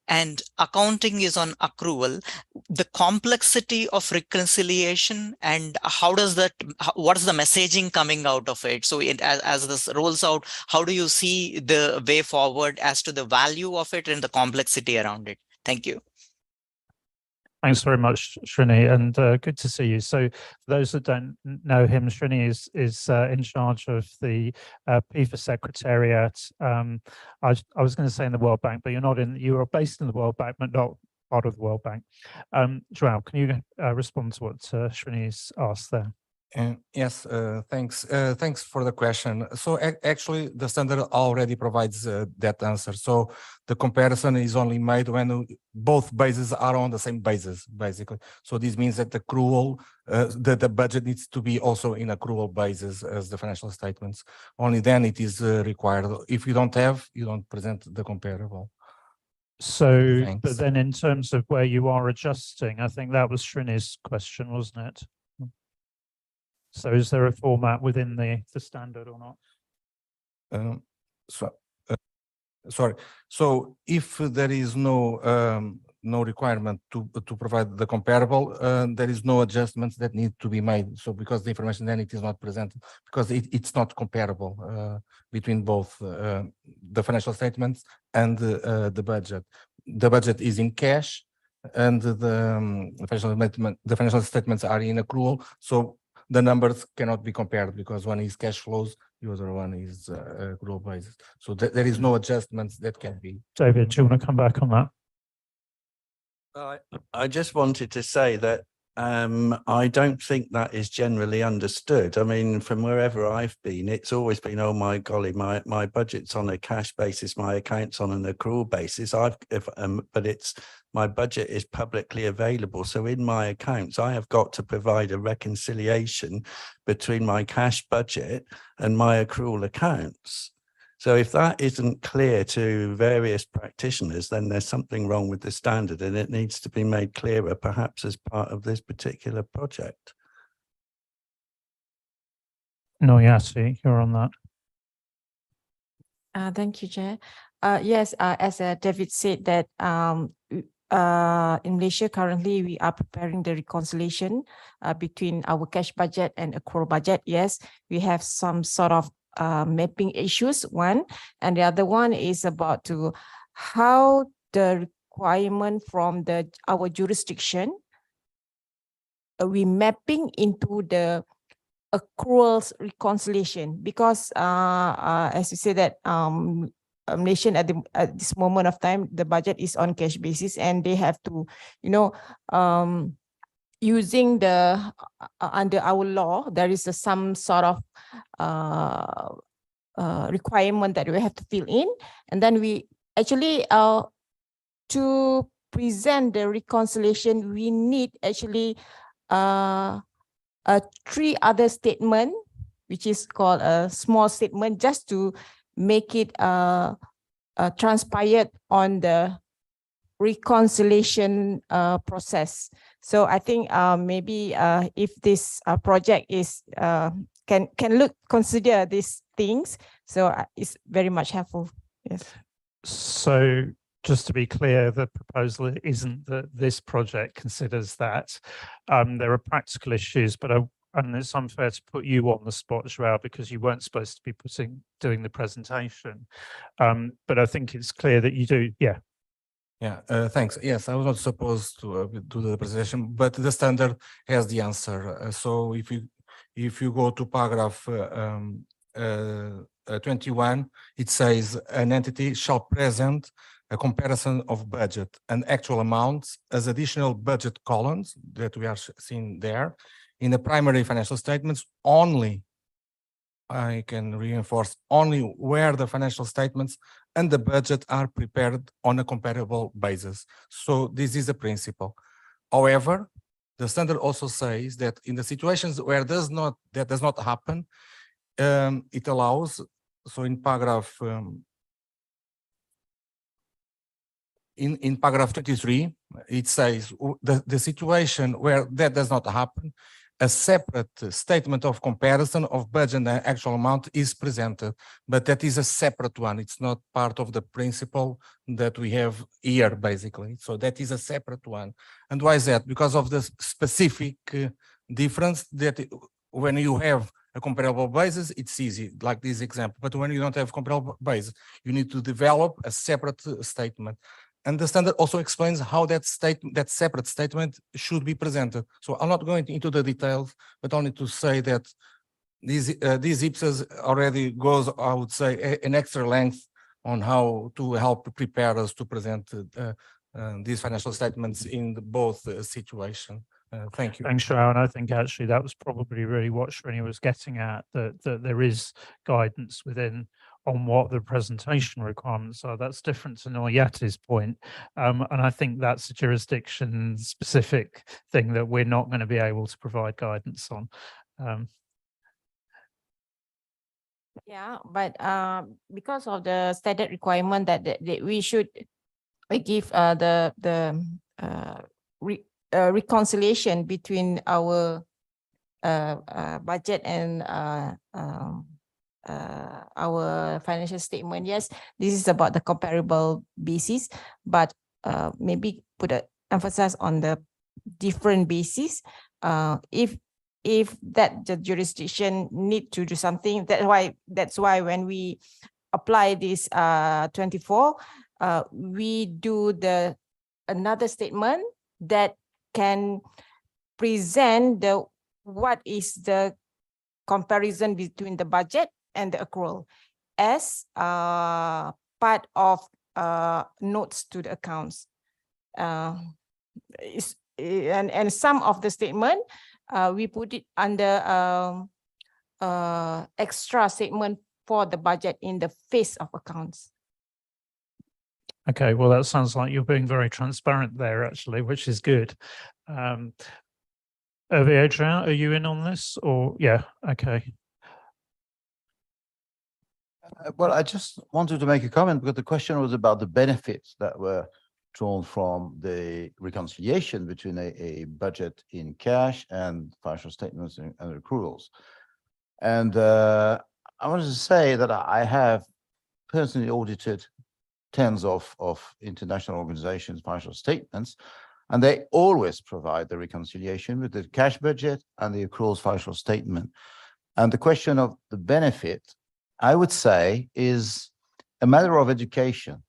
and accounting is on accrual, the complexity of reconciliation, and how does that, what's the messaging coming out of it? So as this rolls out, how do you see the way forward as to the value of it and the complexity around it? Thank you. Thanks very much, Srini, and good to see you. So for those that don't know him, Srini is in charge of the PIFA Secretariat. I was going to say in the World Bank, but you're not in, you are based in the World Bank, but not part of the World Bank. Joao, can you respond to what Srini's asked there? Yes, thanks. Thanks for the question. So actually, the standard already provides that answer. So the comparison is only made when both bases are on the same basis, basically. So this means that the accrual, the budget needs to be also in accrual basis as the financial statements. Only then it is required. If you don't have, you don't present the comparable. So, Thanks. but then in terms of where you are adjusting, I think that was Srini's question, wasn't it? So is there a format within the standard or not? Sorry. So if there is no requirement to provide the comparable, there is no adjustments that need to be made. So because the information then it is not presented, because it's not comparable between both the financial statements and the budget. The budget is in cash, and the financial statements are in accrual. So the numbers cannot be compared because one is cash flows, the other one is accrual basis. So there is no adjustments that can be. David, do you want to come back on that? I just wanted to say that I don't think that is generally understood. I mean, from wherever I've been, it's always been, oh my golly, my budget's on a cash basis, my account's on an accrual basis. But it's my budget is publicly available. So in my accounts, I have got to provide a reconciliation between my cash budget and my accrual accounts. So if that isn't clear to various practitioners, then there's something wrong with the standard, and it needs to be made clearer, perhaps as part of this particular project. No, Yasi, you're on that. Thank you, Chair. Yes, as David said that in Malaysia currently we are preparing the reconciliation between our cash budget and accrual budget. Yes, we have some sort of mapping issues, one, and the other one is about to how the requirement from our jurisdiction we mapping into the accruals reconciliation, because as you say that nation at this moment of time, the budget is on cash basis, and they have to, using the under our law, there is some sort of requirement that we have to fill in, and then we actually to present the reconciliation, we need actually 3 other statement, which is called a small statement, just to make it transpired on the reconciliation process. So I think maybe if this project is can consider these things, so it's very much helpful. Yes. So just to be clear, the proposal isn't that this project considers that. There are practical issues, but and it's unfair to put you on the spot, João, because you weren't supposed to be doing the presentation. But I think it's clear that you do. Yeah. Yeah, thanks. Yes, I was not supposed to do the presentation, but the standard has the answer. So if you go to paragraph 21, it says an entity shall present a comparison of budget and actual amounts as additional budget columns that we are seeing there in the primary financial statements only. I can reinforce only where the financial statements and the budget are prepared on a comparable basis. So this is a principle. However, the standard also says that in the situations where that does not happen, it allows, so in paragraph in paragraph 23, it says the situation where that does not happen, a separate statement of comparison of budget and actual amount is presented, but that is a separate one. It's not part of the principle that we have here, basically. So that is a separate one. And why is that? Because of the specific difference that when you have a comparable basis, it's easy, like this example. But when you don't have comparable basis, you need to develop a separate statement. And the standard also explains how that separate statement should be presented. So I'm not going into the details, but only to say that these IPSAS already goes, I would say, an extra length on how to help prepare us to present these financial statements in both situations. Thank you. Thanks, João. And I think actually that was probably really what Srini was getting at, that there is guidance within on what the presentation requirements are. That's different to Noyati's point. And I think that's a jurisdiction specific thing that we're not going to be able to provide guidance on. Yeah, but because of the standard requirement that we should give the reconciliation between our budget and our financial statement. Yes, this is about the comparable basis, but maybe put an emphasis on the different basis. If that the jurisdiction need to do something, that's why when we apply this 24, we do another statement that can present what is the comparison between the budget and the accrual as part of notes to the accounts. And some of the statement we put it under extra statement for the budget in the face of accounts. Okay, well, that sounds like you're being very transparent there, actually, which is good. Adrian, are you in on this? Or yeah, okay. Well, I just wanted to make a comment because the question was about the benefits that were drawn from the reconciliation between a budget in cash and financial statements and accruals. And I wanted to say that I have personally audited tens of international organizations' financial statements, and they always provide the reconciliation with the cash budget and the accruals financial statement. And the question of the benefit, I would say, is a matter of education.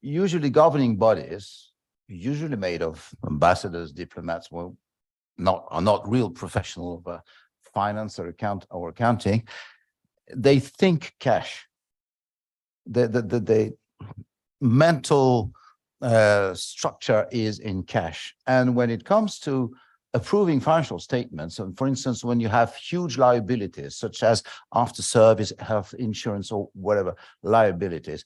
Usually governing bodies, usually made of ambassadors, diplomats, well, are not real professional of finance or accounting. They think cash. the mental structure is in cash. And when it comes to approving financial statements, and for instance, when you have huge liabilities, such as after service, health insurance, or whatever liabilities,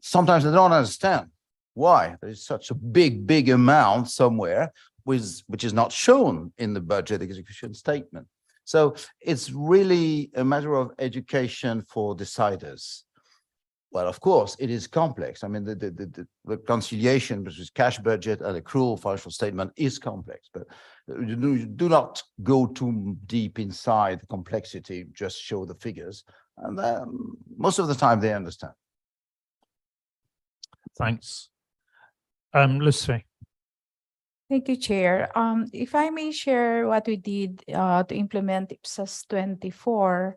sometimes they don't understand why there is such a big amount somewhere, which is not shown in the budget execution statement. So it's really a matter of education for deciders. Well, of course, it is complex. I mean, the reconciliation between cash budget and accrual financial statement is complex, but you do not go too deep inside the complexity, just show the figures. And most of the time they understand. Thanks. Lucy. Thank you, Chair. If I may share what we did to implement IPSAS 24,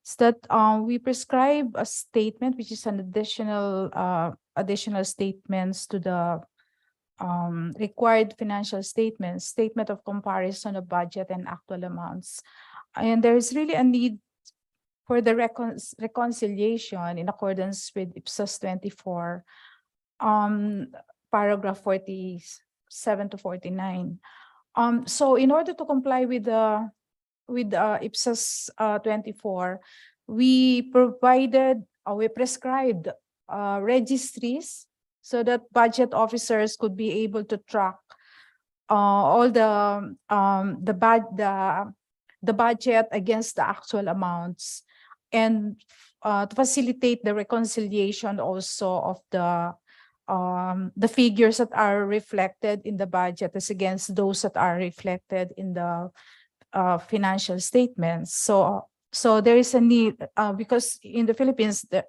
is that we prescribe a statement, which is an additional statements to the required financial statements, statement of comparison of budget and actual amounts. And there is really a need for the reconciliation in accordance with IPSAS 24, paragraph 47 to 49. So in order to comply with the IPSAS 24, we prescribed registries so that budget officers could be able to track all the budget against the actual amounts, and to facilitate the reconciliation also of the figures that are reflected in the budget as against those that are reflected in the financial statements. So there is a need because in the Philippines, the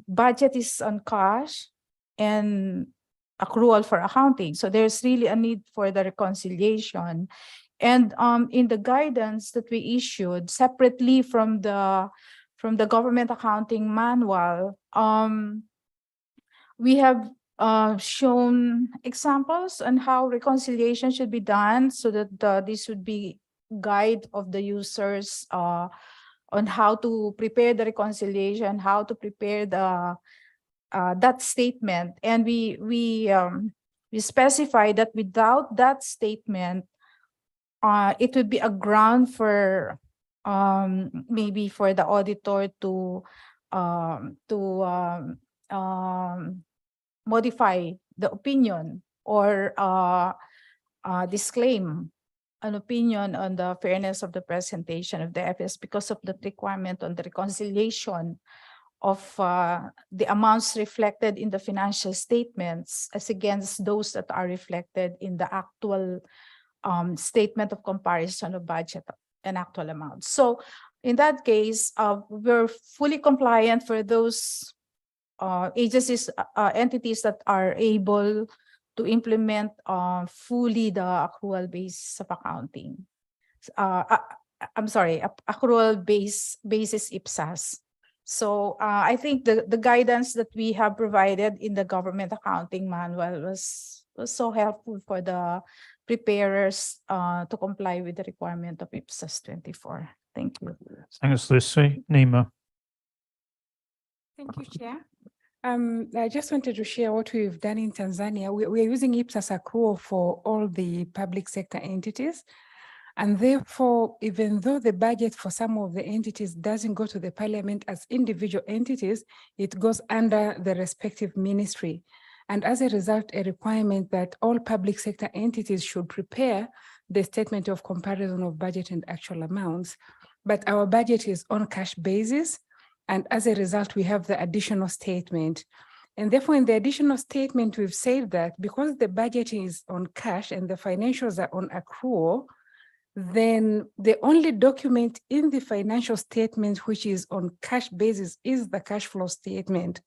budget is on cash and accrual for accounting. So there's really a need for the reconciliation. And in the guidance that we issued separately from the government accounting manual, we have shown examples on how reconciliation should be done, so that this would be guide of the users on how to prepare the reconciliation, how to prepare the that statement. And we specify that without that statement, it would be a ground for maybe for the auditor to modify the opinion or disclaim an opinion on the fairness of the presentation of the FS because of the requirement on the reconciliation of the amounts reflected in the financial statements as against those that are reflected in the actual statement of comparison of budget and actual amounts. So in that case, we're fully compliant for those agencies, entities that are able to implement fully the accrual basis of accounting. I'm sorry, accrual basis IPSAS. So I think the guidance that we have provided in the government accounting manual was so helpful for the preparers to comply with the requirement of IPSAS 24. Thank you. Thanks, Lucy. Nima. Thank you, Chair. I just wanted to share what we've done in Tanzania. We're using IPSAS accrual for all the public sector entities. And therefore, even though the budget for some of the entities doesn't go to the parliament as individual entities, it goes under the respective ministry. And as a result, a requirement that all public sector entities should prepare the statement of comparison of budget and actual amounts. But our budget is on cash basis. And as a result, we have the additional statement. And therefore, in the additional statement, we've said that because the budget is on cash and the financials are on accrual, then the only document in the financial statement which is on cash basis is the cash flow statement.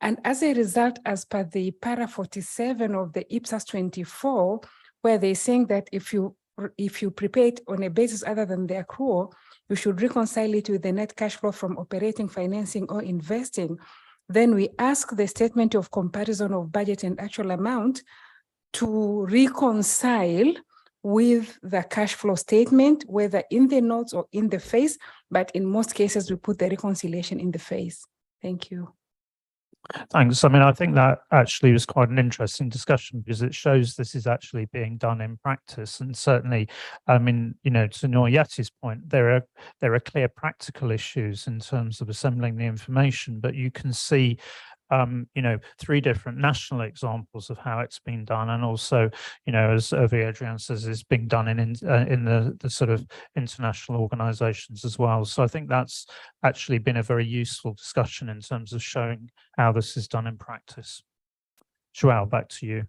And as a result, as per the para 47 of the IPSAS 24, where they're saying that if you prepare it on a basis other than the accrual, you should reconcile it with the net cash flow from operating, financing, or investing. Then we ask the statement of comparison of budget and actual amount to reconcile with the cash flow statement, whether in the notes or in the face, but in most cases, we put the reconciliation in the face. Thank you. Thanks. I mean, I think that actually was quite an interesting discussion because it shows this is actually being done in practice. And certainly, I mean, you know, to Noyati's point, there are clear practical issues in terms of assembling the information, but you can see you know, 3 different national examples of how it's been done, and also, you know, as Adrian says, it's being done in the sort of international organizations as well. So I think that's actually been a very useful discussion in terms of showing how this is done in practice. João, back to you.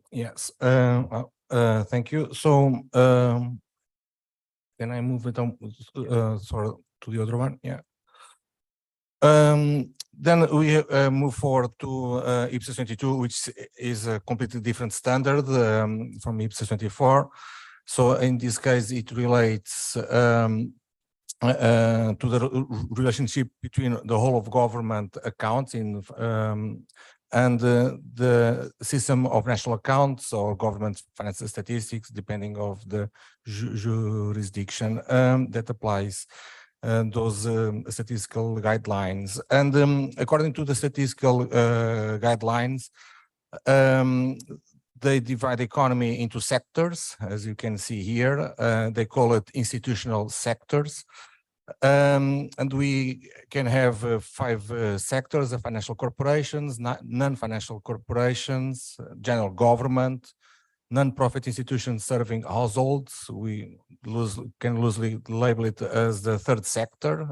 Yes, thank you. So can I move it on sorry, to the other one? Yeah. Then we move forward to IPSAS 22, which is a completely different standard from IPSAS 24. So in this case, it relates to the relationship between the whole of government accounts and the system of national accounts or government financial statistics, depending of the jurisdiction that applies those statistical guidelines. And according to the statistical guidelines, they divide the economy into sectors, as you can see here. They call it institutional sectors. And we can have 5 sectors: the financial corporations, non-financial corporations, general government, non-profit institutions serving households. We can loosely label it as the 3rd sector.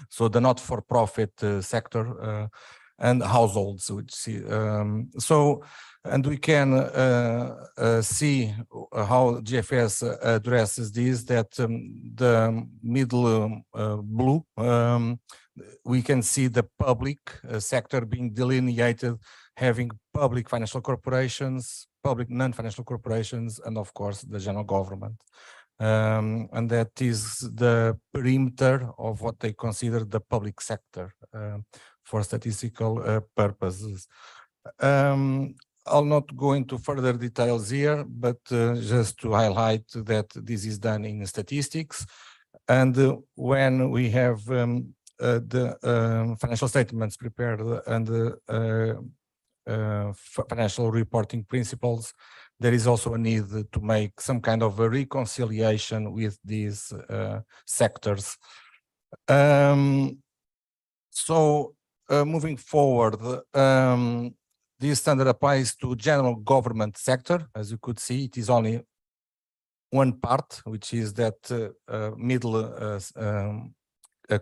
So the not-for-profit sector and households, which see. And we can see how GFS addresses this, that the middle blue, we can see the public sector being delineated, having public financial corporations, public non-financial corporations, and of course the general government. And that is the perimeter of what they consider the public sector for statistical purposes. I'll not go into further details here, but just to highlight that this is done in statistics. And when we have the financial statements prepared and financial reporting principles, there is also a need to make some kind of a reconciliation with these sectors. So moving forward, this standard applies to general government sector. As you could see, it is only one part, which is that middle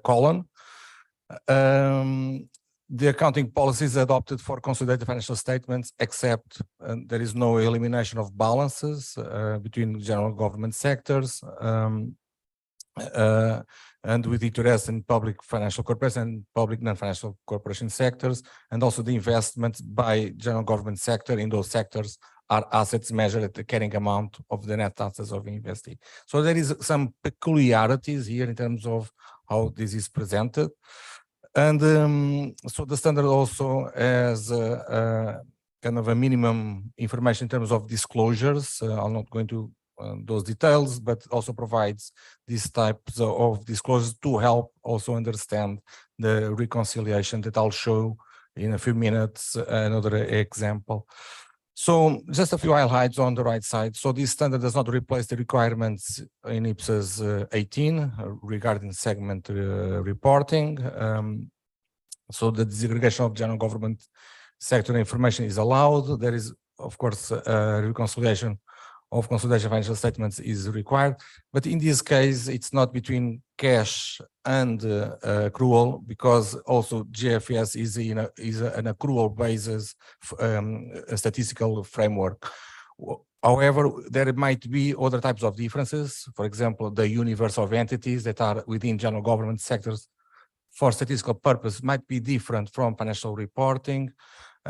column. The accounting policies adopted for consolidated financial statements, except there is no elimination of balances between general government sectors and with interest in public financial corporations and public non-financial corporation sectors, and also the investments by general government sector in those sectors are assets measured at the carrying amount of the net assets of investee. So there is some peculiarities here in terms of how this is presented. And so the standard also has kind of a minimum information in terms of disclosures. I'm not going to those details, but also provides these types of disclosures to help also understand the reconciliation that I'll show in a few minutes. Another example. So just a few highlights on the right side. So this standard does not replace the requirements in IPSAS 18 regarding segment reporting. So the disaggregation of general government sector information is allowed. There is, of course, reconciliation of consolidation financial statements is required, but in this case, it's not between cash and accrual, because also GFS is an accrual basis statistical framework. However, there might be other types of differences. For example, the universe of entities that are within general government sectors for statistical purpose might be different from financial reporting,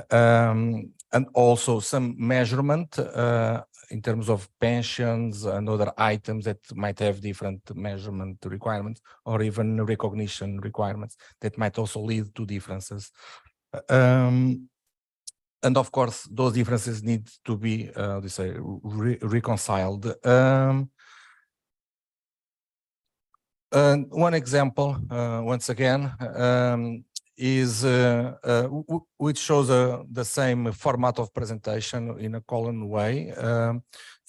and also some measurement in terms of pensions and other items that might have different measurement requirements, or even recognition requirements that might also lead to differences. And of course, those differences need to be, reconciled. And one example, once again, is which shows the same format of presentation in a column way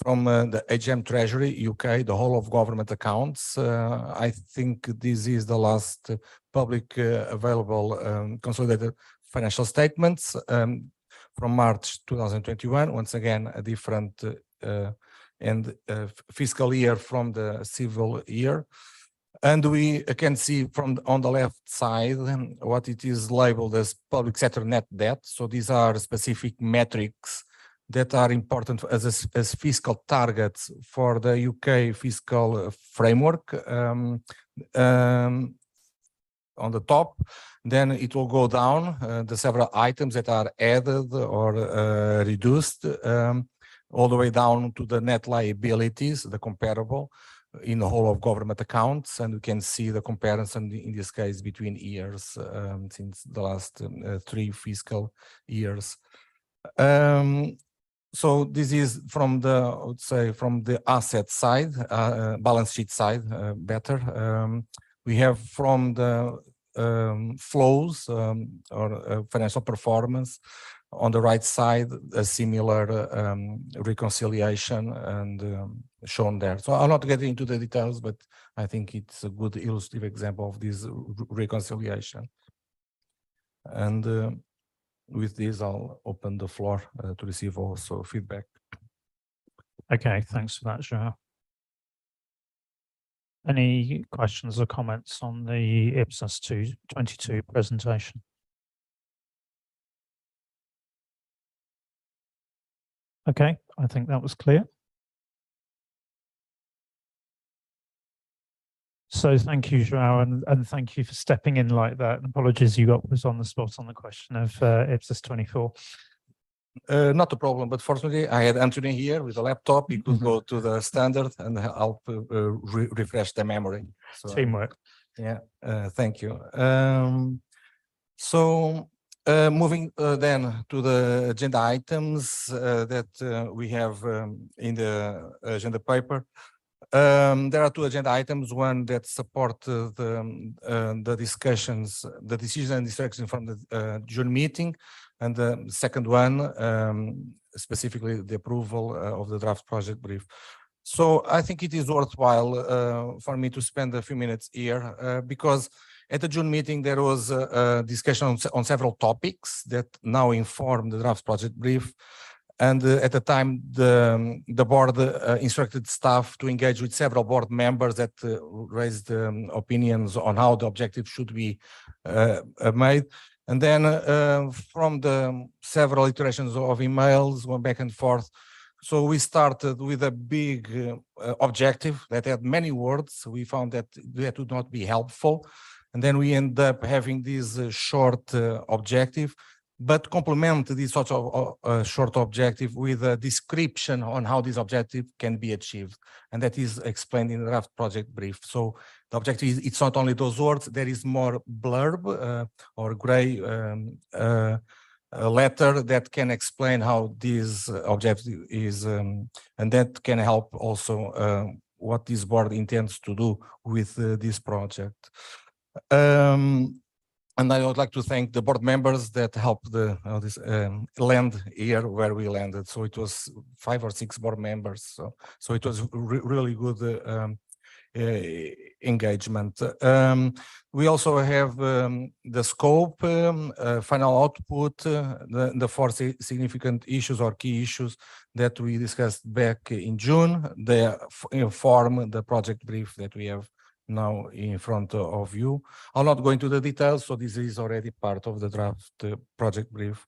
from the AGM Treasury UK, the whole of government accounts. I think this is the last public available consolidated financial statements from March 2021. Once again, a different fiscal year from the civil year. And we can see from on the left side what it is labeled as public sector net debt. So these are specific metrics that are important as fiscal targets for the UK fiscal framework. On the top, then it will go down the several items that are added or reduced, all the way down to the net liabilities, the comparable in the whole of government accounts, and we can see the comparison in this case between years since the last 3 fiscal years. So this is from the, I would say, from the asset side, balance sheet side, better. We have from the flows or financial performance on the right side, a similar reconciliation and shown there. So I'll not get into the details, but I think it's a good illustrative example of this reconciliation. And with this, I'll open the floor to receive also feedback. Okay, thanks for that, João. Any questions or comments on the IPSAS 22 presentation? Okay, I think that was clear. So thank you, João, and thank you for stepping in like that. And apologies you got was on the spot on the question of IPSAS 24. Not a problem, but fortunately I had Anthony here with a laptop. He could go to the standard and help refresh the memory. So, teamwork. Yeah, thank you. Moving then to the agenda items that we have in the agenda paper. There are 2 agenda items, one that support the discussions, the decision and instruction from the June meeting, and the second one, specifically the approval of the draft project brief. So I think it is worthwhile for me to spend a few minutes here because at the June meeting, there was a discussion on several topics that now inform the draft project brief. And at the time, the board instructed staff to engage with several board members that raised opinions on how the objective should be made. And then from the several iterations of emails, went back and forth. So we started with a big objective that had many words. We found that would not be helpful. And then we end up having this short objective, but complement this sort of short objective with a description on how this objective can be achieved. And that is explained in the draft project brief. So the objective is, it's not only those words, there is more blurb or gray letter that can explain how this objective is, and that can help also what this board intends to do with this project. And I would like to thank the board members that helped this land here where we landed. So it was 5 or 6 board members. So it was really good engagement. We also have the scope, final output, the 4 significant issues or key issues that we discussed back in June. They inform the project brief that we have now in front of you. I'll not go into the details, so this is already part of the draft project brief.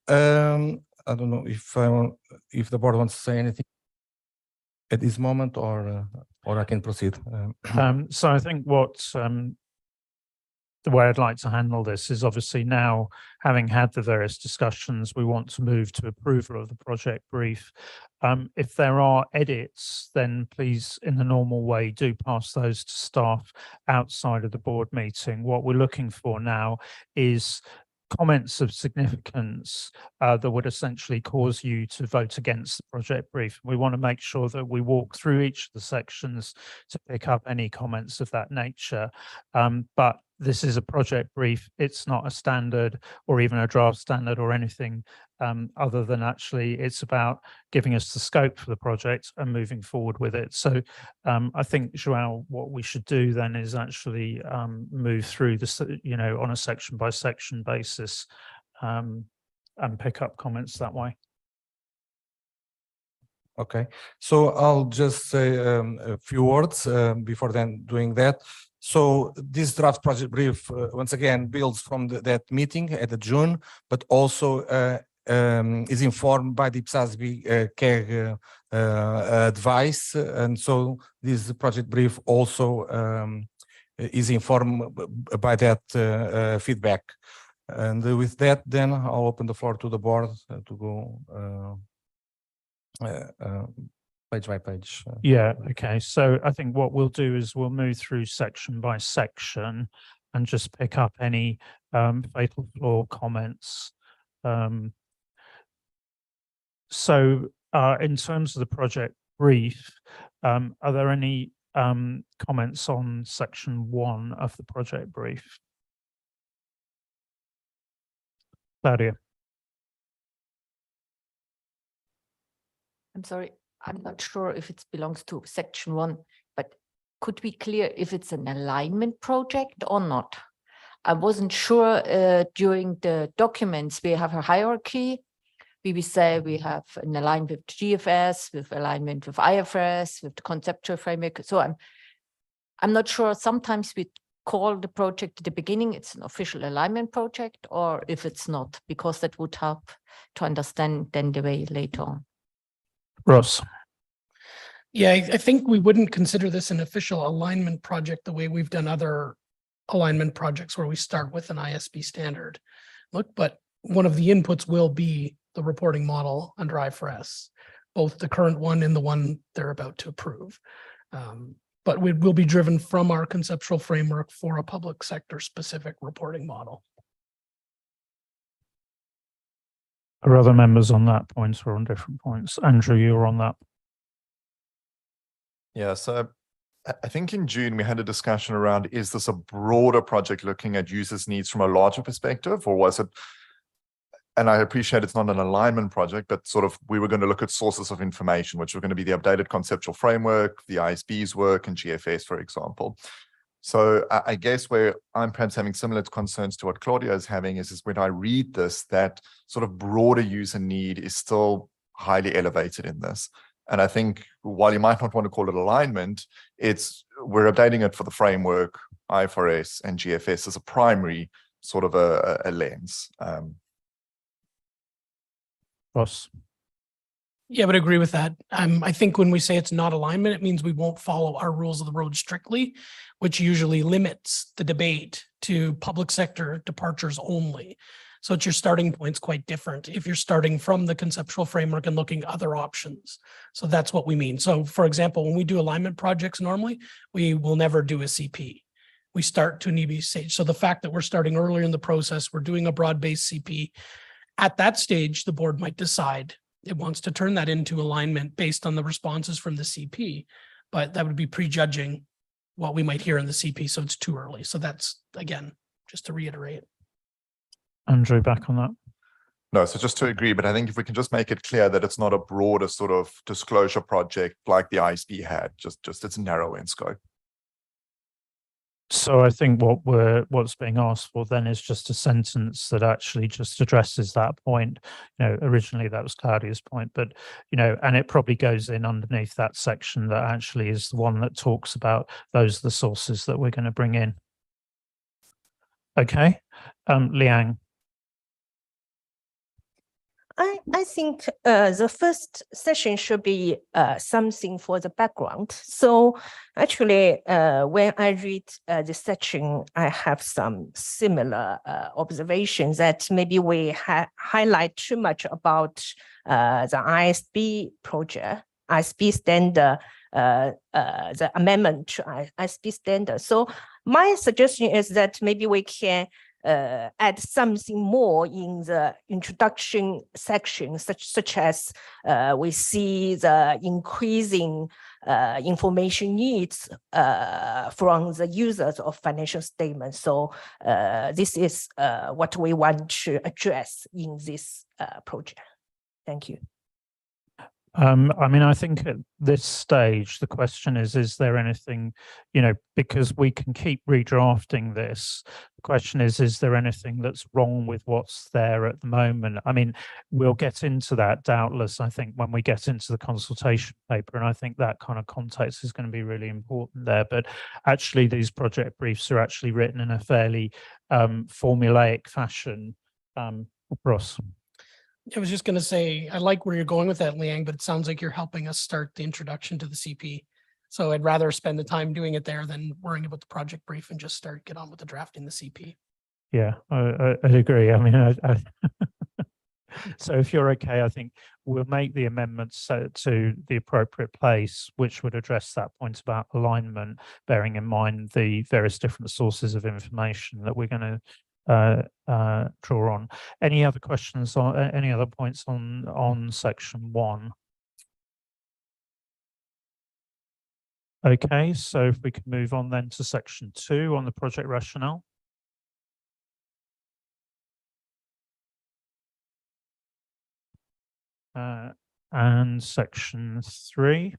I don't know if the board wants to say anything at this moment, or I can proceed. So I think the way I'd like to handle this is obviously now, having had the various discussions, we want to move to approval of the project brief. If there are edits, then please, in the normal way, do pass those to staff outside of the board meeting. What we're looking for now is comments of significance that would essentially cause you to vote against the project brief. We want to make sure that we walk through each of the sections to pick up any comments of that nature. But this is a project brief. It's not a standard or even a draft standard or anything other than actually it's about giving us the scope for the project and moving forward with it. So I think, João, what we should do then is actually move through this, on a section by section basis and pick up comments that way. Okay, so I'll just say a few words before then doing that. So this draft project brief, once again, builds from that meeting at the June, but also is informed by the IPSASB CAG advice. And so this project brief also is informed by that feedback. And with that, then I'll open the floor to the board to go page by page. Yeah, okay. So I think what we'll do is we'll move through section by section and just pick up any fatal flaw comments. So in terms of the project brief, are there any comments on section 1 of the project brief? Claudia. I'm sorry, I'm not sure if it belongs to section 1, but could we clear if it's an alignment project or not? I wasn't sure during the documents, we have a hierarchy. We say we have an alignment with GFS, with alignment with IFRS, with the conceptual framework. So I'm not sure. Sometimes we call the project at the beginning, it's an official alignment project, or if it's not, because that would help to understand then the way later on. Ross. Yeah, I think we wouldn't consider this an official alignment project the way we've done other alignment projects where we start with an ISB standard. Look, but one of the inputs will be the reporting model under IFRS, both the current one and the one they're about to approve. But we will be driven from our conceptual framework for a public sector specific reporting model. Are other members on that point or on different points? Andrew, you're on that. Yeah, so I think in June we had a discussion around, is this a broader project looking at users' needs from a larger perspective, or was it, and I appreciate it's not an alignment project, but sort of we were going to look at sources of information, which were going to be the updated conceptual framework, the ISB's work, and GFS, for example. So I guess where I'm perhaps having similar concerns to what Claudia is having is when I read this, that sort of broader user need is still highly elevated in this. And I think while you might not want to call it alignment, we're updating it for the framework, IFRS and GFS as a primary sort of a lens. Ross. Yeah, I would agree with that. I think when we say it's not alignment, it means we won't follow our rules of the road strictly, which usually limits the debate to public sector departures only. So your starting point's quite different if you're starting from the conceptual framework and looking at other options. So that's what we mean. So for example, when we do alignment projects normally, we will never do a CP. We start to an EB stage. So the fact that we're starting earlier in the process, we're doing a broad-based CP. At that stage, the board might decide it wants to turn that into alignment based on the responses from the CP, but that would be prejudging what we might hear in the CP, so it's too early. So that's, again, just to reiterate. Andrew, back on that. No, so just to agree, but I think if we can just make it clear that it's not a broader sort of disclosure project like the ISB had, just it's narrow in scope. So I think what's being asked for then is just a sentence that actually just addresses that point. Originally that was Claudia's point, but and it probably goes in underneath that section that actually is the one that talks about those are the sources that we're going to bring in. Okay, Liang. I think the first session should be something for the background. So actually, when I read the section, I have some similar observations that maybe we highlight too much about the ISB project, ISB standard, the amendment to ISB standard. So my suggestion is that maybe we can add something more in the introduction section, such as we see the increasing information needs from the users of financial statements. So this is what we want to address in this project. Thank you. I mean, I think at this stage, the question is there anything, you know, because we can keep redrafting this, the question is there anything that's wrong with what's there at the moment? I mean, we'll get into that doubtless, I think, when we get into the consultation paper, and I think that kind of context is going to be really important there. But actually, these project briefs are actually written in a fairly formulaic fashion. Ross. I was just going to say, I like where you're going with that, Liang, but it sounds like you're helping us start the introduction to the CP. So I'd rather spend the time doing it there than worrying about the project brief and just get on with the drafting the CP. Yeah, I agree. I mean, so if you're okay, I think we'll make the amendments to the appropriate place, which would address that point about alignment, bearing in mind the various different sources of information that we're going to draw on. Any other questions or any other points on section 1? Okay, so if we could move on then to section 2 on the project rationale. And section 3.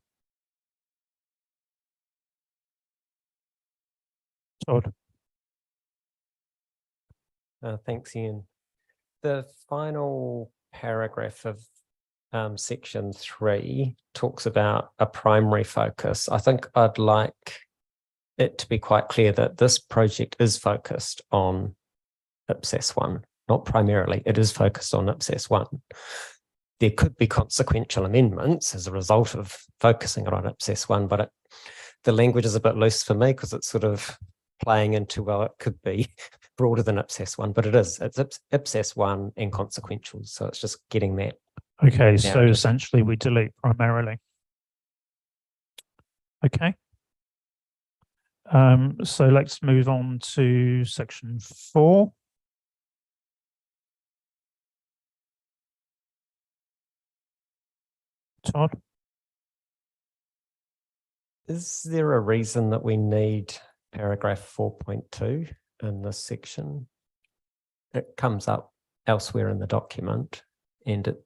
Todd. Thanks, Ian. The final paragraph of section 3 talks about a primary focus. I think I'd like it to be quite clear that this project is focused on IPSAS1, not primarily, it is focused on IPSAS1. There could be consequential amendments as a result of focusing on IPSAS1, but the language is a bit loose for me because it's sort of playing into, well, it could be broader than IPSAS1, but it's IPSAS1 and consequential. So it's just getting that. Okay, so essentially we delete primarily. Okay. So let's move on to section 4. Todd? Is there a reason that we need paragraph 4.2 in this section? It comes up elsewhere in the document, and it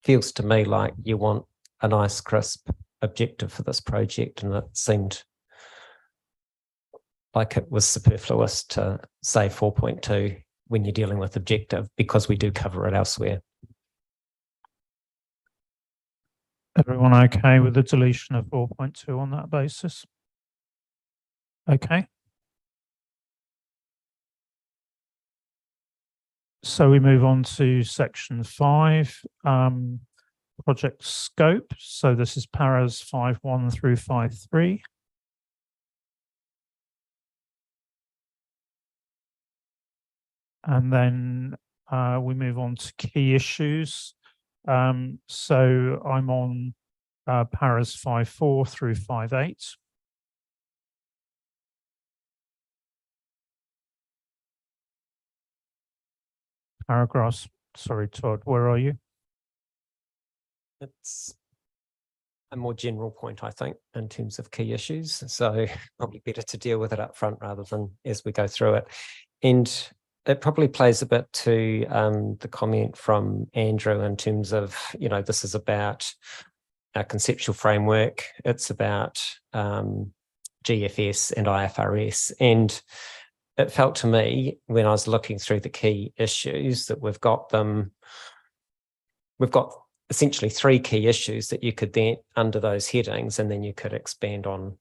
feels to me like you want a nice, crisp objective for this project, and it seemed like it was superfluous to say 4.2 when you're dealing with objective, because we do cover it elsewhere. Everyone okay with the deletion of 4.2 on that basis? Okay. So we move on to section 5, project scope. So this is paras 5.1 through 5.3. And then we move on to key issues. So I'm on paras 5.4 through 5.8. Paragraphs, sorry, Todd, where are you? It's a more general point, I think, in terms of key issues. So probably better to deal with it up front rather than as we go through it. And it probably plays a bit to the comment from Andrew in terms of, you know, this is about a conceptual framework. It's about GFS and IFRS. And it felt to me when I was looking through the key issues that we've got essentially 3 key issues that you could then, under those headings, and then you could expand on,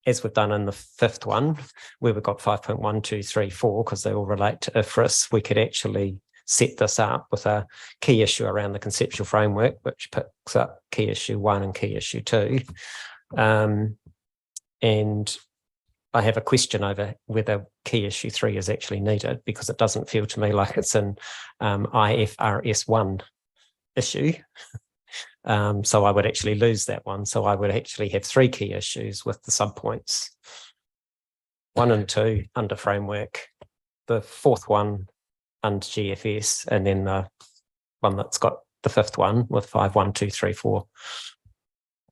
as we've done in the 5th one, where we've got 5.1, 2, 3, 4, because they all relate to IFRS. We could actually set this up with a key issue around the conceptual framework, which picks up key issue 1 and key issue 2. And I have a question over whether key issue 3 is actually needed, because it doesn't feel to me like it's an IFRS 1 issue. So I would actually lose that one. So I would actually have 3 key issues with the subpoints 1 and 2 under framework, the fourth one under GFS, and then the one that's got the fifth one with 5, 1, 2, 3, 4.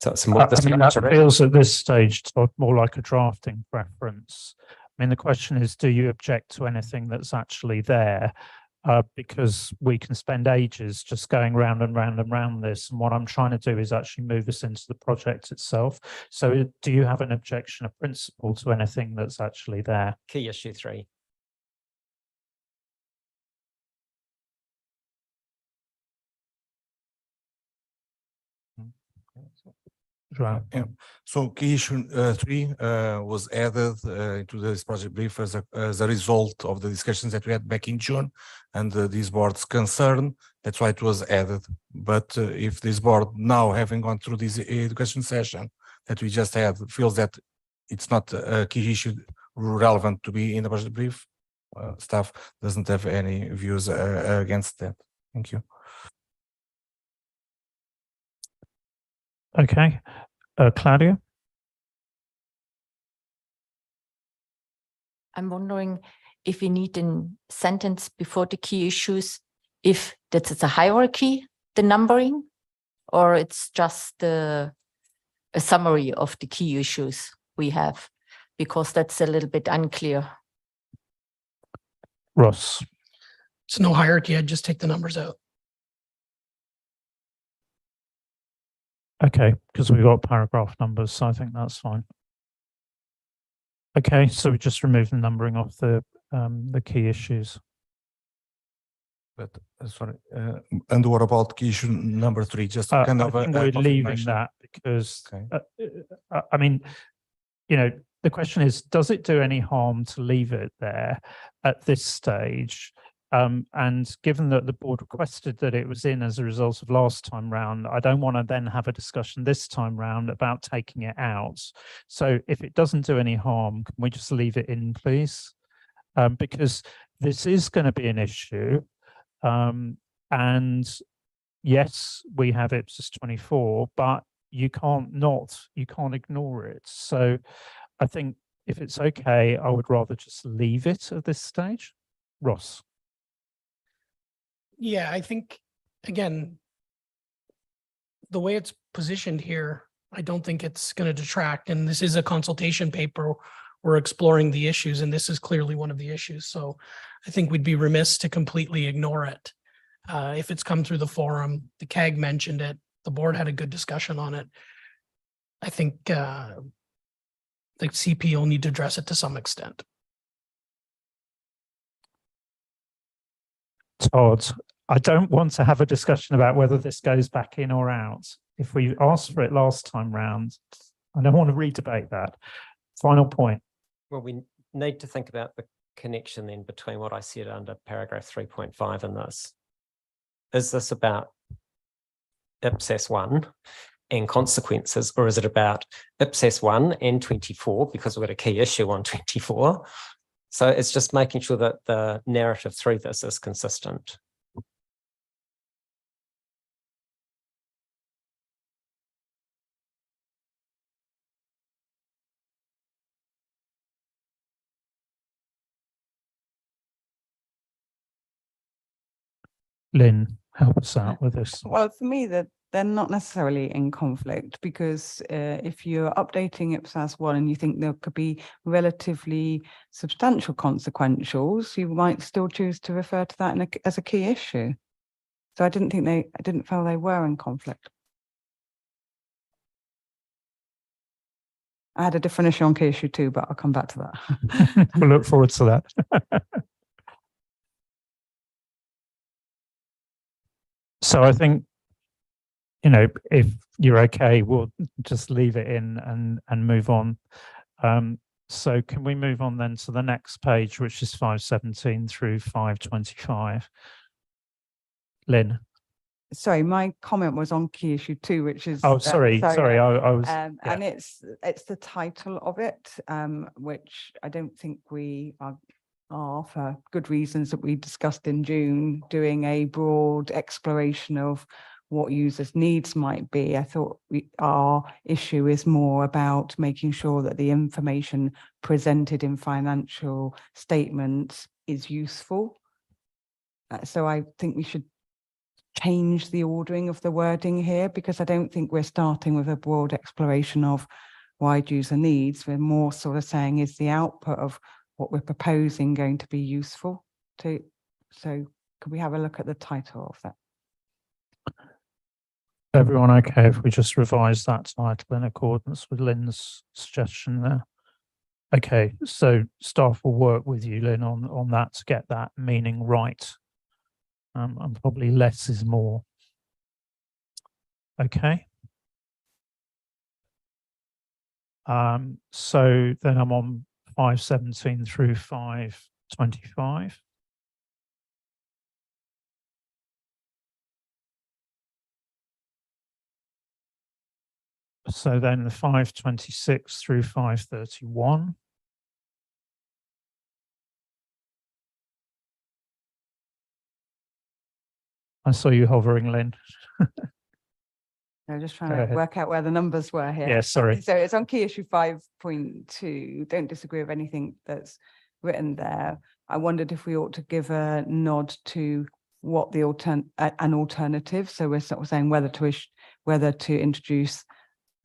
So it's more. I mean, that feels at this stage more like a drafting preference. I mean, the question is, do you object to anything that's actually there? Because we can spend ages just going round and round and round this. And what I'm trying to do is actually move us into the project itself. So do you have an objection of principle to anything that's actually there? Key issue 3. Right. Yeah. So key issue 3 was added to this project brief as a result of the discussions that we had back in June and this board's concern. That's why it was added. But if this board now, having gone through this education session that we just had, feels that it's not a key issue relevant to be in the budget brief, staff doesn't have any views against that. Thank you. Okay. Claudia? I'm wondering if we need a sentence before the key issues, if that's a hierarchy, the numbering, or it's just a summary of the key issues we have, because that's a little bit unclear. Ross? It's no hierarchy. I'd just take the numbers out. Okay, because we've got paragraph numbers, so I think that's fine. Okay, so we just remove the numbering off the key issues. But sorry, and what about key issue number 3? Just kind of I think we're leaving that because, I mean, you know, the question is, does it do any harm to leave it there at this stage? And given that the board requested that it was in as a result of last time round, I don't want to then have a discussion this time round about taking it out. So if it doesn't do any harm, can we just leave it in, please? Because this is going to be an issue. And yes, we have IPSAS 24, but you can't ignore it. So I think if it's okay, I would rather just leave it at this stage. Ross? Yeah, I think, again, the way it's positioned here, I don't think it's going to detract. And this is a consultation paper. We're exploring the issues, and this is clearly one of the issues. So I think we'd be remiss to completely ignore it. If it's come through the forum, the CAG mentioned it, the board had a good discussion on it. I think the CP will need to address it to some extent. Todd, I don't want to have a discussion about whether this goes back in or out. If we asked for it last time round, I don't want to redebate that. Final point. Well, we need to think about the connection then between what I said under paragraph 3.5 and this. Is this about IPSAS 1 and consequences, or is it about IPSAS 1 and 24 because we've got a key issue on 24? So it's just making sure that the narrative through this is consistent. Lynn, help us out with this. Well, for me, that they're not necessarily in conflict, because if you're updating IPSAS 1 and you think there could be relatively substantial consequentials, you might still choose to refer to that as a key issue. So I didn't feel they were in conflict. I had a different issue on key issue 2, but I'll come back to that. We'll look forward to that. So I think, you know, if you're okay, we'll just leave it in and move on. So can we move on then to the next page, which is 517 through 525? Lynn. Sorry, my comment was on key issue 2, which is sorry, I was yeah. And it's the title of it, which I don't think we are for good reasons that we discussed in June, doing a broad exploration of what users' needs might be. I thought our issue is more about making sure that the information presented in financial statements is useful. So I think we should change the ordering of the wording here, because I don't think we're starting with a broad exploration of wide user needs. We're more sort of saying, is the output of what we're proposing going to be useful to? So could we have a look at the title of that? Everyone okay if we just revise that title in accordance with Lynn's suggestion there? Okay, so staff will work with you, Lynn, on that to get that meaning right. And probably less is more. Okay. So then I'm on 517 through 525. So then the 526 through 531. I saw you hovering, Lynn. I'm just trying to work out where the numbers were here. Yeah, sorry. So it's on key issue 5.2. Don't disagree with anything that's written there. I wondered if we ought to give a nod to what the an alternative. So we're sort of saying whether to introduce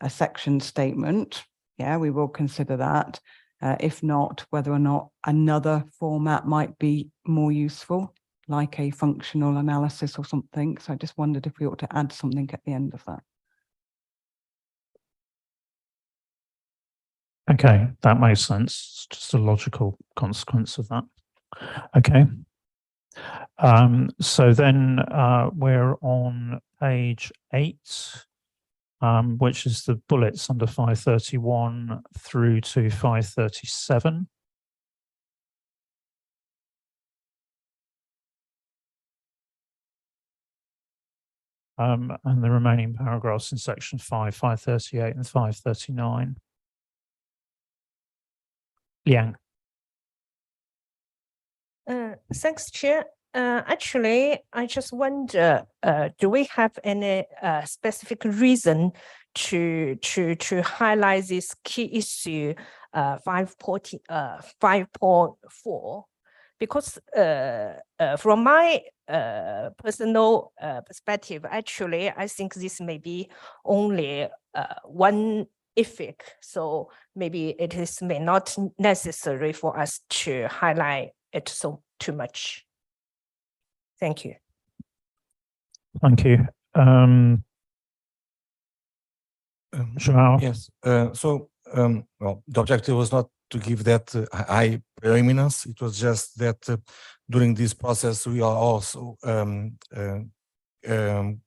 a section statement. Yeah, we will consider that. If not, whether or not another format might be more useful, like a functional analysis or something. So I just wondered if we ought to add something at the end of that. Okay, that makes sense. It's just a logical consequence of that. Okay. So then we're on page 8, which is the bullets under 531 through to 537. And the remaining paragraphs in section 5, 538 and 539. Liang. Thanks, Chair. Actually, I just wonder, do we have any specific reason to highlight this key issue 5.4? Because from my personal perspective, actually, I think this may be only one effect. So maybe may not necessary for us to highlight it so too much. Thank you. Thank you. João? Yes. Well, the objective was not to give that high preeminence. It was just that during this process, we are also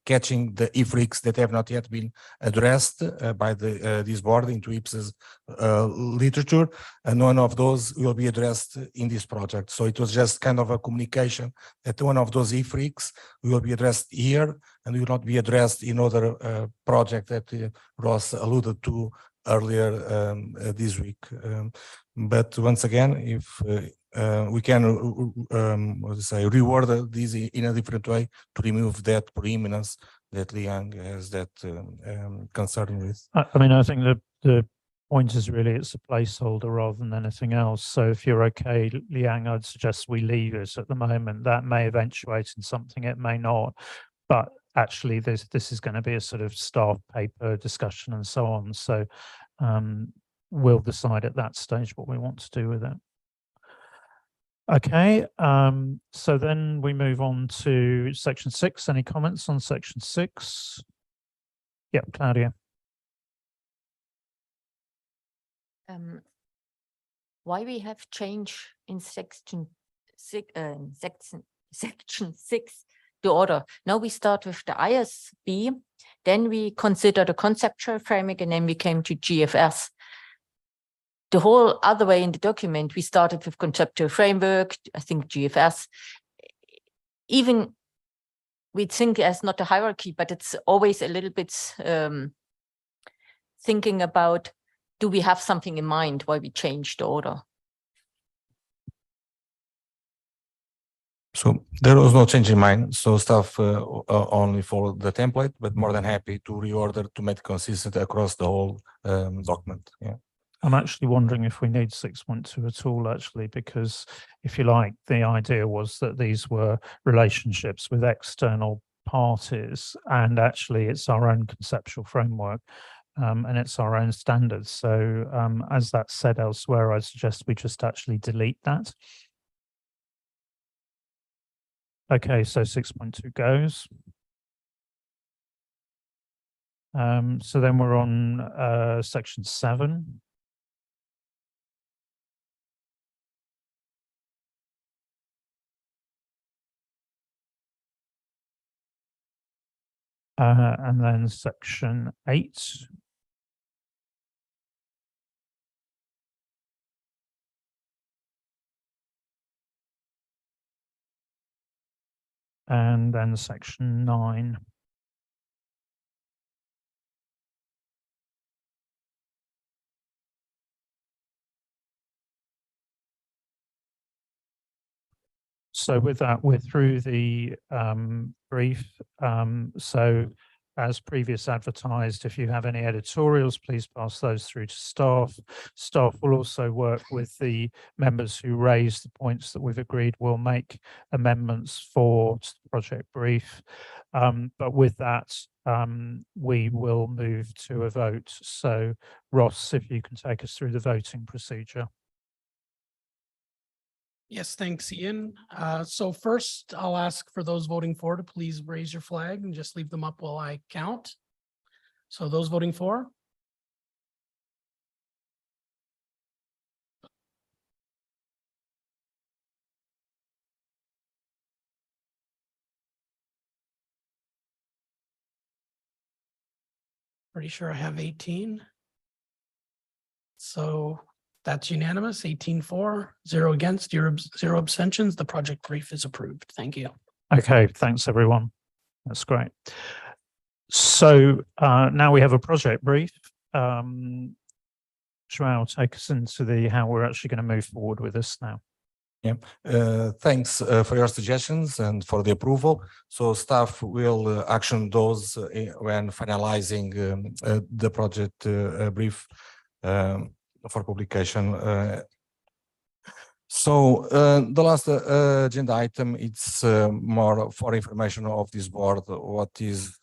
catching the IFRICs that have not yet been addressed by this board into IPSAS literature, and one of those will be addressed in this project. So it was just kind of a communication that one of those IFRICs will be addressed here and will not be addressed in other project that Ross alluded to earlier this week. But once again, if we can reword this in a different way to remove that preeminence that Liang has that concern with. I mean, I think the point is really it's a placeholder rather than anything else. So if you're okay, Liang, I'd suggest we leave it at the moment. That may eventuate in something, it may not. But actually, this is going to be a sort of staff paper discussion and so on. So we'll decide at that stage what we want to do with it. Okay, so then we move on to section 6. Any comments on section 6? Yep, Claudia. Why we have change in section 6 the order. Now we start with the ISB, then we consider the conceptual framework, and then we came to GFS. The whole other way in the document, we started with conceptual framework, I think GFS. Even we think as not a hierarchy, but it's always a little bit thinking about, do we have something in mind why we changed the order? So there was no change in mind. So staff only followed the template, but more than happy to reorder to make it consistent across the whole document. Yeah. I'm actually wondering if we need 6.2 at all, actually, because if you like, the idea was that these were relationships with external parties, and actually it's our own conceptual framework. And it's our own standards. So as that's said elsewhere, I suggest we just actually delete that. Okay, so 6.2 goes. So then we're on section 7. And then section 8. And then section 9. So with that, we're through the brief. So as previous advertised, if you have any editorials, please pass those through to staff. Staff will also work with the members who raise the points that we've agreed. We'll make amendments for the project brief. But with that, we will move to a vote. So Ross, if you can take us through the voting procedure. Yes, thanks, Ian. So first, I'll ask for those voting for to please raise your flag and just leave them up while I count. So those voting for? Pretty sure I have 18. So that's unanimous, 18 for, 0 against, 0 abstentions. The project brief is approved. Thank you. Okay, thanks everyone. That's great. So now we have a project brief. João, take us into how we're actually going to move forward with this now. Yeah, thanks for your suggestions and for the approval. So staff will action those when finalizing the project brief for publication. So the last agenda item, it's more for information of this board, what is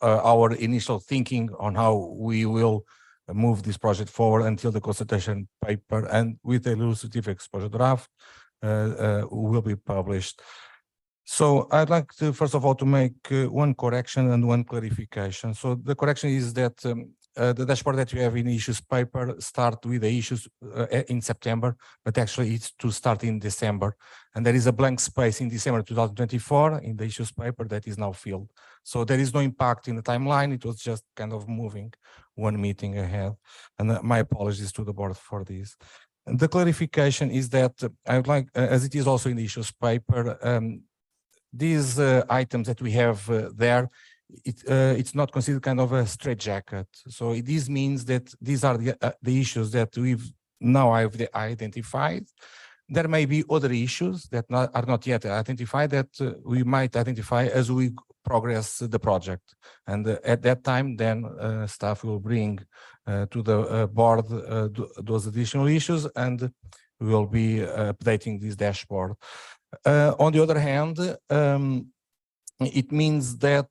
our initial thinking on how we will move this project forward until the consultation paper and with the illustrative exposure draft will be published. So I'd like to, first of all, to make one correction and one clarification. So the correction is that the dashboard that you have in issues paper start with the issues in September, but actually it's to start in December. And there is a blank space in December 2024 in the issues paper that is now filled. So there is no impact in the timeline. It was just kind of moving one meeting ahead. And my apologies to the board for this. And the clarification is that I would like, as it is also in the issues paper, these items that we have there, it's not considered kind of a straitjacket. So this means that these are the issues that we've now identified. There may be other issues that are not yet identified that we might identify as we progress the project. And at that time, then staff will bring to the board those additional issues, and we will be updating this dashboard. On the other hand, it means that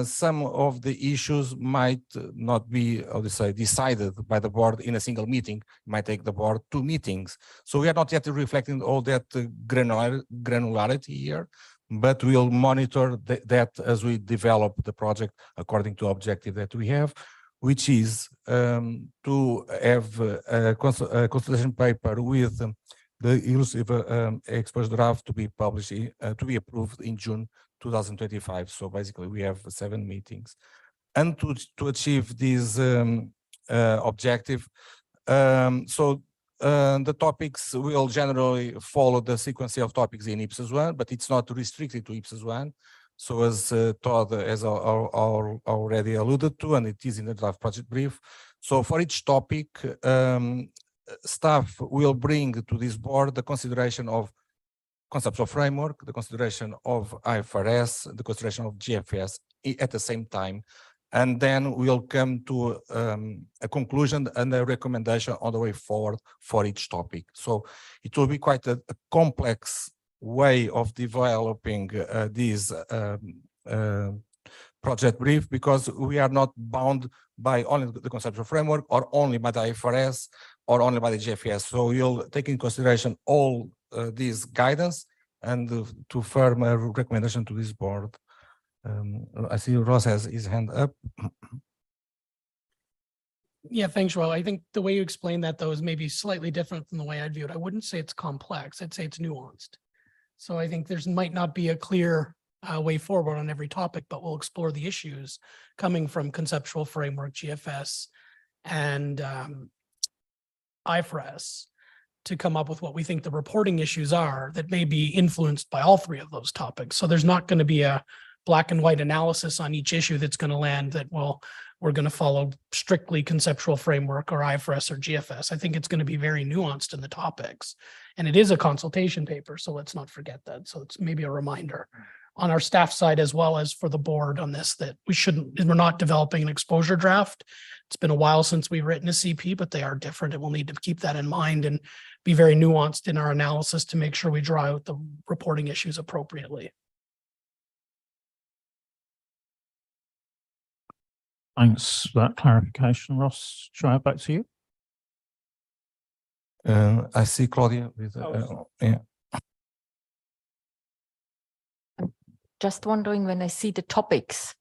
some of the issues might not be, how to say, decided by the board in a single meeting. It might take the board 2 meetings. So we are not yet reflecting all that granularity here, but we'll monitor that as we develop the project according to objective that we have, which is to have a consultation paper with the illustrative exposure draft to be published, to be approved in June 2025. So basically we have 7 meetings. And to achieve this objective, the topics will generally follow the sequence of topics in IPSAS1, but it's not restricted to IPSAS1. So as Todd has already alluded to, and it is in the draft project brief. So for each topic, staff will bring to this board the consideration of conceptual framework, the consideration of IFRS, the consideration of GFS at the same time. and then we'll come to a conclusion and a recommendation on the way forward for each topic. So it will be quite a complex way of developing this project brief, because we are not bound by only the conceptual framework or only by the IFRS or only by the GFS. So we'll take in consideration all these guidance and to firm a recommendation to this board. I see Ross has his hand up. Yeah, thanks, Joel. I think the way you explain that, though, is maybe slightly different from the way I'd view it. I wouldn't say it's complex. I'd say it's nuanced. So I think there's might not be a clear way forward on every topic, but we'll explore the issues coming from conceptual framework, GFS, and IFRS to come up with what we think the reporting issues are that may be influenced by all three of those topics. So there's not going to be a black and white analysis on each issue that's going to land that, well, we're going to follow strictly conceptual framework or IFRS or GFS. I think it's going to be very nuanced in the topics. And it is a consultation paper, so let's not forget that. So it's maybe a reminder on our staff side as well as for the board on this, that we're not developing an exposure draft. It's been a while since we've written a CP, but they are different, and we'll need to keep that in mind and be very nuanced in our analysis to make sure we draw out the reporting issues appropriately. Thanks for that clarification, Ross. Shall I back to you? I see Claudia with yeah. Just wondering, when I see the topics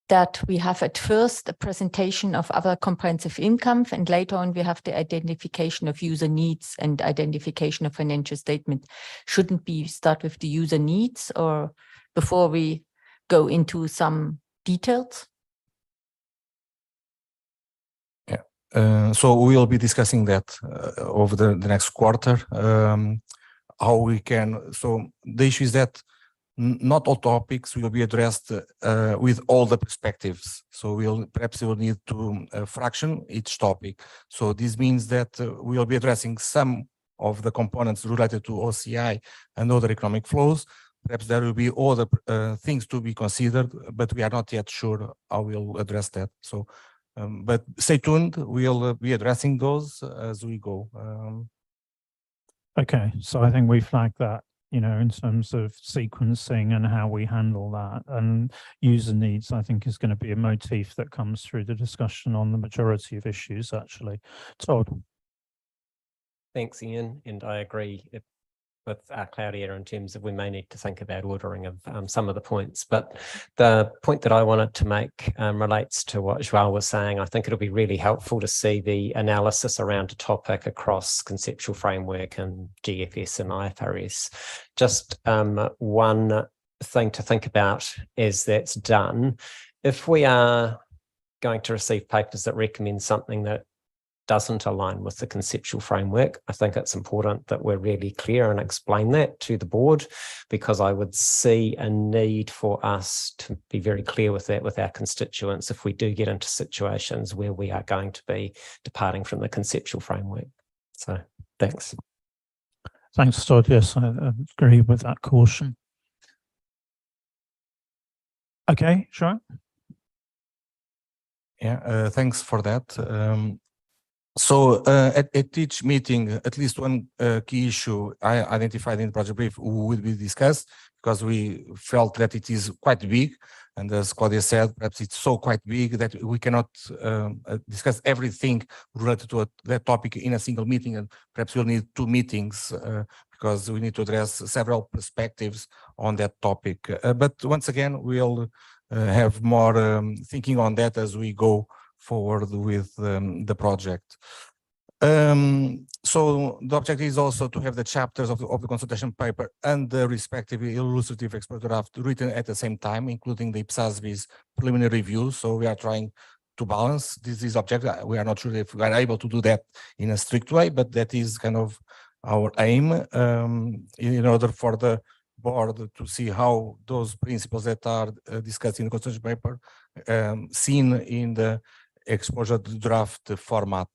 that we have at first a presentation of other comprehensive income, and later on we have the identification of user needs and identification of financial statement. Shouldn't we start with the user needs or before we go into some details? So we will be discussing that over the next quarter, how we can. So the issue is that not all topics will be addressed with all the perspectives. So perhaps we'll need to fraction each topic. So this means that we'll be addressing some of the components related to OCI and other economic flows. Perhaps there will be other things to be considered, but we are not yet sure how we'll address that. So. But stay tuned, we'll be addressing those as we go. Okay, so I think we flagged that, you know, in terms of sequencing and how we handle that, and user needs, I think, is going to be a motif that comes through the discussion on the majority of issues, actually. Todd. Thanks, Ian, and I agree with Claudia in terms of we may need to think about ordering of some of the points. But the point that I wanted to make relates to what João was saying. I think it'll be really helpful to see the analysis around a topic across conceptual framework and GFS and IFRS. Just one thing to think about as that's done. If we are going to receive papers that recommend something that doesn't align with the conceptual framework, I think it's important that we're really clear and explain that to the board, because I would see a need for us to be very clear with that with our constituents if we do get into situations where we are going to be departing from the conceptual framework. So thanks. Thanks, Todd. Yes, I agree with that caution. Okay, sure. Yeah, thanks for that. So at each meeting, at least one key issue I identified in the project brief will be discussed, because we felt that it is quite big. And as Claudia said, perhaps it's so quite big that we cannot discuss everything related to that topic in a single meeting. And perhaps we'll need 2 meetings because we need to address several perspectives on that topic. But once again, we'll have more thinking on that as we go forward with the project. So the objective is also to have the chapters of the consultation paper and the respective illustrative expert draft written at the same time, including the IPSASB's preliminary review. So we are trying to balance this objective. We are not sure if we are able to do that in a strict way, but that is kind of our aim in order for the board to see how those principles that are discussed in the consultation paper seen in the exposure draft format.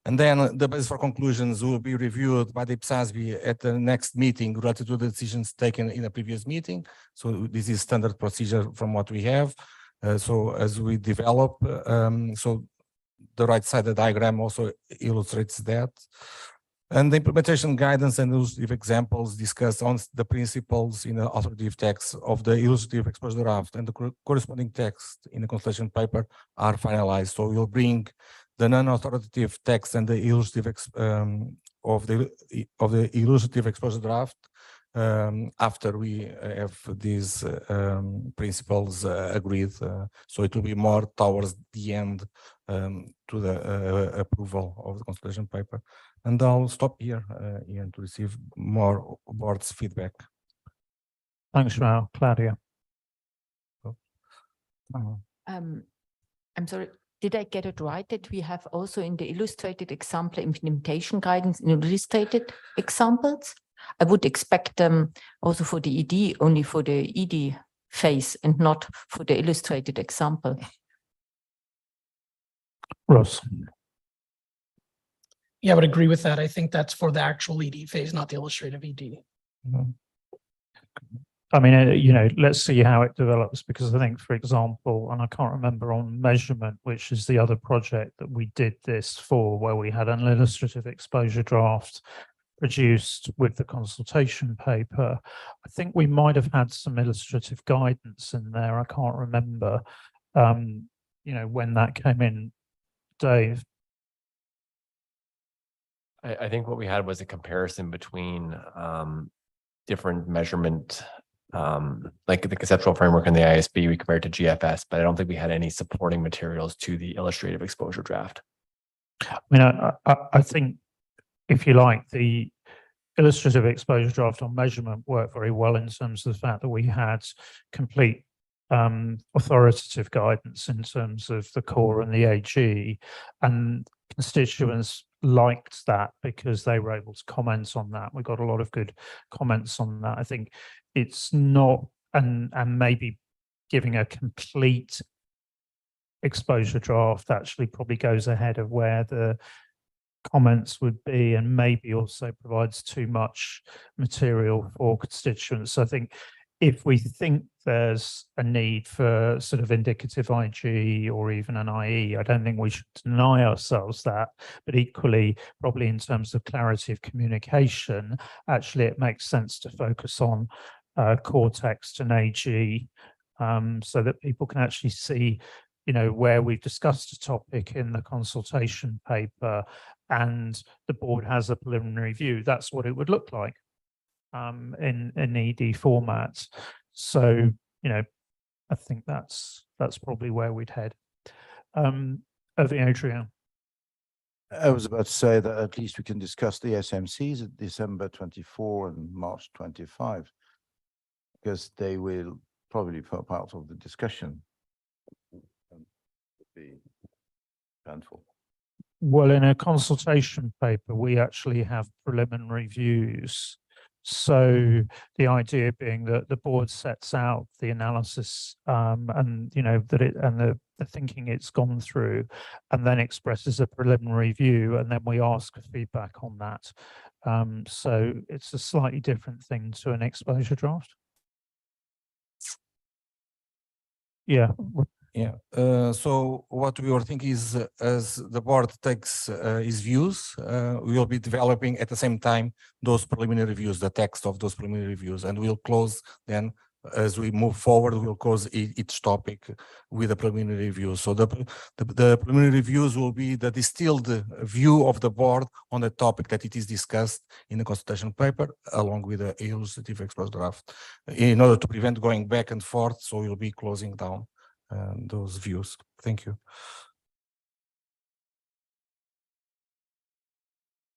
And then the basis for conclusions will be reviewed by the IPSASB at the next meeting related to the decisions taken in a previous meeting. So this is standard procedure from what we have. So as we develop, so the right side of the diagram also illustrates that. And the implementation guidance and illustrative examples discuss on the principles in the authoritative text of the illustrative exposure draft and the corresponding text in the consultation paper are finalized. So we'll bring the non-authoritative text and the illustrative of the illustrative exposure draft after we have these principles agreed. So it will be more towards the end to the approval of the consultation paper. And I'll stop here, Ian, to receive more board's feedback. Thanks, João. Claudia. I'm sorry, did I get it right that we have also in the illustrated example implementation guidance in illustrated examples? I would expect them also for the ED, only for the ED phase and not for the illustrated example. Ross. Yeah, I would agree with that. I think that's for the actual ED phase, not the illustrative ED. I mean, you know, let's see how it develops, because I think, for example, and I can't remember on measurement, which is the other project that we did this for, where we had an illustrative exposure draft produced with the consultation paper. I think we might have had some illustrative guidance in there. I can't remember, you know, when that came in. Dave. I think what we had was a comparison between different measurement, like the conceptual framework and the ISB, we compared to GFS, but I don't think we had any supporting materials to the illustrative exposure draft. I mean, I think, if you like, the illustrative exposure draft on measurement worked very well in terms of the fact that we had complete authoritative guidance in terms of the core and the AG, and constituents liked that because they were able to comment on that. We got a lot of good comments on that. I think it's not, and maybe giving a complete exposure draft actually probably goes ahead of where the comments would be, and maybe also provides too much material for constituents. So I think if we think there's a need for sort of indicative IG or even an IE, I don't think we should deny ourselves that. But equally, probably in terms of clarity of communication, actually it makes sense to focus on core text and AG, so that people can actually see, you know, where we've discussed a topic in the consultation paper and the board has a preliminary view. That's what it would look like in ED format. So, you know, I think that's probably where we'd head. Over Adrian. I was about to say that at least we can discuss the SMCs at December 24 and March 25, because they will probably be part of the discussion. Be painful. Well, in a consultation paper, we actually have preliminary views. So the idea being that the board sets out the analysis and, you know, that it and the thinking it's gone through, and then expresses a preliminary view, and then we ask for feedback on that. So it's a slightly different thing to an exposure draft. Yeah. Yeah. So what we were thinking is, as the board takes its views, we will be developing at the same time those preliminary reviews, the text of those preliminary reviews, and we'll close then, as we move forward, we'll close each topic with a preliminary review. So the preliminary reviews will be the distilled view of the board on the topic that it is discussed in the consultation paper, along with the illustrative exposure draft, in order to prevent going back and forth. So we'll be closing down those views. Thank you.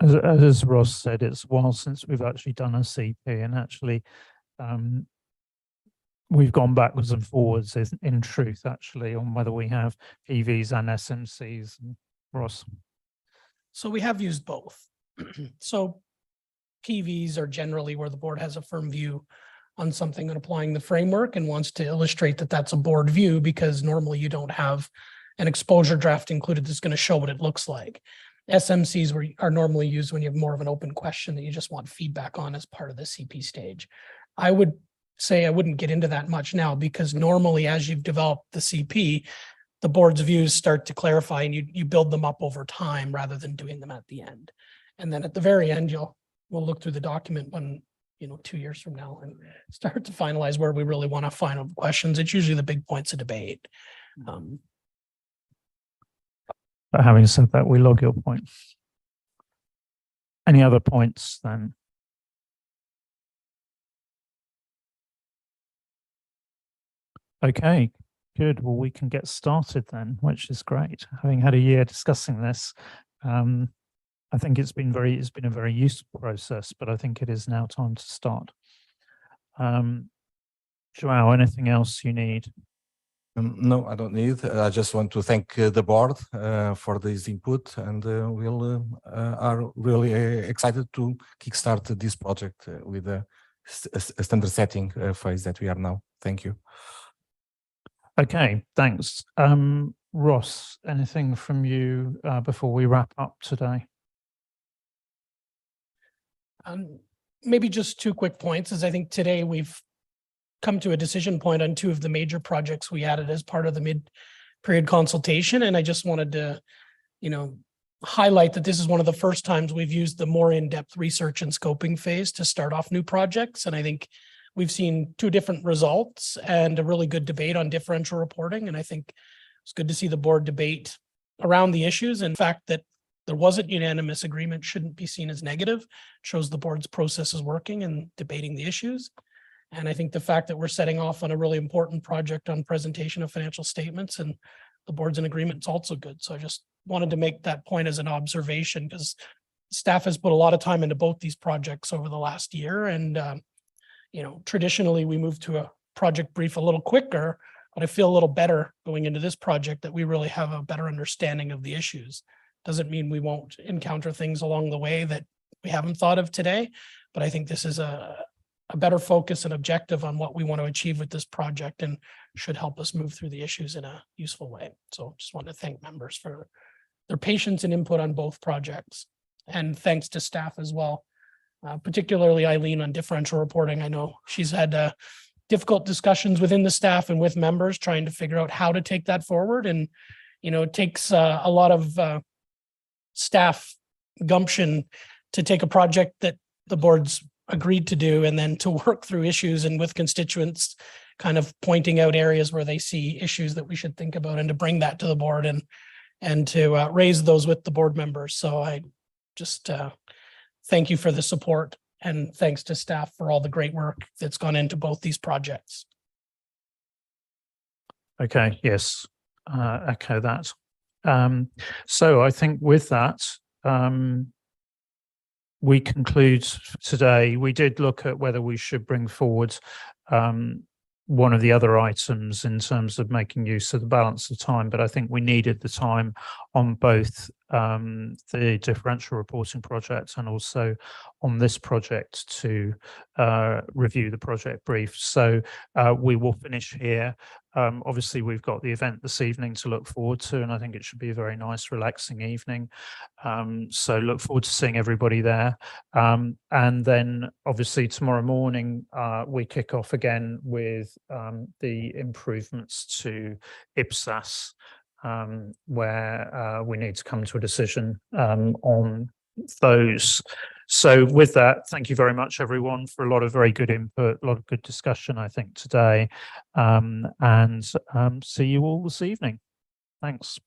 As Ross said, it's a while since we've actually done a CP, and actually we've gone backwards and forwards in truth, actually, on whether we have PVs and SMCs. Ross. So we have used both. So PVs are generally where the board has a firm view on something and applying the framework and wants to illustrate that that's a board view, because normally you don't have an exposure draft included that's going to show what it looks like. SMCs are normally used when you have more of an open question that you just want feedback on as part of the CP stage. I would say I wouldn't get into that much now, because normally as you've developed the CP, the board's views start to clarify and you build them up over time rather than doing them at the end. And then at the very end, we'll look through the document when, 2 years from now and start to finalize where we really want to final questions. It's usually the big points of debate. But having said that, we log your point. Any other points then? Okay, good. Well, we can get started then, which is great. Having had a year discussing this, I think it's been a very useful process, but I think it is now time to start. Joao, anything else you need? No, I don't need. I just want to thank the board for this input, and we'll are really excited to kickstart this project with a standard setting phase that we are now. Thank you. Okay, thanks. Ross, anything from you before we wrap up today? Maybe just 2 quick points, as I think today we've come to a decision point on 2 of the major projects we added as part of the mid-period consultation. And I just wanted to, highlight that this is one of the first times we've used the more in-depth research and scoping phase to start off new projects. And I think we've seen 2 different results and a really good debate on differential reporting. And I think it's good to see the board debate around the issues. And the fact that there wasn't unanimous agreement shouldn't be seen as negative. It shows the board's process is working and debating the issues. And I think the fact that we're setting off on a really important project on presentation of financial statements and the board's in agreement is also good. So I just wanted to make that point as an observation, because staff has put a lot of time into both these projects over the last year. And, traditionally we move to a project brief a little quicker, but I feel a little better going into this project that we really have a better understanding of the issues. Doesn't mean we won't encounter things along the way that we haven't thought of today, but I think this is a better focus and objective on what we want to achieve with this project and should help us move through the issues in a useful way. So just want to thank members for their patience and input on both projects. And thanks to staff as well, particularly Eileen on differential reporting. I know she's had difficult discussions within the staff and with members trying to figure out how to take that forward. And, it takes a lot of staff gumption to take a project that the board's agreed to do and then to work through issues and with constituents kind of pointing out areas where they see issues that we should think about and to bring that to the board and to raise those with the board members. So I just thank you for the support and thanks to staff for all the great work that's gone into both these projects. Okay, yes, echo that. So I think with that, we conclude today. We did look at whether we should bring forward one of the other items in terms of making use of the balance of time, but I think we needed the time on both the differential reporting project and also on this project to review the project brief. So we will finish here. Obviously, we've got the event this evening to look forward to, and I think it should be a very nice, relaxing evening. So look forward to seeing everybody there. And then obviously tomorrow morning, we kick off again with the improvements to IPSAS, where we need to come to a decision on those. So with that, thank you very much, everyone, for a lot of very good input, a lot of good discussion, I think, today. And see you all this evening. Thanks.